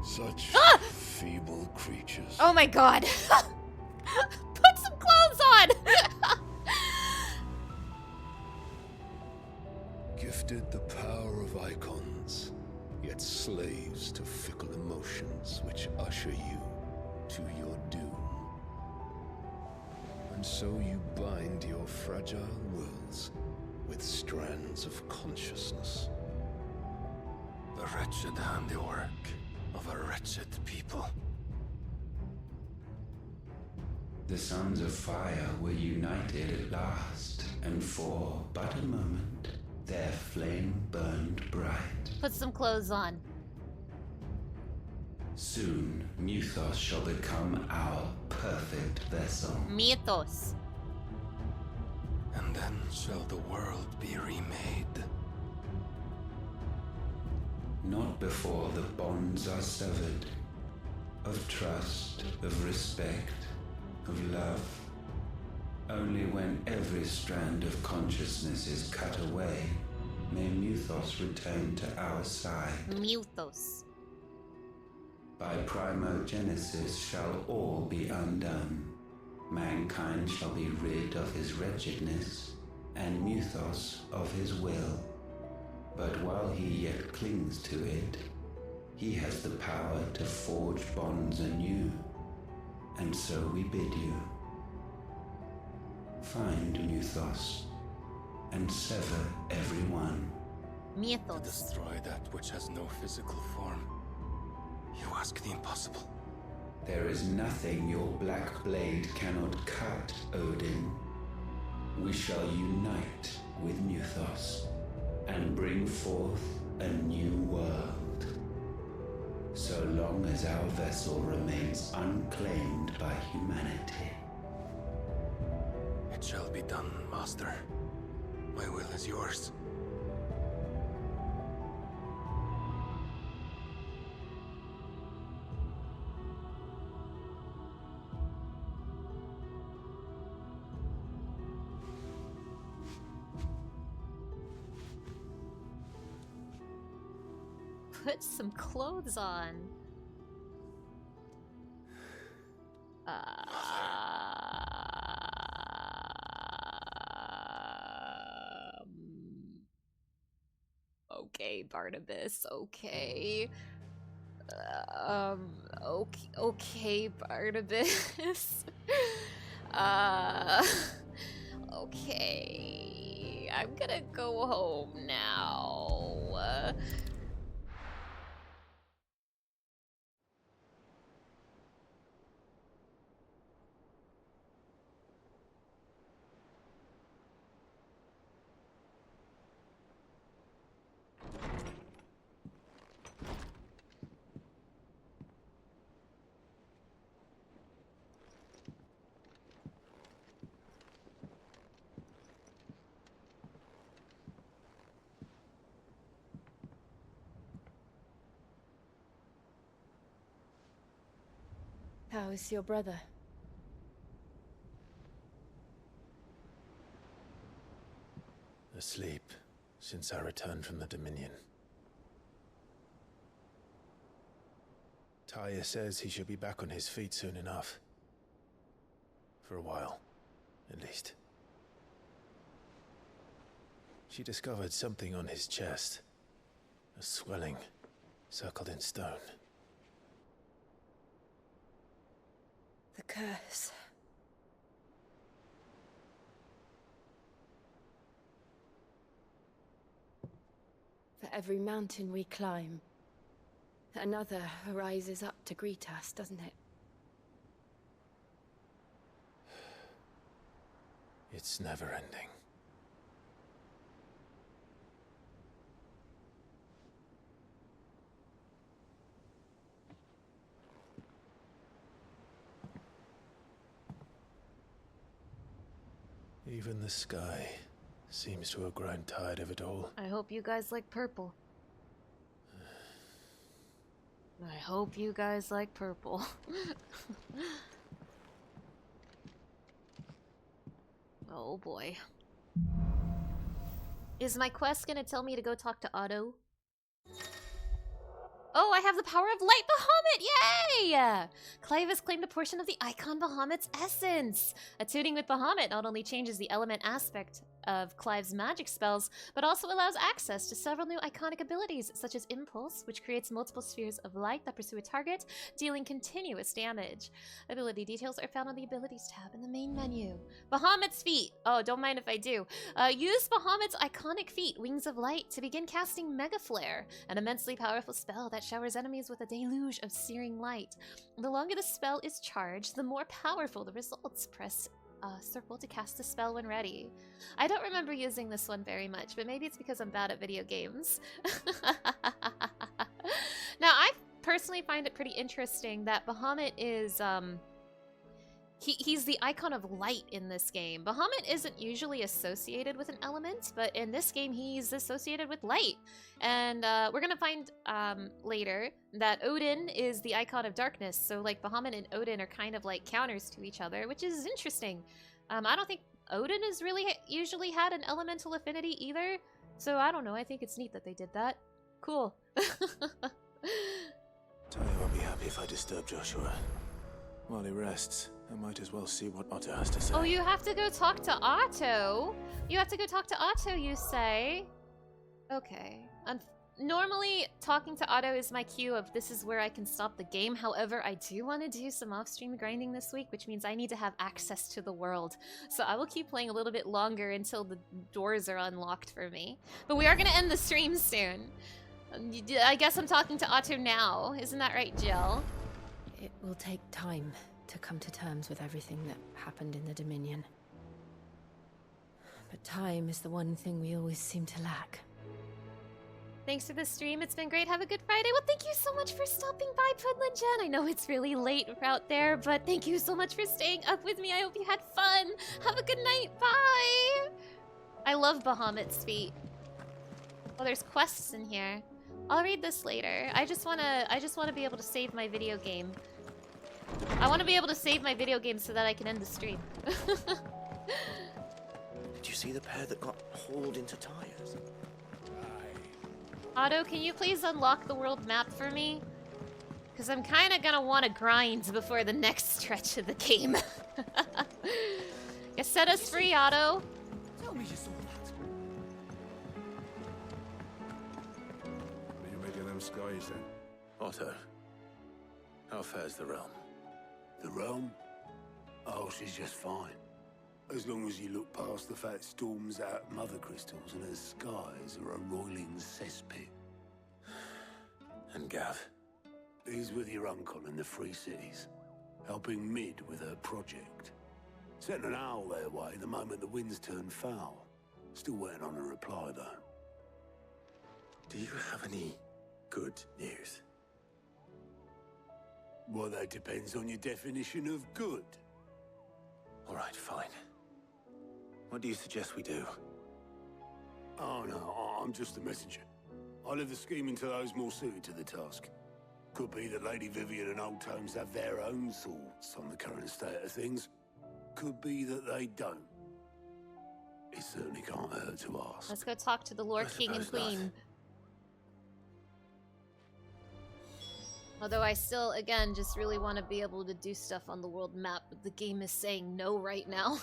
Such feeble creatures. Oh my god. Put some clothes on. Gifted the power of icons, yet slaves to fickle emotions which usher you to your doom. And so you bind your fragile wills with strands of consciousness. The wretched handiwork of a wretched people. The sons of fire were united at last, and for but a moment, their flame burned bright. Put some clothes on. Soon, Muthos shall become our perfect vessel. Mythos. And then shall the world be remade. Not before the bonds are severed, of trust, of respect, of love. Only when every strand of consciousness is cut away, may Muthos return to our side. Muthos. By primogenesis shall all be undone. Mankind shall be rid of his wretchedness, and Muthos of his will. But while he yet clings to it, he has the power to forge bonds anew. And so we bid you, find Muthos, and sever every one. Mythos. To destroy that which has no physical form. You ask the impossible. There is nothing your black blade cannot cut, Odin. We shall unite with Muthos, and bring forth a new world. So long as our vessel remains unclaimed by humanity. It shall be done, Master. My will is yours. Put some clothes on. Okay, Barnabas. Okay. Okay, Barnabas. Okay. I'm gonna go home now. How is your brother? Asleep since I returned from the Dominion. Taya says he should be back on his feet soon enough. For a while, at least. She discovered something on his chest. A swelling, circled in stone. The curse. For every mountain we climb, another rises up to greet us, doesn't it? It's never ending. Even the sky seems to have grown tired of it all. I hope you guys like purple. I hope you guys like purple. Oh boy. Is my quest gonna tell me to go talk to Otto? Oh, I have the power of Light Bahamut! Yay! Clive has claimed a portion of the Icon Bahamut's essence. Attuning with Bahamut not only changes the element aspect of Clive's magic spells, but also allows access to several new iconic abilities, such as Impulse, which creates multiple spheres of light that pursue a target, dealing continuous damage. Ability details are found on the Abilities tab in the main menu. Bahamut's feat. Oh, don't mind if I do. Use Bahamut's iconic feat, Wings of Light, to begin casting Mega Flare, an immensely powerful spell that showers enemies with a deluge of searing light. The longer the spell is charged, the more powerful the results. Press circle to cast the spell when ready. I don't remember using this one very much, but maybe it's because I'm bad at video games. Now, I personally find it pretty interesting that Bahamut is, he's the icon of light in this game. Bahamut isn't usually associated with an element, but in this game he's associated with light. And we're gonna find later that Odin is the icon of darkness, so like Bahamut and Odin are kind of like counters to each other, which is interesting. I don't think Odin has really usually had an elemental affinity either, so I don't know, I think it's neat that they did that. Cool. Taya won't be happy if I disturb Joshua. While he rests, I might as well see what Otto has to say. Oh, you have to go talk to Otto? You have to go talk to Otto, you say? Okay. Normally, talking to Otto is my cue of this is where I can stop the game. However, I do want to do some off-stream grinding this week, which means I need to have access to the world. So I will keep playing a little bit longer until the doors are unlocked for me. But we are going to end the stream soon. I guess I'm talking to Otto now. Isn't that right, Jill? It will take time to come to terms with everything that happened in the Dominion. But time is the one thing we always seem to lack. Thanks for the stream. It's been great. Have a good Friday. Well, thank you so much for stopping by, Pudlin Jen. I know it's really late out there, but thank you so much for staying up with me. I hope you had fun. Have a good night. Bye. I love Bahamut's feet. Oh, there's quests in here. I'll read this later. I just wanna be able to save my video game. I want to be able to save my video game so that I can end the stream. Did you see the pair that got hauled into tires? Otto, can you please unlock the world map for me? Because I'm kind of gonna want to grind before the next stretch of the game. You set us free, Otto. Tell me you saw that. What do you make of them skies then? Otto, how fares the realm? The realm? Oh, she's just fine. As long as you look past the fat storms out mother crystals and her skies are a roiling cesspit. And Gav? He's with your uncle in the Free Cities, helping Mid with her project. Sent an owl their way the moment the winds turned foul. Still waiting on a reply, though. Do you have any good news? Well, that depends on your definition of good. All right, fine. What do you suggest we do? Oh, no, I'm just a messenger. I leave the scheming to those more suited to the task. Could be that Lady Vivian and Old Tomes have their own thoughts on the current state of things. Could be that they don't. It certainly can't hurt to ask. Let's go talk to the Lord King and Queen. Although I still, again, just really want to be able to do stuff on the world map, but the game is saying no right now.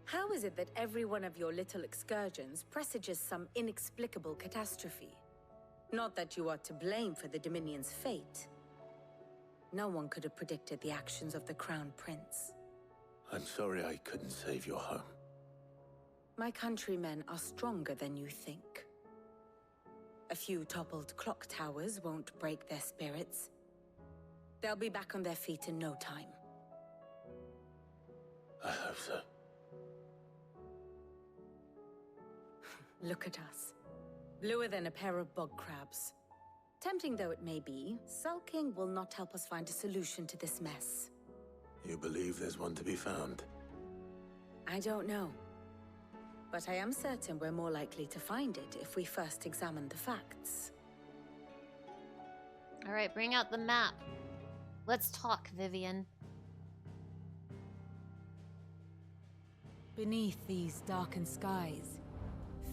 How is it that every one of your little excursions presages some inexplicable catastrophe? Not that you are to blame for the Dominion's fate. No one could have predicted the actions of the Crown Prince. I'm sorry I couldn't save your home. My countrymen are stronger than you think. A few toppled clock towers won't break their spirits. They'll be back on their feet in no time. I hope so. Look at us. Bluer than a pair of bog crabs. Tempting though it may be, sulking will not help us find a solution to this mess. You believe there's one to be found? I don't know. But I am certain we're more likely to find it if we first examine the facts. Alright, bring out the map. Let's talk, Vivian. Beneath these darkened skies,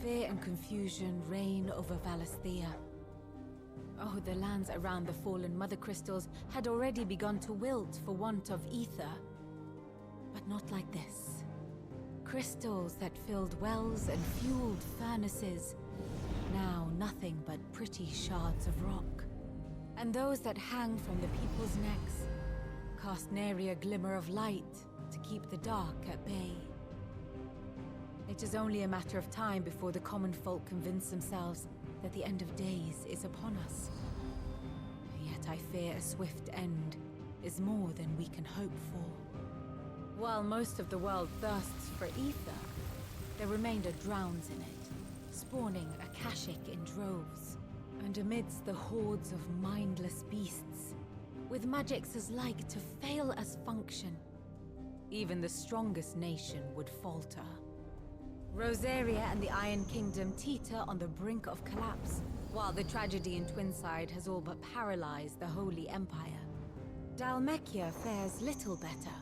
fear and confusion reign over Valisthea. Oh, the lands around the fallen Mother Crystals had already begun to wilt for want of ether. But not like this. Crystals that filled wells and fueled furnaces. Now nothing but pretty shards of rock. And those that hang from the people's necks cast nary a glimmer of light to keep the dark at bay. It is only a matter of time before the common folk convince themselves that the end of days is upon us. Yet I fear a swift end is more than we can hope for. While most of the world thirsts for ether, the remainder drowns in it, spawning Akashic in droves. And amidst the hordes of mindless beasts, with magics as like to fail as function, even the strongest nation would falter. Rosaria and the Iron Kingdom teeter on the brink of collapse, while the tragedy in Twinside has all but paralyzed the Holy Empire. Dhalmekia fares little better.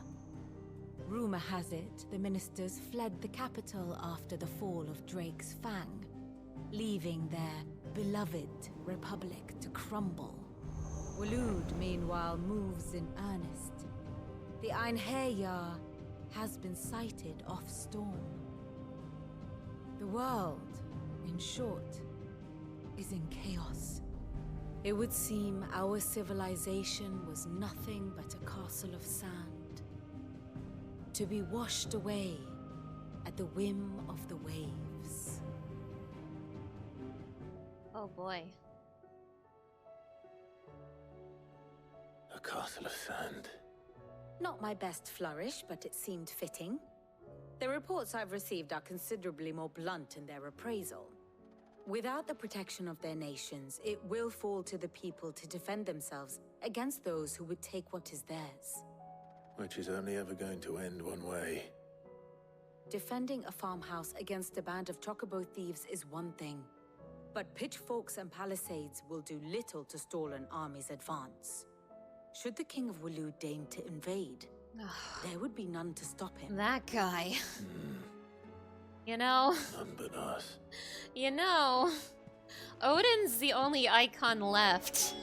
Rumor has it the ministers fled the capital after the fall of Drake's Fang, leaving their beloved republic to crumble. Waloed, meanwhile, moves in earnest. The Einherjar has been sighted off storm. The world, in short, is in chaos. It would seem our civilization was nothing but a castle of sand, to be washed away at the whim of the waves. Oh boy. A castle of sand. Not my best flourish, but it seemed fitting. The reports I've received are considerably more blunt in their appraisal. Without the protection of their nations, it will fall to the people to defend themselves against those who would take what is theirs. Which is only ever going to end one way. Defending a farmhouse against a band of chocobo thieves is one thing, but pitchforks and palisades will do little to stall an army's advance. Should the King of Waloed deign to invade, there would be none to stop him. That guy. You know? None but us. You know, Odin's the only icon left.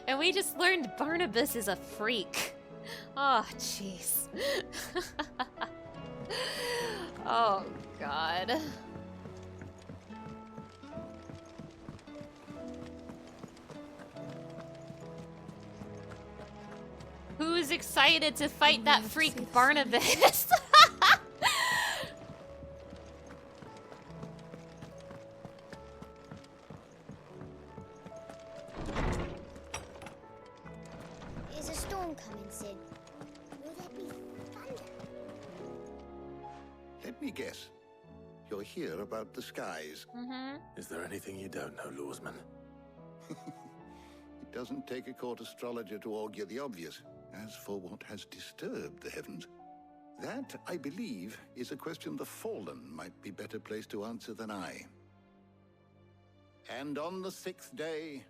And we just learned Barnabas is a freak. Oh, jeez. Oh, God. Who's excited to fight that freak Barnabas? Is a storm coming, Sid? Will there be thunder? Let me guess. You're here about the skies. Is there anything you don't know, Lawsman? It doesn't take a court astrologer to augur the obvious. As for what has disturbed the heavens, that, I believe, is a question the Fallen might be better placed to answer than I. And on the 6th day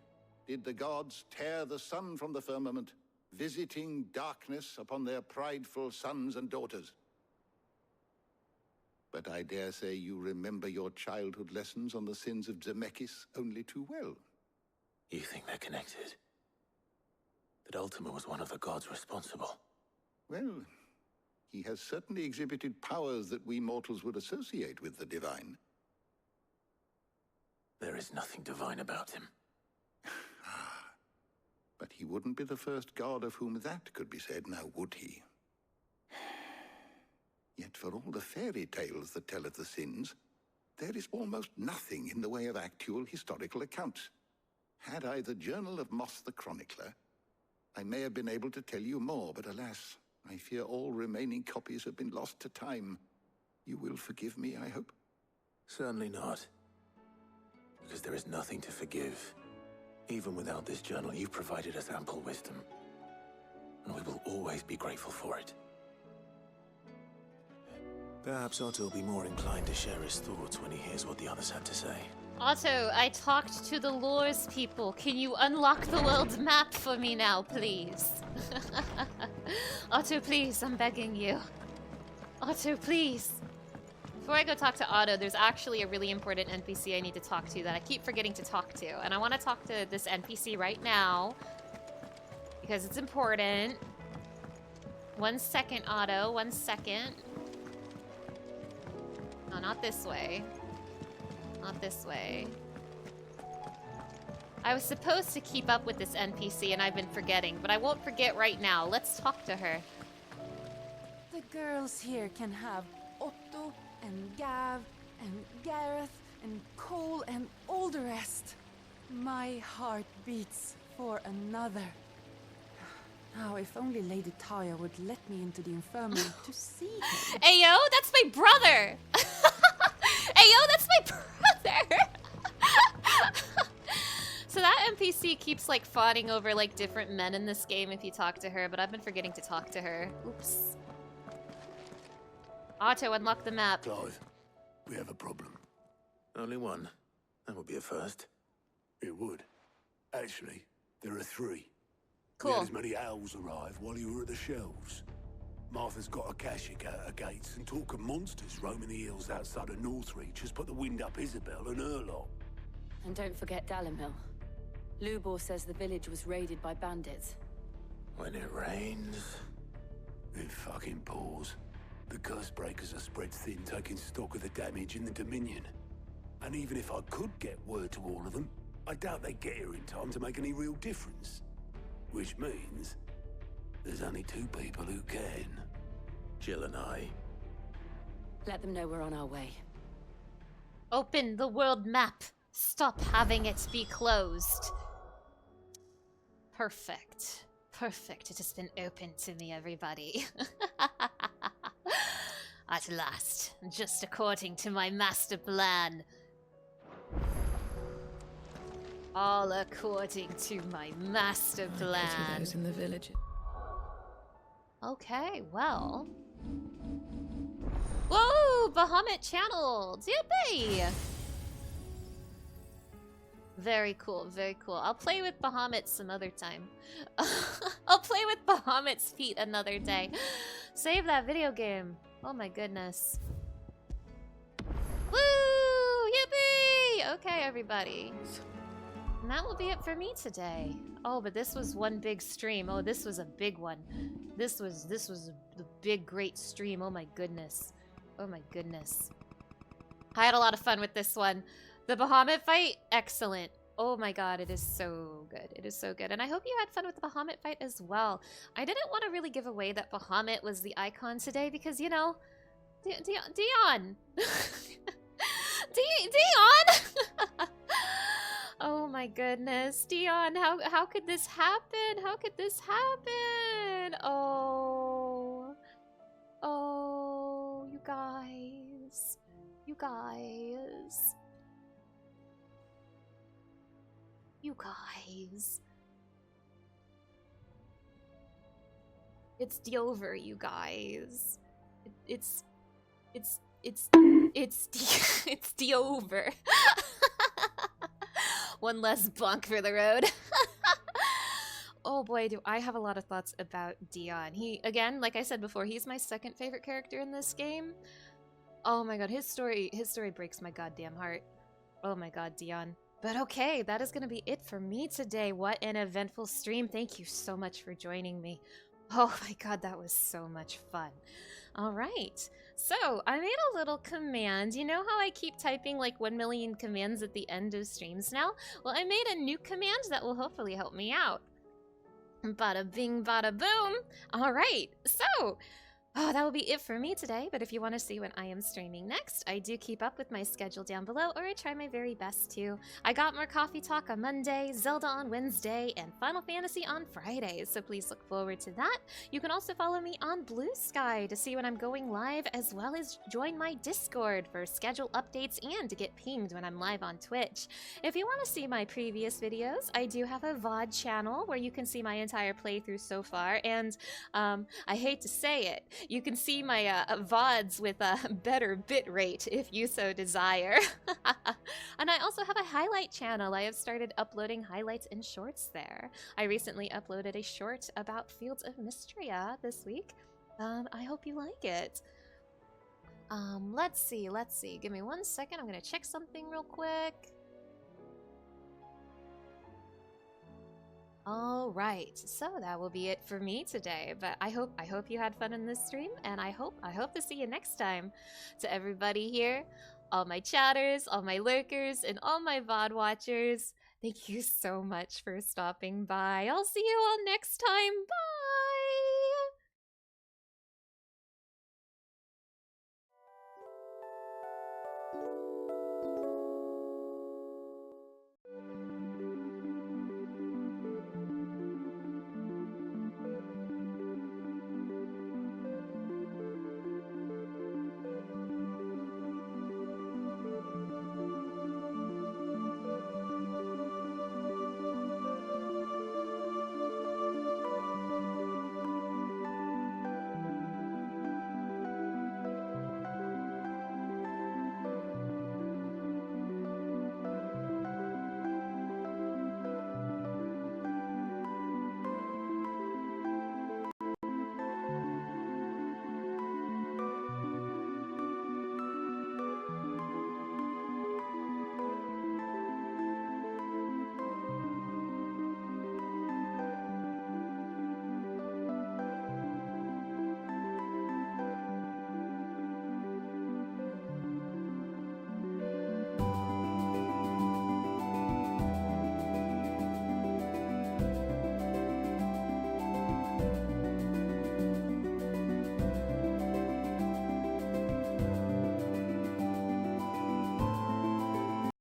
did the gods tear the sun from the firmament, visiting darkness upon their prideful sons and daughters. But I dare say you remember your childhood lessons on the sins of Zemeckis only too well. You think they're connected? That Ultima was one of the gods responsible? Well, he has certainly exhibited powers that we mortals would associate with the divine. There is nothing divine about him. But he wouldn't be the first god of whom that could be said, now would he? Yet for all the fairy tales that tell of the sins, there is almost nothing in the way of actual historical accounts. Had I the Journal of Moss the Chronicler, I may have been able to tell you more, but alas, I fear all remaining copies have been lost to time. You will forgive me, I hope? Certainly not. Because there is nothing to forgive. Even without this journal, you've provided us ample wisdom. And we will always be grateful for it. Perhaps Otto will be more inclined to share his thoughts when he hears what the others had to say. Otto, I talked to the Lore's people. Can you unlock the world map for me now, please? Otto, please, I'm begging you. Otto, please. Before I go talk to Otto, there's actually a really important NPC I need to talk to that I keep forgetting to talk to. And I want to talk to this NPC right now. Because it's important. 1 second, Otto. 1 second. No, not this way. Not this way. I was supposed to keep up with this NPC and I've been forgetting, but I won't forget right now. Let's talk to her. The girls here can have Otto and Gav and Gareth and Cole and all the rest. My heart beats for another. Now, if only Lady Taya would let me into the infirmary to see him. Ayo, that's my brother! Ayo, that's my brother! So that NPC keeps like fawning over like different men in this game if you talk to her, but I've been forgetting to talk to her. Oops. Otto, unlock the map. Clive, we have a problem. Only one. That would be a first. It would. Actually, there are 3. Cool. We had as many owls arrive while you were at the shelves. Martha's got a Akashic out her gates, and talk of monsters roaming the hills outside of Northreach has put the wind up Isabel and her lot. And don't forget Dalimil. Lubor says the village was raided by bandits. When it rains... It fucking pours. The curse breakers are spread thin, taking stock of the damage in the Dominion. And even if I could get word to all of them, I doubt they'd get here in time to make any real difference. Which means... there's only 2 people who can. Jill and I. Let them know we're on our way. Open the world map. Stop having it be closed. Perfect. Perfect. It has been opened to me, everybody. At last, just according to my master plan. All according to my master plan. Those in the village. Okay, well. Whoa! Bahamut channel! Yippee! Very cool, very cool. I'll play with Bahamut some other time. I'll play with Bahamut's feet another day. Save that video game. Oh my goodness. Woo! Yippee! Okay, everybody. And that will be it for me today. Oh, but this was one big stream. Oh, this was a big one. This was a big, great stream. Oh my goodness. Oh my goodness. I had a lot of fun with this one. The Bahamut fight, excellent. Oh my god, it is so good. It is so good. And I hope you had fun with the Bahamut fight as well. I didn't want to really give away that Bahamut was the icon today because, you know, Dion. Dion! Oh my goodness, Dion, how could this happen? How could this happen? Oh, you guys, you guys. It's over, you guys. It's over. One less bunk for the road. Oh boy, do I have a lot of thoughts about Dion. He, again, like I said before, he's my second favorite character in this game. Oh my god, his story breaks my goddamn heart. Oh my god, Dion. But okay, that is gonna be it for me today. What an eventful stream. Thank you so much for joining me. Oh my god, that was so much fun. Alright, so I made a little command. You know how I keep typing like 1 million commands at the end of streams now? Well, I made a new command that will hopefully help me out. Bada bing, bada boom. Alright, so... Oh, that will be it for me today, but if you want to see when I am streaming next, I do keep up with my schedule down below, or I try my very best to. I got more Coffee Talk on Monday, Zelda on Wednesday, and Final Fantasy on Fridays, so please look forward to that. You can also follow me on Blue Sky to see when I'm going live, as well as join my Discord for schedule updates and to get pinged when I'm live on Twitch. If you want to see my previous videos, I do have a VOD channel where you can see my entire playthrough so far, and I hate to say it, you can see my VODs with a better bitrate if you so desire. And I also have a highlight channel. I have started uploading highlights and shorts there. I recently uploaded a short about Fields of Mystria this week. I hope you like it. Let's see. Give me 1 second. I'm gonna check something real quick. All right, so that will be it for me today, but I hope you had fun in this stream, and I hope to see you next time. To everybody here, all my chatters, all my lurkers, and all my VOD watchers, thank you so much for stopping by. I'll see you all next time. Bye!